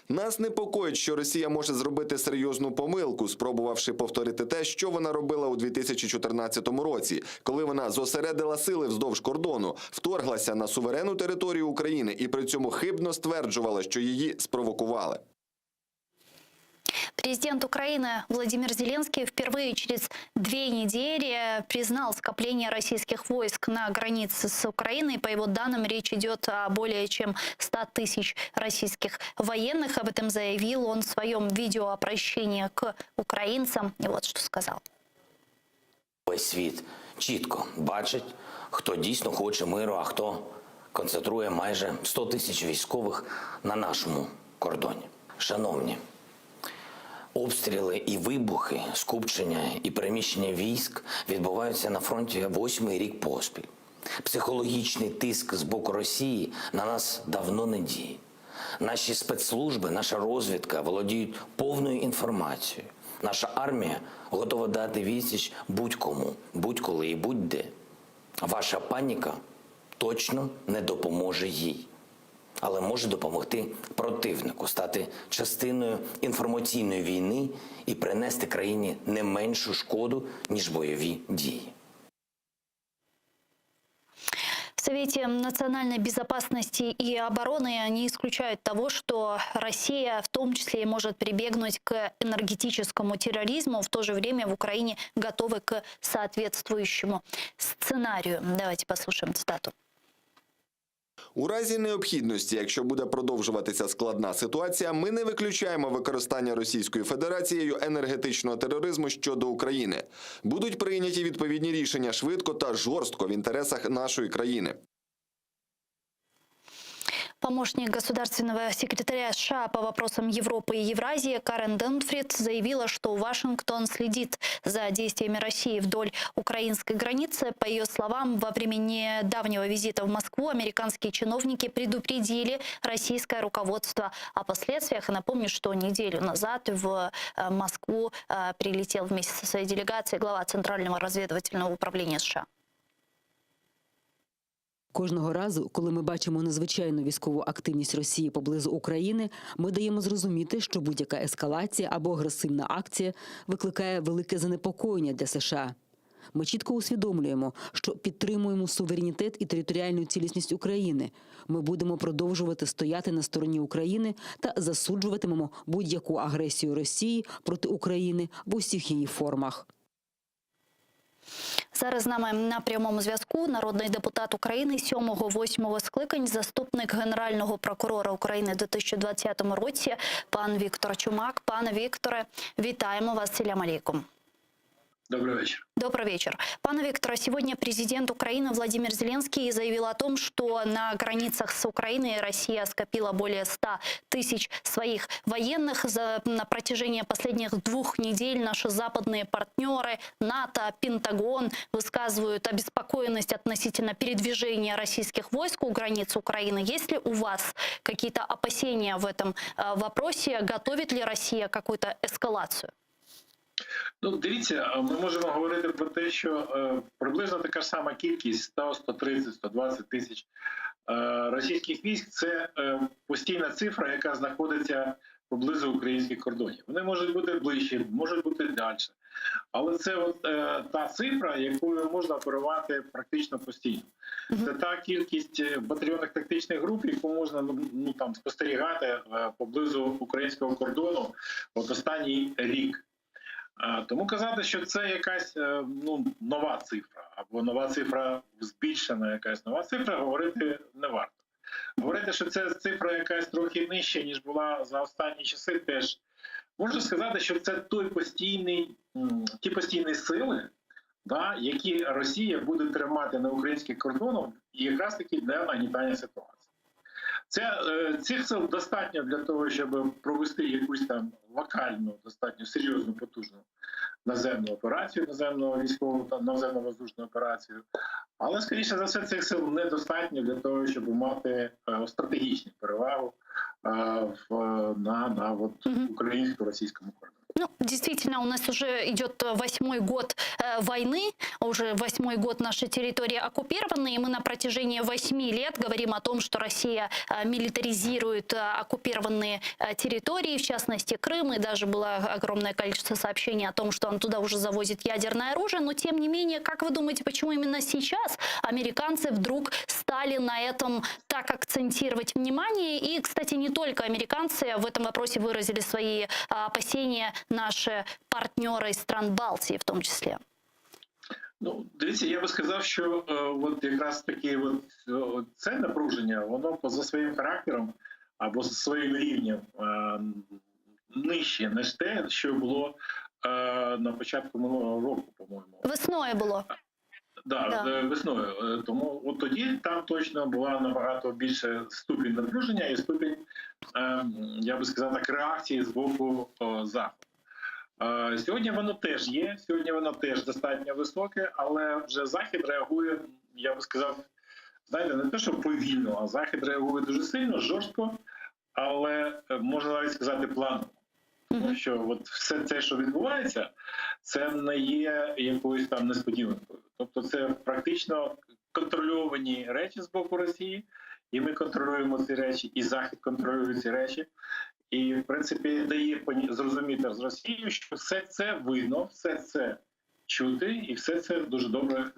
Нас непокоїть, що Росія може зробити серйозну помилку, спробувавши повторити те, що вона робила у 2014 році, коли вона зосередила сили вздовж кордону, вторглася на суверенну територію України і при цьому хибно стверджувала, що її спровокували. Президент Украины Владимир Зеленский впервые через 2 недели признал скопление российских войск на границе с Украиной. По его данным, речь идет о более чем 100 тысяч российских военных. Об этом заявил он в своем видеообращении к украинцам. И вот что сказал. Весь світ чітко бачить, хто дійсно хоче миру, а хто концентрує майже 100 тисяч військових на нашому кордоні. Шановні, обстріли і вибухи, скупчення і переміщення військ відбуваються на фронті 8-й рік поспіль. Психологічний тиск з боку Росії на нас давно не діє. Наші спецслужби, наша розвідка володіють повною інформацією. Наша армія готова дати відсіч будь-кому, будь-коли і будь-де. Ваша паніка точно не допоможе їй. Але може допомогти противнику, стати частиною інформаційної війни і принести країні не меншу шкоду, ніж бойові дії. В В Совете национальной безопасности и обороны не исключают того, что Россия в том числе может прибегнуть к энергетическому терроризму. В то же время в Украине готовы к соответствующему сценарию. Давайте послушаем цитату. У разі необхідності, якщо буде продовжуватися складна ситуація, ми не виключаємо використання Російською Федерацією енергетичного тероризму щодо України. Будуть прийняті відповідні рішення швидко та жорстко в інтересах нашої країни. Помощник государственного секретаря США по вопросам Европы и Евразии Карен Денфрид заявила, что Вашингтон следит за действиями России вдоль украинской границы. По ее словам, во время недавнего визита в Москву американские чиновники предупредили российское руководство о последствиях. И напомню, что неделю назад в Москву прилетел вместе со своей делегацией глава Центрального разведывательного управления США. Кожного разу, коли ми бачимо надзвичайну військову активність Росії поблизу України, ми даємо зрозуміти, що будь-яка ескалація або агресивна акція викликає велике занепокоєння для США. Ми чітко усвідомлюємо, що підтримуємо суверенітет і територіальну цілісність України. Ми будемо продовжувати стояти на стороні України та засуджуватимемо будь-яку агресію Росії проти України в усіх її формах. Зараз з нами на прямому зв'язку народний депутат України 7-8 скликань, заступник Генерального прокурора України в 2020 році, пан Віктор Чумак. Пане Вікторе, вітаємо вас, селям алейкум. Добрый вечер. Добрый вечер. Пане Виктора, сегодня президент Украины Владимир Зеленский заявил о том, что на границах с Украиной Россия скопила более 100 тысяч своих военных. На протяжении последних 2 недель наши западные партнеры, НАТО, Пентагон высказывают обеспокоенность относительно передвижения российских войск у границ Украины. Есть ли у вас какие-то опасения в этом вопросе? Готовит ли Россия какую-то эскалацию? Ну, дивіться, ми можемо говорити про те, що приблизно така ж сама кількість 100, 130, 120 тисяч російських військ – це постійна цифра, яка знаходиться поблизу українських кордонів. Вони можуть бути ближче, можуть бути далі. Але це от, та цифра, якою можна оперувати практично постійно. Це та кількість батальйонних тактичних груп, яку можна там, спостерігати поблизу українського кордону от останній рік. Тому казати, що це якась нова цифра, або нова цифра збільшена, якась нова цифра, говорити не варто. Говорити, що це цифра якась трохи нижча, ніж була за останні часи, теж можна сказати, що це ті постійні сили, да, які Росія буде тримати на українських кордонах, і якраз таки для нагнітання ситуації. Цих сил достатньо для того, щоб провести якусь там локальну, достатньо серйозну, потужну наземну операцію, наземну військову та наземно-воздушну операцію. Але, скоріше за все, цих сил недостатньо для того, щоб мати стратегічну перевагу на українсько-російському кордоні. Ну, действительно, у нас уже идет 8-й год войны, уже 8-й год нашей территории оккупированы, и мы на протяжении 8 лет говорим о том, что Россия милитаризирует оккупированные территории, в частности Крым, и даже было огромное количество сообщений о том, что он туда уже завозит ядерное оружие, но тем не менее, как вы думаете, почему именно сейчас американцы вдруг стали на этом так акцентировать внимание? И, кстати, не только американцы в этом вопросе выразили свои опасения, наши партнеры из стран Балтии в тому числі. Ну, дивіться, я би сказав, що от якраз таки це напруження, воно за своїм характером або за своїм рівнем нижче, ніж те, що було на початку минулого року, по-моєму. Весною було. Да. Весною. Тому от тоді там точно була набагато більше ступінь напруження і ступінь, я би сказав так, реакції з боку Заходу. Сьогодні воно теж є, сьогодні воно теж достатньо високе, але вже Захід реагує, я би сказав, знаєте, не те, що повільно, а Захід реагує дуже сильно, жорстко, але можна навіть сказати планово. Тому що от все це, що відбувається, це не є якоюсь там несподіванкою. Тобто це практично контрольовані речі з боку Росії, і ми контролюємо ці речі, і Захід контролює ці речі. І, в принципі, дає зрозуміти з Росією, що все це видно, все це чути, і все це дуже добре,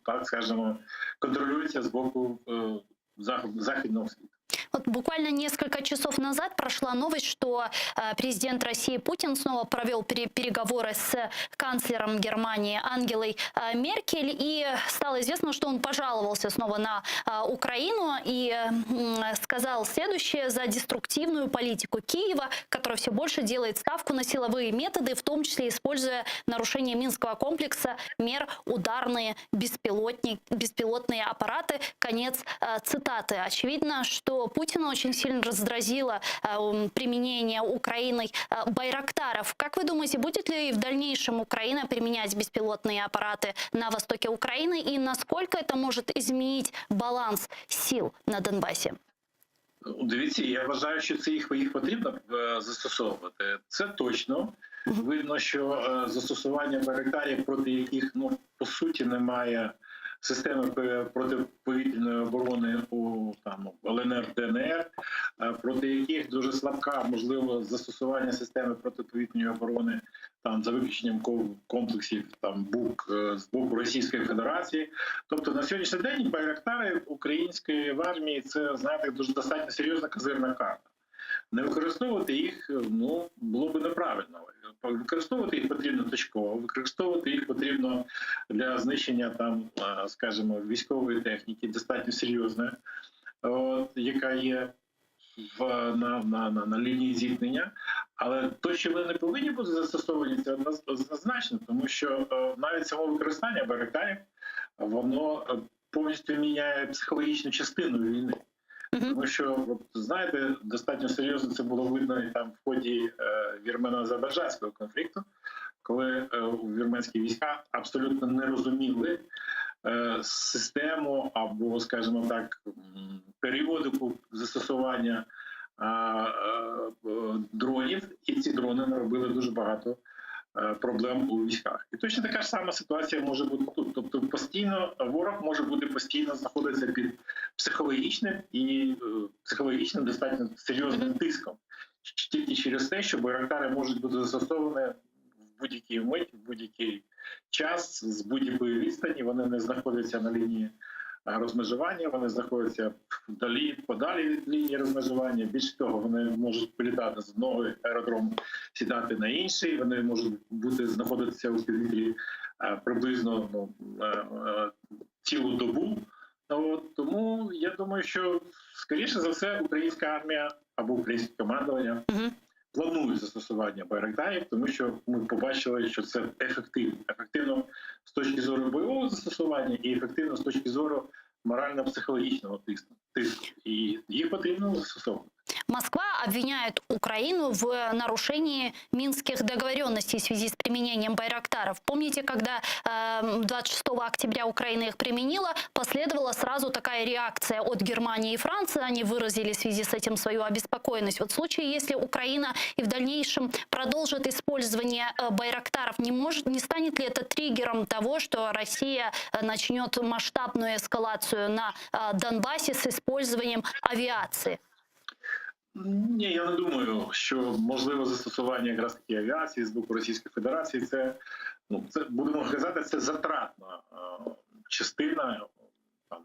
так скажемо, контролюється з боку західного світу. Вот буквально несколько часов назад прошла новость, что президент России Путин снова провел переговоры с канцлером Германии Ангелой Меркель, и стало известно, что он пожаловался снова на Украину и сказал следующее: за деструктивную политику Киева, которая все больше делает ставку на силовые методы, в том числе используя нарушение Минского комплекса мер ударные беспилотные аппараты. Конец цитаты. Очевидно, что Путина очень сильно раздразило применение Украиной байрактаров. Как вы думаете, будет ли в дальнейшем Украина применять беспилотные аппараты на востоке Украины, и насколько это может изменить баланс сил на Донбасі? Дивіться, я вважаю, що це їх потрібно застосовувати. Це точно. Видно, що застосування байрактарів, проти яких, по суті, немає системи протиповітряної оборони у ЛНР, ДНР, проти яких дуже слабка, можливо, застосування системи протиповітряної оборони за виключенням комплексів БУК з боку Російської Федерації. Тобто на сьогоднішній день байрактари української армії – це, знаєте, дуже достатньо серйозна козирна карта. Не використовувати їх, було б неправильно. Використовувати їх потрібно точково, використовувати їх потрібно для знищення скажімо, військової техніки, достатньо серйозної, яка є на лінії зіткнення. Але то, що вони не повинні бути застосовані, це однозначно, тому що навіть само використання байрактарів, воно повністю міняє психологічну частину війни. Тому що, знаєте, достатньо серйозно це було видно і в ході вірмено-азербайджанського конфлікту, коли вірменські війська абсолютно не розуміли систему або, скажімо так, періодику застосування дронів, і ці дрони наробили дуже багато проблем у військах. І точно така ж сама ситуація може бути тут. Тобто ворог може бути постійно знаходитися під психологічним достатньо серйозним тиском. Тільки через те, що байрактари можуть бути застосовані в будь-який мить, в будь-який час, з будь-якої відстані. Вони не знаходяться на лінії розмежування, вони знаходяться подалі від лінії розмежування. Більше того, вони можуть політати з одного аеродрому, сідати на інший, вони можуть знаходитися у повітрі приблизно цілу добу. Тому я думаю, що, скоріше за все, українська армія або українське командування планують застосування байрактарів, тому що ми побачили, що це ефективно. Ефективно з точки зору бойового застосування і ефективно з точки зору морально-психологічного тиску. І їх потрібно застосовувати. Москва обвиняет Украину в нарушении минских договоренностей в связи с применением байрактаров. Помните, когда 26 октября Украина их применила, последовала сразу такая реакция от Германии и Франции. Они выразили в связи с этим свою обеспокоенность. Вот в случае, если Украина и в дальнейшем продолжит использование байрактаров, не станет ли это триггером того, что Россия начнет масштабную эскалацию на Донбассе с использованием авиации? Ні, я не думаю, що можливо застосування якраз таки авіації з боку Російської Федерації. Це будемо казати, це затратна частина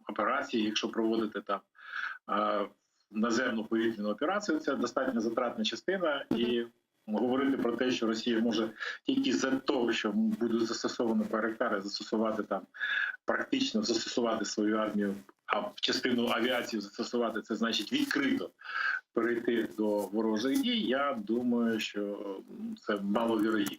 операції, якщо проводити наземну повітряну операцію, це достатньо затратна частина. І говорити про те, що Росія може тільки за того, що будуть застосовані байрактари, практично застосувати свою армію, а в частину авіації застосувати, це значить відкрито перейти до ворожих дій, я думаю, що це маловірогідно.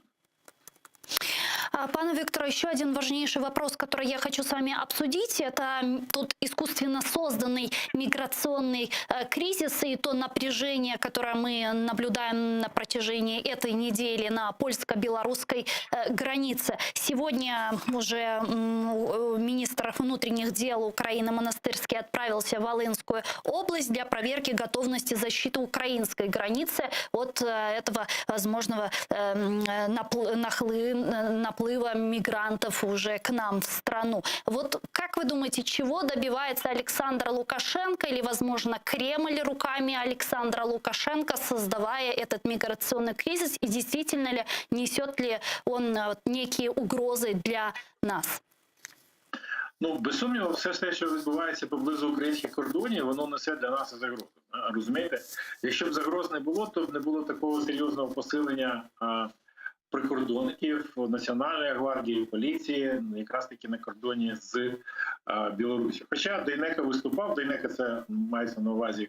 Пане Викторе, еще один важнейший вопрос, который я хочу с вами обсудить, это тот искусственно созданный миграционный кризис и то напряжение, которое мы наблюдаем на протяжении этой недели на польско-белорусской границе. Сегодня уже министр внутренних дел Украины Монастырский отправился в Волынскую область для проверки готовности защиты украинской границы от этого возможного наплыва наплыва мигрантов уже к нам в страну. Вот как вы думаете, чего добивается Александр Лукашенко или, возможно, Кремль руками Александра Лукашенко, создавая этот миграционный кризис, и действительно ли несет ли он некие угрозы для нас? Ну, без сумніву, все те, що відбувається поблизу українських кордонів, воно несе для нас загрозу. Розумієте? Якщо б загроз не було, то б не було такого серйозного посилення прикордонників, Національної гвардії, поліції, якраз таки на кордоні з Білорусі. Хоча Дейнека виступав, Дейнека це мається на увазі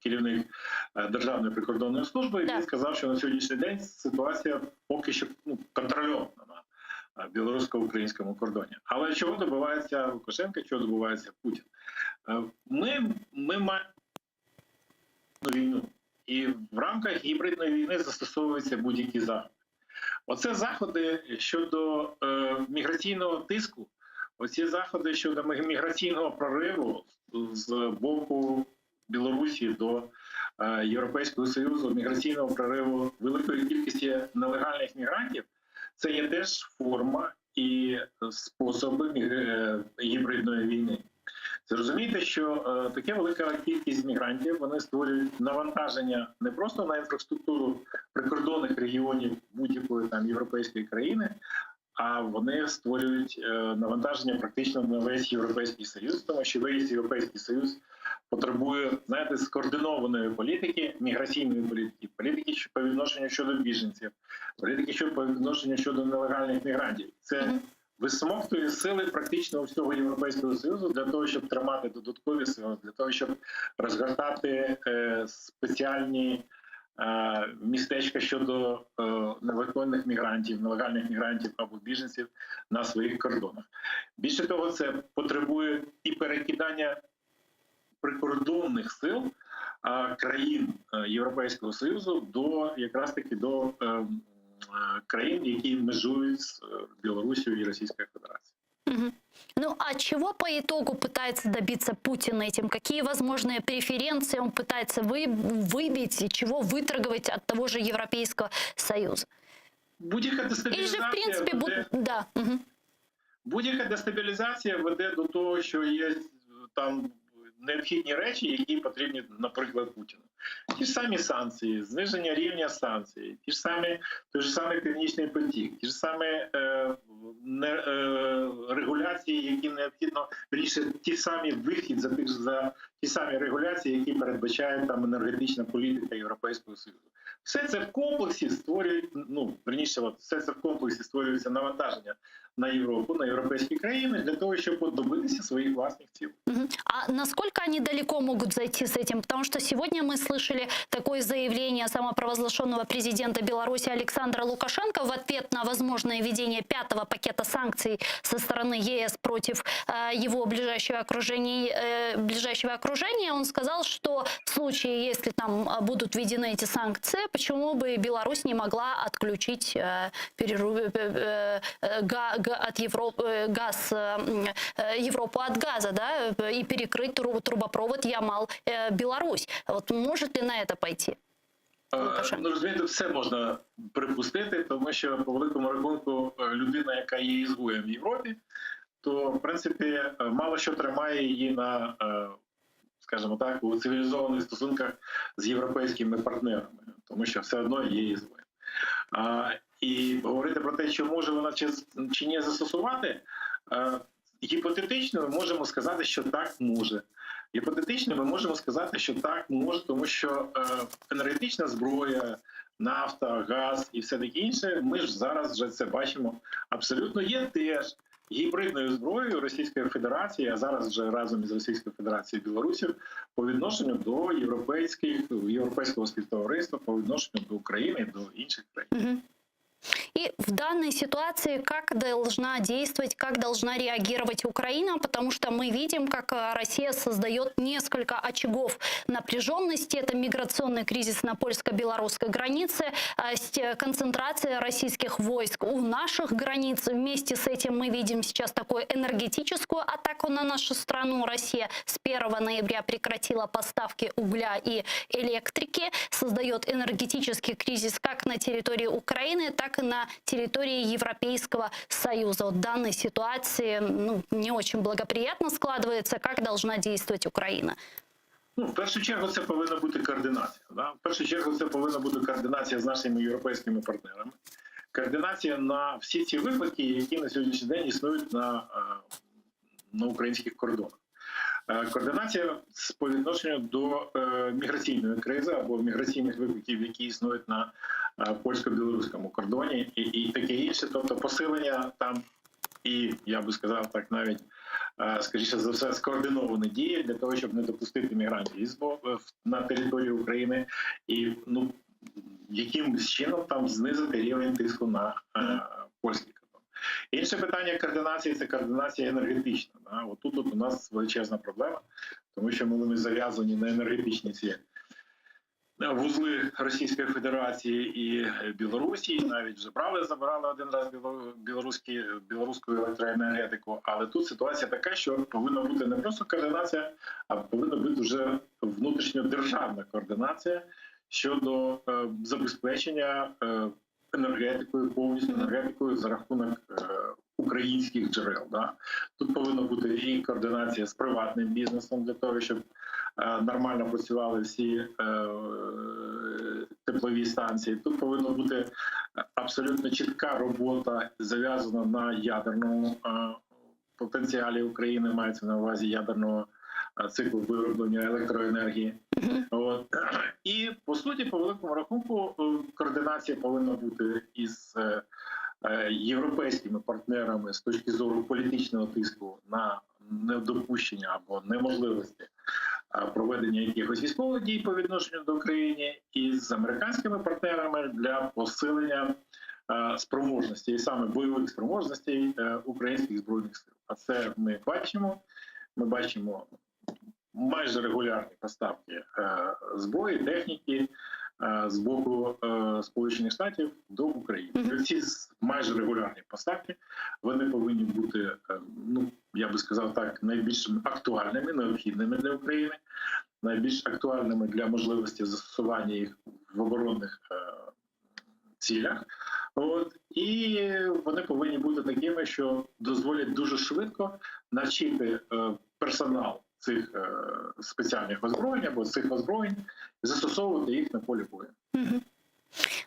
керівник Державної прикордонної служби, і він сказав, що на сьогоднішній день ситуація поки що контрольована на білорусько-українському кордоні. Але чого добивається Лукашенко, чого добивається Путін? Ми маємо війну, і в рамках гібридної війни застосовуються будь-які заходи. Оце заходи щодо міграційного тиску, оці заходи щодо міграційного прориву з боку Білорусі до Європейського Союзу, міграційного прориву великої кількості нелегальних мігрантів, це є теж форма і способи гібридної війни. Зрозумійте, що така велика кількість мігрантів, вони створюють навантаження не просто на інфраструктуру прикордонних регіонів будь-якої там європейської країни, а вони створюють навантаження практично на весь Європейський Союз, тому що весь Європейський Союз потребує, знаєте, скоординованої політики, міграційної політики, політики по відношенню щодо біженців, політики по відношенню щодо нелегальних мігрантів. Це висмоктує сили практично всього Європейського Союзу для того, щоб тримати додаткові сили, для того, щоб розгортати спеціальні містечка щодо незаконних мігрантів, нелегальних мігрантів або біженців на своїх кордонах. Більше того, це потребує і перекидання прикордонних сил країн Європейського Союзу до якраз таки до країн, які межують з Білорусью и Российской Федерацией. Угу. Ну а чего по итогу пытается добиться Путин этим? Какие возможные преференции он пытается выбить и чего выторговать от того же Европейского Союза? Будь-яка дестабілізація, в принципе, да. Угу. Будь-яка дестабілізація веде до того, що є там необхідні речі, які потрібні, наприклад, Путіну. Ті ж самі санкції, зниження рівня санкцій, той ж самий Північний потік, ті ж самі регуляції, які необхідно, більше ті самі вихід за ті самі регуляції, які передбачає там енергетична політика Європейського Союзу. Все це в комплексі створює, все це в комплексі створюється навантаження на Європу, на європейські країни для того, щоб добитися своїх власних цілей. А насколько они далеко могут зайти с этим? Потому что сегодня мы слышали такое заявление самопровозглашенного президента Беларуси Александра Лукашенко в ответ на возможное введение 5-го пакета санкций со стороны ЕС против его ближайшего окружения. Он сказал, что в случае, если там будут введены эти санкции, почему бы Беларусь не могла отключить Европу от газа, да, и перекрыть трубопровод Ямал-Беларусь. Вот может ли на это пойти? Розумієте, все можна припустити, тому що по великому рахунку людина, яка є ізгоєм в Європі, то в принципі мало що тримає її на, скажімо так, у цивілізованих стосунках з європейськими партнерами, тому що все одно є ізгоєм. І говорити про те, що може вона чи ні застосувати, гіпотетично ми можемо сказати, що так може. Гіпотетично ми можемо сказати, що так може, тому що енергетична зброя, нафта, газ і все таке інше, ми ж зараз вже це бачимо, абсолютно є теж гібридною зброєю Російської Федерації, а зараз вже разом із Російською Федерацією і Білорусі по відношенню до європейського співтовариства, по відношенню до України і до інших країн. И в данной ситуации как должна действовать, как должна реагировать Украина, потому что мы видим, как Россия создает несколько очагов напряженности. Это миграционный кризис на польско-белорусской границе, концентрация российских войск у наших границ. Вместе с этим мы видим сейчас такую энергетическую атаку на нашу страну. Россия с 1 ноября прекратила поставки угля и электрики, создает энергетический кризис как на территории Украины, так и на на территории Европейского Союза. Вот данной ситуации не очень благоприятно складывается. Как должна действовать Украина? В першу чергу це повинна бути координація. Да? В першу чергу це повинна бути координація з нашими європейськими партнерами. Координація на всі ці виклики, які на сьогоднішній день існують на українських кордонах. Координація по відношенню до міграційної кризи або міграційних викликів, які існують на польсько-білоруському кордоні і таке інше. Тобто посилення там і, я би сказав так, навіть, скоріше за все, скоординовані дії для того, щоб не допустити мігрантів на територію України і якимось чином там знизити рівень тиску на польський кордон. Інше питання координації – це координація енергетична. От тут у нас величезна проблема, тому що ми зав'язані на енергетичні ці вузли Російської Федерації і Білорусі, навіть вже забрали один раз білоруську електроенергетику, але тут ситуація така, що повинна бути не просто координація, а повинна бути вже внутрішньодержавна координація щодо забезпечення енергетикою, повністю енергетикою за рахунок українських джерел. Да? Тут повинна бути і координація з приватним бізнесом для того, щоб нормально працювали всі теплові станції. Тут повинна бути абсолютно чітка робота, зав'язана на ядерному потенціалі України, мається на увазі ядерного циклу вироблення електроенергії. От. І, по суті, по великому рахунку, координація повинна бути із європейськими партнерами з точки зору політичного тиску на недопущення або неможливості проведення якихось військових дій по відношенню до України, і з американськими партнерами для посилення спроможностей, саме бойових спроможностей українських збройних сил. А це ми бачимо майже регулярні поставки зброї, техніки з боку Сполучених Штатів до України. Ці майже регулярні поставки, вони повинні бути, я би сказав так, найбільш актуальними, необхідними для України, найбільш актуальними для можливості застосування їх в оборонних цілях. От. І вони повинні бути такими, що дозволять дуже швидко навчити персонал цих спеціальних озброєнь або цих озброєнь, застосовувати їх на полі бою.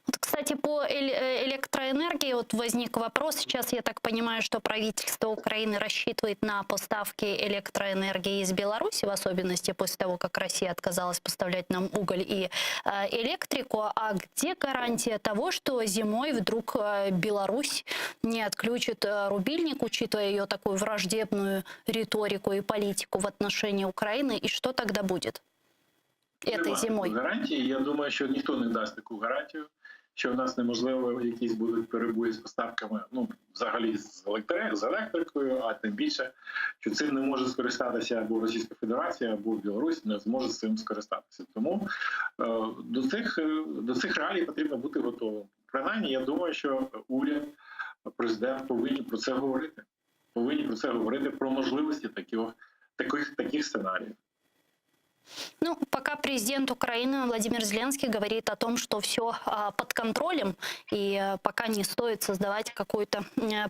Вот, кстати, по электроэнергии возник вопрос. Сейчас я так понимаю, что правительство Украины рассчитывает на поставки электроэнергии из Беларуси, в особенности после того, как Россия отказалась поставлять нам уголь и электрику. А где гарантия того, что зимой вдруг Беларусь не отключит рубильник, учитывая ее такую враждебную риторику и политику в отношении Украины, и что тогда будет этой зимой? Гарантії, я думаю, що ніхто не дасть таку гарантію, що в нас неможливо якісь будуть перебої з поставками, взагалі з електрикою, а тим більше, що цим не може скористатися або Російська Федерація, або Білорусь не зможе з цим скористатися. Тому до цих реалій потрібно бути готовим. Принаймні, я думаю, що уряд, президент повинні про це говорити. Повинні про це говорити, про можливості таких сценаріїв. Пока президент Украины Владимир Зеленский говорит о том, что все под контролем, и пока не стоит создавать какую-то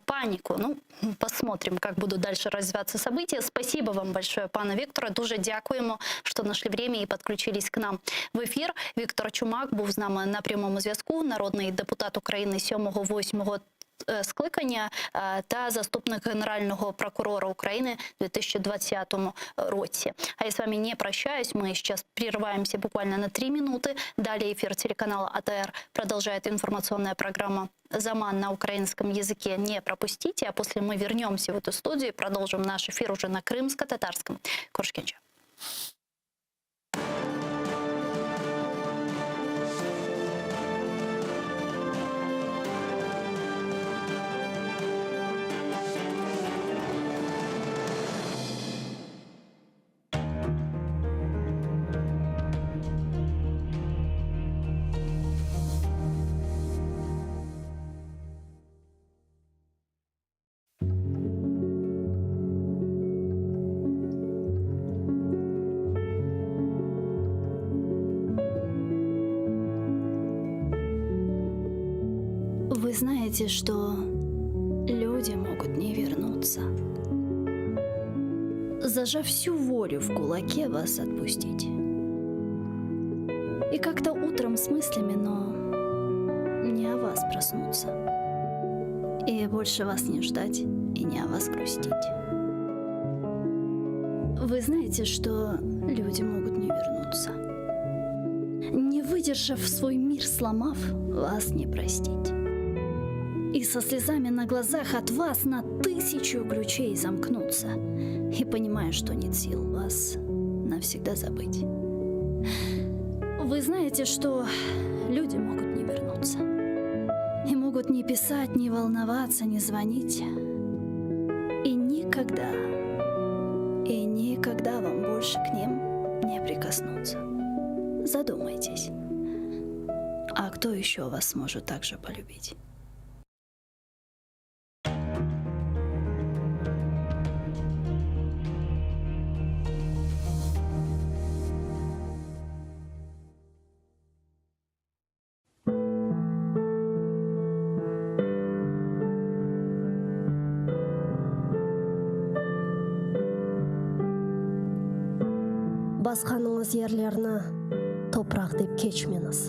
панику. Посмотрим, как будут дальше развиваться события. Спасибо вам большое, пане Вікторе. Дуже дякуємо, що знайшли время і підключились к нам в ефір. Віктор Чумак був з нами на прямому зв'язку, народний депутат України 7-8 скликання та заступник Генерального прокурора України в 2020 році. А я с вами не прощаюсь, мы сейчас прерываемся буквально на 3 минуты. Далее эфир телеканала АТР продолжает информационная программа «Заман» на украинском языке. Не пропустите, а после мы вернемся в эту студию и продолжим наш эфир уже на крымско-татарском. Куршкинча. знаете, что люди могут не вернуться. Зажав всю волю в кулаке, вас отпустить. И как-то утром с мыслями, но не о вас проснуться. И больше вас не ждать, и не о вас грустить. Вы знаете, что люди могут не вернуться. Не выдержав свой мир, сломав, вас не простить. И со слезами на глазах от вас на 1000 ключей замкнуться. И понимая, что нет сил вас навсегда забыть. Вы знаете, что люди могут не вернуться. И могут не писать, не волноваться, не звонить. И никогда вам больше к ним не прикоснуться. Задумайтесь. А кто еще вас сможет так же полюбить? Басқаныңыз ерлерні топырақ деп кечмеңіз.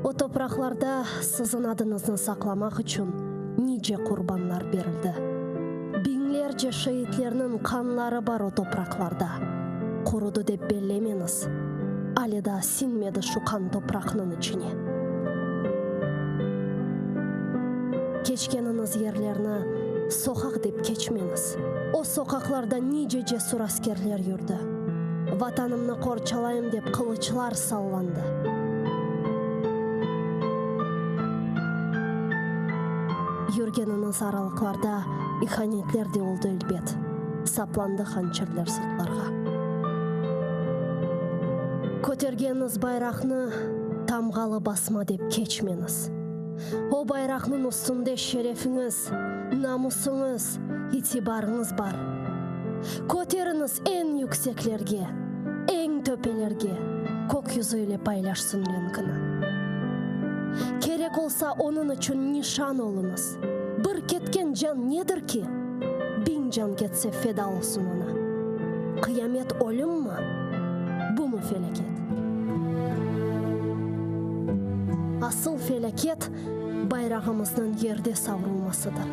О топырақларда сіздің адыңызды сақламақ үшін неше құрбанлар берілді. Бинлерce шейітлерінің қанлары бар о топырақларда. Құруды деп беллемеңіз. Алі да синмеді шуқан топырақның ішіне. Кечкеніңіз ерлерні соқақ деп кечмеңіз. О соқақларда неше жесур аскерлер жүрді. Ватанымны қорчалайым деп қылычлар салланды. Жүргеніңіз аралықларда иханетлер де олды үлбет. Сапланды ханчерлер сыртларға. Көтергеніңіз байрақны тамғалы басма деп кечмеңіз. О байрақның үстінде шерефіңіз, намысыңыз, итибарыңыз бар. Көтеріңіз ең yüksекlerге, ең төпелерге, көк yüzüyle paylaşsın ренкіні. Керек olsa onun için nişan olunuz. Bir ketken can nedir ki? 1000 can ketse feda olsun ona. Kıyamet ölüm mü? Bu mu felaket? Asıl felaket bayrağımızın yerde savrulmasıdır.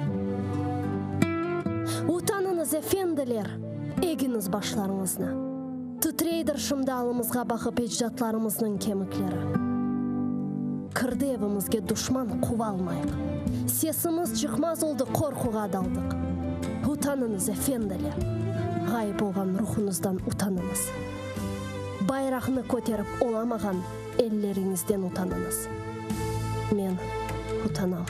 Utanınız efendiler, eginiz başlarınızna. Titreydir şımdalımızga bakıp ecdatlarımızın kemikleri. Kırdı evimizge düşman kuvalmayık. Sesimiz çıkmaz oldu, korkuğa daldık. Utanınız efendiler. Gayip olgan ruhunuzdan utanınız. Bayrağını köterip olamağan ellerinizden utanınız. Men utanam.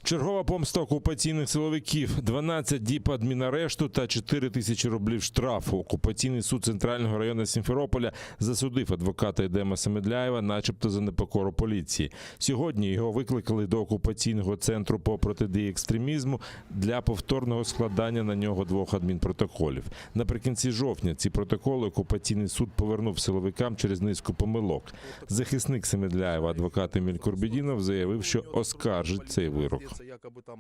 Чергова помста окупаційних силовиків, 12 діб адмінарешту та 4 тисячі рублів штрафу. Окупаційний суд Центрального району Сімферополя засудив адвоката Едема Семедляєва, начебто за непокору поліції. Сьогодні його викликали до окупаційного центру по протидії екстремізму для повторного складання на нього 2 адмінпротоколів. Наприкінці жовтня ці протоколи окупаційний суд повернув силовикам через низку помилок. Захисник Семедляєва, адвокат Еміль Курбєдінов, заявив, що оскаржить цей вирок.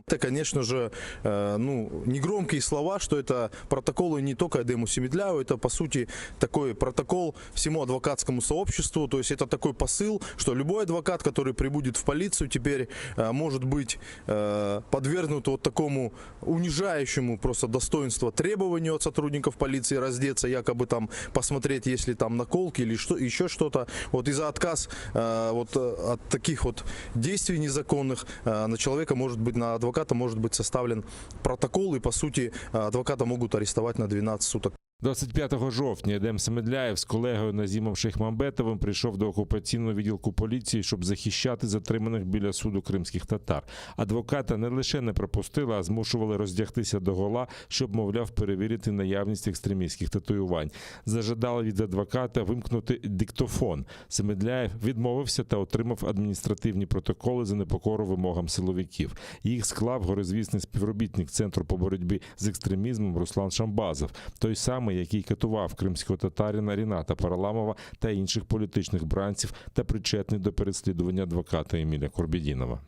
Это, конечно же, негромкие слова, что это протоколы не только Эдему Семедляеву, это, по сути, такой протокол всему адвокатскому сообществу. То есть это такой посыл, что любой адвокат, который прибудет в полицию, теперь может быть подвергнут вот такому унижающему просто достоинство требованию от сотрудников полиции раздеться, якобы там посмотреть, есть ли там наколки или еще что-то. Вот из-за отказ вот от таких вот действий незаконных на человека может быть, на адвоката может быть составлен протокол, и по сути адвоката могут арестовать на 12 суток. 25 жовтня Едем Семедляєв з колегою Назімом Шейхмамбетовим прийшов до окупаційного відділку поліції, щоб захищати затриманих біля суду кримських татар. Адвоката не лише не пропустили, а змушували роздягтися догола, щоб, мовляв, перевірити наявність екстремістських татуювань. Зажадали від адвоката вимкнути диктофон. Семедляєв відмовився та отримав адміністративні протоколи за непокору вимогам силовиків. Їх склав горизвісний співробітник Центру по боротьбі з екстремізмом Руслан Шамбазов, той самий, який катував кримського татарина Ріната Параламова та інших політичних бранців та причетний до переслідування адвоката Еміля Курбєдінова.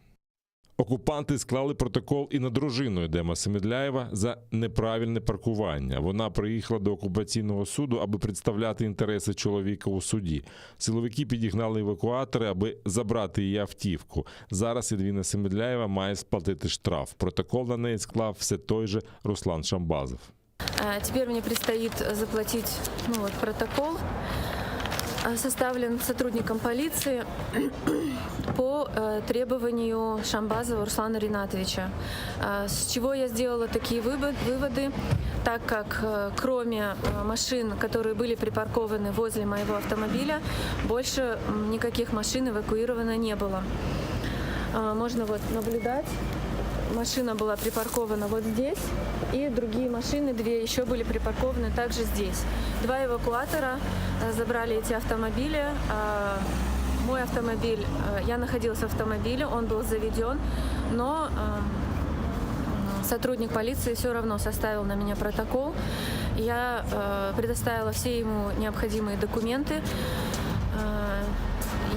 Окупанти склали протокол і на дружину Едема Семедляєва за неправильне паркування. Вона приїхала до окупаційного суду, аби представляти інтереси чоловіка у суді. Силовики підігнали евакуатори, аби забрати її автівку. Зараз Едвіна Семедляєва має сплатити штраф. Протокол на неї склав все той же Руслан Шамбазов. Теперь мне предстоит заплатить протокол, составлен сотрудником полиции по требованию Шамбазова Руслана Ринатовича. С чего я сделала такие выводы, так как кроме машин, которые были припаркованы возле моего автомобиля, больше никаких машин эвакуировано не было. Можно наблюдать. Машина была припаркована вот здесь, и другие машины, две, еще были припаркованы также здесь. Два эвакуатора забрали эти автомобили. Мой автомобиль, я находилась в автомобиле, он был заведен, но сотрудник полиции все равно составил на меня протокол. Я предоставила все ему необходимые документы.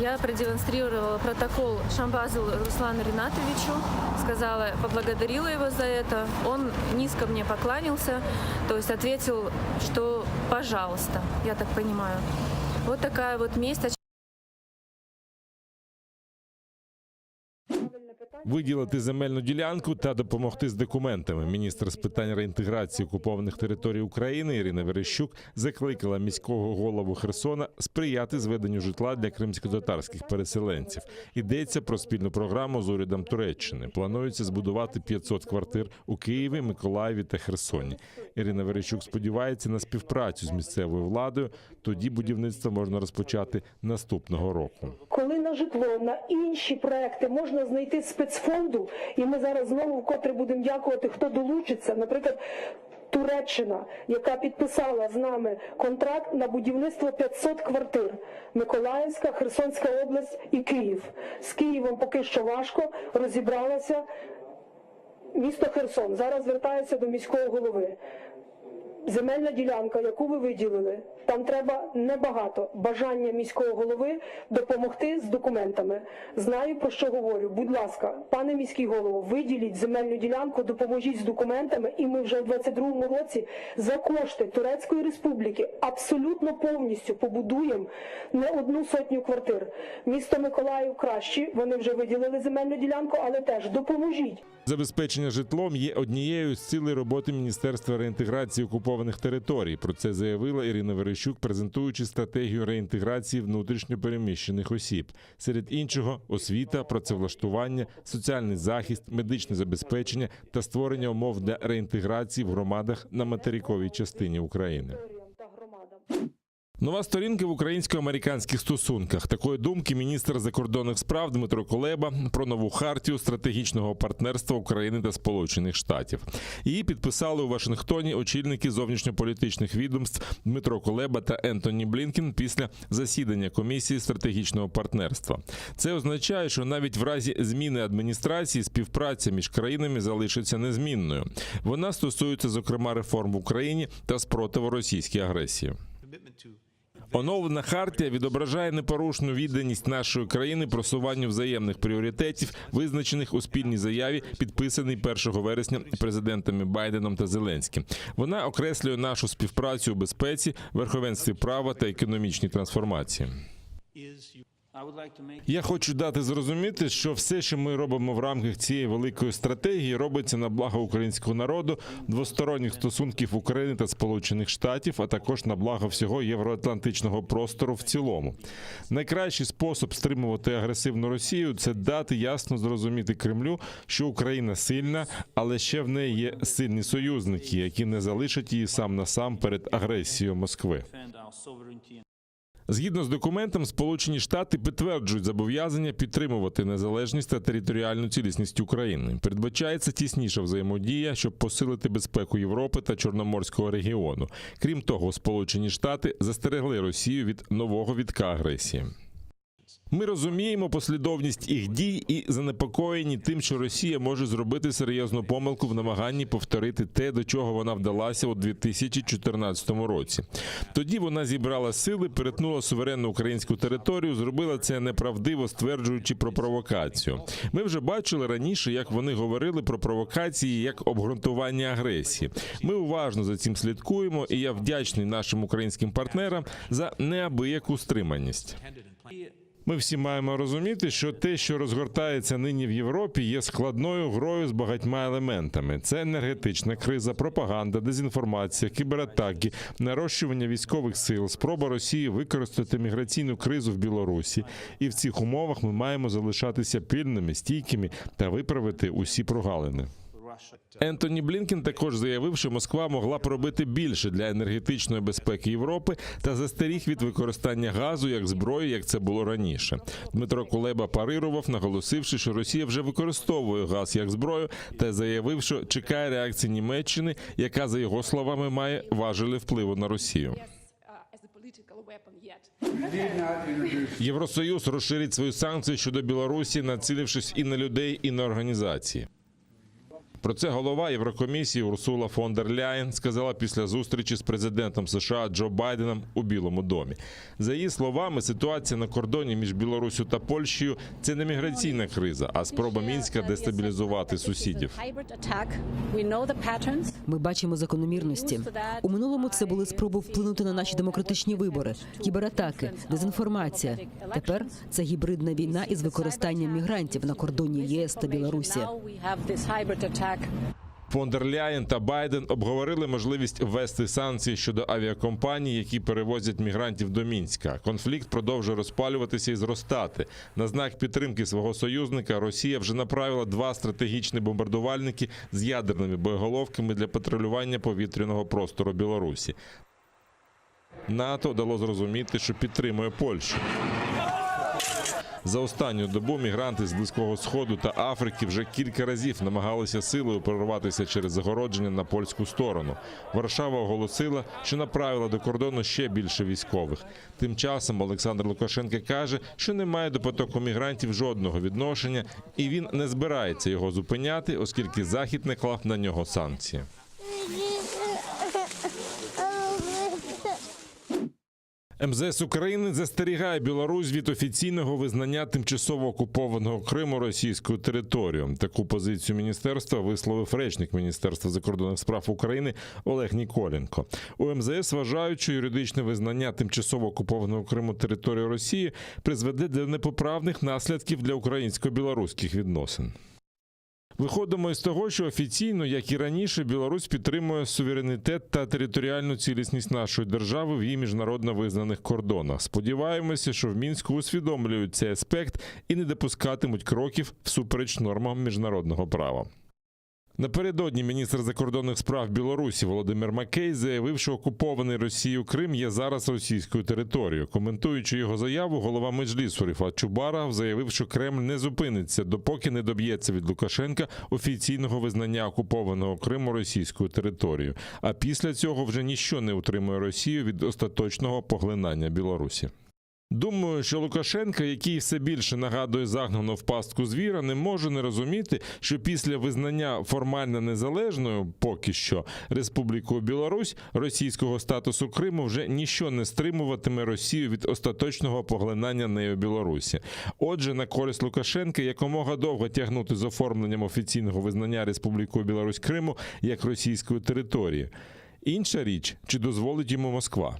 Я продемонстрировала протокол Шамбазову Руслану Ринатовичу, поблагодарила его за это. Он низко мне поклонился, то есть ответил, что пожалуйста, я так понимаю. Вот такая вот месть. Виділити земельну ділянку та допомогти з документами. Міністр з питань реінтеграції окупованих територій України Ірина Верещук закликала міського голову Херсона сприяти зведенню житла для кримськотатарських переселенців. Йдеться про спільну програму з урядом Туреччини. Планується збудувати 500 квартир у Києві, Миколаєві та Херсоні. Ірина Верещук сподівається на співпрацю з місцевою владою. Тоді будівництво можна розпочати наступного року. Коли на житло, на інші проекти можна знайти спецфонду, і ми зараз знову вкотре будемо дякувати, хто долучиться, наприклад, Туреччина, яка підписала з нами контракт на будівництво 500 квартир. Миколаївська, Херсонська область і Київ. З Києвом поки що важко, розібралося місто Херсон. Зараз звертається до міського голови. Земельна ділянка, яку ви виділили, там треба небагато бажання міського голови допомогти з документами. Знаю, про що говорю. Будь ласка, пане міський голово, виділіть земельну ділянку, допоможіть з документами, і ми вже в 2022 році за кошти Турецької Республіки абсолютно повністю побудуємо не 100 квартир. Місто Миколаїв краще, вони вже виділили земельну ділянку, але теж допоможіть. Забезпечення житлом є однією з цілей роботи Міністерства реінтеграції окупованих територій. Про це заявила Ірина Верещук, презентуючи стратегію реінтеграції внутрішньо переміщених осіб. Серед іншого – освіта, працевлаштування, соціальний захист, медичне забезпечення та створення умов для реінтеграції в громадах на материковій частині України. Нова сторінка в українсько-американських стосунках. Такої думки міністр закордонних справ Дмитро Кулеба про нову хартію стратегічного партнерства України та Сполучених Штатів. Її підписали у Вашингтоні очільники зовнішньополітичних відомств Дмитро Кулеба та Ентоні Блінкен після засідання Комісії стратегічного партнерства. Це означає, що навіть в разі зміни адміністрації співпраця між країнами залишиться незмінною. Вона стосується, зокрема, реформ в Україні та спротиву російській агресії. Оновлена хартія відображає непорушну відданість нашої країни просуванню взаємних пріоритетів, визначених у спільній заяві, підписаній 1 вересня президентами Байденом та Зеленським. Вона окреслює нашу співпрацю у безпеці, верховенстві права та економічній трансформації. Я хочу дати зрозуміти, що все, що ми робимо в рамках цієї великої стратегії, робиться на благо українського народу, двосторонніх стосунків України та Сполучених Штатів, а також на благо всього євроатлантичного простору в цілому. Найкращий спосіб стримувати агресивну Росію – це дати ясно зрозуміти Кремлю, що Україна сильна, але ще в неї є сильні союзники, які не залишать її сам на сам перед агресією Москви. Згідно з документом, Сполучені Штати підтверджують зобов'язання підтримувати незалежність та територіальну цілісність України. Передбачається тісніша взаємодія, щоб посилити безпеку Європи та Чорноморського регіону. Крім того, Сполучені Штати застерегли Росію від нового вітка агресії. Ми розуміємо послідовність їх дій і занепокоєні тим, що Росія може зробити серйозну помилку в намаганні повторити те, до чого вона вдалася у 2014 році. Тоді вона зібрала сили, перетнула суверенну українську територію, зробила це неправдиво, стверджуючи про провокацію. Ми вже бачили раніше, як вони говорили про провокації як обґрунтування агресії. Ми уважно за цим слідкуємо, і я вдячний нашим українським партнерам за неабияку стриманість. Ми всі маємо розуміти, що те, що розгортається нині в Європі, є складною грою з багатьма елементами. Це енергетична криза, пропаганда, дезінформація, кібератаки, нарощування військових сил, спроба Росії використати міграційну кризу в Білорусі. І в цих умовах ми маємо залишатися пильними, стійкими та виправити усі прогалини. Ентоні Блінкен також заявив, що Москва могла б робити більше для енергетичної безпеки Європи та застеріг від використання газу як зброї, як це було раніше. Дмитро Кулеба парирував, наголосивши, що Росія вже використовує газ як зброю, та заявив, що чекає реакції Німеччини, яка, за його словами, має важелі впливу на Росію. Євросоюз розширить свої санкції щодо Білорусі, націлившись і на людей, і на організації. Про це голова Єврокомісії Урсула фон дер Ляєн сказала після зустрічі з президентом США Джо Байденом у Білому домі. За її словами, ситуація на кордоні між Білоруссю та Польщею – це не міграційна криза, а спроба Мінська дестабілізувати сусідів. Ми бачимо закономірності. У минулому це були спроби вплинути на наші демократичні вибори, кібератаки, дезінформація. Тепер це гібридна війна із використанням мігрантів на кордоні ЄС та Білорусі. Фон дер Ляєн та Байден обговорили можливість ввести санкції щодо авіакомпаній, які перевозять мігрантів до Мінська. Конфлікт продовжує розпалюватися і зростати. На знак підтримки свого союзника Росія вже направила 2 стратегічні бомбардувальники з ядерними боєголовками для патрулювання повітряного простору Білорусі. НАТО дало зрозуміти, що підтримує Польщу. За останню добу мігранти з Близького Сходу та Африки вже кілька разів намагалися силою прорватися через загородження на польську сторону. Варшава оголосила, що направила до кордону ще більше військових. Тим часом Олександр Лукашенко каже, що не має до потоку мігрантів жодного відношення, і він не збирається його зупиняти, оскільки Захід наклав на нього санкції. МЗС України застерігає Білорусь від офіційного визнання тимчасово окупованого Криму російською територією. Таку позицію міністерства висловив речник Міністерства закордонних справ України Олег Ніколенко. У МЗС вважають, що юридичне визнання тимчасово окупованого Криму територією Росії призведе до непоправних наслідків для українсько-білоруських відносин. Виходимо із того, що офіційно, як і раніше, Білорусь підтримує суверенітет та територіальну цілісність нашої держави в її міжнародно визнаних кордонах. Сподіваємося, що в Мінську усвідомлюють цей аспект і не допускатимуть кроків всупереч нормам міжнародного права. Напередодні міністр закордонних справ Білорусі Володимир Макей заявив, що окупований Росією Крим є зараз російською територією. Коментуючи його заяву, голова Меджлісу Ріфат Чубаров заявив, що Кремль не зупиниться, допоки не доб'ється від Лукашенка офіційного визнання окупованого Криму російською територією. А після цього вже ніщо не утримує Росію від остаточного поглинання Білорусі. Думаю, що Лукашенко, який все більше нагадує загнану в пастку звіра, не може не розуміти, що після визнання формально незалежною, поки що, Республікою Білорусь, російського статусу Криму вже ніщо не стримуватиме Росію від остаточного поглинання нею Білорусі. Отже, на користь Лукашенка якомога довго тягнути з оформленням офіційного визнання Республікою Білорусь Криму як російської території. Інша річ, чи дозволить йому Москва.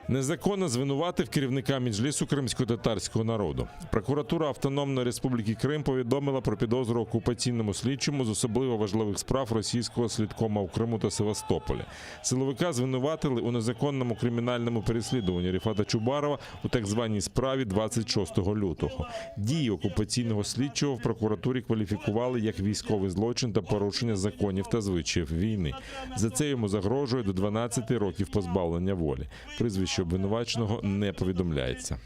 Незаконно звинуватив керівника Меджлісу кримсько-татарського народу. Прокуратура Автономної Республіки Крим повідомила про підозру окупаційному слідчому з особливо важливих справ російського слідкома у Криму та Севастополі. Силовика звинуватили у незаконному кримінальному переслідуванні Ріфата Чубарова у так званій справі 26 лютого. Дії окупаційного слідчого в прокуратурі кваліфікували як військовий злочин та порушення законів та звичаїв війни. За це йому загрожує до 12 років позбавлення волі. Прізвище обвинуваченого не повідомляється.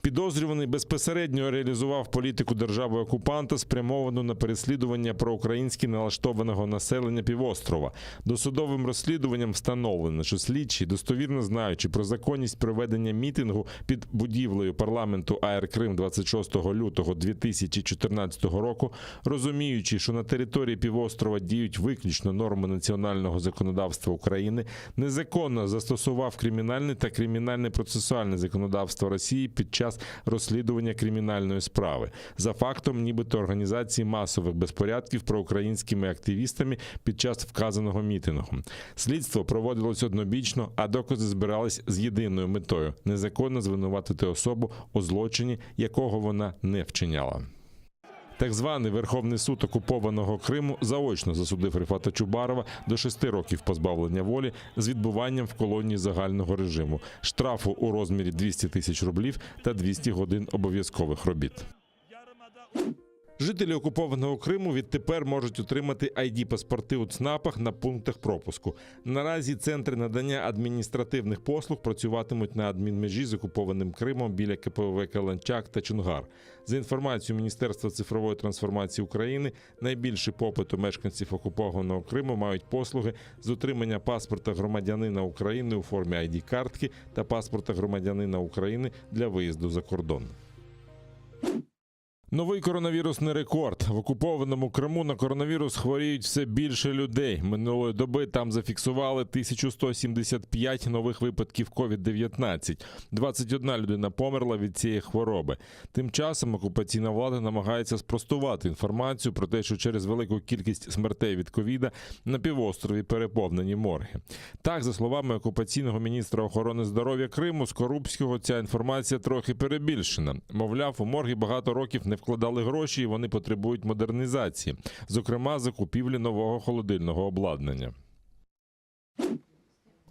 Підозрюваний безпосередньо реалізував політику держави-окупанта, спрямовану на переслідування проукраїнськи налаштованого населення півострова. Досудовим розслідуванням встановлено, що слідчий, достовірно знаючи про законність проведення мітингу під будівлею парламенту АР Крим 26 лютого 2014 року, розуміючи, що на території півострова діють виключно норми національного законодавства України, незаконно застосував кримінальне та кримінально-процесуальне законодавство Росії під час розслідування кримінальної справи за фактом нібито організації масових безпорядків проукраїнськими активістами під час вказаного мітингу. Слідство проводилось однобічно, а докази збирались з єдиною метою – незаконно звинуватити особу у злочині, якого вона не вчиняла. Так званий Верховний суд окупованого Криму заочно засудив Ріфата Чубарова до 6 років позбавлення волі з відбуванням в колонії загального режиму, штрафу у розмірі 200 тисяч рублів та 200 годин обов'язкових робіт. Жителі окупованого Криму відтепер можуть отримати ID-паспорти у ЦНАПах на пунктах пропуску. Наразі центри надання адміністративних послуг працюватимуть на адмінмежі з окупованим Кримом біля КПВВ Каланчак та Чонгар. За інформацією Міністерства цифрової трансформації України, найбільший попит у мешканців окупованого Криму мають послуги з отримання паспорта громадянина України у формі ID-картки та паспорта громадянина України для виїзду за кордон. Новий коронавірусний рекорд. В окупованому Криму на коронавірус хворіють все більше людей. Минулої доби там зафіксували 1175 нових випадків COVID-19. 21 людина померла від цієї хвороби. Тим часом окупаційна влада намагається спростувати інформацію про те, що через велику кількість смертей від ковіда на півострові переповнені морги. Так, за словами окупаційного міністра охорони здоров'я Криму Скорубського, ця інформація трохи перебільшена. Мовляв, у морги багато років не вкладали гроші і вони потребують модернізації, зокрема закупівлі нового холодильного обладнання.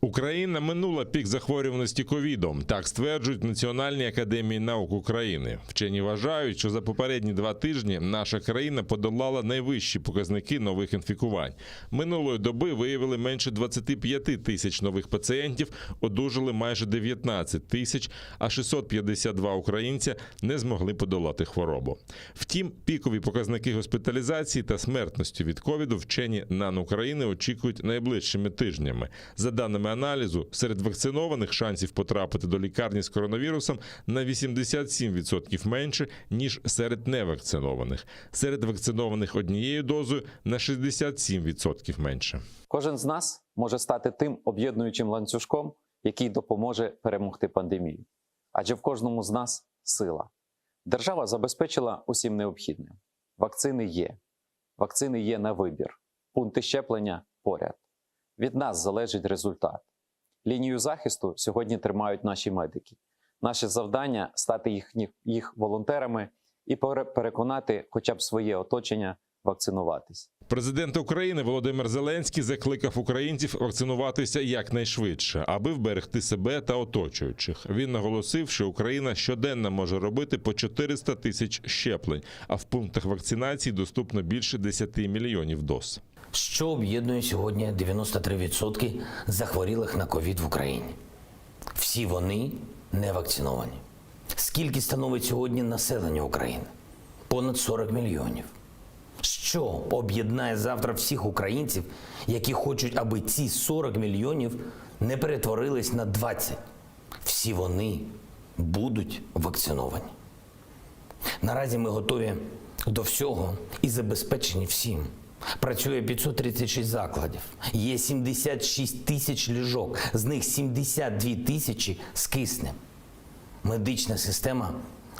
Україна минула пік захворюваності ковідом. Так стверджують в Національній академії наук України. Вчені вважають, що за попередні 2 тижні наша країна подолала найвищі показники нових інфікувань. Минулої доби виявили менше 25 тисяч нових пацієнтів, одужали майже 19 тисяч, а 652 українця не змогли подолати хворобу. Втім, пікові показники госпіталізації та смертності від ковіду вчені НАН України очікують найближчими тижнями. За даними аналізу, серед вакцинованих шансів потрапити до лікарні з коронавірусом на 87% менше, ніж серед невакцинованих. Серед вакцинованих однією дозою на 67% менше. Кожен з нас може стати тим об'єднуючим ланцюжком, який допоможе перемогти пандемію. Адже в кожному з нас сила. Держава забезпечила усім необхідним. Вакцини є. Вакцини є на вибір. Пункти щеплення поряд. Від нас залежить результат. Лінію захисту сьогодні тримають наші медики. Наше завдання – стати їх волонтерами і переконати хоча б своє оточення вакцинуватись. Президент України Володимир Зеленський закликав українців вакцинуватися якнайшвидше, аби вберегти себе та оточуючих. Він наголосив, що Україна щоденно може робити по 400 тисяч щеплень, а в пунктах вакцинації доступно більше 10 мільйонів доз. Що об'єднує сьогодні 93% захворілих на ковід в Україні? Всі вони не вакциновані. Скільки становить сьогодні населення України? Понад 40 мільйонів. Що об'єднає завтра всіх українців, які хочуть, аби ці 40 мільйонів не перетворились на 20? Всі вони будуть вакциновані. Наразі ми готові до всього і забезпечені всім. Працює 536 закладів, є 76 тисяч ліжок, з них 72 тисячі з киснем. Медична система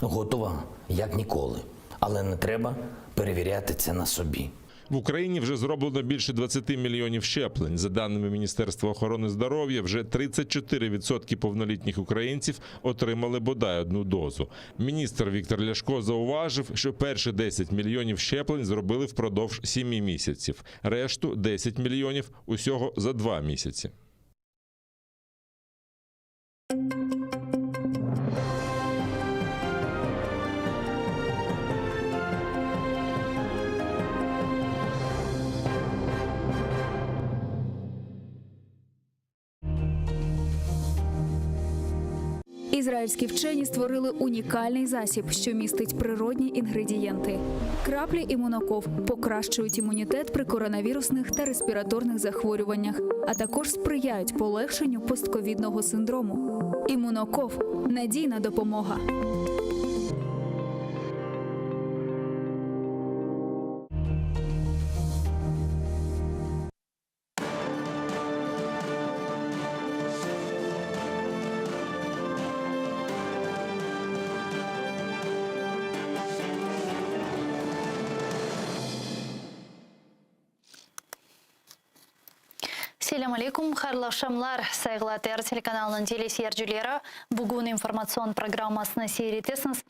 готова як ніколи, але не треба перевіряти це на собі. В Україні вже зроблено більше 20 мільйонів щеплень. За даними Міністерства охорони здоров'я, вже 34% повнолітніх українців отримали бодай одну дозу. Міністр Віктор Ляшко зауважив, що перші 10 мільйонів щеплень зробили впродовж 7 місяців. Решту – 10 мільйонів – усього за 2 місяці. Ізраїльські вчені створили унікальний засіб, що містить природні інгредієнти. Краплі імуноков покращують імунітет при коронавірусних та респіраторних захворюваннях, а також сприяють полегшенню постковідного синдрому. Імуноков – надійна допомога. Селям алейкум, хайрлы акшамлар, сайгылы ТР телеканалының телесерджилері. Бүгін информацион программасына сейретесіңіз.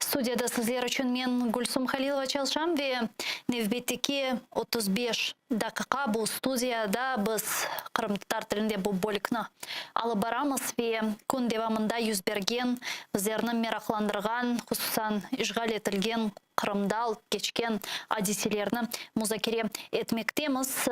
Студияда сіздер үшін мен Гульсум Халилова чалшам ве невбеттеке 35 дақиқа бұл студияда біз қырымтар тілінде бұл бөлікні алып барамыз ве күн девамында жүз берген, біздерінің мерақландырған, құсусан işgal етілген Қырымдал кечкен адиселерні музакире етмектеміз.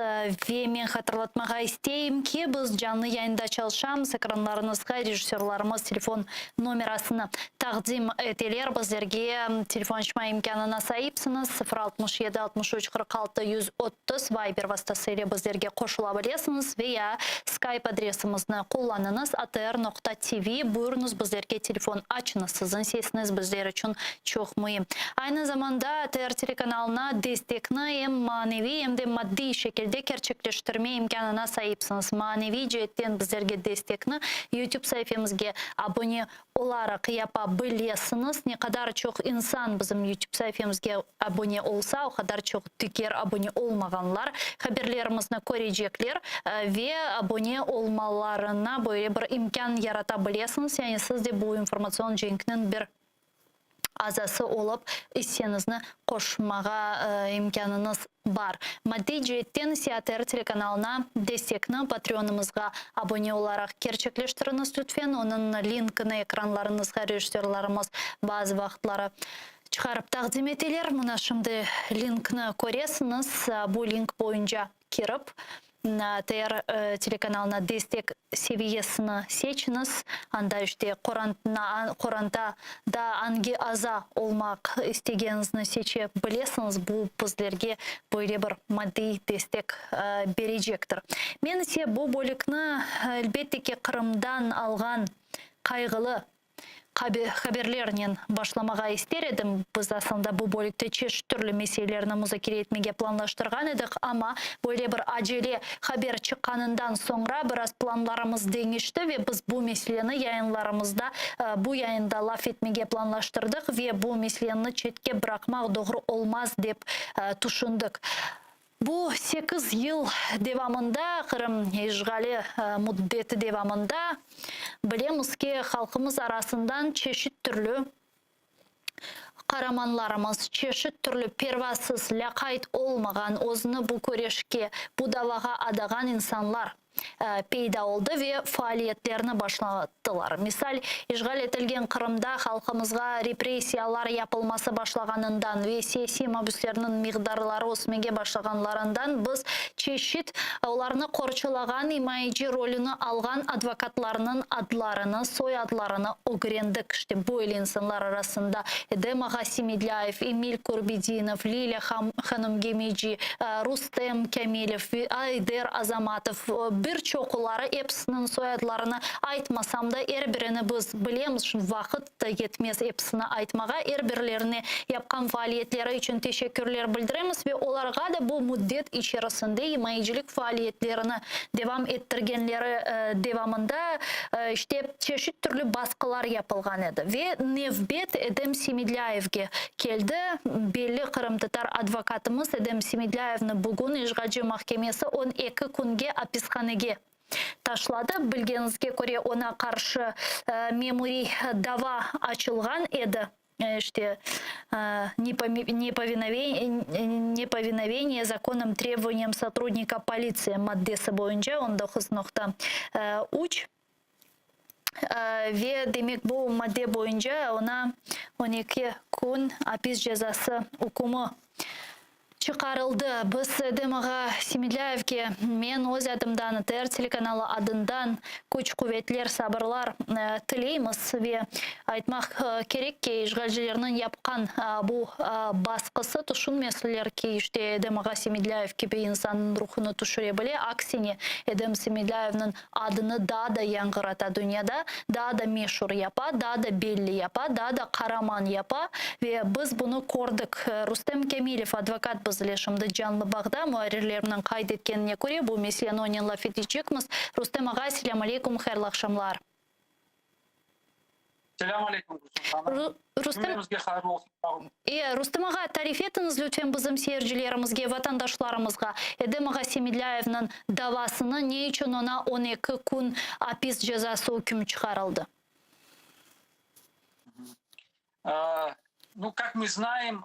Ве мен хатырлатмаға істейім ке біз жанны яйында чалшам. Экранларыңызға режиссерларымыз телефон номерасыны тақдим етелер. Біздерге телефон шма имканына сайыпсыныз. 067-63-46-130 Вайбер вастасыйлы біздерге қошыла білесіңіз. Вея скайп адресімізні қоланыңыз. atr.tv бұйырыңыз біздерге телефон açınız. Сізін сесіңіз біздер үшін чоқ мұйым. Айны заманда ТР телеканалына дестекні маневи емде мадди шекелде керчеклештірме имканына сайыпсыңыз. Маневи жеттен біздерге дестекні YouTube сайфемізге абоне олары қияпа білесіңіз. Не қадар чоқ инсан біздің YouTube сайфемізге абоне олса, о қадар чоқ тікер абоне олмағанлар. Хаберлерімізні көрежеклер ве абоне олмаларына böyle бір имкан ярата білесіңіз. Yani сізде бұл информацион женкнің бір азасы олып, істенізні қошмаға имканыңыз бар. Мадди жеттен ТР телеканалына дестекні патреонымызға абоне оларақ керчеклештіріңіз түтфен. Оның линкіні экранларыңызға режиссерларымыз базы вақытлары шығарып тақдим етелер. Мұна шымды линкіні көресіңіз. Бұл линк бойынша керіп ТР телеканалына дестек севиесіні сечіңіз. Анда үште қоранта да анги аза олмақ істегенізіні сече білесіңіз. Бұл біздерге böyle бір мадди дестек бережектір. Мен се бұл бөлікні әлбеттеке Қырымдан алған қайғылы хаберлерінен башламаға істер едім. Біз асында бұл бөлікті чеш түрлі меселеріні музакире етмеге планлаштырған едік, ама böyle бір ажеле хабер шыққанынан соңра біраз планларымыз деңешті ве біз бұл меселені яйынларымызда бұл яйында лаф етмеге планлаштырдық ве бұл меселені четке бірақмақ доғыр олмаз деп тұшындық. Бұл 8 ел девамында, Қырым ешғалі мұдбеті девамында, білемізге халқымыз арасындан чешет түрлі қараманларымыз, чешет түрлі первасыз ләқайт олмаған озыны бұл көрешке, бұдалаға адаған инсанлар пейда oldu ve faaliyetlerini başlattılar. Misal, işgal etілген Қырымда халқымызға репрессиялар yapılması başlағанından ve siyasi mabüslerinin miqdarları өсмеге başlағанларından biz çeşit оларны қорчылаған имайcı rolünü alған advokatlarının adlarını, soy adlarını öğrendik. İşte böyle insanlar arasında Edem Agassimedляев, Emil Kurbedinov, Lilya Hanım Gemici, Rustem Kamilov, Ayder Azamatov, bir çokulары epsinin soyadlarını айтмасам da birini biz bilemiz. Vakit da yetmez epsini айтmağa. Birlerini yapkan faaliyetleri için teşekkürler bildiremiz ve onlara da bu müddet içerisinde yemeğicilik faaliyetlerini devam ettirgenleri devamında işte çeşit türlü baskılar yapılgan edi. Ve nevbet Edem Semidlayev'ge keldi. Belli Kırım Tatar advokatımız Edem Semidlayev'ni bugün İşgalci Mahkemesi 12 kunge hapishanege taşladı. Bilgenizge göre ona karşı memuri dava açılgan edi. İşte неповиновение законным требованиям сотрудника полиции maddesi boyunca 19.3 ve demek bu madde boyunca ona 12 gün hapis cezası hukumu çıkarıldı. Biz Edemağa Semidlayev'ge men öz adımdan TR teлеканалы adından güç kuvvetler sabırlar tileymiz ve aytmak gerek ki işgalcilerinin yapkan bu baskısı düşünmesinler ki işte Edemağa Semidlayev gibi insanın ruhunu düşürebilir. Aksine Edem Semidlayev'nin adını daha da yankırata dünyada, daha da meşhur yapa, daha da belli yapa, daha da karaman yapa ve biz bunu gördük. Rustem Kemilov advokat biz şimdi canlı bağda muharirlerinden kaydetkenine göre bu meseleni onunla fethedecekmiz. Rustem ağa, selamun aleyküm, hayırlı akşamlar. Selamun aleyküm. Rustem ağa, tarif etiniz lütfen bizim seyircilerimizge, vatandaşlarımızga Edem ağa Semidlayev'nin davasını ne için ona 12 gün hapis cezası hükmü çıkarıldı? Ну, как мы знаем,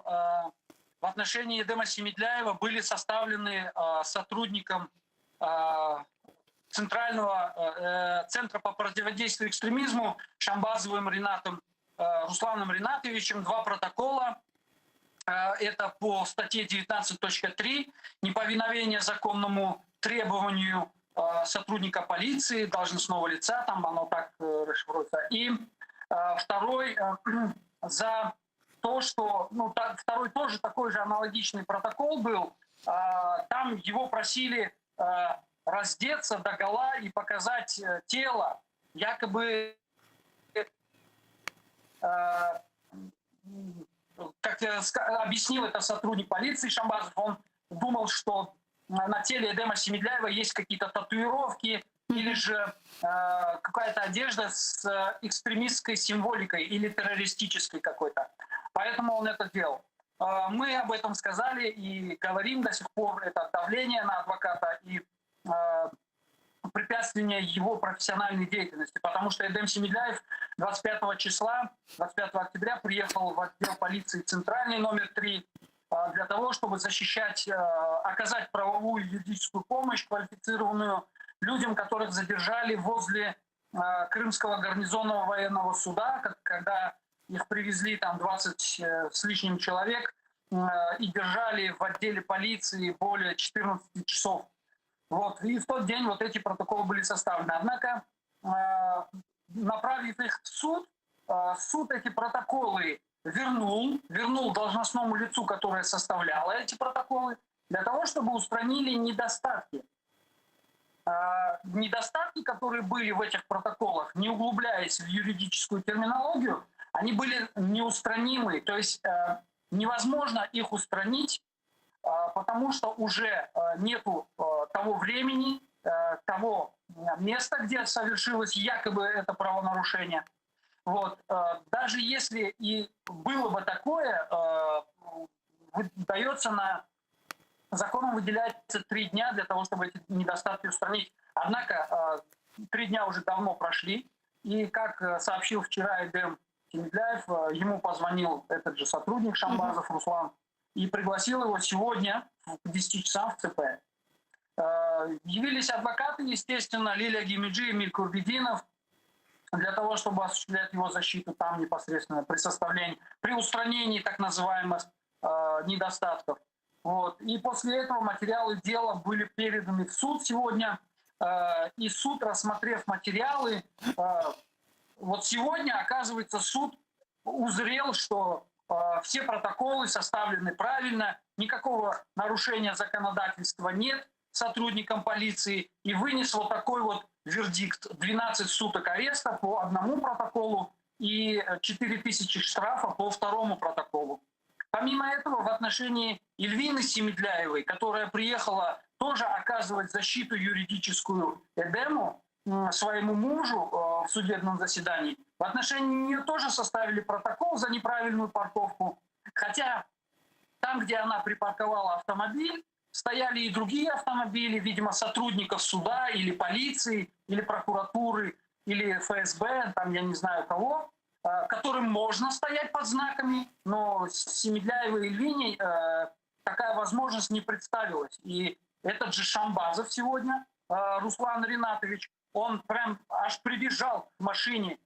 в отношении Эдема Семидляева были составлены сотрудником Центрального центра по противодействию экстремизму Шамбазовым Русланом Ринатовичем два протокола. Это по статье 19.3 «Неповиновение законному требованию сотрудника полиции, должностного лица», там оно так расшифруется. И второй за то, что, ну, второй тоже такой же аналогичный протокол был. Там его просили раздеться догола и показать тело. Якобы, как объяснил это сотрудник полиции Шамбазов, он думал, что на теле Эдема Семидляева есть какие-то татуировки или же какая-то одежда с экстремистской символикой или террористической какой-то. Поэтому он это делал. Мы об этом сказали и говорим до сих пор. Это давление на адвоката и препятствие его профессиональной деятельности. Потому что Эдем Семидляев 25 октября приехал в отдел полиции Центральный номер 3 для того, чтобы защищать, оказать правовую и юридическую помощь квалифицированную людям, которых задержали возле Крымского гарнизонного военного суда, когда их привезли там 20 с лишним человек и держали в отделе полиции более 14 часов. Вот. И в тот день вот эти протоколы были составлены. Однако, направив их в суд, суд эти протоколы вернул должностному лицу, которое составляло эти протоколы, для того, чтобы устранили недостатки. Недостатки, которые были в этих протоколах, не углубляясь в юридическую терминологию, они были неустранимы. То есть невозможно их устранить, потому что уже нету того времени, того места, где совершилось якобы это правонарушение. Вот. Даже если и было бы такое, законом выделяется 3 дня для того, чтобы эти недостатки устранить. Однако 3 дня уже давно прошли, и, как сообщил вчера Эдем Семидляев, ему позвонил этот же сотрудник Шамбазов Руслан и пригласил его сегодня к 10 часам в ЦП. Явились адвокаты, естественно, Лилия Гемиджи и Эмиль Курбединов, для того, чтобы осуществлять его защиту там непосредственно при устранении так называемых недостатков. Вот. И после этого материалы дела были переданы в суд сегодня. И суд, рассмотрев материалы, вот сегодня, оказывается, суд узрел, что все протоколы составлены правильно, никакого нарушения законодательства нет. сотрудникам полиции и вынес вот такой вот вердикт: 12 суток ареста по одному протоколу и 4000 штрафа по второму протоколу. Помимо этого, в отношении Эльвины Семедляевой, которая приехала тоже оказывать защиту юридическую Эдему, своему мужу в судебном заседании, в отношении нее тоже составили протокол за неправильную парковку. Хотя там, где она припарковала автомобиль, стояли и другие автомобили, видимо, сотрудников суда или полиции, или прокуратуры, или ФСБ, там я не знаю кого, которым можно стоять под знаками, но Семедляевой и Эльвине такая возможность не представилась. И этот же Шамбазов сегодня, Руслан Ринатович, он прям аж прибежал к машине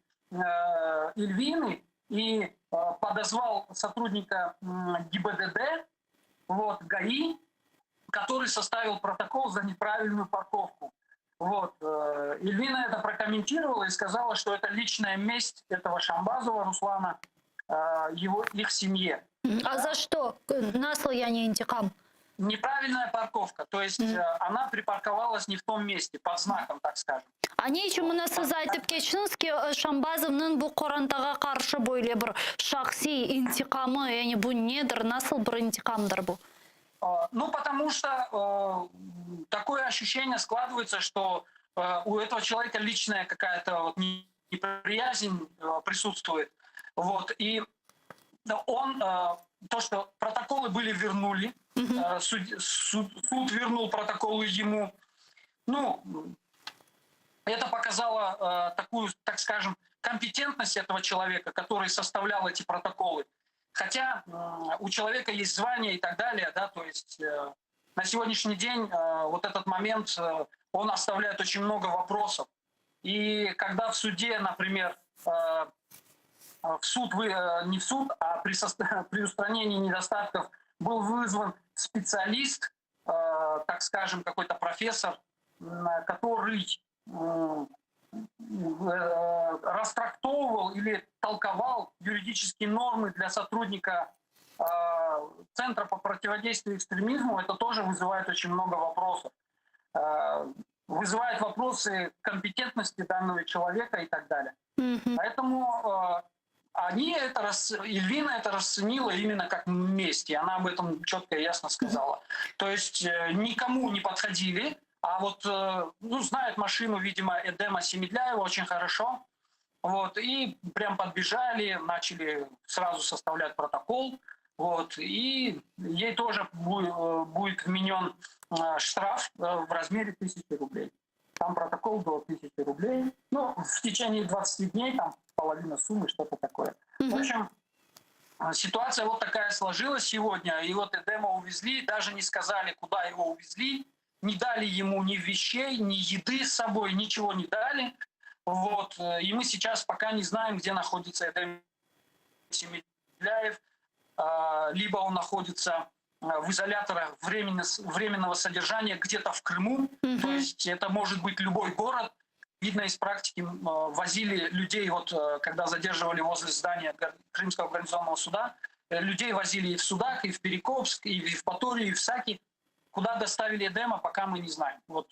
Эльвины и подозвал сотрудника ГИБДД, вот, ГАИ, который составил протокол за неправильную парковку. Вот. Эльвина это прокомментировала и сказала, что это личная месть этого Шамбазова Руслана их семье. А за что? Насл я не интикам. Неправильная парковка, то есть она припарковалась не в том месте, под знаком, так скажем. Они еще мынасы айтып кетшіңіз ки Шамбазовның бұл Қорантаға қаршы бойлы бір шақси интикамы, яғни бұл недір, насыл бір интикамдыр бұл? Ну, потому что такое ощущение складывается, что у этого человека личная какая-то вот неприязнь присутствует. Вот. И он, то, что протоколы были вернули, суд вернул протоколы ему, ну, это показало такую, так скажем, компетентность этого человека, который составлял эти протоколы. Хотя у человека есть звание и так далее, да, то есть на сегодняшний день вот этот момент, он оставляет очень много вопросов. И когда в суде, например, в суд, не в суд, а при устранении недостатков был вызван специалист, так скажем, какой-то профессор, который растрактовывал или толковал юридические нормы для сотрудника Центра по противодействию экстремизму, это тоже вызывает очень много вопросов. Вызывает вопросы компетентности данного человека и так далее. Поэтому Эльвина это расценила именно как месть, и она об этом четко и ясно сказала. То есть никому не подходили, а вот, ну, знают машину, видимо, Эдема Семедляева очень хорошо. Вот, и прям подбежали, начали сразу составлять протокол. Вот, и ей тоже будет вменен штраф в размере 1000 рублей. Там протокол до 1000 рублей. Ну, в течение 20 дней, там половина суммы, что-то такое. В общем, ситуация вот такая сложилась сегодня. И вот Эдема увезли, даже не сказали, куда его увезли. Не дали ему ни вещей, ни еды с собой, ничего не дали. Вот. И мы сейчас пока не знаем, где находится Эдем Семедляев. Либо он находится в изоляторах временного содержания где-то в Крыму. То есть это может быть любой город. Видно из практики, возили людей, вот когда задерживали возле здания Крымского гарнизонного суда, людей возили и в Судак, и в Перекопск, и в Паторию, и в Саки. Куда доставили Эдема, пока мы не знаем. Вот,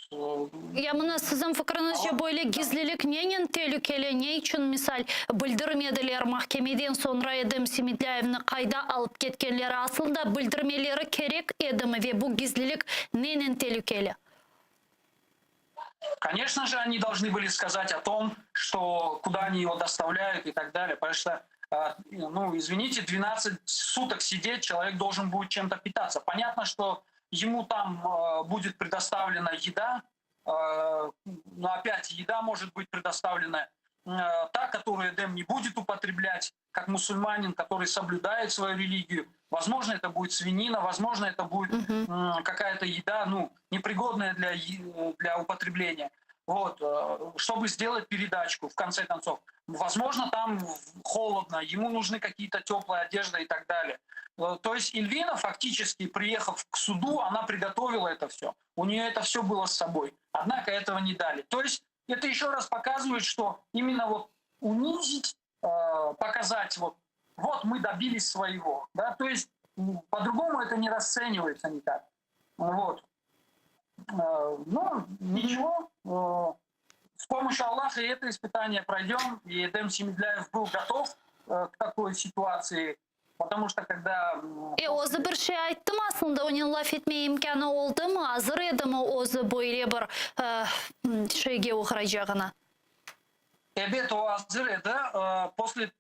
Я мына сіздің фікіріңізше бойлы гизлілік ненен тәлікелі не үшін мисал білдірмеділер махкемеден sonra Эдем Семедляевны қайда алып кеткенлері асылда білдірмелері керек Эдемі ве бұл гизлілік ненен тәлікелі? Конечно же, они должны были сказать о том, что куда они его доставляют и так далее. Потому что, ну, извините, 12 суток сидеть, человек должен будет чем-то питаться. Понятно, что ему там будет предоставлена еда, но опять еда может быть предоставлена та, которую Эдем не будет употреблять, как мусульманин, который соблюдает свою религию. Возможно, это будет свинина, возможно, это будет какая-то еда, ну, непригодная для употребления. Вот, чтобы сделать передачку, в конце концов. Возможно, там холодно, ему нужны какие-то теплые одежды и так далее. То есть Эльвина, фактически, приехав к суду, она приготовила это все. У нее это все было с собой. Однако этого не дали. То есть это еще раз показывает, что именно вот унизить, показать, вот мы добились своего. Да? То есть по-другому это не расценивается никак. Вот. Ну, ничего. С помощью Аллаха это испытание пройдем. И Эдем Семидляев был готов к такой ситуации. Потому что когда... Өзі бір şey айттым aslında, onun laf etmeye imkanı oldu mu? Hazır еді mi өзі böyle bir şeyге uğrayacağına? Эбет Азыр это после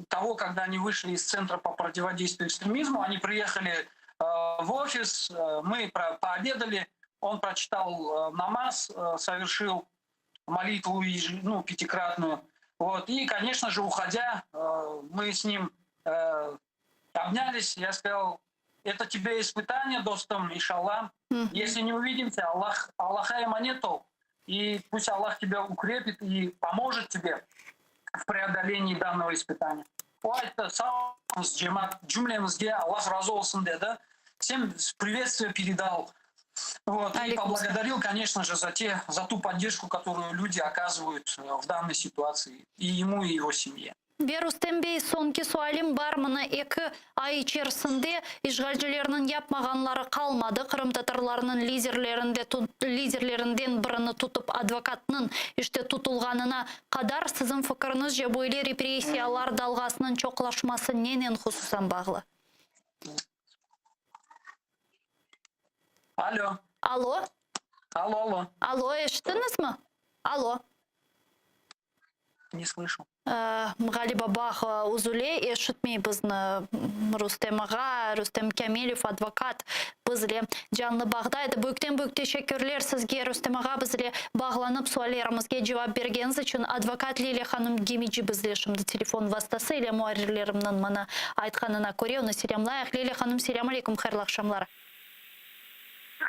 того, когда они вышли из Центра по противодействию экстремизму, они приехали в офис, мы пообедали, он прочитал намаз, совершил молитву пятикратную. Вот. И, конечно же, уходя, мы с ним обнялись. Я сказал, это тебе испытание, достом, иншаллах. Если не увидимся, Аллаха има нету. И пусть Аллах тебя укрепит и поможет тебе в преодолении данного испытания. Это джумлемізге Аллах разы болсын деді. Всем приветствие передал. Вот, и поблагодарил, конечно же, за ту поддержку, которую люди оказывают в данной ситуации. И ему, и его семье. Рустем Бey, sonki sualim бар. Мына 2 ай içerisinde işgalcilerinin yapmaganları kalmadı. Kırım Tatarlarının liderlerinden birini tutup advokatının işte tutulganına kadar sizin fikrinizce böyle represiyalar dalgasının çoğlaşması nenen hususan bağlı? Алло. Алло? Алло. Алло, eşittiniz mi? Алло. Не слышу. Галиба Бах Узуле eşitmей bizni Rüstem Ağa, Rüstem Kamilov advokat bizle canlı bağdaydı. Büyükten teşekkürler sizge Rüstem Ağa, bizle bağlanıp suallarımızga cevap bergeniz için. Advokat Liliya Hanım Gemici bizle şimdi telefon vasitası ile muharrirlerimden bana aytkanına ko'ra uni selamlayıq. Liliya Hanım, selam aleykum, hayırlı akşamlar.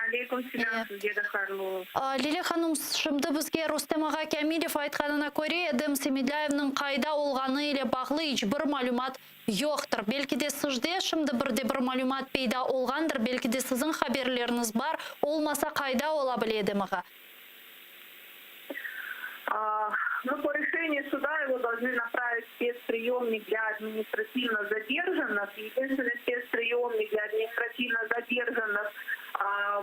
Алейкум селям, sizге de hayırlı. Liliya Hanım, şimdi bizge Rüstem Ağa Kamilov aytkanına ko'ra Эдем Семидляевның kayda olgаны ile bağlı hiç bir malumat yoktur. Belki de sizde şimdi bir malumat peyda olgandır. Belki de sizin haberleriniz var. Olmasa kayda olabilir Эдем Ağa. Но по решению суда его должны направить в спецприемник для административно задержанных. Единственный спецприемник для административно задержанных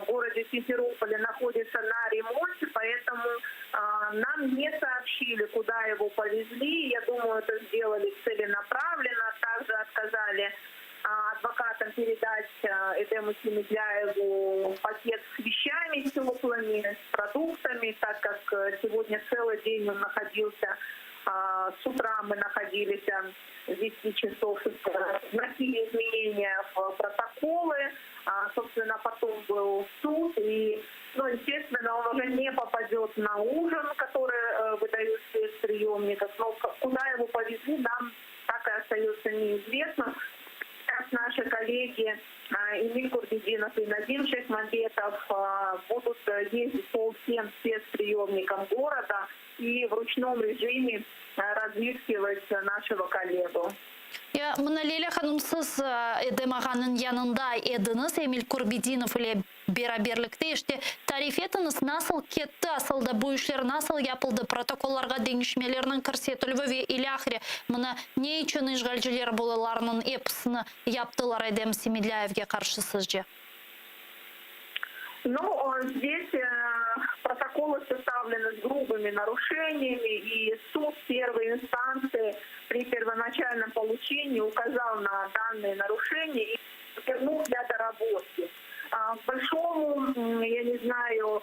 в городе Симферополе находится на ремонте, поэтому нам не сообщили, куда его повезли. Я думаю, это сделали целенаправленно. Также отказали адвокатам передать Эдему Семидляеву пакет с вещами теплыми, с продуктами, так как сегодня целый день он находился, с утра мы находились с 10 часов, вносили изменения в протоколы, собственно, потом был суд, и, естественно, он уже не попадет на ужин, который выдают в спецприемниках, но куда его повезли, нам так и остается неизвестно. Наши коллеги Эмиль Курбединов и Назим Шейхмамбетов будут ездить по всем спецприемникам города и в ручном режиме разыскивать нашего коллегу. Mına Leyla Hanım, siz Эдем Ağa'nın yanında ediniz, Emil Kurbedinov ile beraberlikte. İşte tarif etiniz, nasıl ketti aslında bu işler, nasıl yapıldı, protokollarga değişmelerinin көрсетілуі ve ilahiri. Mına ne için işgalciler bolalarının hepsini yaptılar Эдем Семидляевге karşı sizce? Здесь протоколы составлены с грубыми нарушениями, и суд первой инстанции при первоначальном получении указал на данные нарушения и вернул для доработки. К большому, я не знаю,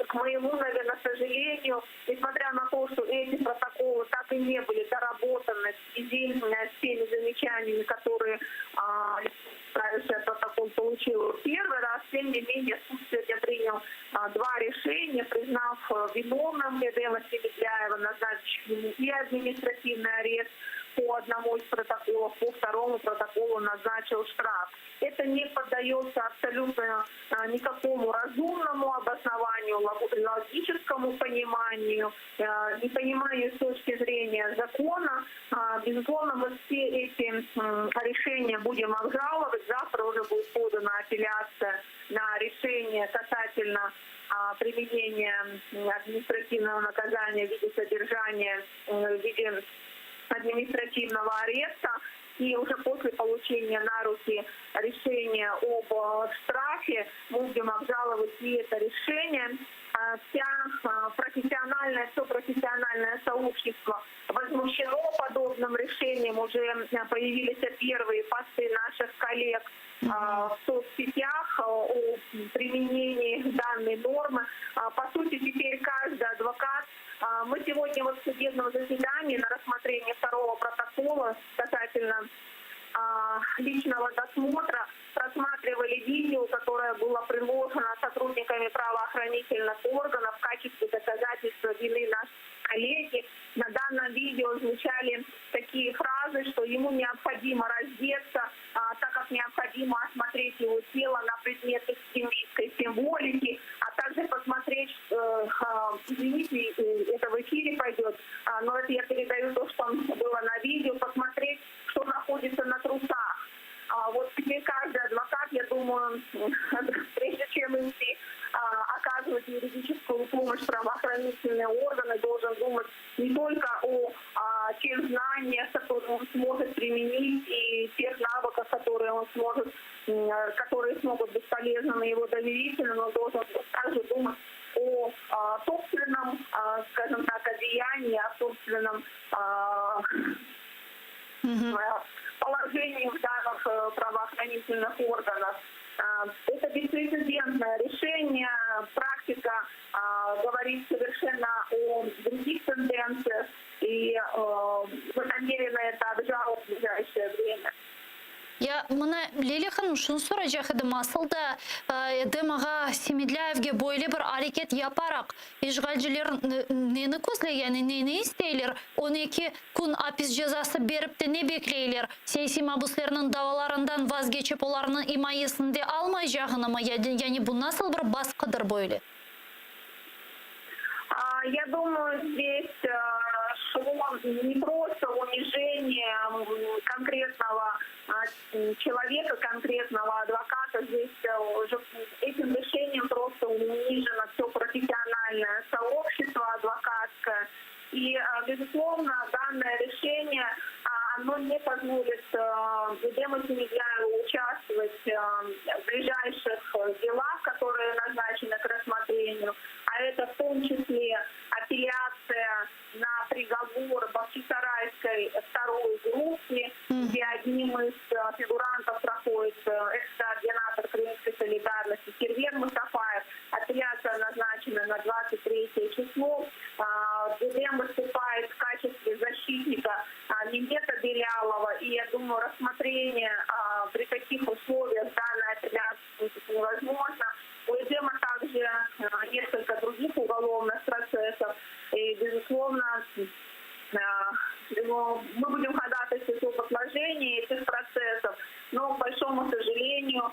к моему, наверное, сожалению, несмотря на то, что эти протоколы так и не были доработаны с теми замечаниями, которые правящий протокол получил первый раз, тем не менее суд сегодня принял 2 решения, признав виновным Эдема Семидляева, назначив ему и административный арест по одному из протоколов, по второму протоколу назначил штраф. Это не поддается абсолютно никакому разумному обоснованию, логическому пониманию, непониманию с точки зрения закона. Безусловно, мы все эти решения будем обжаловать. Завтра уже будет подана апелляция на решение касательно применения административного наказания в виде содержания, в виде административного ареста. И уже после получения на руки решения об штрафе, мы будем обжаловать и это решение. Все профессиональное сообщество возмущено подобным решением. Уже появились первые посты наших коллег в соцсетях о применении данной нормы. По сути, теперь каждый адвокат. Мы сегодня в судебном заседании на рассмотрение второго протокола касательно личного досмотра просматривали видео, которое было приложено сотрудниками правоохранительных органов в качестве доказательства вины наших коллеги. На данном видео звучали такие фразы, что ему необходимо раздеться, так как необходимо осмотреть его тело на предмет экстремистской символики, а также посмотреть, извините, это в эфире пойдет, но это я передаю то, что было на видео, посмотреть, что находится на трусах. Вот теперь каждый адвокат, я думаю, прежде чем идти оказывать юридическую помощь правоохранительные органы, должен думать не только о тех знаниях, которые он сможет применить, и тех навыках, которые он сможет, которые смогут быть полезными его доверителю, но должен также думать о собственном, скажем так, одеянии, о собственном положении в данных правоохранительных органах. Это беспрецедентное решение. Практика говорит совершенно о других тенденциях, и мы намерены это обжаловать в ближайшее время. Я мына Лилия ханым шуны сурайжак едім асылда едім аға Семедляевге бойлы бір әрекет япарақ. Ишғалжылар нені көзлеген, нені істейлер, 12 күн апис жазасы беріпті не беклейлер. Сейси мабуслерінің даваларından vazgeçip оларының имайысынды алмай жағынымы, яғни бұл насыл бір басқыдыр бойлы? Я думаю, здесь шло не просто унижение конкретного человека, конкретного адвоката. Здесь уже этим решением просто унижено все профессиональное сообщество адвокатское. И, безусловно, данное решение, оно не позволит Эдему Семедляеву участвовать в ближайших делах, которые назначены к рассмотрению. А это в том числе апелляция на приговор Бахчисарайской второй группе, где одним из фигурантов проходит экс-координатор Крымской солидарности Сервер Мустафаев. Апелляция назначена на 23 число. Эдем выступает в качестве защитника Мимета Белялова. И я думаю, рассмотрение при таких условиях данной апелляции будет невозможно. У Эдема также несколько других уголовных процессов. И, безусловно, мы будем ходатайствовать об отложении этих процессов. Но, к большому сожалению,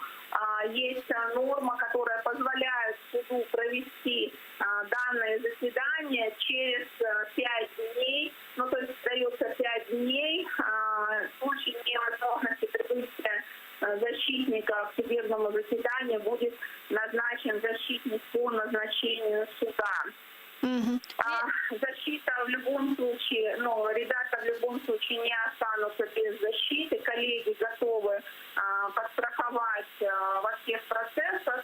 есть норма, которая позволяет суду провести данное заседание через 5 дней. Ну, то есть дается 5 дней. В случае невозможности прибытия защитника к судебному заседанию будет назначен защитник по назначению суда. Защита в любом случае, ребята в любом случае не останутся без защиты. Коллеги готовы подстраховать во всех процессах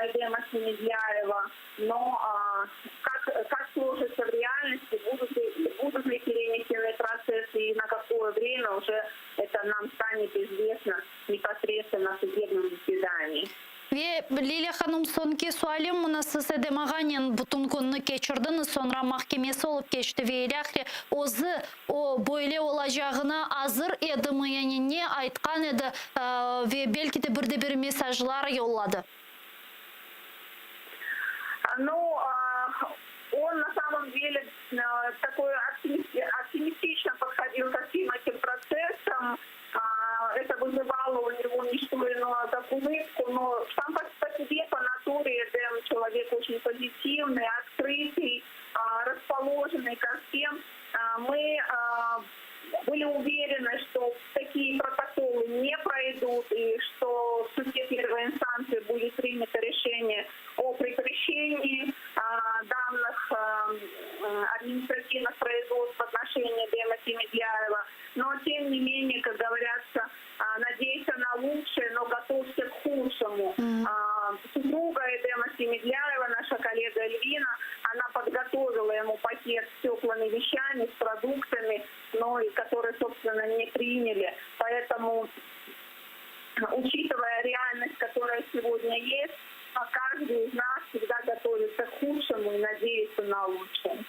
Эдема Семедляева. Но как сложится в реальности, будут ли перенесены процессы и на какое время, уже это нам станет известно непосредственно в судебном заседании. Лилия ханым сонки суалим мынасы демағанен бұтын күнні кечірдіні, sonra mahkemesi olup geçti veylәхлі өзі бойле ола жағына азыр едімі, яғни не айтқан еді ве белки де бірде-бір месажлар yolladı? Он на самом деле такой оптимистично подходил ко всем этим процессам. Это вызывало у него не что иное, как улыбку, но сам по себе, по натуре, Эдем человек очень позитивный, открытый, расположенный ко всем. Мы были уверены, что такие протоколы не пройдут, и что в суде первой инстанции будет принято решение о прекращении данных административных производств в отношении Эдема Семедляева. Но, тем не менее, как говорится, надейся на лучшее, но готовься к худшему. Поэтому супруга Эдема Семедляева, наша коллега Эльвина, она подготовила ему пакет с теплыми вещами, с продуктами, но и которые, собственно, не приняли. Поэтому, учитывая реальность, которая сегодня есть, каждый из нас всегда готовится к худшему и надеется на лучшее.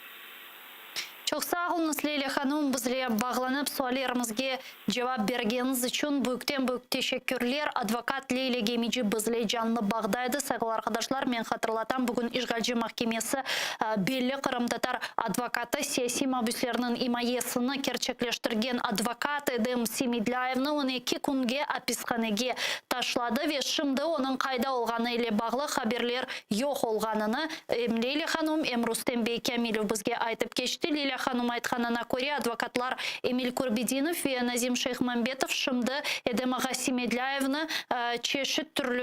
Çok sağ olunuz Leyla Hanım, bizle bağlanıp suallarımızga cevap bergeniz için büyükten teşekkürler. Advokat Leyla Gemici bizle canlı bağdaydı. Saygılar arkadaşlar, men hatırlatan bugün İşgalci Mahkemesi belli Kırım-Tatar advokatı siyasi mabüslerinin imayesini gerçekleştirgen advokat Edem Semedlyevni 12 kunga hapisxonaga tashladı ve şimdi onun qayda olgаны ile bağlı haberler yok olganını Leyla Hanım hem Rustem Bey Kamilov bizga aytib geçti. Leyla Hanım aytganına göre advokatlar Emil Kurbedinov ve Nazim Şeyhmanbetov şimdi Edem Semedlyevni çeşit türlü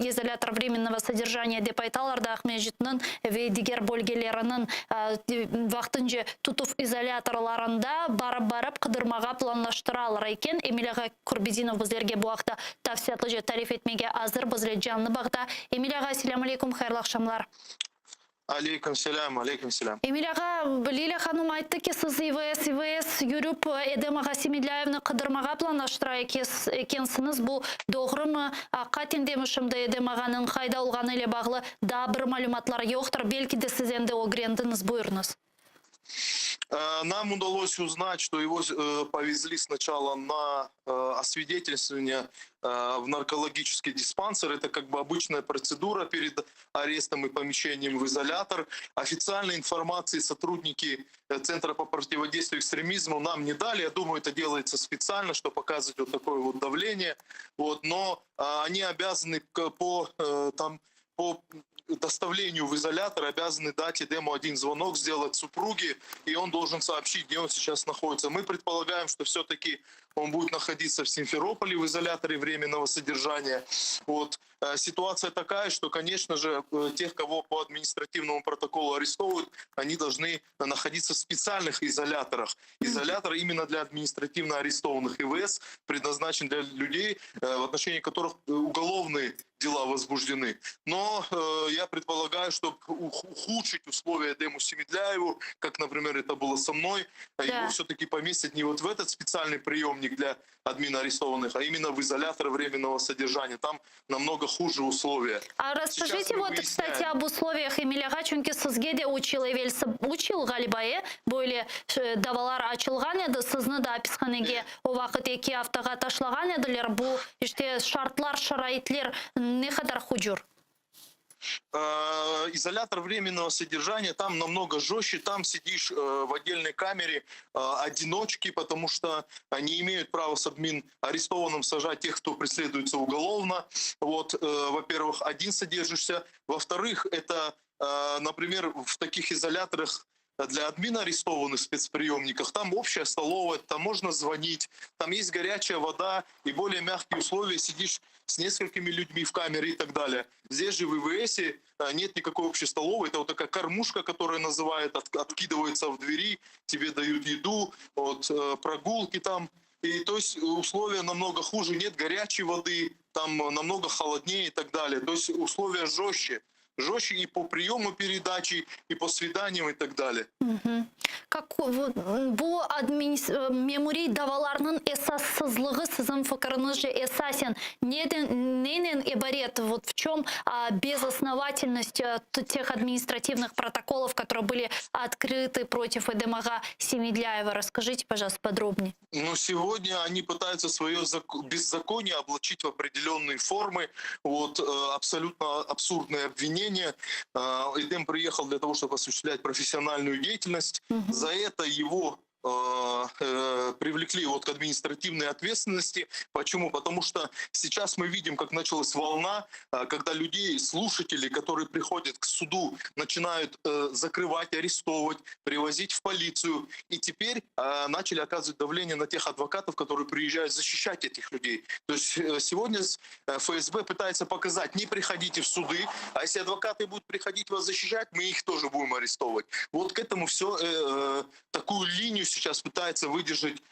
izolator временного содержания деп айталарда Ахмежитнин ve diğer bölgelerinin vaqtincha tutup izolatorlarında barıp qıdırmağa planlaştıralar ekan. Emil ağa Kurbedinov bizlerge bu vaqtda tavsiyatlıca tarif etmege hazır. Bizler canlı bağda. Emil ağa, selamu aleykum, hayırlı akşamlar. Aleykum selam. Emil ağa, Leyla Hanım aytdı ki siz İVS yürüp Edem Semedlyevni qıdırmağa planlaştıra ekensiniz. Bu doğru mu? Qaten demişimde Edem ağanın qayda olgаны ile bağlı daha bir malumatlar yoktur. Belki de siz endi o grendiniz, buyurunuz. Нам удалось узнать, что его повезли сначала на освидетельствование в наркологический диспансер. Это как бы обычная процедура перед арестом и помещением в изолятор. Официальной информации сотрудники Центра по противодействию экстремизму нам не дали. Я думаю, это делается специально, чтобы показывать вот такое вот давление. Вот. Но они обязаны по доставлению в изолятор обязаны дать Эдему один звонок, сделать супруге, и он должен сообщить, где он сейчас находится. Мы предполагаем, что все-таки он будет находиться в Симферополе в изоляторе временного содержания. Вот. Ситуация такая, что, конечно же, тех, кого по административному протоколу арестовывают, они должны находиться в специальных изоляторах. Изолятор именно для административно арестованных. ИВС предназначен для людей, в отношении которых уголовные дела возбуждены. Но я предполагаю, чтобы ухудшить условия Эдему Семедляеву, как, например, это было со мной, его все-таки поместят не вот в этот специальный приемник для админарестованных, а именно в изолятор временного содержания. Там намного хуже условия. А расскажите вот, кстати, об условиях Эмиляга, чөнки sizge de учил galiba, böyle davalar açılgan edi, sizni de hapisxonaga o vaqt 2 haftaga tashlagan ediler. Bu işte şartlar, şaraitler ne kadar hujur? Изолятор временного содержания там намного жестче, там сидишь в отдельной камере одиночки, потому что не имеют права с админ-арестованным сажать тех, кто преследуется уголовно. Вот, во-первых, один содержишься. Во-вторых, это, например, в таких изоляторах для админ-арестованных спецприемниках, там общая столовая, там можно звонить, там есть горячая вода и более мягкие условия, сидишь с несколькими людьми в камере и так далее. Здесь же в ИВСе нет никакой общей столовой, это вот такая кормушка, которая называют, откидывается в двери, тебе дают еду, вот, прогулки там. И то есть условия намного хуже, нет горячей воды, там намного холоднее и так далее. То есть условия жестче и по приему передачи, и по свиданиям и так далее. Bu memuri davalarının esassızlığı sizin fikrinizce esasen neden ibaret? Вот в чем безосновательность тех административных протоколов, которые были открыты против Эдема Семедляева? Расскажите, пожалуйста, подробнее. Ну, сегодня они пытаются свое беззаконие облачить в определенные формы. Вот, абсолютно абсурдные обвинения. Эдем приехал для того, чтобы осуществлять профессиональную деятельность. За это его привлекли вот к административной ответственности. Почему? Потому что сейчас мы видим, как началась волна, когда людей, слушателей, которые приходят к суду, начинают закрывать, арестовывать, привозить в полицию. И теперь начали оказывать давление на тех адвокатов, которые приезжают защищать этих людей. То есть сегодня ФСБ пытается показать, не приходите в суды, а если адвокаты будут приходить вас защищать, мы их тоже будем арестовывать. Вот к этому все, такую линию сейчас пытается выдержать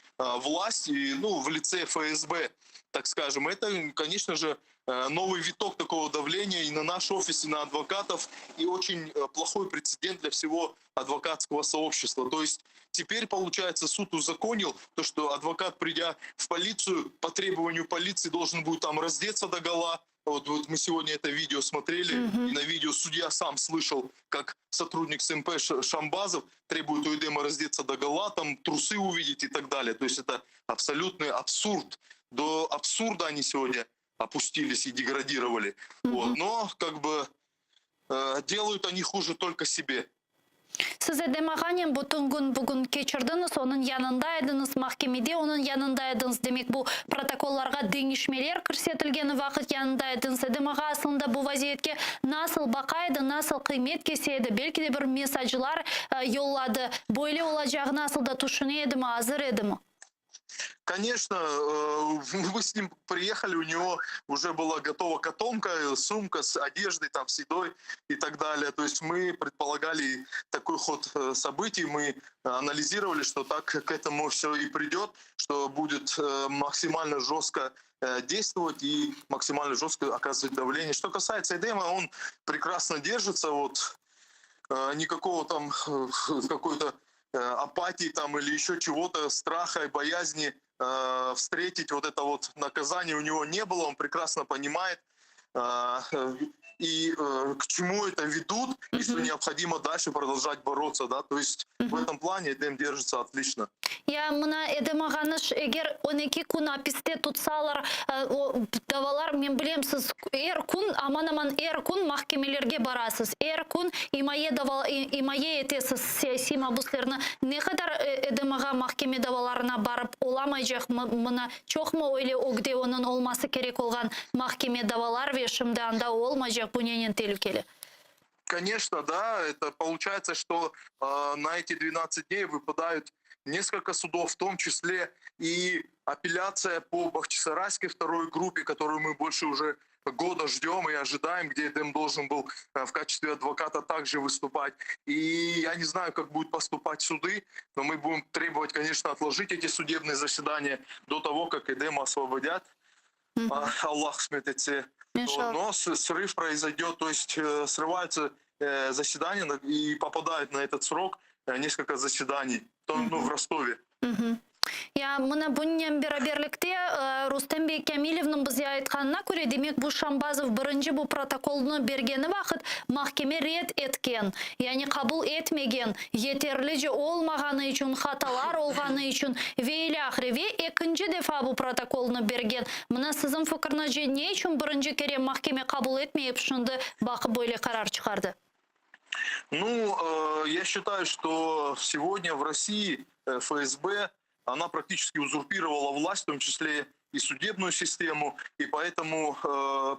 власть, и, ну, в лице ФСБ, так скажем. Это, конечно же, новый виток такого давления и на наш офис, и на адвокатов, и очень плохой прецедент для всего адвокатского сообщества. То есть теперь, получается, суд узаконил то, что адвокат, придя в полицию, по требованию полиции должен будет там раздеться догола. Вот мы сегодня это видео смотрели, и на видео судья сам слышал, как сотрудник СМП Шамбазов требует у Эдема раздеться догола, там трусы увидеть и так далее. То есть это абсолютный абсурд. До абсурда они сегодня опустились и деградировали. Вот. Но как бы делают они хуже только себе. Siz edemaganem butun gün bugün keçirdiniz, onun yanındaydınız, mahkemede onun yanındaydınız. Demek bu protokollarga değişmeler kirsetilgen vakit yanındaydınız. Edemaga aslında bu vaziyetke nasıl bakaydı, nasıl kıymet keseydi, belki de bir mesajlar yolladı. Böyle olacak nasıl da düşünüyordu mu, hazır edi mi? Конечно, мы с ним приехали, у него уже была готова котомка, сумка с одеждой, там, с едой и так далее. То есть мы предполагали такой ход событий, мы анализировали, что так к этому все и придет, что будет максимально жестко действовать и максимально жестко оказывать давление. Что касается Эдема, он прекрасно держится, вот никакого там какой-то апатии там или еще чего-то, страха и боязни встретить вот это вот наказание у него не было, он прекрасно понимает и к чему это ведут, и что необходимо дальше продолжать бороться, да, то есть в этом плане Эдем держится отлично. Ya mına Edem ağanış eğer 12 kun hapiste tutsalar o davalar men bilem siz kun aman kun mahkemelerge barasız. Kun imaye etesiz siyasi mabuslarını ne kadar Edem ağa mahkeme davalarına barıp olamayacak mına çok mu öyle ogde onun olması gerek olan mahkeme davalar ve şimdi anda olmayacak bu neyin tehlikeli? Конечно, да, это получается, что на эти 12 дней выпадают несколько судов, в том числе и апелляция по Бахчисарайской второй группе, которую мы больше уже года ждем и ожидаем, где Эдем должен был в качестве адвоката также выступать. И я не знаю, как будут поступать суды, но мы будем требовать, конечно, отложить эти судебные заседания до того, как Эдема освободят. Аллах смятится. Но срыв произойдет, то есть срываются заседания и попадают на этот срок несколько заседаний, в Ростове. Ya mına bununla beraberlikte Rustem Kamilov'un bize aytkanına göre demek bu Shambazov birinci bu protokolunu bergeni vakit mahkeme red etken, yani kabul etmegen, yeterlice olmağanı için, hatalar olğanı için ve ilahire ve ikinci defa bu protokolunu bergen. Mına sizin fikrinizce ne için birinci kere mahkeme kabul etmeyip şimdi bakıp böyle karar çıkardı? Ну, я считаю, что сегодня в России ФСБ, она практически узурпировала власть, в том числе и судебную систему, и поэтому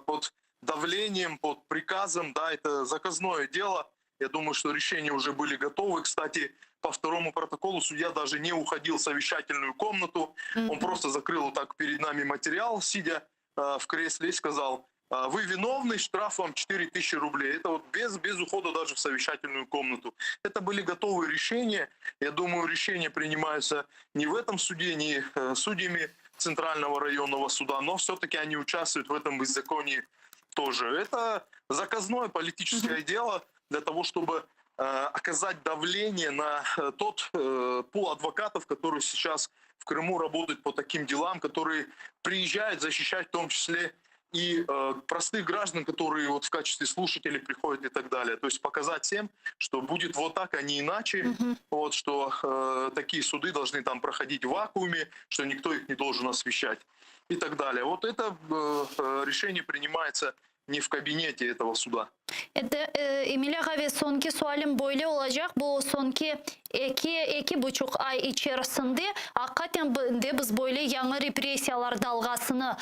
под давлением, под приказом, да, это заказное дело. Я думаю, что решения уже были готовы. Кстати, по второму протоколу судья даже не уходил в совещательную комнату, он просто закрыл вот так перед нами материал, сидя в кресле, и сказал: вы виновны, штраф вам 4000 рублей. Это вот без ухода даже в совещательную комнату. Это были готовые решения. Я думаю, решения принимаются не в этом суде, не судьями Центрального районного суда, но все-таки они участвуют в этом беззаконии тоже. Это заказное политическое дело для того, чтобы оказать давление на тот пул адвокатов, которые сейчас в Крыму работают по таким делам, которые приезжают защищать в том числе и простых граждан, которые вот в качестве слушателей приходят и так далее. То есть показать всем, что будет вот так, а не иначе, вот, что такие суды должны там проходить в вакууме, что никто их не должен освещать и так далее. Вот это решение принимается не в кабинете этого суда. Emile ve sonki sualım böyle olacak. Bu sonki 2,5 ay içerisinde hakikaten de biz böyle yanı represiyalar dalgasını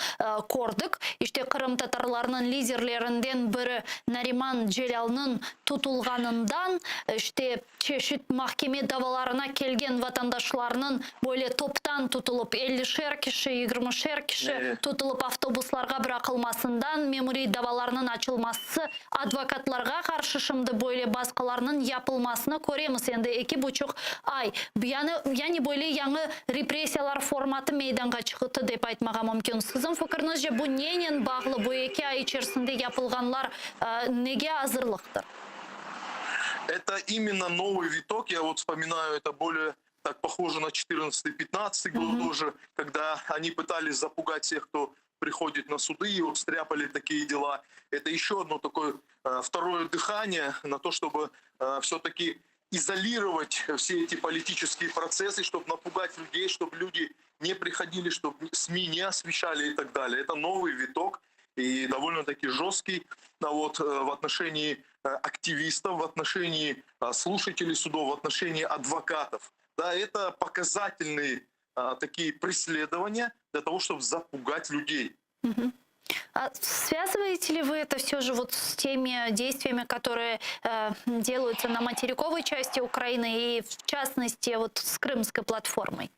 korduk. İşte Kırım Tatarlarının liderlerinden biri Nariman Celal'ın tutulganından işte çeşit mahkeme davalarına gelgen vatandaşlarının böyle toptan tutulup 50'şer kişi, 20'şer kişi tutulup avtobuslarga bırakılmasından, memuri davalarının açılması адвокатларға қаршы шымды бойле басқаларының япылмасына көреміз енді 2,5 ай. Яны бойле яңы репрессиялар форматы мейданға чықты деп айтмаға мүмкін. Сіздің фікіріңізше бұл ненен бағлы, бұл 2 ай içerisinde yapılганлар неге азырлықтыр? Это именно новый виток, я вот вспоминаю, это более так похоже на 14-15 год тоже, когда они пытались запугать всех, кто приходит на суды, и вот стряпали такие дела. Это еще одно такое второе дыхание на то, чтобы все-таки изолировать все эти политические процессы, чтобы напугать людей, чтобы люди не приходили, чтобы СМИ не освещали и так далее. Это новый виток и довольно-таки жесткий вот, в отношении активистов, в отношении слушателей судов, в отношении адвокатов. Да, это показательные такие преследования для того, чтобы запугать людей. А связываете ли вы это все же вот с теми действиями, которые делаются на материковой части Украины и в частности вот с Крымской платформой?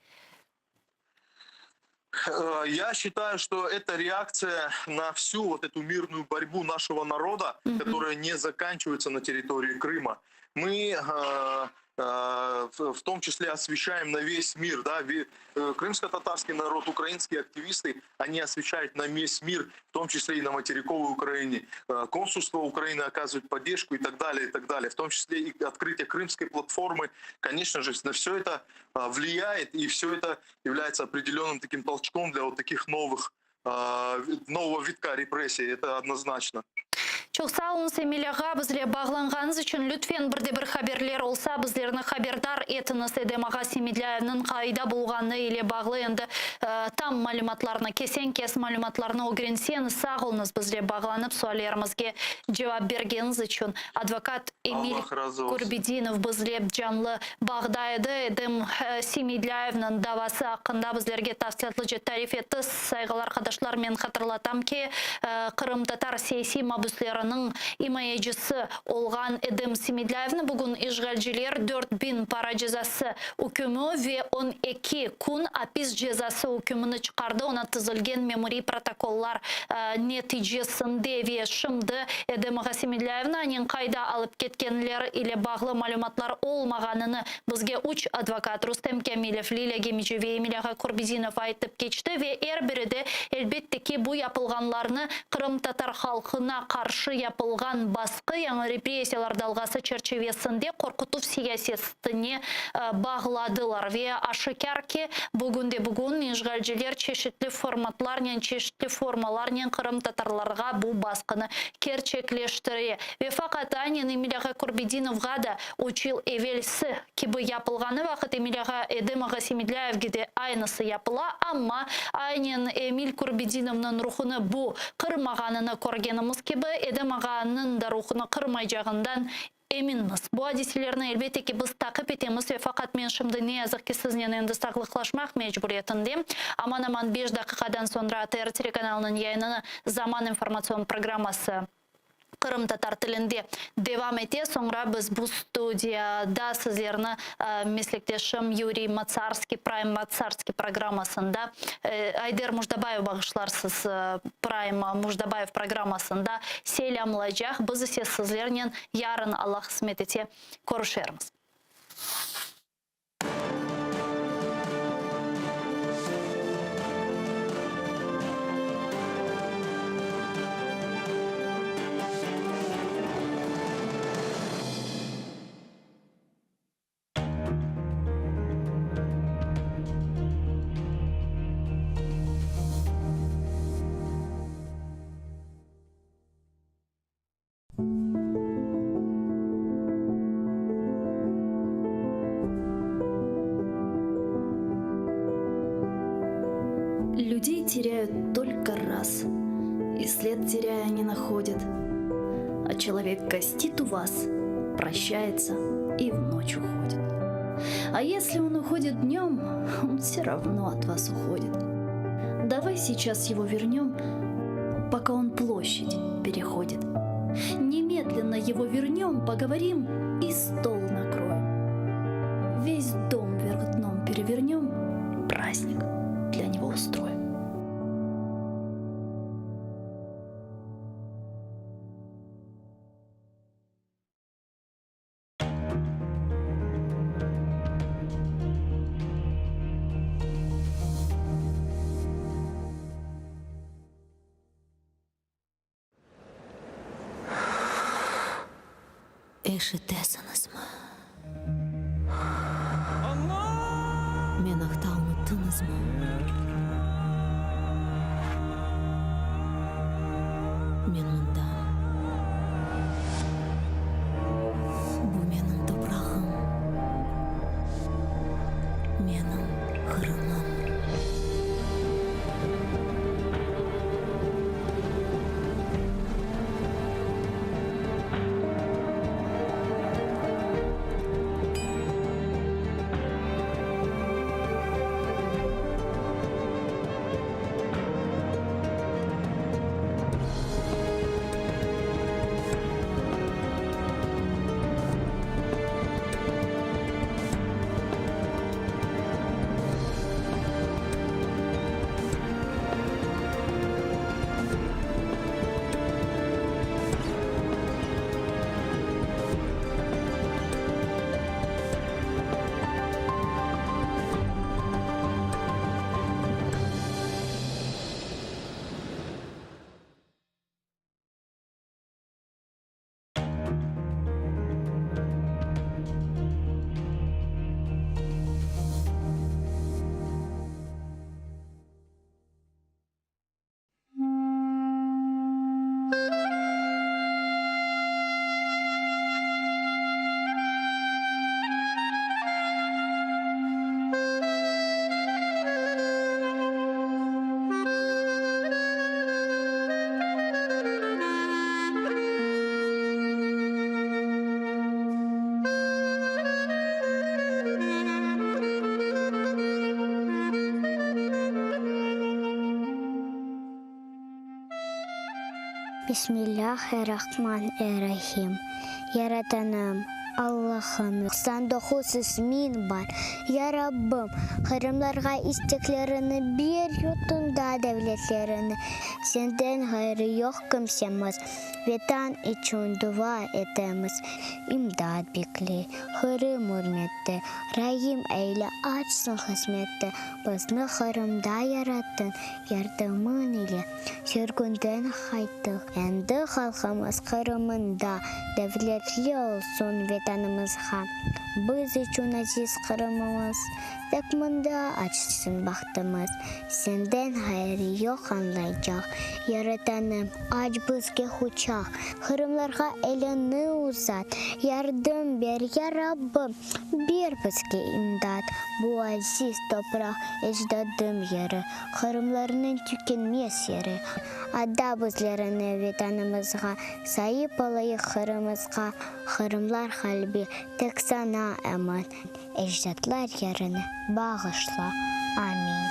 Я считаю, что это реакция на всю вот эту мирную борьбу нашего народа, которая не заканчивается на территории Крыма. Мы в том числе освещаем на весь мир. Да? Крымско-татарский народ, украинские активисты, они освещают на весь мир, в том числе и на материковой Украине. Консульство Украины оказывает поддержку и так далее, и так далее. В том числе и открытие Крымской платформы. Конечно же, на все это влияет, и все это является определенным таким толчком для вот таких нового витка репрессий. Это однозначно. Çok sağ olun Эмилияға бізле бағланғаныз үшін лütfen бір хаберлер олса біздерні хабердар етіңіз Эдемаға Семидляевның қайда болғаны или бағлы енді там малюматларына, кесен-кес малюматларына огренсеңіз сақ олыңыз бізле бағланып суалерімізге жауап бергеніңіз үшін. Адвокат Эмиль Курбидинов бізле жанлы бағдайды Эдем Семидляевның давасы ақында бізлерге тafsilatlıca тариф етті. Сайғалар қадашлар мен қатырлатам ки Қырым-татар сейси мабүслерінің имаячысы олған Эдем Семидляевны бүгін işgalciler 4000 para cezası hükümü ve 12 kun hapis cezası hükümünü çıkardı. Ona tızılgen memori protokollar neticesinde ve şimdi Эдем Семидляевны anin kayda alıp ketkenler ile bağlı malumatlar olmağanını bizge 3 advokat Rustem Kamilov, Liliya Gemici ve Emilияға Kurbidinov aytıp geçti ve her biri de elbette ki bu yapılganlarını Kırım-Tatar halkına karşı yapılgan baskı yani repressiyalar dalgası çerçevesinde korkutup siyasetine bağladılar ve aşikar ki bugün işgalciler çeşitli formatlarla, çeşitli formalarla Kırım-Tatarlarga bu baskını gerçekleştiriyor. Ve fakat aynen Emilияға Kurbidinov'a da 3 yıl evvelsi gibi yapılganı vakit Emilияға Эдем Семидляев'e de aynısı yapıla ama aynen Emil Kurbidinov'un ruhunu bu kırmağanını korgenimiz gibi Эдем Ағаның da ruhunu kırmayacağından eminmiz. Bu hadiselerini elbette ki biz takip etemiz ve fakat men şimdi ne yazık ki sizinle endi sağlıklaşmak mecburiyetindeyim. Aman 5 dakikadan sonra ATR telekanalının yayınını Zaman informasyon programması Kırım-Tatar tilinde devam ete. Sonra biz bu studiyada sizlerine meslektaşım Yuriy Matsarski, Prime Matsarski programmasında Ayder Mujdabayev bağışlarsız Prime Mujdabayev programmasında selamlayacak. Biz ise sizlerle yarın Allah kısmet ete görüşürüz. Людей теряют только раз, и след теряя не находят. А человек гостит у вас, прощается и в ночь уходит. А если он уходит днем, он все равно от вас уходит. Давай сейчас его вернем, пока он площадь переходит. Немедленно его вернем, поговорим и стол накроем. Весь дом вверх дном перевернем, праздник для него устроим. Эшитесаныз мı? Мен ақталмыттыңыз мı? Мен мындам. Бұл менің топрағым. Менің қырымым. Бисмиллахир-рахманир-рахим. Яратаным, Allah'ım, 99 ismin var. Ya Rabbim, haramlarga isteklerini bir yutunda devletlerini. Senden hayrı yok kimsemiz. Vatan için dua etemiz. İmdad bekle, haram hürmette. Rahim eyle açsın hizmette. Bizni haramda yarattın, yardımın ile. Sürgünden hayttık. Endi halkımız haramında. Devletli olsun vatanımızga. Biz için aziz Kırımımız. Takmında açsın bahtımız. Senden hayrı yok anlayacak. Yaratanım aç bizge uçak. Kırımlarga elini uzat. Yardım ver ya Rabbim. Bir bizge imdat. Bu aziz toprak ecdadım yeri. Kırımlarının tükenmez yeri. Adda bizlerini vatanımızga. Sahip olayı Kırımızga. Kırımlar kalbi tek sana eman. Ecdatlar yerini bağışla. Amin.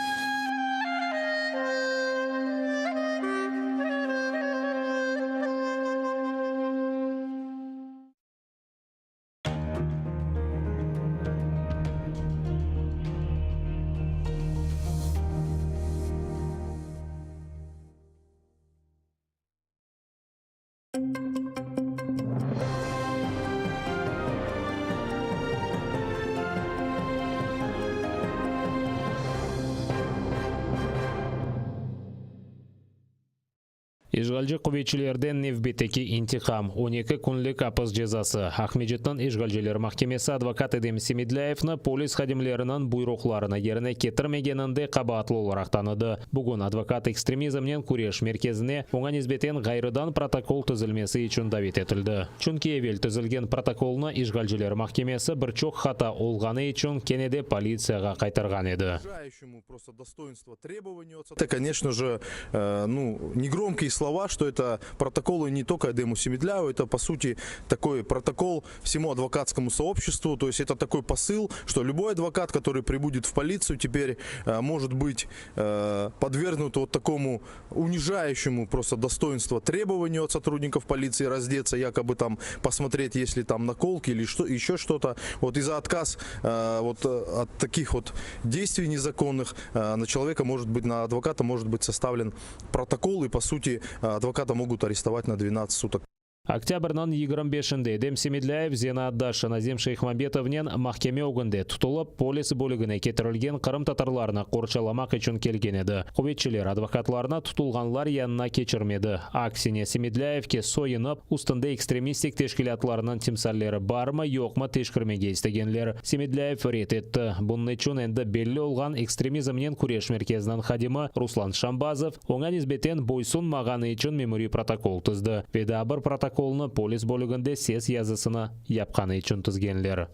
Ишгалчы кубетчилерден Невбеттеки интикам. 12 күнлік апыз жазасы. Ахмеджеттің Ишгалчылар Махкемесі адвокат Эдем Семидлаевны полис хадимлерінің буйрукларына еріне кетірмегенінде қабатлы оларақ таныды. Бүгін адвокат экстремизмнен күреш мерkezіне оңа низбетен гайрыдан протокол түзілмесі үшін давет етілді. Чүнки евел түзілген протоколны Ишгалчылар Махкемесі бір чоқ хата олғаны үшін кенеде полицияға қайтарған еді. Это, конечно же, негромкие слова, что это протоколы не только Эдему Семидляеву, это, по сути, такой протокол всему адвокатскому сообществу. То есть это такой посыл, что любой адвокат, который прибудет в полицию, теперь может быть подвергнут вот такому унижающему просто достоинство требованию от сотрудников полиции раздеться, якобы там посмотреть, если там наколки или что, еще что-то. Вот из-за отказ вот от таких вот действий незаконных на человека может быть, на адвоката может быть составлен протокол, и по сути адвоката могут арестовать на 12 суток. Октябрьнан 25-шінде Эдем Семидляев Зенадда Шаназем Шейхмамбетовнен махкеме огынде тутулып, полис бөлігіне кетірілген Қырым татарларына қорчаламақ үшін келген еді. Құветшілер адвокатларына тутулғанлар янына кечірмеді. Аксине Семидляевке сойынып, устынды экстремистик тешкілатларынан тимсаллері бармы, жоқмы тешкірмеге істегенлер. Семидляев рет етті. Бұнны чун әнді белі олған экстремизмнен күреш меркезінен хадимы Руслан Шамбазов оңан избетен бойсун мағаны үшін мемори протокол тызды. Ведабыр протоколны полис бөлігінде сес язысына япқаны үшін тізгенлер.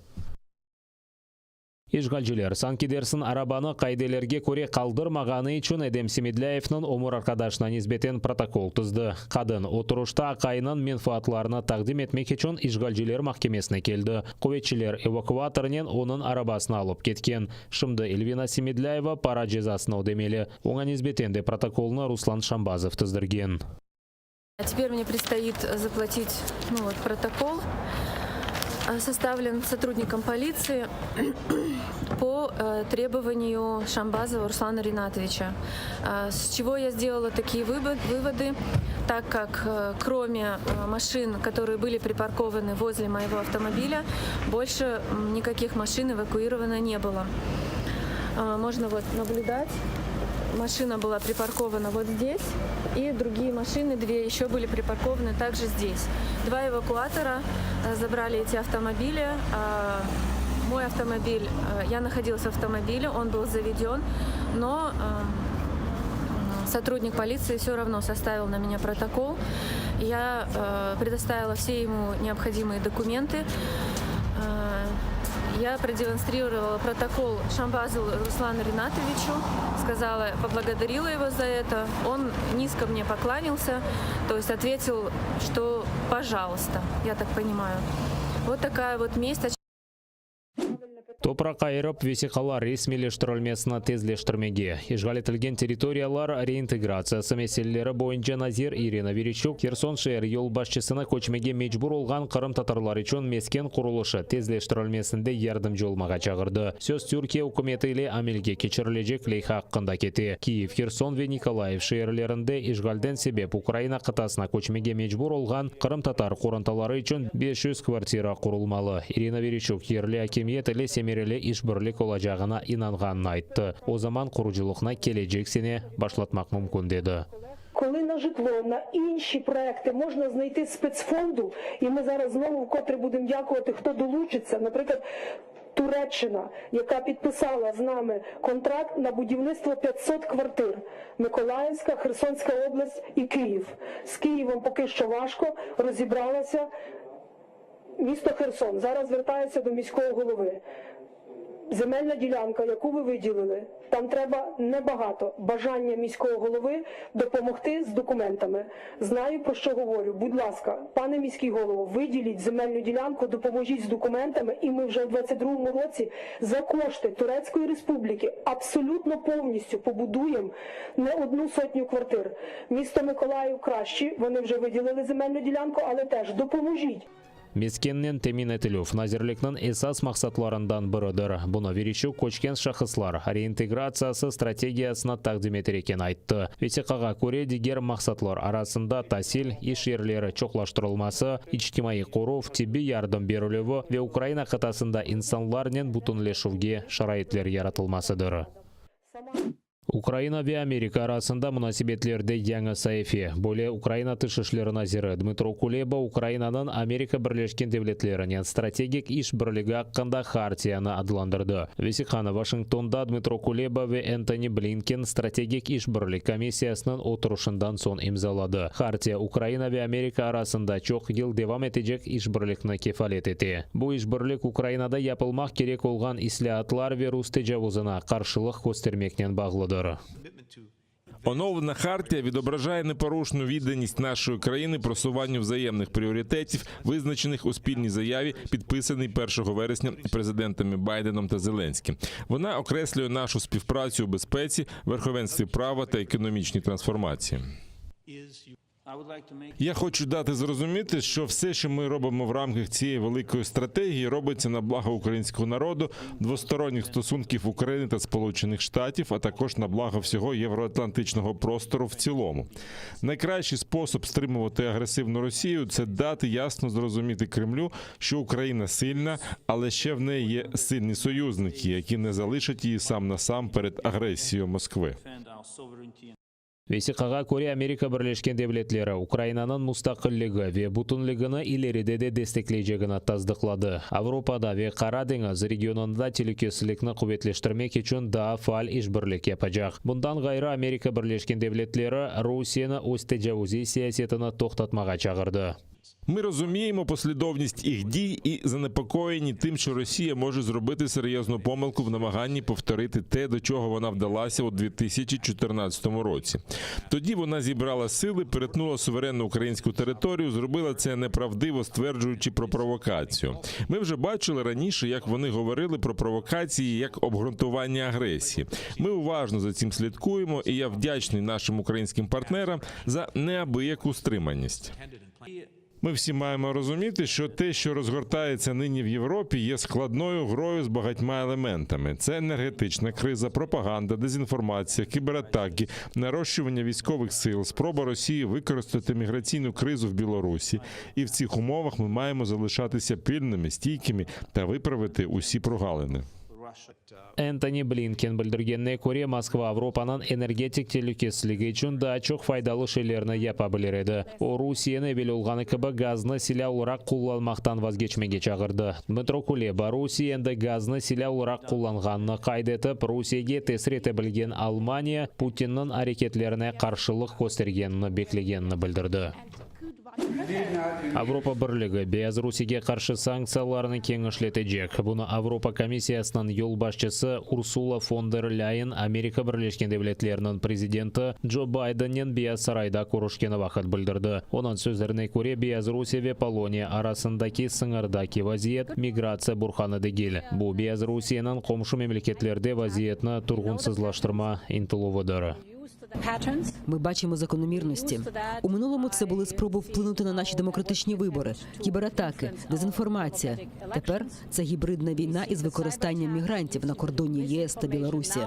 Ишгалжилер санкидерсін арабаны қайделерге көре қалдырмағаны үшін Эдем Семидляевнің омыр арқадашына низбетен протокол тызды. Қадын отырушта қайынын менфаатларына тақдим етмек үшін Ишгалжилер махкемесіне келді. Құветшілер эвакуаторнен оның арабасына алып кеткен. Шымды Эльвина Семидляева пара жезасына удемелі. Оңа низбетен де протоколны Руслан Шамбазов тыздырген. Теперь мне предстоит заплатить протокол, составлен сотрудником полиции по требованию Шамбазова Руслана Ринатовича. С чего я сделала такие выводы, так как кроме машин, которые были припаркованы возле моего автомобиля, больше никаких машин эвакуировано не было. Можно наблюдать. Машина была припаркована вот здесь, и другие машины, две еще были припаркованы также здесь. Два эвакуатора забрали эти автомобили. Мой автомобиль, я находилась в автомобиле, он был заведен, но сотрудник полиции все равно составил на меня протокол. Я предоставила все ему необходимые документы. Я продемонстрировала протокол Шамбазову Руслану Ринатовичу, поблагодарила его за это. Он низко мне поклонился, то есть ответил, что пожалуйста, я так понимаю. Вот такая вот месть. Топырақ айырып, весиқалар ресмилештірілмесіні тезлештірмеге. Ишғал етілген территориялар реинтеграциясы мәселелері бойынша Назир Ирина Верещук Херсон шер ел басшысына көчмеге мечбур олған Қырым татарлар үшін мескен құрылышы тезлештірілмесінде ярдым жолмаға чағырды. Сөз Түркия үкіметі ile амелге кечірілежек лейха хақында кете. Киев, Херсон ве Николаев шерлерінде ишғалден себеп Украина қытасына көчмеге мечбур олған Қырым татар қорынталары үшін 500 квартира құрылмалы. Ирина Верещук ерлі акимиет ile семерелі ишбірлік олажағына инанғанын айтты. О заман құружилықна кележексене башлатмақ мүмкін деді. Коли на житло, на інші проекти можна знайти спецфонду, і ми зараз знову вкотре будемо дякувати, хто долучиться. Наприклад, Туреччина, яка підписала з нами контракт на будівництво 500 квартир. Миколаївська, Херсонська область і Київ. З Києвом поки що важко, розібралася місто Херсон. Зараз звертається до міського голови. Земельна ділянка, яку ви виділили, там треба небагато бажання міського голови допомогти з документами. Знаю, про що говорю. Будь ласка, пане міський голово, виділіть земельну ділянку, допоможіть з документами, і ми вже в 22-му році за кошти Турецької Республіки абсолютно повністю побудуємо не 100 квартир. Місто Миколаїв краще, вони вже виділили земельну ділянку, але теж допоможіть. Мескеннен темин етілув назерлікнің esas мақсатларындан бірідір. Бұны Верещук көчкен шақыслар реинтеграциясы стратегиясына тақдим етер екен айтты. Весиқаға көре дегер мақсатлар арасында тасил, иш ерлері чоқлаштырылмасы, ичтимai қоров, тебе ярдым берілуі ве Украина қытасында инсанларнен бұтынлешуге шарайтлер яратылмасыдыр. Украина ве Америка арасында мунасибетлерде яңа саяфи. Более Украина тышышлары назиры Дмитро Кулеба Украинаның Америка Бірлешкен Девлетлерінен стратегик иш бірлігі аққанда хартияны адландырды. Весиқаны Вашингтонда Дмитро Кулеба ве Энтони Блинкен стратегик иш бірлік комиссиясының отырышындан сон имзалады. Хартия Украина ве Америка арасында чоқ ел девам етежек иш бірлікні кефалет ете. Бұл иш бірлік Украинада япылмақ керек олған ислиатлар ве рус тежавузына қаршылық көстермекнен бағлыды. Оновлена хартія відображає непорушну відданість нашої країни просуванню взаємних пріоритетів, визначених у спільній заяві, підписаній 1 вересня президентами Байденом та Зеленським. Вона окреслює нашу співпрацю у безпеці, верховенстві права та економічній трансформації. Я хочу дати зрозуміти, що все, що ми робимо в рамках цієї великої стратегії, робиться на благо українського народу, двосторонніх стосунків України та Сполучених Штатів, а також на благо всього євроатлантичного простору в цілому. Найкращий спосіб стримувати агресивну Росію – це дати ясно зрозуміти Кремлю, що Україна сильна, але ще в неї є сильні союзники, які не залишать її сам на сам перед агресією Москви. Весиқаға көре Америка Бірлескен Девлетлері Украинаның мұстақиллігі ве бұтынлігіні илеріде де дестеклейжегіні таздықлады. Авропада ве Қара деңіз регионында телекесілікні құбетлештірмек үшін да фаал ішбірлік епажақ. Бұндан ғайры Америка Бірлескен Девлетлері Русияны өз тәжаузи сиясетіні тоқтатмаға чағырды. Ми розуміємо послідовність їх дій і занепокоєні тим, що Росія може зробити серйозну помилку в намаганні повторити те, до чого вона вдалася у 2014 році. Тоді вона зібрала сили, перетнула суверенну українську територію, зробила це неправдиво, стверджуючи про провокацію. Ми вже бачили раніше, як вони говорили про провокації як обґрунтування агресії. Ми уважно за цим слідкуємо, і я вдячний нашим українським партнерам за неабияку стриманість. Ми всі маємо розуміти, що те, що розгортається нині в Європі, є складною грою з багатьма елементами. Це енергетична криза, пропаганда, дезінформація, кібератаки, нарощування військових сил, спроба Росії використати міграційну кризу в Білорусі. І в цих умовах ми маємо залишатися пильними, стійкими та виправити усі прогалини. Энтони Блинкен білдіргеніне көре Москва Авропаның энергетик телекесілігі үшін да чоқ файдалы шелеріні япа білереді. О Русияны бел олғаны кібі газны силя олырақ құлланмақтан вазгечмеге чағырды. Дмитро Кулеба Русия енді газны силя олырақ құлланғанны қайдетіп, Русияге тесіреті білген Алмания Путиннің әрекетлеріне қаршылық көстергенні беклегенні білдірді. Авропа бірлігі без Русияге қаршы санкцияларны кеңішлетежек. Бұны Авропа комиссиясының ел башчысы Урсула фон дер Ляйен Америка Бірлескен Девлетлерінің президенті Джо Байденнен без сарайда көрішкені вақыт білдірді. Оның сөздеріне көре без Русия ве Полония арасындаки сыңырдаки вазиет миграция бұрханы дегел. Бұл без Русияның қомшы мемлекетлерде вазиетні тұрғынсызлаштырма інтілувыдыры. Ми бачимо закономірності. У минулому це були спроби вплинути на наші демократичні вибори, кібератаки, дезінформація. Тепер це гібридна війна із використанням мігрантів на кордоні єС та Білорусі.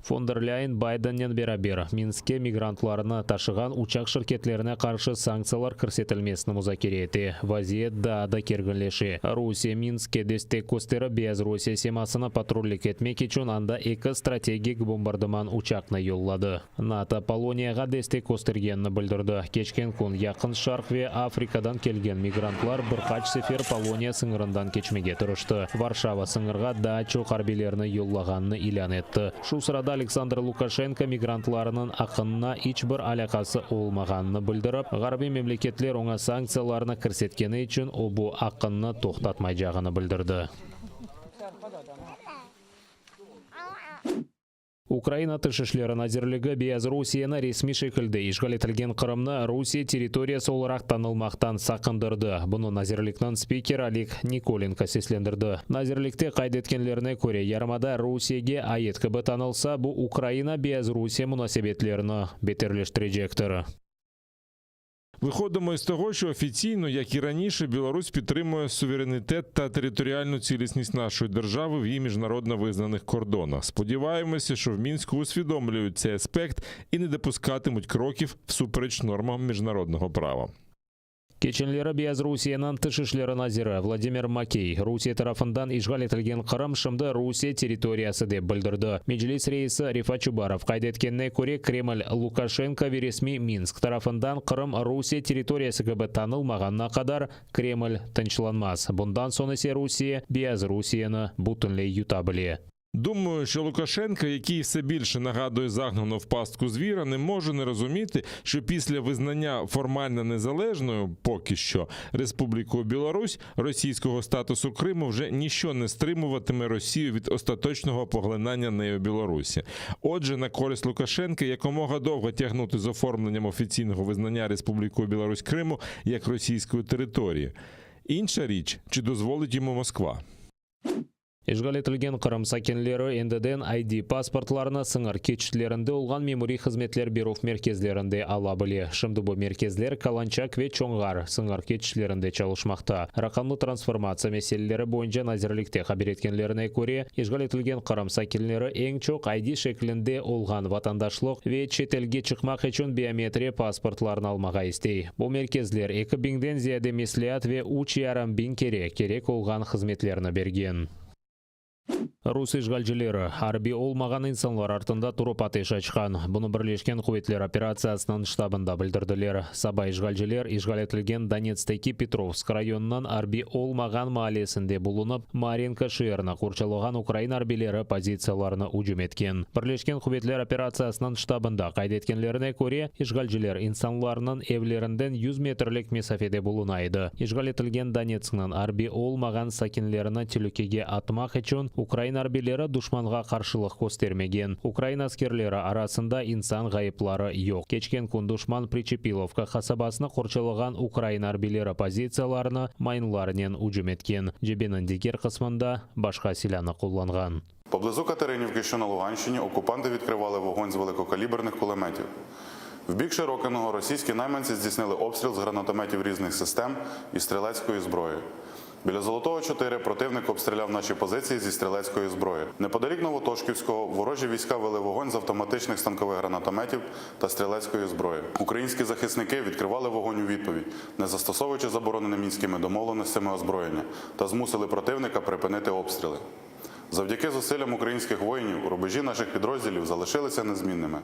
Фон дер Ляйен Байденнен берабер Минске мигрантларына ташыған учак шirketlеріне қаршы санкциялар кірсетілмесіні музакире еті. Вазиет да кергінлеші. Русия Минске дестек көстері без Русия семасына патрулік етмек үшін анда екі стратегик бомбардыман учакны йоллады. НАТО Полонияға дестек көстергенні білдірді. Кечкен күн Якын Шарқ ве Африкадан келген мигрантлар бірқач сефер Полония сыңырындан кечмеге тұрышты. Варшава сыңырға да чоқ арбелеріні йоллағанны илян етті. Шу сырада Александр Лукашенко мигрантларының ақынына ичбір алақасы олмағанны білдіріп, ғарби мемлекетлер оңа санкцияларына кірсеткені үшін обу ақынны тоқтатмай жағыны білдірді. Украина тышышлерін әзірлігі без Русияны ресми шекілді ишғал етілген Қырымны Русия территориясы оларақ танылмақтан сақындырды. Бұны назерліктің спикер Олег Николенко сеслендірді. Назерлікте қайдеткенлеріне көре ярмада Русияге айеткібі танылса, бұл Украина без Русия мұнасебетлеріні бетерлештірежектірі. Виходимо із того, що офіційно, як і раніше, Білорусь підтримує суверенітет та територіальну цілісність нашої держави в її міжнародно визнаних кордонах. Сподіваємося, що в Мінську усвідомлюють цей аспект і не допускатимуть кроків всупереч нормам міжнародного права. Кеченлері без Русияның тышышлері назирі Владимир Макей Русия тарафындан ишғал етілген Қырым шымды Русия территориясы деп білдірді. Меджлис рейсі Рифат Чубаров қайдеткеніне көре Кремль Лукашенко вересми Минск тарафындан Қырым Русия территориясы кібі танылмағанна қадар Кремль тынчыланмас. Бұндан сонысе Русия без Русияны бұтынлей юта біле. Думаю, що Лукашенко, який все більше нагадує загнану в пастку звіра, не може не розуміти, що після визнання формально незалежною, поки що, Республікою Білорусь, російського статусу Криму вже ніщо не стримуватиме Росію від остаточного поглинання нею Білорусі. Отже, на користь Лукашенка якомога довго тягнути з оформленням офіційного визнання Республікою Білорусь Криму як російської території. Інша річ, чи дозволить йому Москва. Ишгал етілген Қырым сакенлері ендіден ID паспортларына сыңыр кечітлерінде олған мемори қызметлер беру мерkezlerinde ала біле. Шымды бұл мерkezler Каланчак ве Чоңғар сыңыр кечітлерінде çalışмақта. Рақамлы трансформация мәселелері бойынша назерлікте хабар еткенлеріне көре, ишгал етілген Қырым сакенлері ең чоқ ID шеклінде олған ватандашлық ве четелге чықмақ үшін биометрия паспортларын алмаға істей. Бұл мерkezler 2000-ден зияде меслият ве 3,5 керек олған қызметлеріні берген. Рус ишгалчылары арби олмаған инсанлар артында тұрып атеш ашқан. Бұны бірлешкен құветлер операциясының штабында білдірділер. Саба ишгалчылар ишгал етілген Донецктегі Петровск районынан арби олмаған маалесінде бұлынып, Маринка шиырына қоршалған Украина арбилері позицияларына үжім еткен. Бірлешкен құветлер операциясының штабында қайдеткенлеріне көре, ишгалчылар инсанларының евлерінден 100 метрлік месафеде бұлынайды. Ишгал етілген Донецктің арби олмаған сакенлеріні түлікеге атмақ үшін Украина арбилері душманға қаршылық көстермеген. Украина аскерлері арасында инсан ғайыплары yok. Кечкен күн душман Причепиловка қасабасына қоршалған Украина арбилері позицияларына майнларынан үжім еткен. Жебенің декер қысмында башқа силяны қолланған. Поблизу Катеринівки, що на Луганщині, окупанти відкривали вогонь з великокаліберних кулеметів. В бік Широкиного російські найманці здійснили обстріл з гранатометів різних систем і стрілецької зброї. Біля Золотого 4 противник обстріляв наші позиції зі стрілецької зброї. Неподалік Новотошківського ворожі війська вели вогонь з автоматичних станкових гранатометів та стрілецької зброї. Українські захисники відкривали вогонь у відповідь, не застосовуючи заборонене мінськими домовленостями озброєння, та змусили противника припинити обстріли. Завдяки зусиллям українських воїнів рубежі наших підрозділів залишилися незмінними.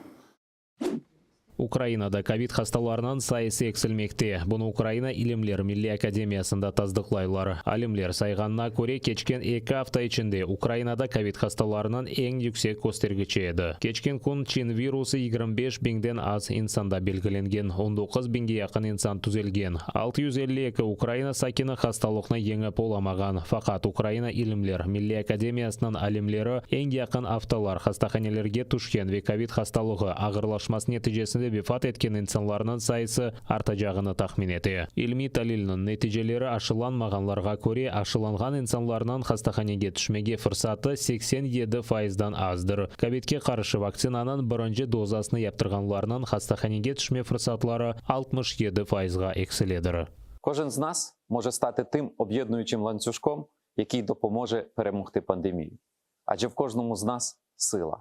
Украинада ковид хасталарынан сайысы эксілмекте. Бұны Украина Илимлер Милли Академиясында таздықлайлар. Алимлер сайғанына көре кечкен 2 апта ішінде Украинада ковид хасталарынан ең yüksek көстергічі еді. Кечкен күн чин вирусы 25 биңден аз инсанда белгіленген, 19 биңге яқын инсан түзелген. 652 Украина сакені хасталықны еңіп оламаған. Фақат Украина Илимлер Милли Академиясынан алимлері ең яқын апталар хастаханелерге түшкен ве ковид хасталығы ағырлашмас нәтижесінде вефат еткен инсанларының сайысы арта жағыны тахмин еті. Илми талилінің нәтижелері ашыланмағанларға көре ашыланған инсанларынан хастаханеге түшмеге фырсаты 87%-дан аздыр. Ковидке қаршы вакцинанын бірінші дозасыны яптырғанларынан хастаханеге түшме фырсатлары 67%-ға екселедір. Кожен з нас може стати тим об'єднуючим ланцюжком, який допоможе перемогти пандемію. Адже в кожному з нас сила.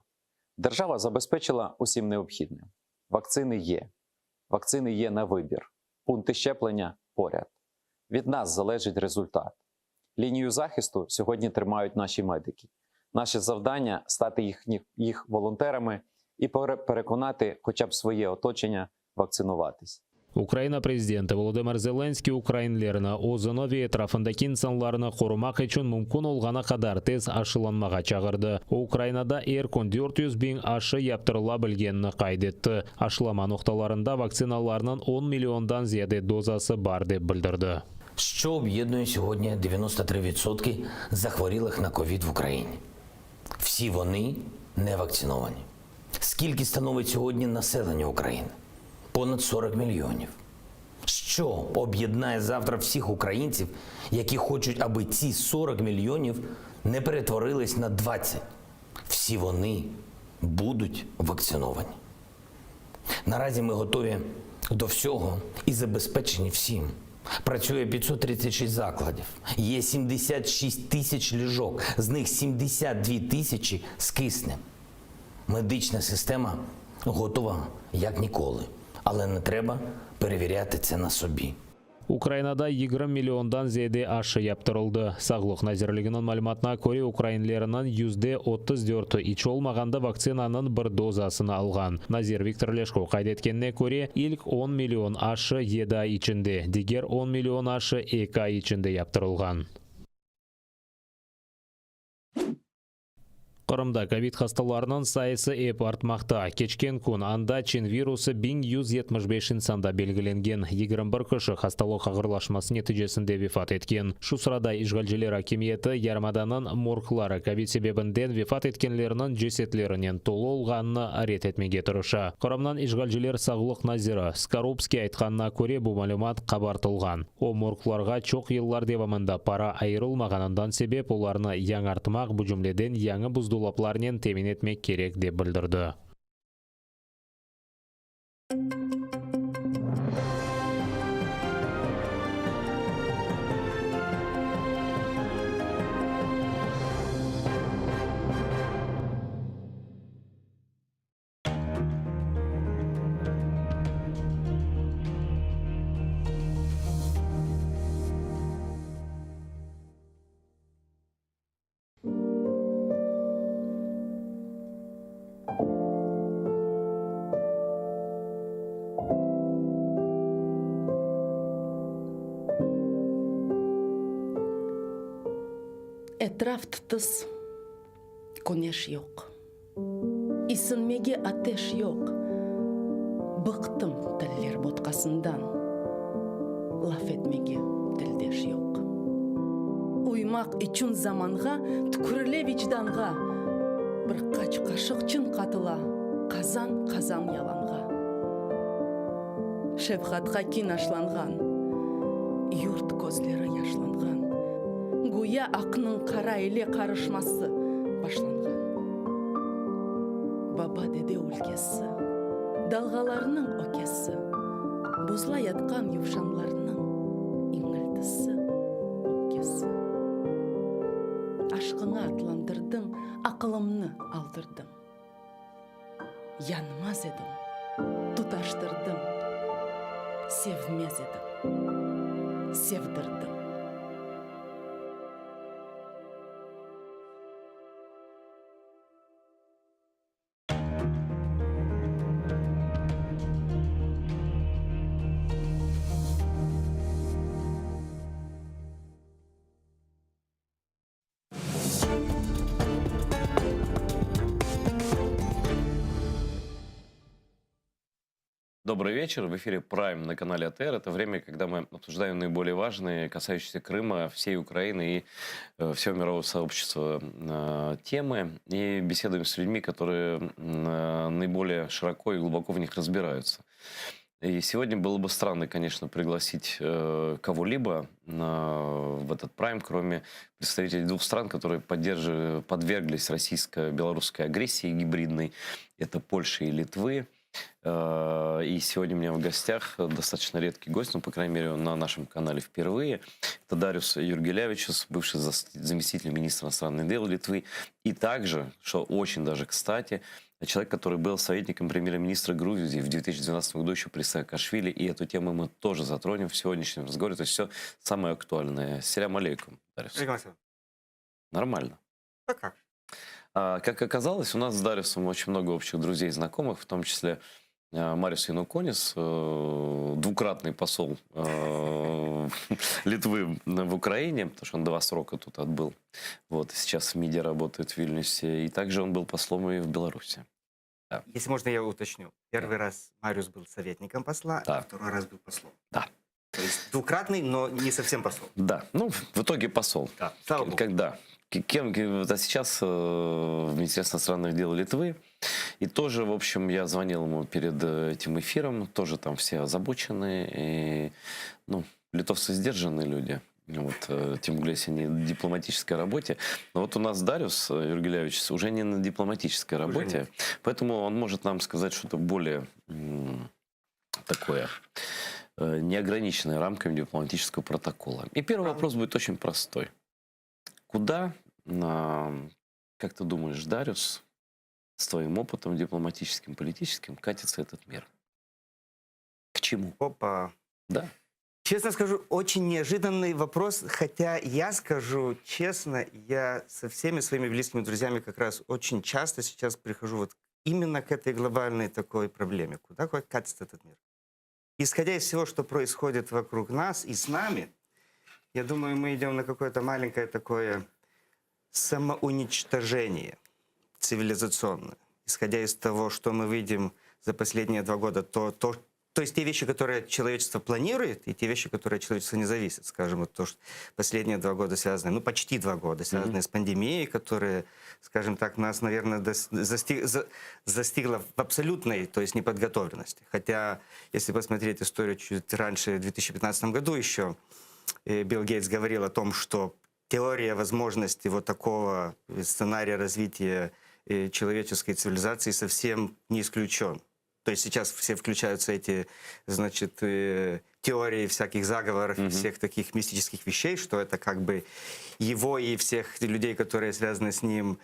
Держава забезпечила усім необхідним. Вакцини є на вибір. Пункти щеплення поряд. Від нас залежить результат. Лінію захисту сьогодні тримають наші медики. Наше завдання – стати їх волонтерами і переконати хоча б своє оточення вакцинуватись. Украина президенті Володимир Зеленский украинлеріні озыны ветрафындаки инсанларыны қорумақ үшін мүмкін олғана қадар тез ашыланмаға чағырды. Украинада эркон 400 биң ашы яптырыла білгенні қайдетті. Ашылама ноқталарында вакциналарының 10 миллиондан зияде дозасы бар деп білдірді. Що об'єднує сьогодні 93% захворілих на ковід в Україні? Всі вони не вакциновані. Скільки становить сьогодні населення України? Понад 40 мільйонів. Що об'єднає завтра всіх українців, які хочуть, аби ці 40 мільйонів не перетворились на 20? Всі вони будуть вакциновані. Наразі ми готові до всього і забезпечені всім. Працює 536 закладів. Є 76 тисяч ліжок, з них 72 тисячі з киснем. Медична система готова як ніколи. Але не треба перевіряти це на собі. Украинада 20 миллиондан зияде ашы яптырылды. Сағлық назерлігінің мәліметіне көре украинлерінің %34 ич олмағанда вакцинаның бір дозасыны алған. Назир Виктор Лешко қайдеткеніне көре ilk 10 миллион ашы еда içinde, дигер 10 миллион ашы 2 ай içinde яптырылған. Қырымда ковид хасталарының сайысы еп артмақта. Кечкен күн анда чин вирусы 1175 санда белгіленген. 21 кіші хасталық ағырлашмасы нәтижесінде вефат еткен. Шу сырада ишгалжелер акимиеті ярмаданын морглары ковид себебінден вефат еткенлерінің жесетлерінен толы олғанны арет етмеге тұрыша. Қырымнан ишгалжелер сағылық назиры Скоропский айтқанына көре бұл мәлімат қабартылған. О моргларға чоқ еллар девамында пара айырылмағанындан себеп оларны яң артымақ бұл жүмледен яңы бұздулапларнен темин етмек керек деп білдірді. Etrafta tız, güneş yok. İsinmege ateş yok. Bıktım tiller botkasından. Laf etmege dildeş yok. Uymak için zamanға, tükürle vicdanға. Bir kaşık çın katıla, kazan yalanға. Şefkatға kin aşlanған, yurt gözleri yaşlanған. Güya akının kara ile karışması başlanған. Baba dede ülkesi, dalgalarının ökesi, buzla yatkan yuvşanlarının iniltisi, öpkesi. Aşkını atlandırdım, akılımını aldırdım. Yanmaz edim, tutaştırdım, sevmez edim, sevdirdim. Добрый вечер. В эфире Prime на канале АТР. Это время, когда мы обсуждаем наиболее важные, касающиеся Крыма, всей Украины и всего мирового сообщества темы. И беседуем с людьми, которые наиболее широко и глубоко в них разбираются. И сегодня было бы странно, конечно, пригласить кого-либо в этот Prime, кроме представителей двух стран, которые подверглись российско-белорусской агрессии гибридной. Это Польши и Литвы. И сегодня у меня в гостях достаточно редкий гость, ну, по крайней мере, он на нашем канале впервые. Это Дариус Юргелявичус, бывший заместитель министра иностранных дел Литвы. И также, что очень даже кстати, человек, который был советником премьер-министра Грузии в 2012 году еще при Саакашвили. И эту тему мы тоже затронем в сегодняшнем разговоре. То есть все самое актуальное. Селям алейкум, Дариус. Нормально. А как? Как оказалось, у нас с Дариусом очень много общих друзей и знакомых, в том числе Мариус Януконис, двукратный посол Литвы в Украине, потому что он 2 срока тут отбыл. Вот, сейчас в МИДе работает в Вильнюсе. И также он был послом и в Беларуси. Да. Если можно, я уточню. Первый раз Мариус был советником посла, а второй раз был послом. Да. То есть двукратный, но не совсем посол. Да, ну, в итоге посол. Да, слава богу. Когда? А сейчас в Министерстве иностранных дел Литвы. И тоже, в общем, я звонил ему перед этим эфиром. Тоже там все озабочены. И, ну, литовцы сдержанные люди. Вот, тем более, если не на дипломатической работе. Но вот у нас Дариус Юргелявичус уже не на дипломатической работе. Поэтому он может нам сказать что-то более такое, неограниченное рамками дипломатического протокола. И первый вопрос будет очень простой. Куда, как ты думаешь, Дариус, с твоим опытом дипломатическим, политическим, катится этот мир? К чему? Опа. Да. Честно скажу, очень неожиданный вопрос, хотя я скажу честно, я со всеми своими близкими друзьями как раз очень часто сейчас прихожу вот именно к этой глобальной такой проблеме. Куда катится этот мир? Исходя из всего, что происходит вокруг нас и с нами, я думаю, мы идем на какое-то маленькое такое самоуничтожение. цивилизационно. Исходя из того, что мы видим за последние 2 года, то есть те вещи, которые человечество планирует, и те вещи, которые от человечества не зависят. Скажем, вот то, что последние 2 года связаны, ну почти 2 года, связаны с пандемией, которая, скажем так, нас, наверное, застигла в абсолютной, то есть неподготовленности. Хотя, если посмотреть историю чуть раньше, в 2015 году еще, Билл Гейтс говорил о том, что теория возможности вот такого сценария развития человеческой цивилизации совсем не исключен. То есть сейчас все включаются эти, значит, теории всяких заговоров, всех таких мистических вещей, что это как бы его и всех людей, которые связаны с ним,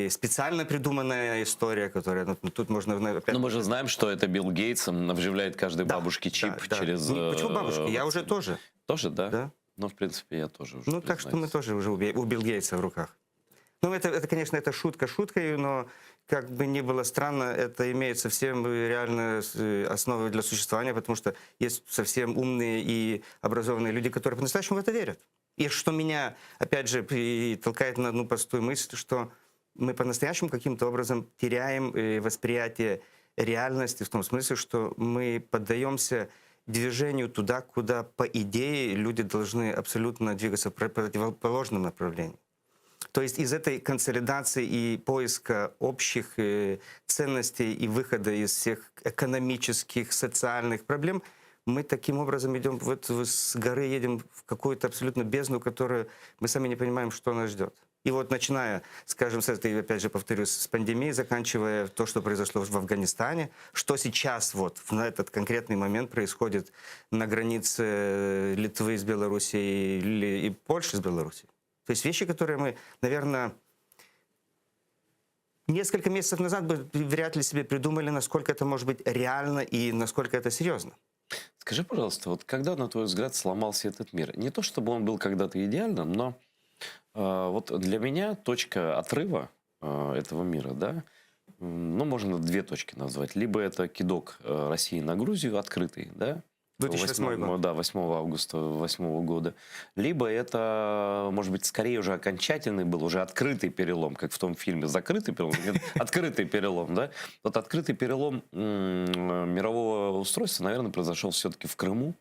специально придуманная история, которая, ну, тут можно... Опять... Но мы же знаем, что это Билл Гейтс вживляет каждой бабушке чип через... Ну, почему бабушке? Я уже тоже. Тоже, да? Да. Ну, в принципе, я тоже уже. Ну, так что мы тоже уже у Билл Гейтса в руках. Ну, это, конечно, это шутка шуткой, но как бы ни было странно, это имеет совсем реальную основу для существования, потому что есть совсем умные и образованные люди, которые по-настоящему в это верят. И что меня, опять же, толкает на одну простую мысль, что мы по-настоящему каким-то образом теряем восприятие реальности в том смысле, что мы поддаемся движению туда, куда, по идее, люди должны абсолютно двигаться в противоположном направлении. То есть из этой консолидации и поиска общих ценностей и выхода из всех экономических, социальных проблем мы таким образом идем вот с горы, едем в какую-то абсолютно бездну, которую мы сами не понимаем, что нас ждет. И вот начиная, скажем, с этой, опять же, повторюсь, с пандемии, заканчивая то, что произошло в Афганистане, что сейчас вот на этот конкретный момент происходит на границе Литвы с Белоруссией и Польши с Белоруссией. То есть вещи, которые мы, наверное, несколько месяцев назад бы вряд ли себе придумали, насколько это может быть реально и насколько это серьезно. Скажи, пожалуйста, вот когда, на твой взгляд, сломался этот мир? Не то, чтобы он был когда-то идеальным, но вот для меня точка отрыва этого мира, да, ну, можно 2 точки назвать. Либо это кидок России на Грузию открытый, да, 2008 год. Да, 8 августа 2008 года. Либо это, может быть, скорее уже окончательный был, уже открытый перелом, как в том фильме «Закрытый перелом», открытый перелом, да. Вот открытый перелом мирового устройства, наверное, произошел все-таки в Крыму,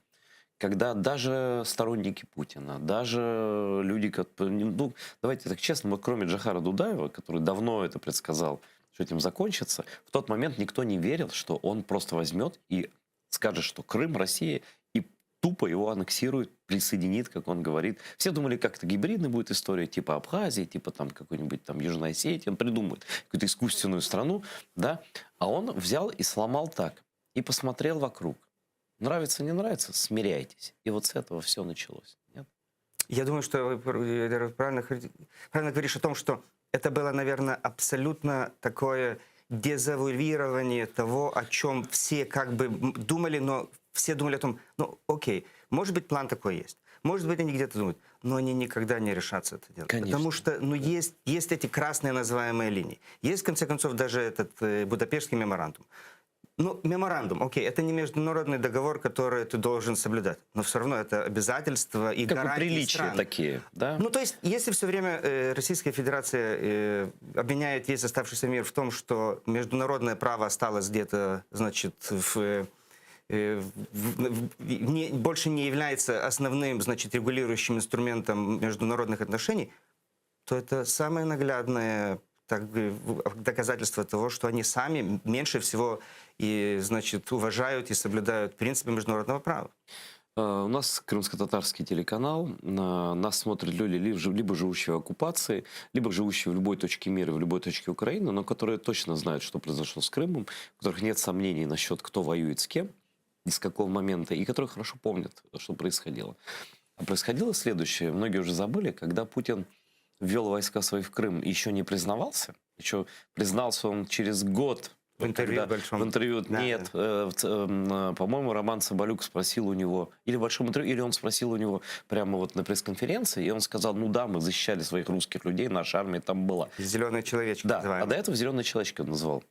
когда даже сторонники Путина, даже люди, ну, давайте так честно, вот кроме Джохара Дудаева, который давно это предсказал, что этим закончится, в тот момент никто не верил, что он просто возьмет и скажет, что Крым, Россия, и тупо его аннексирует, присоединит, как он говорит. Все думали, как это гибридная будет история, типа Абхазии, типа там какой-нибудь там Южной Осетии, он придумает какую-то искусственную страну, да, а он взял и сломал так, и посмотрел вокруг. Нравится, не нравится, смиряйтесь. И вот с этого все началось. Нет? Я думаю, что правильно говоришь о том, что это было, наверное, абсолютно такое дезавуирование того, о чем все как бы думали, но все думали о том, ну окей, может быть, план такой есть. Может быть, они где-то думают, но они никогда не решатся это делать. Конечно. Потому что ну, есть эти красные называемые линии. Есть, в конце концов, даже этот Будапештский меморандум. Ну, меморандум, окей, это не международный договор, который ты должен соблюдать, но все равно это обязательства и как гарантии приличия стран. такие, да? Ну, то есть, если все время Российская Федерация обвиняет весь оставшийся мир в том, что международное право осталось где-то, значит, больше не является основным, значит, регулирующим инструментом международных отношений, то это самое наглядное доказательство того, что они сами меньше всего и, значит, уважают и соблюдают принципы международного права. У нас крымско-татарский телеканал, нас смотрят люди, либо живущие в оккупации, либо живущие в любой точке мира, в любой точке Украины, но которые точно знают, что произошло с Крымом, у которых нет сомнений насчет, кто воюет с кем, и с какого момента, и которые хорошо помнят, что происходило. А происходило следующее, многие уже забыли, когда Путин ввел войска свои в Крым и еще не признавался, еще признался он через год. В интервью большом. В интервью, да, нет, да. По-моему, Роман Соболюк спросил у него, или в большом интервью, или он спросил у него прямо вот на пресс-конференции, и он сказал, ну да, мы защищали своих русских людей, наша армия там была. Зеленый человечек. Да, называемый. А до этого зеленый человечек он назвал.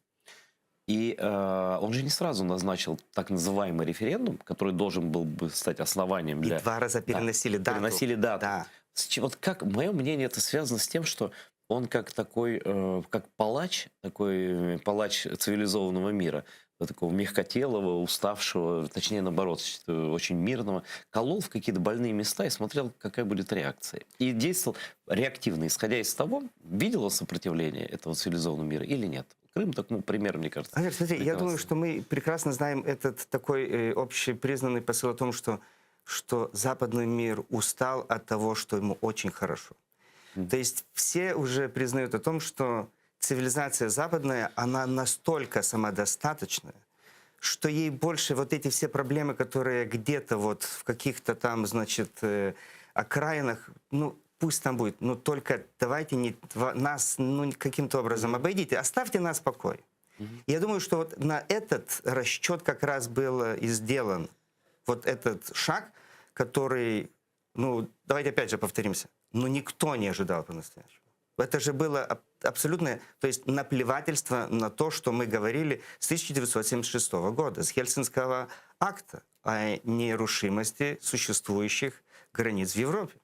И он же не сразу назначил так называемый референдум, который должен был бы стать основанием для... И 2 раза переносили дату. Переносили дату. Да. Вот как, мое мнение, это связано с тем, что он как такой, как палач, такой палач цивилизованного мира, такого мягкотелого, уставшего, точнее, наоборот, очень мирного, колол в какие-то больные места и смотрел, какая будет реакция. И действовал реактивно, исходя из того, видел он сопротивление этого цивилизованного мира или нет. Крым, так, ну, пример, мне кажется. Олег, смотри, я прекрасный. думаю, что мы прекрасно знаем этот такой общепризнанный посыл о том, что западный мир устал от того, что ему очень хорошо. То есть все уже признают о том, что цивилизация западная, она настолько самодостаточная, что ей больше вот эти все проблемы, которые где-то вот в каких-то там, значит, окраинах, ну, пусть там будет, но только давайте нас каким-то образом обойдите, оставьте нас в покое. Я думаю, что вот на этот расчет как раз был и сделан вот этот шаг, который, ну, давайте опять же повторимся, но никто не ожидал по-настоящему. Это же было абсолютное, то есть наплевательство на то, что мы говорили с 1976 года, с Хельсинского акта о нерушимости существующих границ в Европе.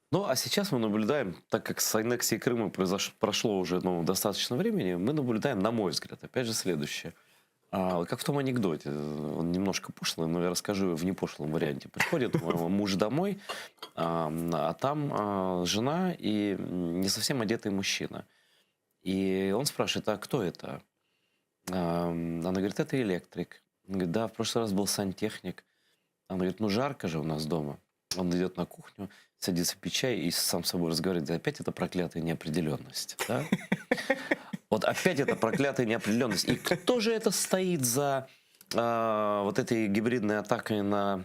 Ну, а сейчас мы наблюдаем, так как с аннексией Крыма прошло уже достаточно времени, мы наблюдаем, на мой взгляд, опять же, следующее. Как в том анекдоте, он немножко пошлый, но я расскажу в непошлом варианте. Приходит муж домой, а там жена и не совсем одетый мужчина. И он спрашивает, а кто это? Она говорит, это электрик. Он говорит, да, в прошлый раз был сантехник. Она говорит, ну жарко же у нас дома. Он идет на кухню, садится пить чай и сам с собой разговаривает. Опять это проклятая неопределенность. Да? Вот опять это проклятая неопределенность. И кто же это стоит за вот этой гибридной атакой на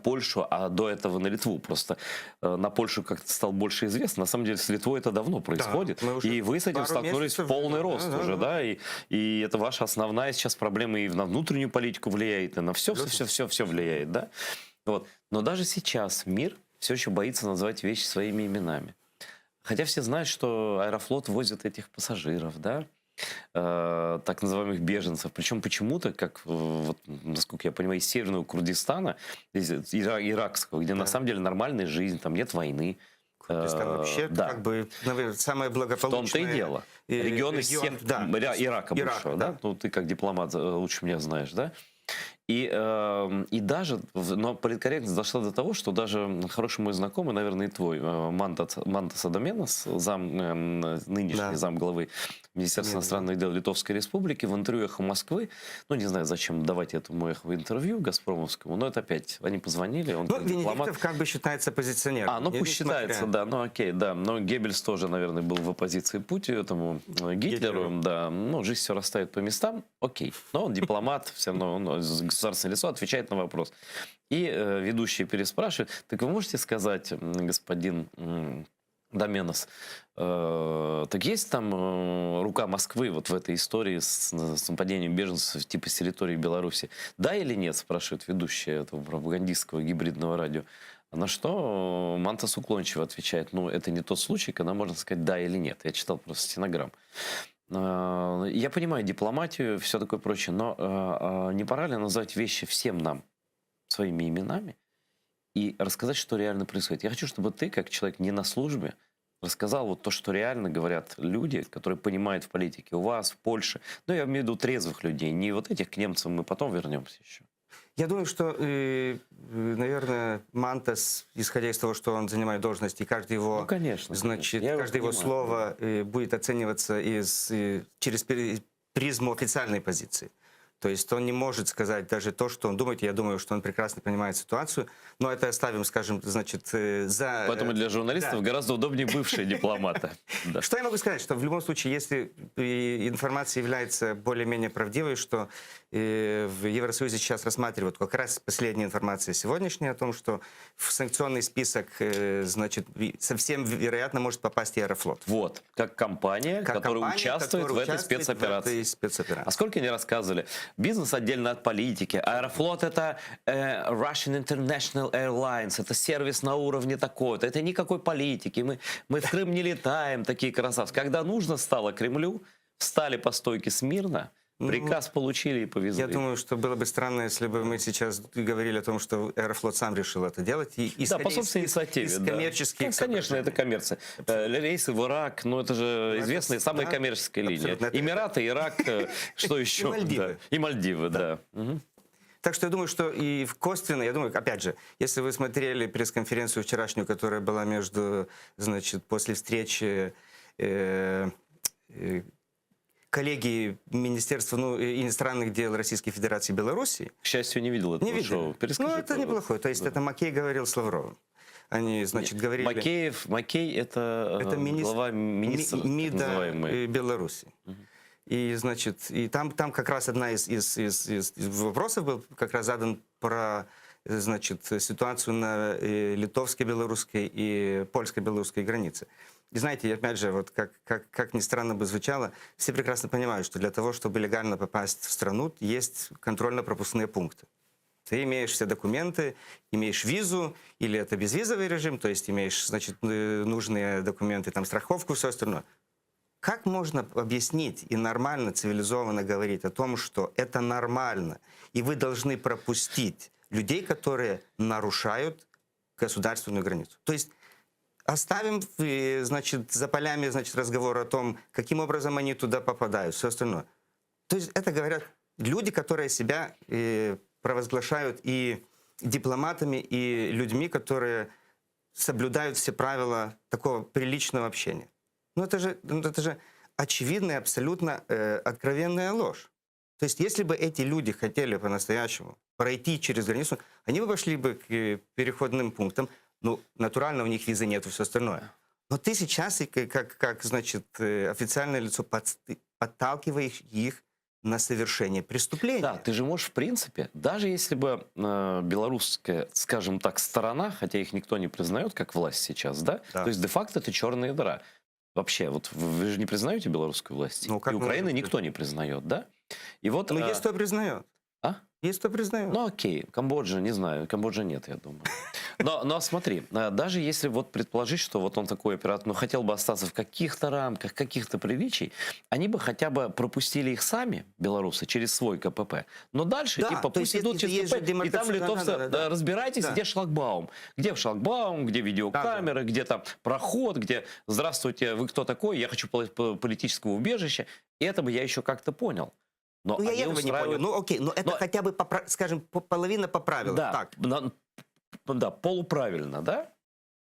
Польшу, а до этого на Литву? Просто на Польшу как-то стало больше известно. На самом деле с Литвой это давно происходит. Да, и вы с этим столкнулись в полный рост уже, да? И это ваша основная сейчас проблема и на внутреннюю политику влияет, и на все влияет, да? Вот. Но даже сейчас мир все еще боится называть вещи своими именами. Хотя все знают, что Аэрофлот возит этих пассажиров, да, так называемых беженцев. Причем почему-то, как, вот, насколько я понимаю, из Северного Курдистана, из иракского, где на самом деле нормальная жизнь, там нет войны. Курдистан вообще как бы, наверное, самое благополучное. В том-то и дело. Регион из Ирака бывшего, да? Ну, ты как дипломат лучше меня знаешь, да? И даже, но политкорректность дошла до того, что даже хороший мой знакомый, наверное, и твой, Мантас Адаменос, нынешний зам главы Министерства иностранных дел Литовской Республики, в интервью «Эхо Москвы», ну, не знаю, зачем давать этому «Эхо» интервью Газпромовскому, но это опять, они позвонили, он ну, Венедиктов как бы считается оппозиционером. Ну пусть считается, да, ну окей, да, но Геббельс тоже, наверное, был в оппозиции Путину, этому Гитлеру, да, ну, жизнь все расставит по местам, окей, но он дипломат, все равно он государственное лицо, отвечает на вопрос. И ведущий переспрашивает, так вы можете сказать, господин Доменос, так есть там рука Москвы вот в этой истории с нападением беженцев типа с территории Беларуси? Да или нет, спрашивает ведущий этого пропагандистского гибридного радио. На что Мантас уклончиво отвечает, ну это не тот случай, когда можно сказать да или нет. Я читал просто стенограмм. Я понимаю дипломатию, все такое прочее, но не пора ли назвать вещи всем нам своими именами и рассказать, что реально происходит? Я хочу, чтобы ты, как человек не на службе, рассказал вот то, что реально говорят люди, которые понимают в политике у вас, в Польше. Ну, я имею в виду трезвых людей, не вот этих к немцам, мы потом вернемся еще. Я думаю, что, наверное, Мантас, исходя из того, что он занимает должность, и каждое его, ну, конечно, значит, каждое его слово будет оцениваться через призму официальной позиции. То есть он не может сказать даже то, что он думает. Я думаю, что он прекрасно понимает ситуацию. Но это оставим, скажем, значит, за... Поэтому для журналистов гораздо удобнее бывшие дипломаты. Что я могу сказать? Что в любом случае, если информация является более-менее правдивой, что в Евросоюзе сейчас рассматривают как раз последняя информация сегодняшняя о том, что в санкционный список, значит, совсем вероятно может попасть и Аэрофлот. Вот, как компания, которая участвует в этой спецоперации. А сколько они рассказывали? Бизнес отдельно от политики. Аэрофлот — это Russian International Airlines, это сервис на уровне такой-то, это никакой политики. Мы в Крым не летаем, такие красавцы. Когда нужно стало Кремлю, встали по стойке смирно, Приказ получили и повезли. Я думаю, что было бы странно, если бы мы сейчас говорили о том, что Аэрофлот сам решил это делать. Да, по собственной инициативе. Из да. коммерческих... Ну, конечно, это коммерция. Рейсы в Ирак, ну это же известная самая коммерческая линия. Эмираты, Ирак, что еще? И Мальдивы. И Мальдивы, да. Так что я думаю, что и косвенно, я думаю, опять же, если вы смотрели пресс-конференцию вчерашнюю, которая была между, значит, после встречи коллеги Министерства иностранных дел Российской Федерации и Белоруссии. К счастью, не видел этого шоу. Ну, это неплохое. То есть это Макей говорил с Лавровым. Они, значит, говорили... Макей это глава министра, МИДа Беларуси. И, значит, и там как раз одна из вопросов был как раз задан про, значит, ситуацию на литовско-белорусской и польско-белорусской границе. И знаете, опять же, вот как ни странно бы звучало, все прекрасно понимают, что для того, чтобы легально попасть в страну, есть контрольно-пропускные пункты. Ты имеешь все документы, имеешь визу, или это безвизовый режим, то есть имеешь, значит, нужные документы, там, страховку, все остальное. Как можно объяснить и нормально, цивилизованно говорить о том, что это нормально, и вы должны пропустить людей, которые нарушают государственную границу? То есть оставим, значит, за полями, значит, разговор о том, каким образом они туда попадают, все остальное. То есть это говорят люди, которые себя провозглашают и дипломатами, и людьми, которые соблюдают все правила такого приличного общения. Ну это же очевидная, абсолютно откровенная ложь. То есть если бы эти люди хотели по-настоящему пройти через границу, они бы пошли бы к переходным пунктам. Ну, натурально у них визы нет и все остальное. Но ты сейчас, как значит, официальное лицо, подталкиваешь их на совершение преступления. Да, ты же можешь, в принципе, даже если бы белорусская, скажем так, сторона, хотя их никто не признает как власть сейчас, да? То есть де-факто это черная дыра. Вообще, вот вы же не признаете белорусскую власть? Ну, и Украины никто не признает, да? И вот, ну, есть кто признает. А? Есть кто признает. Ну, окей. Камбоджа, не знаю. Камбоджа нет, я думаю. Но смотри, даже если вот предположить, что вот он такой оператор, но хотел бы остаться в каких-то рамках, каких-то приличий, они бы хотя бы пропустили их сами, белорусы, через свой КПП. Но дальше, да, типа, пусть идут через КПП, и там литовцы, разбирайтесь, где шлагбаум. Где шлагбаум, где видеокамеры, где там проход, где «Здравствуйте, вы кто такой? Я хочу политического убежища». И это бы я еще как-то понял. Но ну, я этого не понял. Ну, окей, но это хотя бы, скажем, половина по правилам. Да, так. Да, полуправильно, да?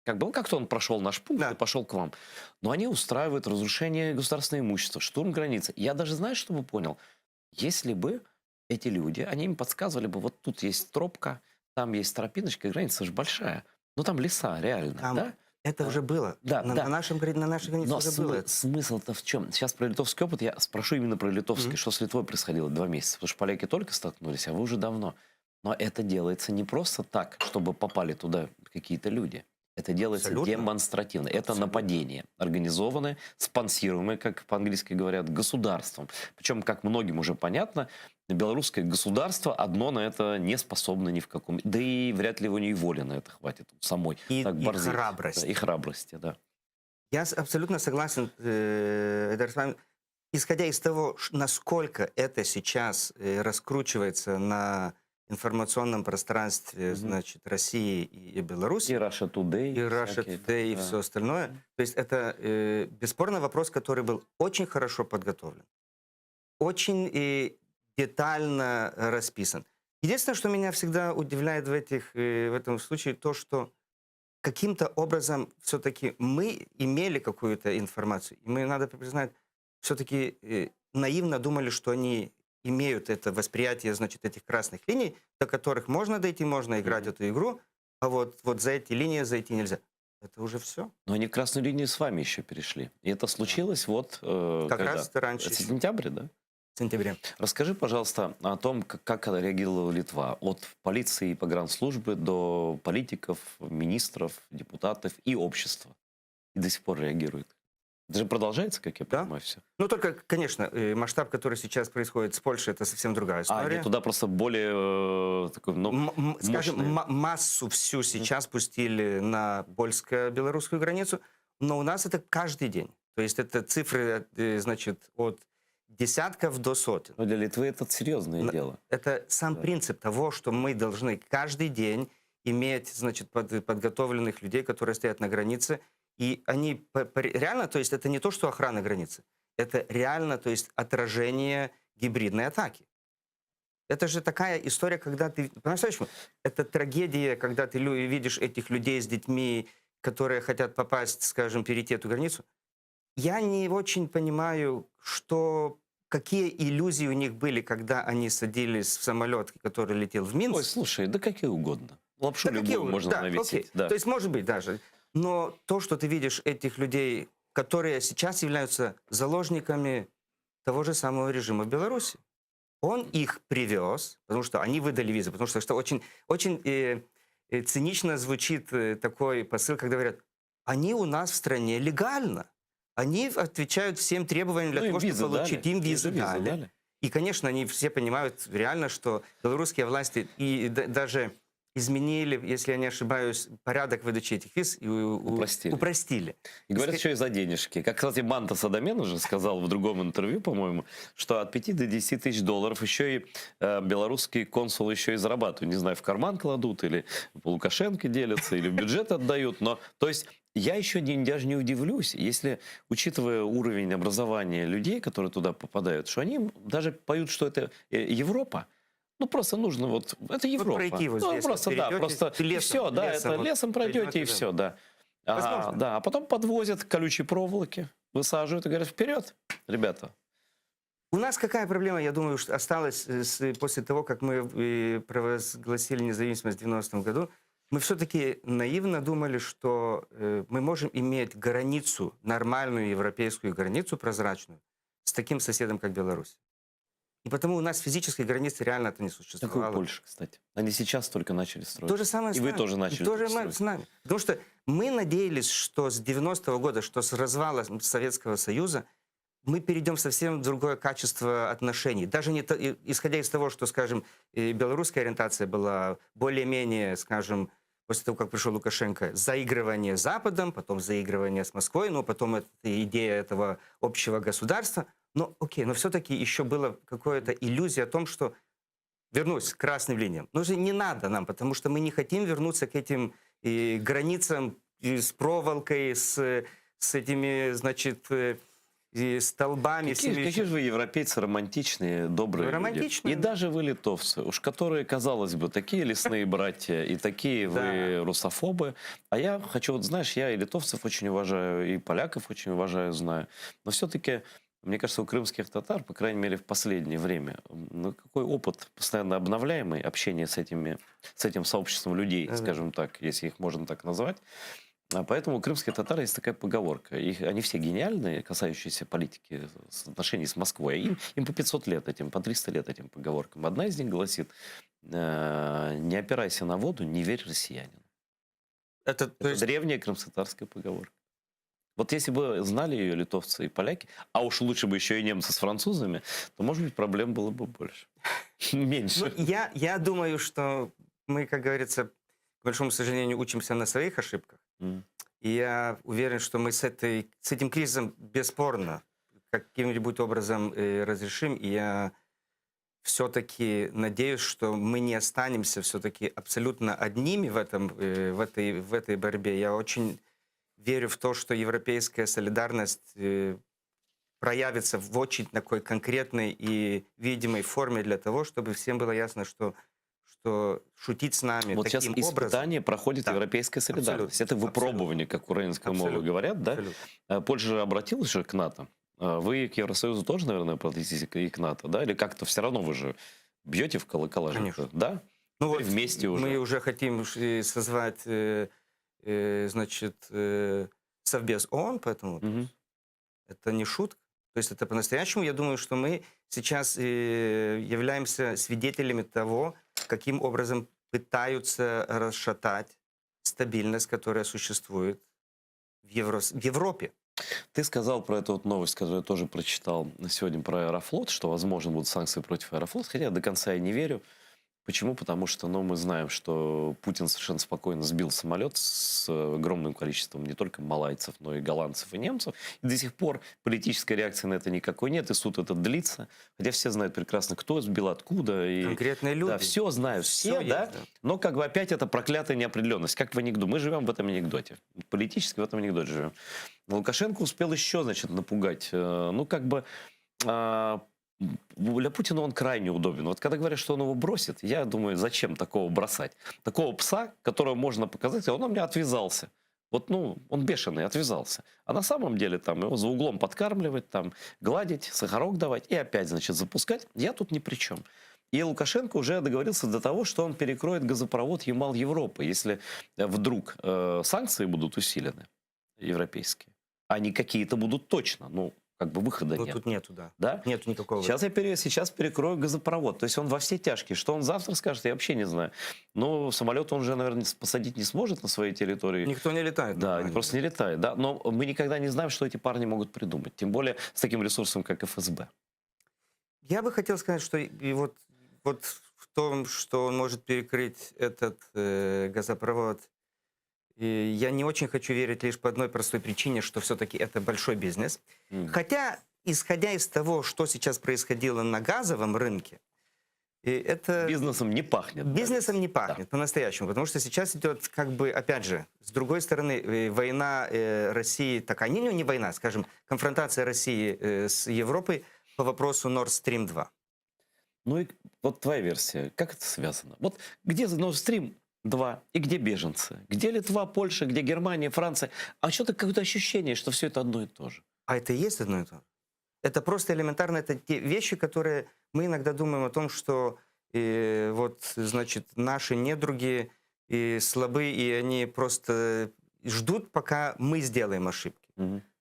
Как-то он прошел наш пункт и пошел к вам. Но они устраивают разрушение государственного имущества, штурм границы. Я даже, знаешь, что бы понял? Если бы эти люди, они им подсказывали бы, вот тут есть тропка, там есть тропиночка, граница же большая. Ну, там леса, реально, там... да? Это уже было. Да, на нашей границе но уже было. Смысл-то в чем? Сейчас про литовский опыт я спрошу именно про литовский. Что с Литвой происходило 2 месяца? Потому что поляки только столкнулись, а вы уже давно. Но это делается не просто так, чтобы попали туда какие-то люди. Это делается демонстративно. Это нападение, организованное, спонсируемое, как по-английски говорят, государством. Причем, как многим уже понятно, белорусское государство одно на это не способно ни в каком... Да и вряд ли у нее воли на это хватит самой. И храбрости. Да, и храбрости, да. Я абсолютно согласен с вами. Исходя из того, насколько это сейчас раскручивается на информационном пространстве, значит, России и Беларуси. И Russia Today. И Russia Today, и все остальное. То есть это бесспорно вопрос, который был очень хорошо подготовлен. Очень детально расписан. Единственное, что меня всегда удивляет в этом случае, то, что каким-то образом все-таки мы имели какую-то информацию. И мы, надо признать, все-таки наивно думали, что они имеют это восприятие, значит, этих красных линий, до которых можно дойти, можно играть эту игру, а вот за эти линии зайти нельзя. Это уже все. Но они красную линию с вами еще перешли. И это случилось вот... Как раз раньше. В сентябре, да? В сентябре. Расскажи, пожалуйста, о том, как реагировала Литва. От полиции и погранслужбы до политиков, министров, депутатов и общества. И до сих пор реагирует. Это же продолжается, как я понимаю, все? Ну, только, конечно, масштаб, который сейчас происходит с Польшей, это совсем другая история. А туда просто более... скажем, массу всю сейчас пустили на польско-белорусскую границу, но у нас это каждый день. То есть это цифры, значит, от десятков до сотен. Но для Литвы это серьезное дело. Это сам принцип того, что мы должны каждый день иметь, значит, подготовленных людей, которые стоят на границе. И они реально, то есть это не то, что охрана границы, это реально, то есть отражение гибридной атаки. Это же такая история, когда ты... По-настоящему, это трагедия, когда ты видишь этих людей с детьми, которые хотят попасть, скажем, перейти эту границу. Я не очень понимаю, какие иллюзии у них были, когда они садились в самолет, который летел в Минск. Ой, слушай, да какие угодно. Лапшу Да любую можно да, навесить. окей. Да. То есть, может быть, даже. Но то, что ты видишь этих людей, которые сейчас являются заложниками того же самого режима в Беларуси. Он их привез, потому что они выдали визы, потому что очень, очень цинично звучит такой посыл, когда говорят, они у нас в стране легально. Они отвечают всем требованиям для того, чтобы получить. Им визы дали. И, конечно, они все понимают реально, что белорусские власти и даже изменили, если я не ошибаюсь, порядок выдачи этих виз и упростили. И говорят, еще и за денежки. Как, кстати, Мантас Адамян уже сказал в другом интервью, по-моему, что от 5 до 10 тысяч долларов еще и белорусские консулы еще и зарабатывают. Не знаю, в карман кладут, или по Лукашенко делятся, или в бюджет отдают. Но, то есть, я еще даже не удивлюсь, если, учитывая уровень образования людей, которые туда попадают, что они даже поют, что это Европа. Ну, просто нужно вот... Это Европа. Пройти вот здесь, просто, да, просто... Лесом, все, да, это лесом пройдете, и все, да. Да, а потом подвозят к колючей проволоке, высаживают и говорят, вперед, ребята. У нас какая проблема, я думаю, что осталась после того, как мы провозгласили независимость в 90-м году. Мы все-таки наивно думали, что мы можем иметь границу, нормальную европейскую границу, прозрачную, с таким соседом, как Беларусь. И потому у нас физической границы реально это не существовало. Такой Польша, кстати. Они сейчас только начали строить. То же самое и с нами. вы тоже начали с нами. Потому что мы надеялись, что с 90-го года, что с развала Советского Союза, мы перейдем в совсем другое качество отношений. Даже не исходя из того, что, скажем, белорусская ориентация была более-менее, скажем, после того, как пришел Лукашенко, заигрывание с Западом, потом заигрывание с Москвой, но потом идея этого общего государства. Но окей, но все-таки еще была какая-то иллюзия о том, что вернусь к красным линиям. Но же не надо нам, потому что мы не хотим вернуться к этим границам с проволокой, с этими, значит, столбами. Какие же вы европейцы романтичные, добрые люди. И даже вы литовцы, уж которые, казалось бы, такие лесные братья и такие вы русофобы. А я хочу, вот знаешь, я и литовцев очень уважаю, и поляков очень уважаю, знаю. Но все-таки... Мне кажется, у крымских татар, по крайней мере, в последнее время, ну, какой опыт постоянно обновляемый общения с этим сообществом людей, скажем так, если их можно так назвать. Поэтому у крымских татар есть такая поговорка. Они все гениальные, касающиеся политики, отношений с Москвой. Им по 500 лет этим, по 300 лет этим поговоркам. Одна из них гласит, не опирайся на воду, не верь россиянину. Это древняя крымско-татарская поговорка. Вот если бы знали ее литовцы и поляки, а уж лучше бы еще и немцы с французами, то, может быть, проблем было бы больше. Меньше. Ну, я думаю, что мы, как говорится, к большому сожалению, учимся на своих ошибках. И я уверен, что мы с этим кризисом бесспорно каким-нибудь образом разрешим. И я все-таки надеюсь, что мы не останемся все-таки абсолютно одними в этой борьбе. Я очень... верю в то, что европейская солидарность проявится в очень такой конкретной и видимой форме для того, чтобы всем было ясно, что шутить с нами вот таким сейчас образом... испытание проходит европейская солидарность. Это выпробование, как украинской мовы говорят, да? Польша же обратилась же к НАТО. Вы к Евросоюзу тоже, наверное, обратитесь и к НАТО, да? Или как-то все равно вы же бьете в колокола? Конечно. Да? Ну вот вместе уже. Мы уже хотим созвать... значит, Совбез ООН, поэтому это не шутка. То есть это по-настоящему, я думаю, что мы сейчас являемся свидетелями того, каким образом пытаются расшатать стабильность, которая существует в Европе. Ты сказал про эту вот новость, которую я тоже прочитал сегодня про Аэрофлот, что, возможно, будут санкции против Аэрофлота, хотя до конца я не верю. Почему? Потому что, ну, мы знаем, что Путин совершенно спокойно сбил самолет с огромным количеством не только малайцев, но и голландцев и немцев. И до сих пор политической реакции на это никакой нет, и суд этот длится. Хотя все знают прекрасно, кто сбил, откуда. И, конкретные люди. Да, все знают, все, Всё да? есть, да. Но как бы опять это проклятая неопределенность, как в анекдоте. Мы живем в этом анекдоте. Политически в этом анекдоте живем. Лукашенко успел еще, значит, напугать. Ну, как бы... Для Путина он крайне удобен. Вот когда говорят, что он его бросит, я думаю, зачем такого бросать? Такого пса, которого можно показать, он у меня отвязался. Вот, ну, он бешеный, отвязался. А на самом деле там его за углом подкармливать, там, гладить, сахарок давать и опять, значит, запускать. Я тут ни при чем. И Лукашенко уже договорился до того, что он перекроет газопровод Ямал-Европы, если вдруг санкции будут усилены, европейские. Они какие-то будут точно, ну, как бы выхода нет. Тут нету, да. Да? Нету никакого. Сейчас перекрою газопровод. То есть он во все тяжкие. Что он завтра скажет, я вообще не знаю. Но самолет он уже, наверное, посадить не сможет на своей территории. Никто не летает. Да, просто не летает. Да? Но мы никогда не знаем, что эти парни могут придумать. Тем более с таким ресурсом, как ФСБ. Я бы хотел сказать, что и вот в том, что он может перекрыть этот газопровод, и я не очень хочу верить лишь по одной простой причине, что все-таки это большой бизнес. Хотя, исходя из того, что сейчас происходило на газовом рынке, это... Бизнесом не пахнет. Бизнесом не пахнет, по-настоящему. Потому что сейчас идет, как бы, опять же, с другой стороны, война России, такая, не война, скажем, конфронтация России с Европой по вопросу Nord Stream 2. Ну и вот твоя версия, как это связано? Вот где Nord Stream 2 и где беженцы? Где Литва, Польша, где Германия, Франция? А что-то какое-то ощущение, что все это одно и то же. А это и есть одно и то же. Это просто элементарно, это те вещи, которые мы иногда думаем о том, что вот, значит, наши недруги и слабые, и они просто ждут, пока мы сделаем ошибки.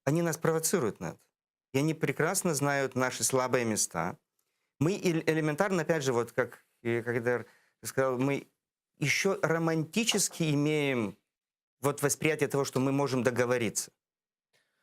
Они нас провоцируют на это. И они прекрасно знают наши слабые места. Мы элементарно, опять же, вот как когда я сказал, мы еще романтически имеем вот восприятие того, что мы можем договориться.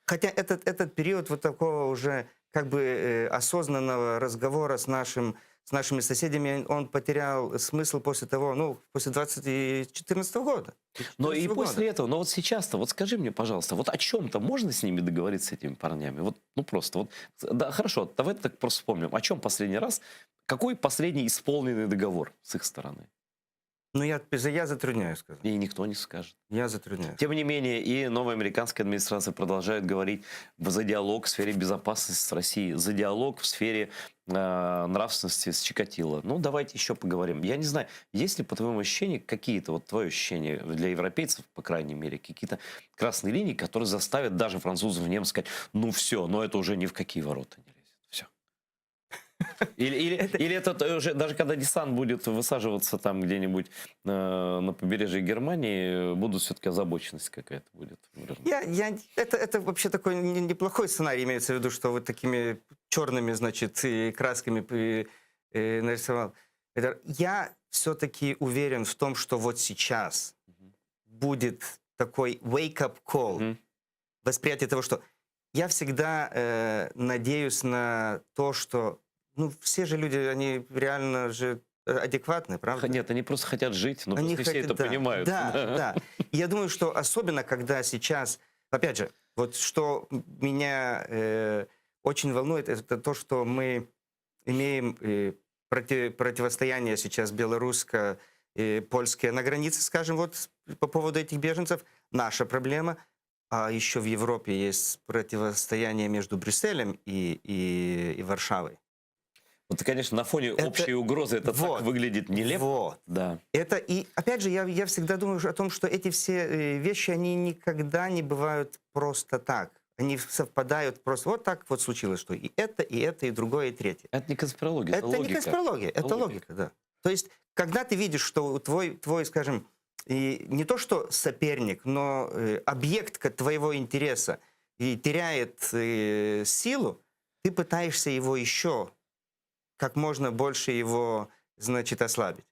Хотя этот период вот такого уже как бы осознанного разговора с нашими соседями, он потерял смысл после того, ну, после 2014 года. Но и после этого, но вот сейчас-то, вот скажи мне, пожалуйста, вот о чем-то можно с ними договориться, с этими парнями? Вот, ну просто, вот, да, хорошо, давай так просто вспомним, о чем последний раз, какой последний исполненный договор с их стороны? Ну, я затрудняюсь сказать. И никто не скажет. Я затрудняюсь. Тем не менее, и новая американская администрация продолжает говорить за диалог в сфере безопасности с Россией, за диалог в сфере нравственности с Чикатило. Ну, давайте еще поговорим. Я не знаю, есть ли, по твоему ощущению, какие-то, вот твое ощущение для европейцев, по крайней мере, какие-то красные линии, которые заставят даже французов и немцев сказать, ну все, но это уже ни в какие ворота не лезет. Все. Или это уже, даже когда десант будет высаживаться там где-нибудь на побережье Германии, будут все-таки озабоченность какая-то будет. Это вообще такой неплохой сценарий, имеется в виду, что вот такими черными, значит, красками нарисовал. Я все-таки уверен в том, что вот сейчас будет такой wake-up call, восприятие того, что я всегда надеюсь на то, что ну, все же люди, они реально же адекватны, правда? Нет, они просто хотят жить, но не все это понимают. Да. Я думаю, что особенно, когда сейчас, опять же, вот что меня очень волнует, это то, что мы имеем противостояние сейчас белорусско-польское на границе, скажем, вот по поводу этих беженцев. Наша проблема. А еще в Европе есть противостояние между Брюсселем и Варшавой. Вот, конечно, на фоне общей угрозы это вот, так выглядит нелепо. Вот. Да. Это, и опять же, я всегда думаю о том, что эти все вещи, они никогда не бывают просто так. Они совпадают просто. Вот так вот случилось, что и это, и другое, и третье. Это не конспирология, это логика. Не конспирология, это логика, да. То есть, когда ты видишь, что твой скажем, и не то что соперник, но объект твоего интереса и теряет силу, ты пытаешься его еще как можно больше его, значит, ослабить.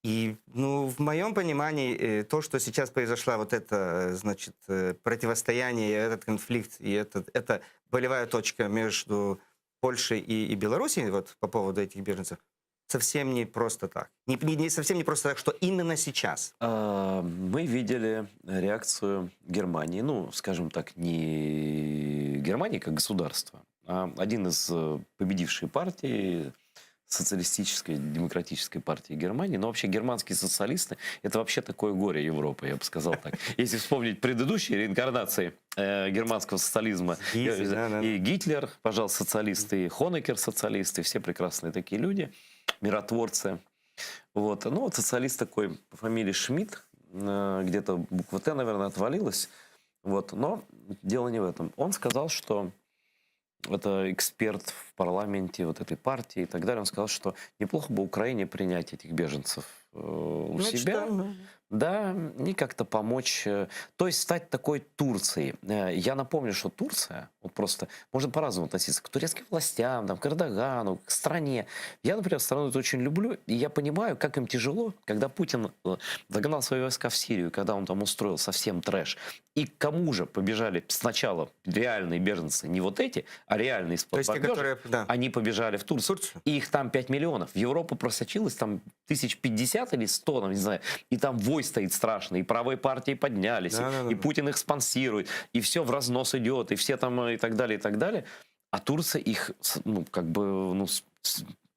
И, ну, в моем понимании, то, что сейчас произошло, вот это, значит, противостояние, этот конфликт, и это болевая точка между Польшей и Белоруссией, вот по поводу этих беженцев, совсем не просто так. Совсем не просто так, что именно сейчас. Мы видели реакцию Германии, ну, скажем так, не Германии как государства, а один из победившей партий, социалистической, демократической партии Германии, но вообще германские социалисты — это вообще такое горе Европы, я бы сказал так. Если вспомнить предыдущие реинкарнации германского социализма, и Гитлер, пожалуйста, социалист, и Хонекер социалист, и все прекрасные такие люди, миротворцы. Вот. Ну, вот социалист такой по фамилии Шмидт, где-то буква Т, наверное, отвалилась. Вот. Но дело не в этом. Он сказал, что это эксперт в парламенте вот этой партии и так далее. Он сказал, что неплохо бы Украине принять этих беженцев у себя. Да, и как-то помочь, то есть стать такой Турцией. Я напомню, что Турция, вот просто, можно по-разному относиться к турецким властям, там, к Эрдогану, к стране. Я, например, страну эту очень люблю, и я понимаю, как им тяжело, когда Путин загнал свои войска в Сирию, когда он там устроил совсем трэш. И к кому же побежали сначала реальные беженцы, не вот эти, а реальные из-под бомбежек, они побежали в Турцию. И их там 5 миллионов. В Европу просочилось там 1050 или 100, не знаю, и там вой стоит страшный, и правые партии поднялись, и Путин их спонсирует, и все в разнос идет, и все там и так далее, и так далее. А Турция их, ну, как бы, ну,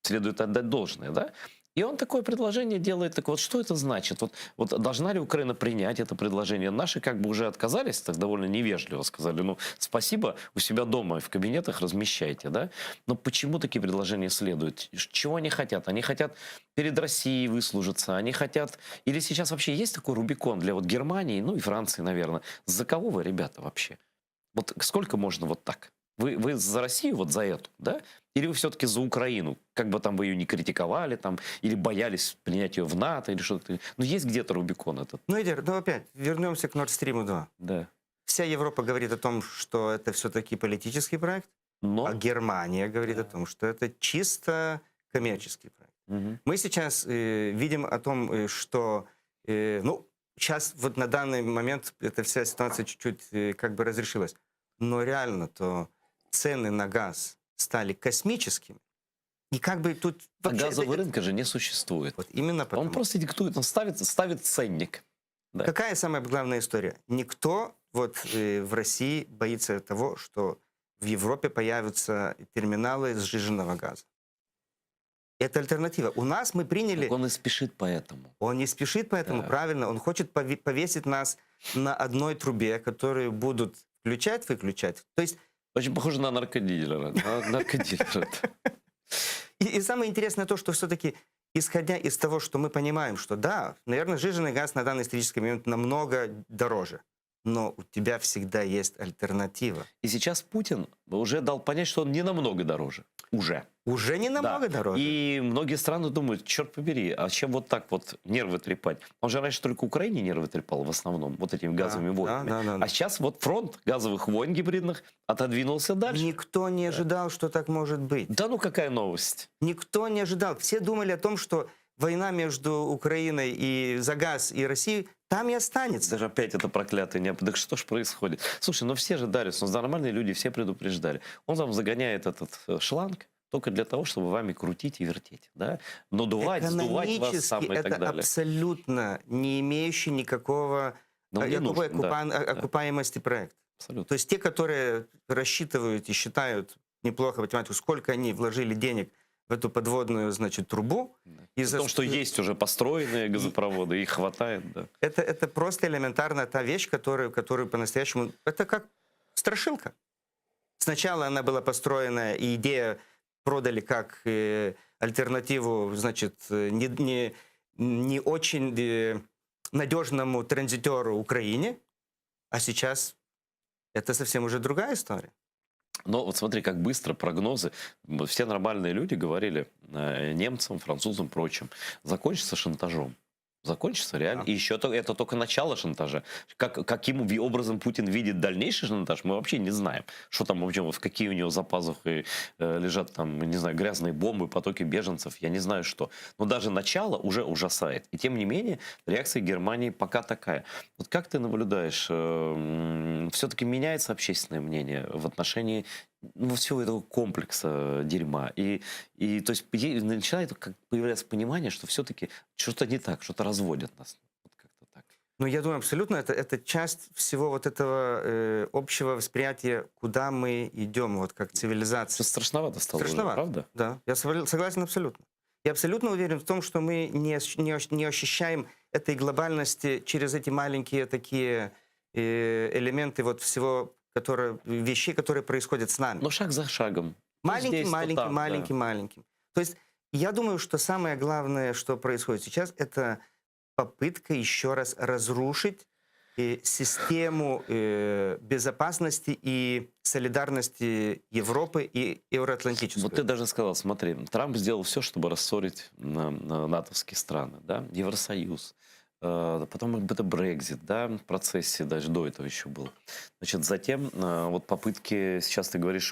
следует отдать должное, да? И он такое предложение делает. Так вот, что это значит? Вот должна ли Украина принять это предложение? Наши как бы уже отказались, так довольно невежливо сказали, ну, спасибо, у себя дома в кабинетах размещайте, да? Но почему такие предложения следуют? Чего они хотят? Они хотят перед Россией выслужиться, они хотят... Или сейчас вообще есть такой Рубикон для вот Германии, ну и Франции, наверное? За кого вы, ребята, вообще? Вот сколько можно вот так? Вы за Россию, вот за эту, да? Или вы все-таки за Украину? Как бы там вы ее не критиковали, там, или боялись принять ее в НАТО, или что-то. Ну, есть где-то Рубикон этот. Ну, Эдер, ну опять, вернемся к Nord Stream 2. Да. Вся Европа говорит о том, что это все-таки политический проект, а Германия говорит о том, что это чисто коммерческий проект. Мы сейчас видим о том, что, ну, сейчас вот на данный момент эта вся ситуация чуть-чуть как бы разрешилась. Но реально-то цены на газ стали космическими. И как бы тут... Вообще, газового рынка же не существует. Вот именно потому. Он просто диктует, он ставит ценник. Да. Какая самая главная история? Никто вот в России боится того, что в Европе появятся терминалы сжиженного газа. Это альтернатива. У нас мы приняли... Так он и спешит поэтому. Он не спешит поэтому, правильно. Он хочет повесить нас на одной трубе, которые будут включать, выключать. То есть... Очень похоже на наркодилера. И самое интересное то, что все-таки, исходя из того, что мы понимаем, что да, наверное, сжиженный газ на данный исторический момент намного дороже. Но у тебя всегда есть альтернатива. И сейчас Путин уже дал понять, что он не намного дороже. Уже не намного дороже. И многие страны думают, черт побери, а чем вот так вот нервы трепать? Он же раньше только Украине нервы трепал в основном, вот этими газовыми войнами. А сейчас вот фронт газовых войн гибридных отодвинулся дальше. Никто не ожидал, что так может быть. Да ну какая новость. Никто не ожидал. Все думали о том, что война между Украиной и за газ и Россией там и останется. Даже опять это проклятое небо. Так что ж происходит? Слушай, ну все же, Дариус, нормальные люди, все предупреждали. Он вам загоняет этот шланг только для того, чтобы вами крутить и вертеть. Да? Но дувать, сдувать вас сам и так далее. Это абсолютно не имеющий никакой окупаемости проект. Абсолютно. То есть те, которые рассчитывают и считают неплохо математику, сколько они вложили денег в эту подводную, значит, трубу. Из-за того, что есть уже построенные газопроводы, их хватает. Да. Это просто элементарно та вещь, которую по-настоящему... Это как страшилка. Сначала она была построена, и идея продали как альтернативу, значит, не очень надежному транзитеру Украине, а сейчас это совсем уже другая история. Но вот смотри, как быстро прогнозы. Все нормальные люди говорили немцам, французам, прочим, закончится шантажом. Закончится реально. И еще это только начало шантажа. Каким образом Путин видит дальнейший шантаж, мы вообще не знаем. Что там вообще, в какие у него за пазухой лежат там, не знаю, грязные бомбы, потоки беженцев, я не знаю что. Но даже начало уже ужасает. И тем не менее, реакция Германии пока такая. Вот как ты наблюдаешь, все-таки меняется общественное мнение в отношении ну, всего этого комплекса дерьма. И то есть начинает как появляться понимание, что все-таки что-то не так, что-то разводят нас. Вот как-то так. Ну, я думаю, абсолютно это часть всего вот этого общего восприятия, куда мы идем, вот как цивилизация. Что страшновато стало уже, Страшновато, правда? да. Я согласен абсолютно. Я абсолютно уверен в том, что мы не ощущаем этой глобальности через эти маленькие такие элементы вот всего, вещей, которые происходят с нами. Но шаг за шагом. Маленьким. То есть я думаю, что самое главное, что происходит сейчас, это попытка еще раз разрушить систему безопасности и солидарности Европы и евроатлантической. Вот ты даже сказал, смотри, Трамп сделал все, чтобы рассорить натовские страны, да, Евросоюз. Потом это Брексит, да, в процессе, даже до этого еще был. Значит, затем вот попытки, сейчас ты говоришь,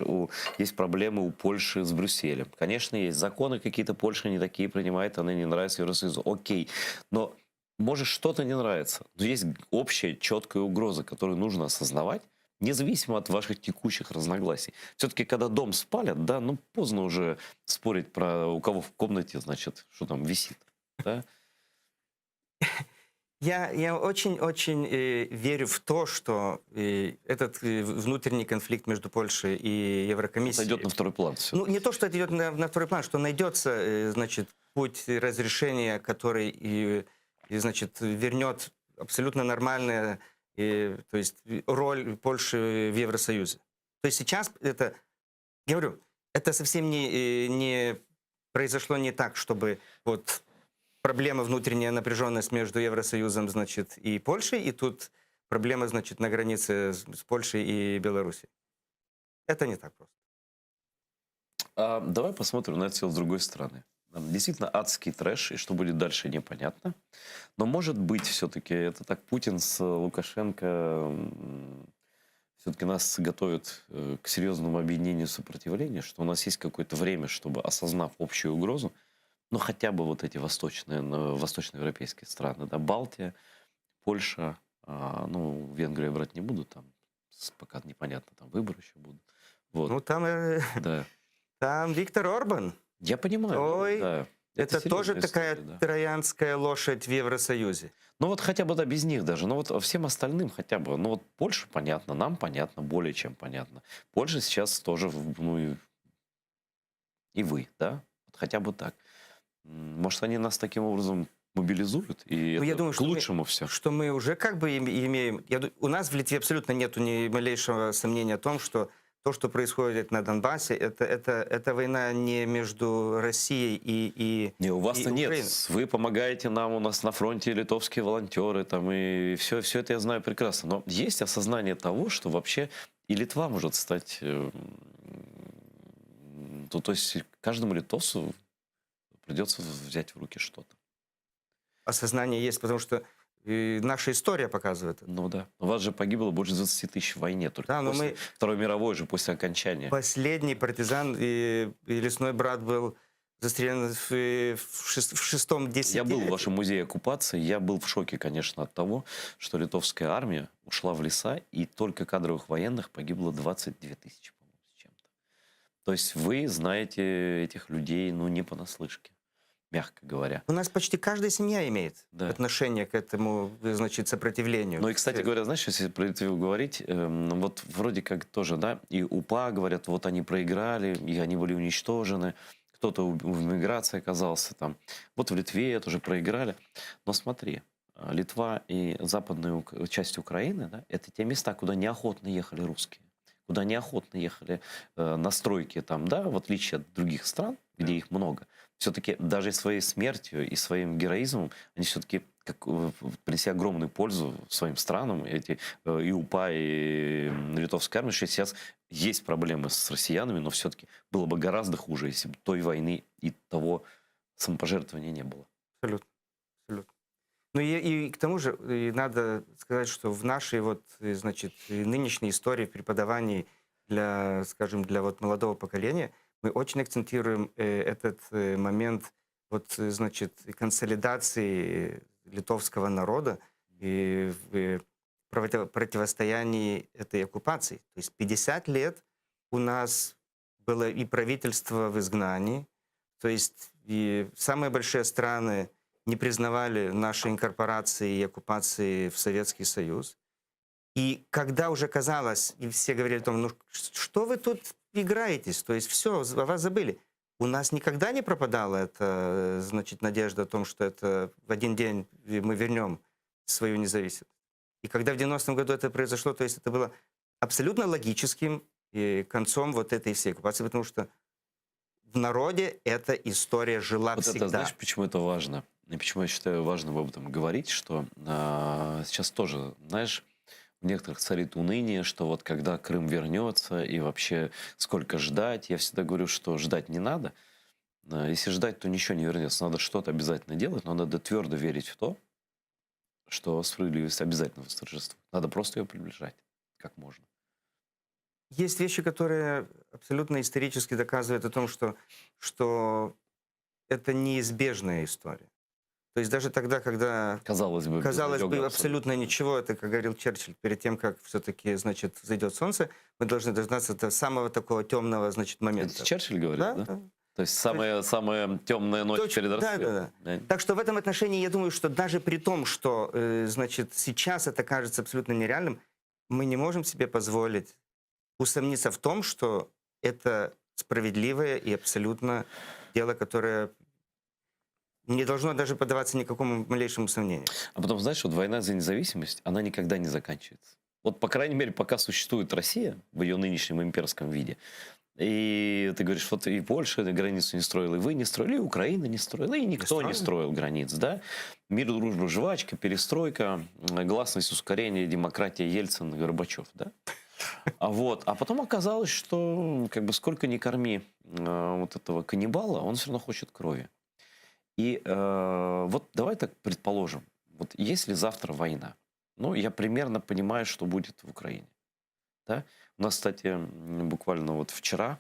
есть проблемы у Польши с Брюсселем. Конечно, есть законы какие-то, Польша не такие принимает, она не нравится Евросоюзу. Окей, но может что-то не нравится. Но есть общая, четкая угроза, которую нужно осознавать, независимо от ваших текущих разногласий. Все-таки, когда дом спалят, да, ну поздно уже спорить про у кого в комнате, значит, что там висит, да? Я очень-очень верю в то, что этот внутренний конфликт между Польшей и Еврокомиссией... Это идет на второй план. Ну, не то, что это идет на второй план, что найдется, значит, путь разрешения, который, значит, вернет абсолютно нормальную, то есть, роль Польши в Евросоюзе. То есть сейчас это, я говорю, это совсем не произошло не так, чтобы вот... Проблема внутренняя напряженность между Евросоюзом, значит, и Польшей, и тут проблема, значит, на границе с Польшей и Белоруссией. Это не так просто. Давай посмотрим на это все с другой стороны. Действительно адский трэш, и что будет дальше, непонятно. Но может быть все-таки это так Путин с Лукашенко все-таки нас готовят к серьезному объединению сопротивления, что у нас есть какое-то время, чтобы, осознав общую угрозу, ну, хотя бы вот эти восточноевропейские страны, да, Балтия, Польша, ну, Венгрию брать не буду, там пока непонятно, там выборы еще будут. Вот. Ну, там, да. Там Виктор Орбан. Я понимаю. Ой, да. это тоже серьезная такая история, да. троянская лошадь в Евросоюзе. Ну, вот хотя бы, да, без них даже. Ну, вот всем остальным хотя бы. Ну, вот Польша понятно, нам понятно, более чем понятно. Польша сейчас тоже, ну, и вы, да? Вот хотя бы так. Может, они нас таким образом мобилизуют, и ну, это я думаю, к лучшему все. Что мы уже как бы имеем... у нас в Литве абсолютно нет ни малейшего сомнения о том, что то, что происходит на Донбассе, это война не между Россией и Не, у вас-то нет. Украиной. Вы помогаете нам, у нас на фронте литовские волонтеры, там, и все это я знаю прекрасно. Но есть осознание того, что вообще и Литва может стать... то есть каждому литовцу придется взять в руки что-то. Осознание есть, потому что наша история показывает это. Ну да. У вас же погибло больше 20 тысяч в войне только. Да, но после мы... Второй мировой же, после окончания. Последний партизан и лесной брат был застрелен в шестом десятилетии. Я был в вашем музее оккупации, я был в шоке, конечно, от того, что литовская армия ушла в леса, и только кадровых военных погибло 22 тысячи, по-моему, с чем-то. То есть вы знаете этих людей, ну, не понаслышке, мягко говоря. У нас почти каждая семья имеет отношение к этому, значит, сопротивлению. Ну и, кстати говоря, знаешь, если про Литву говорить, вот вроде как тоже, да, и УПА говорят, вот они проиграли, и они были уничтожены, кто-то в миграции оказался там. Вот в Литве тоже проиграли. Но смотри, Литва и западная часть Украины, да, это те места, куда неохотно ехали русские, куда неохотно ехали на стройки там, да, в отличие от других стран, где их много. Все-таки даже своей смертью и своим героизмом они все-таки принесли огромную пользу своим странам. Эти и УПА, и литовская армия. Сейчас есть проблемы с россиянами, но все-таки было бы гораздо хуже, если бы той войны и того самопожертвования не было. Абсолютно. Абсолютно. Ну и к тому же и надо сказать, что в нашей вот, значит, нынешней истории в преподавании для, скажем, для вот молодого поколения мы очень акцентируем этот момент вот, значит, консолидации литовского народа и в противостоянии этой оккупации. То есть 50 лет у нас было и правительство в изгнании, то есть и самые большие страны не признавали наши инкорпорации и оккупации в Советский Союз. И когда уже казалось, и все говорили о том, ну что вы тут играетесь, то есть все, о вас забыли. У нас никогда не пропадала эта, значит, надежда о том, что это в один день мы вернем свою независимость. И когда в 90-м году это произошло, то есть это было абсолютно логическим концом вот этой всей оккупации, потому что в народе эта история жила Вот всегда. это, знаешь, почему это важно? И почему я считаю важным об этом говорить, что сейчас тоже, знаешь, у некоторых царит уныние, что вот когда Крым вернется и вообще сколько ждать. Я всегда говорю, что ждать не надо. Если ждать, то ничего не вернется. Надо что-то обязательно делать, но надо твердо верить в то, что справедливость обязательно восторжествует. Надо просто ее приближать как можно. Есть вещи, которые абсолютно исторически доказывают о том, что это неизбежная история. То есть даже тогда, когда казалось бы абсолютно ничего, это, как говорил Черчилль, перед тем, как все-таки, значит, взойдет солнце, мы должны дождаться до самого такого темного, значит, момента. Это Черчилль говорит, да? Да. То есть самая темная ночь перед рассветом. Да. Так что в этом отношении я думаю, что даже при том, что, значит, сейчас это кажется абсолютно нереальным, мы не можем себе позволить усомниться в том, что это справедливое и абсолютно дело, которое не должно даже поддаваться никакому малейшему сомнению. А потом, знаешь, вот война за независимость, она никогда не заканчивается. Вот, по крайней мере, пока существует Россия в ее нынешнем имперском виде, и ты говоришь, вот и Польша границу не строила, и вы не строили, и Украина не строила, и никто не строил границ, да? Мир, дружба, жвачка, перестройка, гласность, ускорение, демократия, Ельцин, Горбачев, да? А потом оказалось, что как бы сколько ни корми вот этого каннибала, он все равно хочет крови. И вот давай так предположим, вот если завтра война, ну, я примерно понимаю, что будет в Украине. Да? У нас, кстати, буквально вот вчера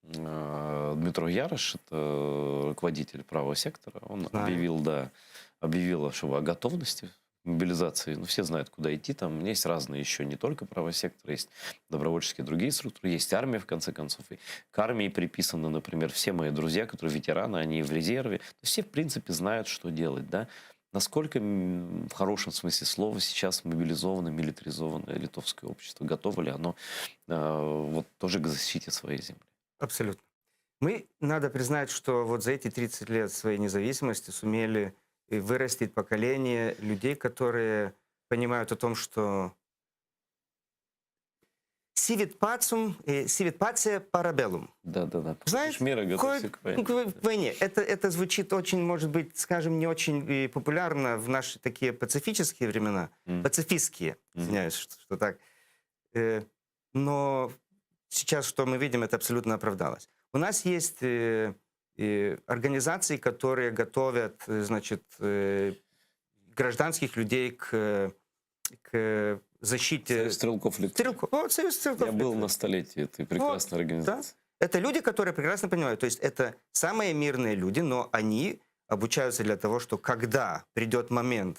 Дмитро Ярош, это руководитель правого сектора, он объявил о готовности мобилизации. Ну, все знают, куда идти. Там есть разные еще, не только правый сектор, есть добровольческие другие структуры, есть армия, в конце концов. И к армии приписаны, например, все мои друзья, которые ветераны, они в резерве. Все, в принципе, знают, что делать. Да? Насколько, в хорошем смысле слова, сейчас мобилизовано, милитаризованное литовское общество? Готово ли оно вот тоже к защите своей земли? Абсолютно. Мы, надо признать, что вот за эти 30 лет своей независимости сумели вырастить поколение людей, которые понимают о том, что «сивит пацум, сивит пация парабеллум». Да-да-да. Знаешь, мира готовься к войне. Это звучит очень, может быть, скажем, не очень популярно в наши такие пацифические времена. Пацифистские, извиняюсь, что так. Но сейчас, что мы видим, это абсолютно оправдалось. У нас есть организации, которые готовят, значит, гражданских людей к защите... Союз стрелков Литвы. Союз стрелков Я был на столетии этой прекрасной организации. Да. Это люди, которые прекрасно понимают. То есть это самые мирные люди, но они обучаются для того, что когда придет момент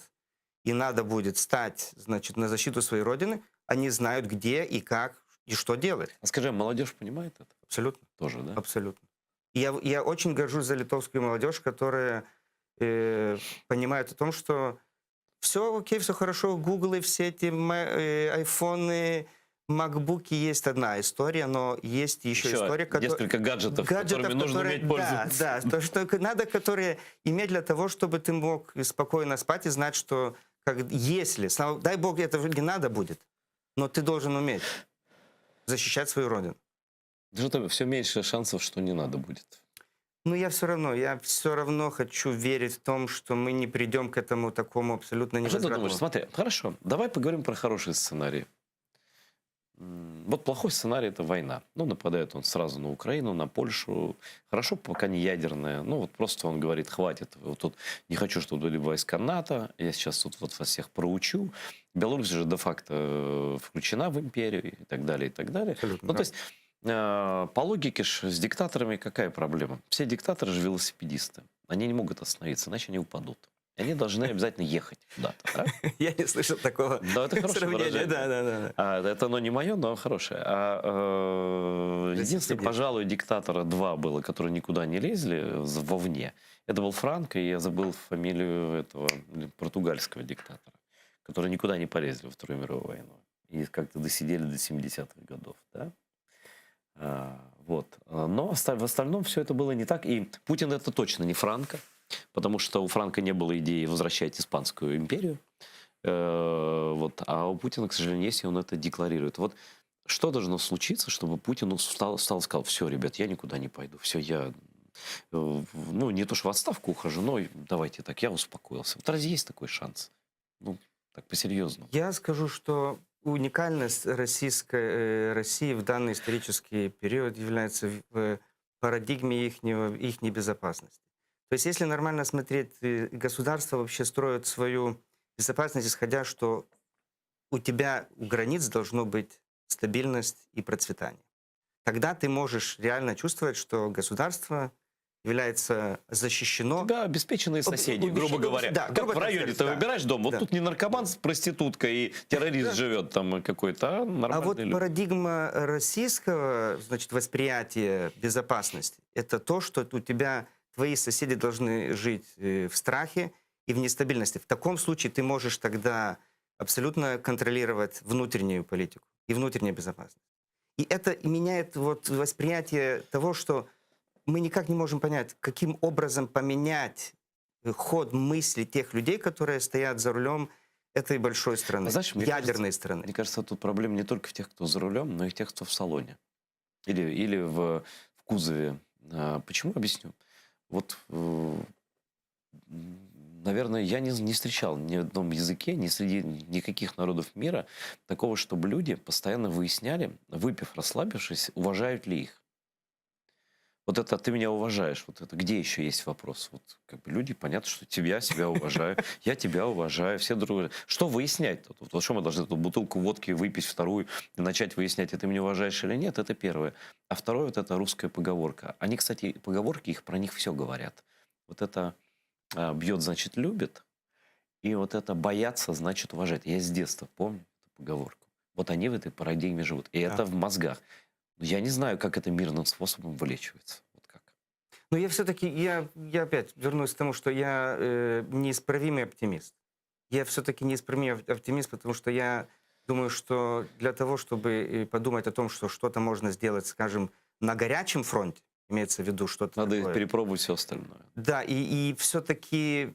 и надо будет стать, значит, на защиту своей родины, они знают, где и как и что делать. А скажи, молодежь понимает это? Абсолютно. Тоже, да? Абсолютно. Я очень горжусь за литовскую молодежь, которая понимает о том, что все окей, все хорошо, гуглы, все эти айфоны, макбуки, есть одна история, но есть еще история, несколько гаджетов, которыми нужно уметь пользоваться. Да, то, что надо, которые иметь для того, чтобы ты мог спокойно спать и знать, что если, дай бог, это не надо будет, но ты должен уметь защищать свою родину. Что-то все меньше шансов, что не надо будет. Ну, я все равно хочу верить в том, что мы не придем к этому такому абсолютно невозвратному. Что ты думаешь? Смотри, хорошо, давай поговорим про хорошие сценарии. Вот плохой сценарий – это война. Ну, нападает он сразу на Украину, на Польшу. Хорошо, пока не ядерная. Ну, вот просто он говорит, хватит. Вот тут не хочу, чтобы были войска НАТО. Я сейчас тут вот вас всех проучу. Беларусь же де-факто включена в империю и так далее, и так далее. Абсолютно, ну, то есть, по логике с диктаторами какая проблема? Все диктаторы же велосипедисты. Они не могут остановиться, иначе они упадут. Они должны обязательно ехать куда-то. Да? Я не слышал такого Да, это хорошее сравнения. выражение. Это оно не мое, но хорошее. Единственное, пожалуй, диктатора два было, которые никуда не лезли вовне. Это был Франко, и я забыл фамилию этого португальского диктатора, которые никуда не полезли во Вторую мировую войну. И как-то досидели до 70-х годов. Да? Вот. Но в остальном все это было не так. И Путин это точно не Франко, потому что у Франко не было идеи возвращать Испанскую империю. Вот. А у Путина, к сожалению, есть, и он это декларирует. Вот что должно случиться, чтобы Путин встал и сказал: все, ребят, я никуда не пойду, все, я не то что в отставку ухожу, но давайте так, я успокоился. Вот разве есть такой шанс? Ну, так по-серьезному. Я скажу, что уникальность России в данный исторический период является в парадигме их безопасности. То есть если нормально смотреть, государство вообще строит свою безопасность, исходя, что у тебя у границ должно быть стабильность и процветание. Тогда ты можешь реально чувствовать, что государство является защищено. У тебя обеспеченные соседи, грубо говоря. Да, как в районе ты выбираешь дом, вот тут не наркоман с проституткой и террорист живет там какой-то, а нормальный. А вот люди. Парадигма российского, значит, восприятия безопасности — это то, что у тебя твои соседи должны жить в страхе и в нестабильности. В таком случае ты можешь тогда абсолютно контролировать внутреннюю политику и внутреннюю безопасность. И это меняет вот восприятие того, что мы никак не можем понять, каким образом поменять ход мысли тех людей, которые стоят за рулем этой большой страны, знаешь, ядерной страны. Мне кажется, тут проблема не только в тех, кто за рулем, но и в тех, кто в салоне. Или в кузове. Почему? Объясню. Вот, наверное, я не встречал ни в одном языке, ни среди никаких народов мира такого, чтобы люди постоянно выясняли, выпив, расслабившись, уважают ли их. Вот это ты меня уважаешь, вот это где еще есть вопрос? Вот как бы люди, понятно, что себя уважаю, я тебя уважаю, все друг. Что выяснять-то? Вот что мы должны эту бутылку водки выпить, вторую, и начать выяснять, ты меня уважаешь или нет, это первое. А второе, вот это русская поговорка. Они, кстати, поговорки, их про них все говорят. Вот это бьет, значит, любит, и вот это бояться, значит, уважать. Я с детства помню эту поговорку. Вот они в этой парадигме живут, и это в мозгах. Я не знаю, как это мирным способом вылечивается. Вот как. Но я все-таки, я опять вернусь к тому, что я неисправимый оптимист. Я все-таки неисправимый оптимист, потому что я думаю, что для того, чтобы подумать о том, что что-то можно сделать, скажем, на горячем фронте, имеется в виду что-то Надо такое, перепробовать все остальное. Да, и все-таки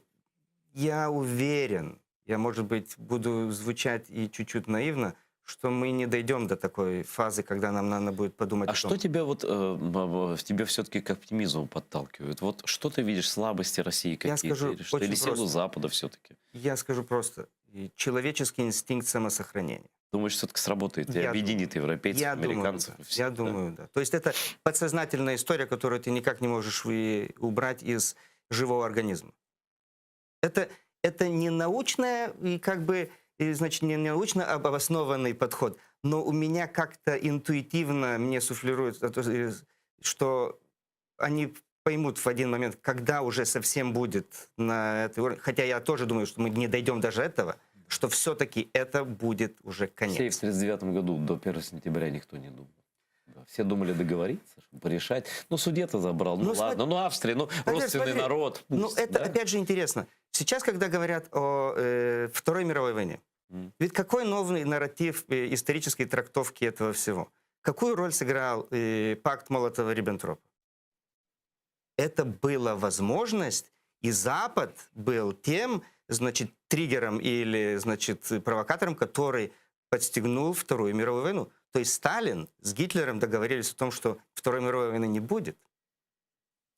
я уверен, я, может быть, буду звучать и чуть-чуть наивно, что мы не дойдем до такой фазы, когда нам надо будет подумать о том. Что тебя вот тебя все-таки к оптимизму подталкивает? Вот что ты видишь, слабости России какие-то? Или силу Запада все-таки? Я скажу просто. Человеческий инстинкт самосохранения. Думаешь, все-таки сработает и объединит европейцев, американцев? Я думаю, да. То есть это подсознательная история, которую ты никак не можешь убрать из живого организма. Это не научная и как бы... значит, не научно обоснованный подход, но у меня как-то интуитивно мне суфлируют, что они поймут в один момент, когда уже совсем будет на этой уровне, хотя я тоже думаю, что мы не дойдем даже этого, что все-таки это будет уже конец. В 1939 году до 1 сентября никто не думал. Все думали договориться, порешать. Ну, судья-то забрал, ну ладно, ну Австрия, ну родственный народ. Пусть, ну, это опять же интересно. Сейчас, когда говорят о Второй мировой войне, ведь какой новый нарратив исторической трактовки этого всего? Какую роль сыграл пакт Молотова-Риббентропа? Это была возможность, и Запад был тем, значит, триггером или, значит, провокатором, который подстегнул Вторую мировую войну. То есть Сталин с Гитлером договорились о том, что Второй мировой войны не будет.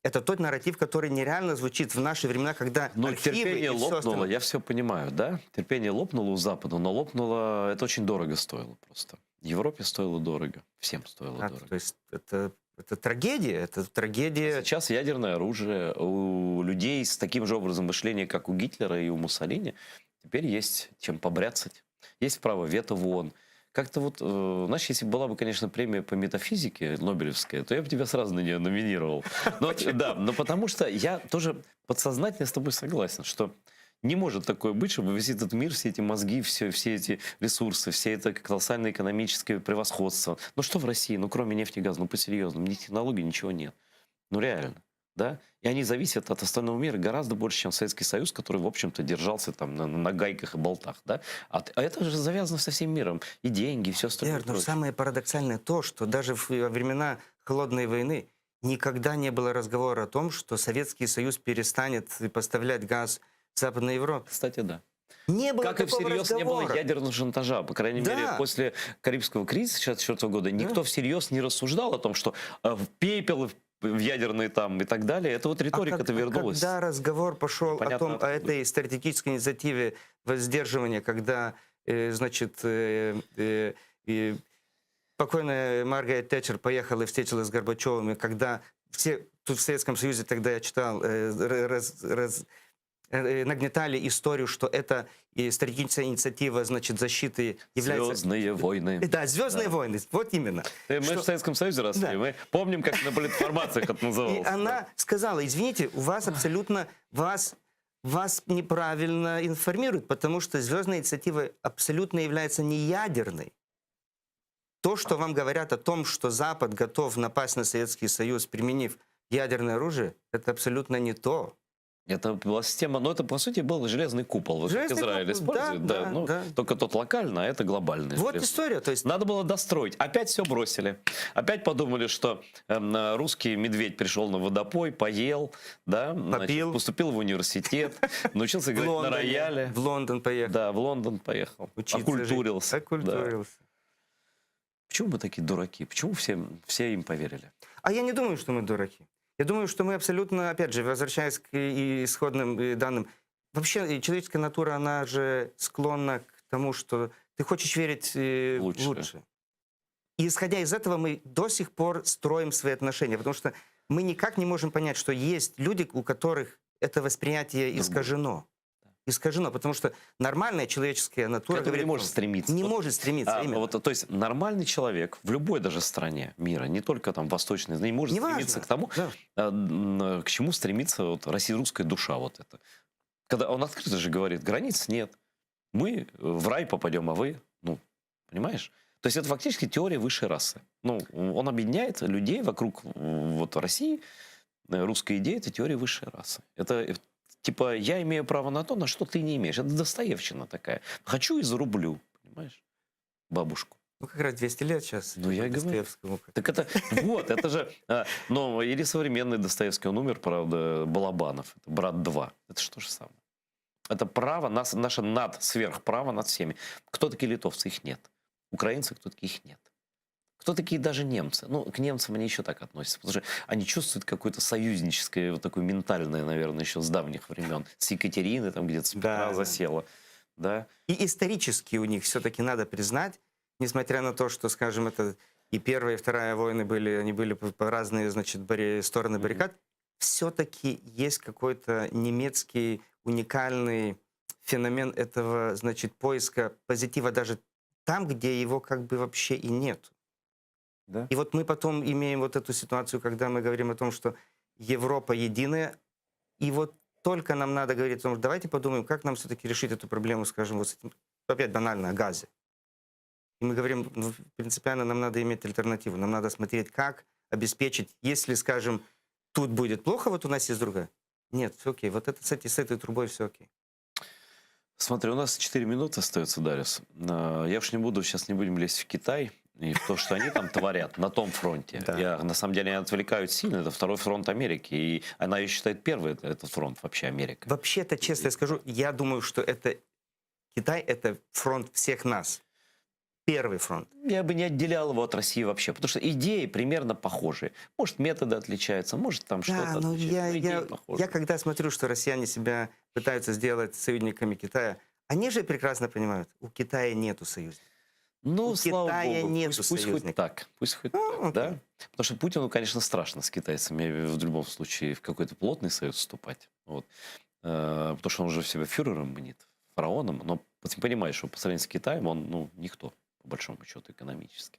Это тот нарратив, который нереально звучит в наши времена, когда терпение лопнуло, я все понимаю, да? Терпение лопнуло у Запада, но лопнуло, это очень дорого стоило просто. Европе стоило дорого, всем стоило дорого. То есть это трагедия, это трагедия. Сейчас ядерное оружие у людей с таким же образом мышления, как у Гитлера и у Муссолини, теперь есть чем побряцать. Есть право вето в ООН. Как-то вот, знаешь, если была бы, конечно, премия по метафизике Нобелевская, то я бы тебя сразу на нее номинировал. Но, да, но потому что я тоже подсознательно с тобой согласен, что Не может такое быть, чтобы весь этот мир, все эти мозги, все эти ресурсы, все это колоссальное экономическое превосходство. Ну что в России? Ну кроме нефти и газа, ну по-серьезному, ни технологий, ничего нет. Ну реально. Да? И они зависят от остального мира гораздо больше, чем Советский Союз, который, в общем-то, держался там на гайках и болтах. Да? А это же завязано со всем миром. И деньги, и все остальное. Но самое парадоксальное то, что даже во времена Холодной войны никогда не было разговора о том, что Советский Союз перестанет поставлять газ в Западной Европе. Кстати, да. Не было как и всерьез не было ядерного шантажа. По крайней мере, после Карибского кризиса 1964 года никто всерьез не рассуждал о том, что пепел в ядерные там и так далее. Это вот риторика-то вернулась. Когда разговор пошел о этой стратегической инициативе воздерживания, когда, значит, покойная Маргарет Тэтчер поехала и встретилась с Горбачевым, и когда все тут в Советском Союзе, тогда я читал, нагнетали историю, что это стратегическая инициатива, значит, защиты является... Звездные войны. Да, звездные войны, вот именно. Мы в Советском Союзе росли, мы помним, как на политинформациях это называлось. И она сказала, извините, у вас абсолютно, вас неправильно информируют, потому что звездная инициатива абсолютно является не ядерной. То, что вам говорят о том, что Запад готов напасть на Советский Союз, применив ядерное оружие, это абсолютно не то. Это была система, но это, по сути, был железный купол. Вот как Израиль использует, да. Только тот локально, а это глобальный. Вот история. То есть... Надо было достроить. Опять все бросили. Опять подумали, что русский медведь пришел на водопой, поел, да, значит, поступил в университет, научился играть на рояле. В Лондон поехал. Да, в Лондон поехал. Окультурился. Окультурился. Почему мы такие дураки? Почему все им поверили? А я не думаю, что мы дураки. Я думаю, что мы абсолютно, опять же, возвращаясь к исходным данным, вообще человеческая натура, она же склонна к тому, что ты хочешь верить лучше. И исходя из этого мы до сих пор строим свои отношения, потому что мы никак не можем понять, что есть люди, у которых это восприятие искажено. Искажено, потому что нормальная человеческая натура... К этому не может стремиться. Не может стремиться, именно. То есть нормальный человек в любой даже стране мира, не только там восточной, не может стремиться к тому, к чему стремится вот русская душа вот это. Когда он открыто же говорит, границ нет, мы в рай попадем, а вы, понимаешь? То есть это фактически теория высшей расы. Он объединяет людей вокруг вот России, русская идея — это теория высшей расы. Это... Типа, я имею право на то, на что ты не имеешь. Это Достоевщина такая. Хочу и зарублю, понимаешь, бабушку. Как раз 200 лет сейчас. Я говорю. Так это, вот, это же... или современный Достоевский, он умер, правда, Балабанов. Это «Брат 2». Это что же самое? Это право, наше сверхправо над всеми. Кто такие литовцы? Их нет. Украинцы, кто такие? Их нет. Кто такие даже немцы? К немцам они еще так относятся, потому что они чувствуют какое-то союзническое, вот такое ментальное, наверное, еще с давних времен. С Екатерины там где-то, с Петра засела. Да. И исторически у них все-таки надо признать, несмотря на то, что, скажем, это и Первая, и Вторая войны они были по разные, значит, стороны баррикад, все-таки есть какой-то немецкий уникальный феномен этого, значит, поиска позитива даже там, где его как бы вообще и нет. Да? И вот мы потом имеем вот эту ситуацию, когда мы говорим о том, что Европа единая, и вот только нам надо говорить о том, что давайте подумаем, как нам все-таки решить эту проблему, скажем, вот с этим, опять банально, о газе. И мы говорим, принципиально нам надо иметь альтернативу, нам надо смотреть, как обеспечить, если, скажем, тут будет плохо, вот у нас есть другая. Нет, все окей, вот это, с этой трубой все окей. Смотри, у нас 4 минуты остается, Дариус. Я уж сейчас не будем лезть в Китай и в то, что они там творят на том фронте. На самом деле, они отвлекают сильно. Это второй фронт Америки. И она ее считает первый, этот фронт вообще Америка. Вообще-то, честно я скажу, я думаю, что это Китай — это фронт всех нас. Первый фронт. Я бы не отделял его от России вообще, потому что идеи примерно похожие. Может, методы отличаются, может, там что-то отличается. Я когда смотрю, что россияне себя пытаются сделать союзниками Китая, они же прекрасно понимают, у Китая нету союзников. У слава Китая богу, нету пусть хоть так. Пусть хоть так, да? Потому что Путину, конечно, страшно с китайцами в любом случае в какой-то плотный союз вступать. Вот. Потому что он уже себя фюрером мнит, фараоном. Но ты понимаешь, что по сравнению с Китаем он никто, по большому счету, экономически.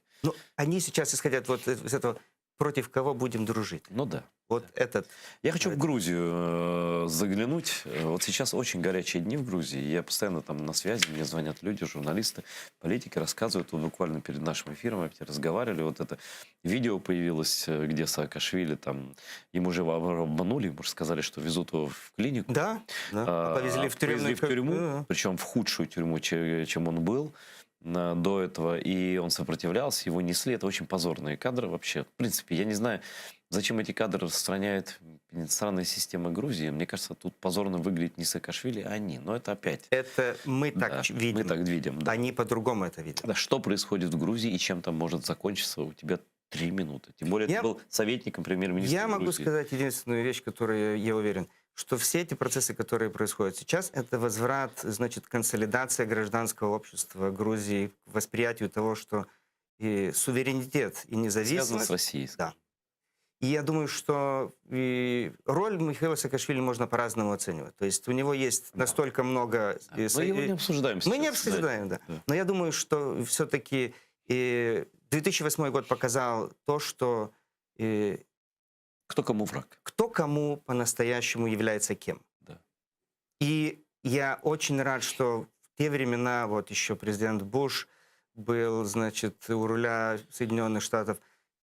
Они сейчас исходят вот из этого против кого будем дружить. Ну да. Вот этот. Я хочу в Грузию заглянуть. Вот сейчас очень горячие дни в Грузии. Я постоянно там на связи, мне звонят люди, журналисты, политики, рассказывают. Вот буквально перед нашим эфиром мы разговаривали. Вот это видео появилось, где Саакашвили, там, ему же обманули, ему же сказали, что везут его в клинику. Да, повезли в тюрьму, причем в худшую тюрьму, чем он был до этого, и он сопротивлялся, его несли. Это очень позорные кадры вообще. В принципе, я не знаю, зачем эти кадры распространяет пенитенциарная система Грузии. Мне кажется, тут позорно выглядит не Саакашвили, а они. Но это опять... Это мы так видим. Мы так видим, да. Они по-другому это видят. Да, что происходит в Грузии и чем там может закончиться, у тебя 3 минуты. Тем более, ты был советником премьер-министра Я могу Грузии. сказать единственную вещь, которую я уверен, что все эти процессы, которые происходят сейчас, это возврат, значит, консолидация гражданского общества Грузии к восприятию того, что и суверенитет и независимость... Связано с Россией. Да. И я думаю, что и роль Михаила Саакашвили можно по-разному оценивать. То есть у него есть настолько много... Мы его не обсуждаем сейчас. Мы не обсуждаем, да. Но я думаю, что все-таки 2008 год показал то, что... Кто кому враг. Кто кому по-настоящему является кем. Да. И я очень рад, что в те времена, вот еще президент Буш был, значит, у руля Соединенных Штатов,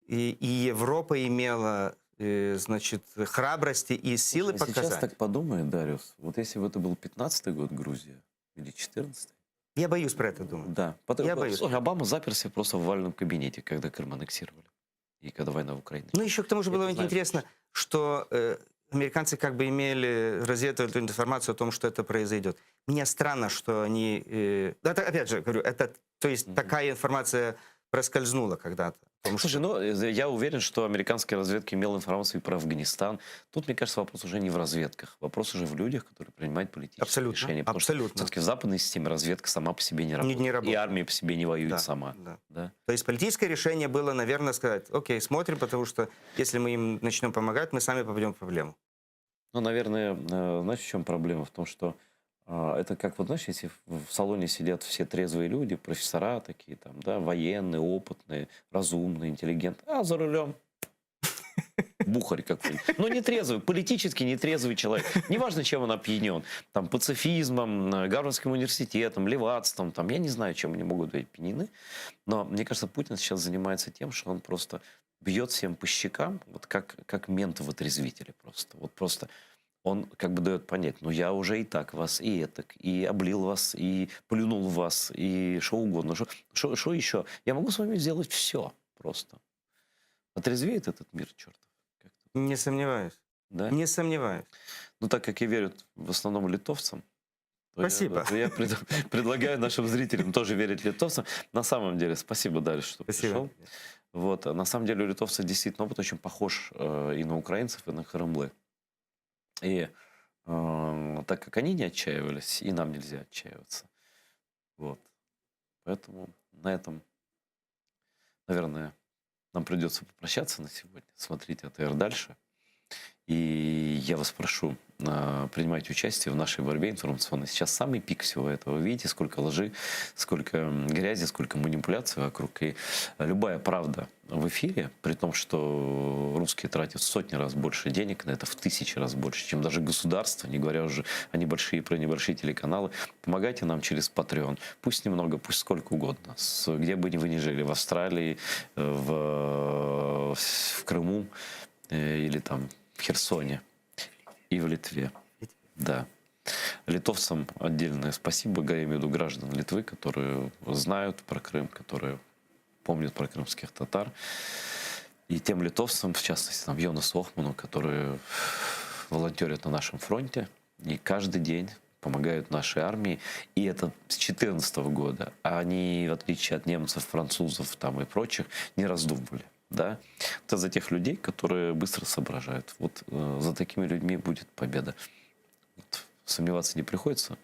и Европа имела, значит, храбрости и силы показать. Сейчас так подумай, Дариус, вот если бы это был 15-й год Грузия или 14-й. Я боюсь про это думать. Да. Я боюсь. Обама заперся просто в вальном кабинете, когда Крым аннексировали. И когда война в Украине. Ну, еще к тому же было очень интересно, что американцы как бы имели разведывательную информацию о том, что это произойдет. Мне странно, что они... это, опять же, говорю, это, то есть такая информация проскользнула когда-то. Слушай, ну, я уверен, что американская разведка имела информацию и про Афганистан. Тут, мне кажется, вопрос уже не в разведках. Вопрос уже в людях, которые принимают политические решения. Абсолютно. Все-таки в западной системе разведка сама по себе не работает. И армия по себе не воюет сама. Да. То есть политическое решение было, наверное, сказать, окей, смотрим, потому что если мы им начнем помогать, мы сами попадем в проблему. Ну, наверное, знаешь, в чем проблема? В том, что это как, вот, знаешь, если в салоне сидят все трезвые люди, профессора такие, там, да, военные, опытные, разумные, интеллигентные, а за рулем бухарь какой-нибудь. Но не трезвый, политически нетрезвый человек. Неважно, чем он опьянен. Там, пацифизмом, Гарвардским университетом, левацтвом, там, я не знаю, чем они могут быть опьянены. Но, мне кажется, Путин сейчас занимается тем, что он просто бьет всем по щекам, вот как мент-вытрезвители просто. Вот просто... Он как бы дает понять, ну я уже и так вас, и этак, и облил вас, и плюнул в вас, и что угодно. Что еще? Я могу с вами сделать все просто. Отрезвеет этот мир, чертов? Не сомневаюсь. Да? Не сомневаюсь. Ну так как я верю в основном литовцам, спасибо. Я предлагаю нашим зрителям тоже верить литовцам. На самом деле, спасибо, Дарья, что пришел. Вот, на самом деле у литовцев действительно опыт очень похож и на украинцев, и на Харымлы. И так как они не отчаивались, и нам нельзя отчаиваться. Вот. Поэтому на этом, наверное, нам придется попрощаться на сегодня. Смотрите АТР дальше. И я вас прошу, принимайте участие в нашей борьбе информационной. Сейчас самый пик всего этого. Вы видите, сколько лжи, сколько грязи, сколько манипуляций вокруг. И любая правда в эфире, при том, что русские тратят в сотни раз больше денег на это, в 1000 раз больше, чем даже государство, не говоря уже о про небольшие телеканалы. Помогайте нам через Patreon. Пусть немного, пусть сколько угодно. Где бы вы ни жили, в Австралии, в Крыму или там в Херсоне и в Литве. Да. Литовцам отдельное спасибо, я имею в виду граждан Литвы, которые знают про Крым, которые помнят про крымских татар. И тем литовцам, в частности, там, Йонасу Охману, которые волонтерят на нашем фронте и каждый день помогают нашей армии. И это с 2014 года. А они, в отличие от немцев, французов там, и прочих, не раздумывали. Да? Это за тех людей, которые быстро соображают. Вот за такими людьми будет победа. Вот, сомневаться не приходится.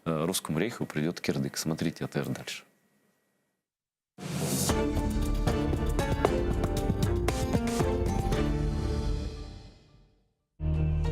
Русскому рейху придет кирдык. Смотрите АТР дальше.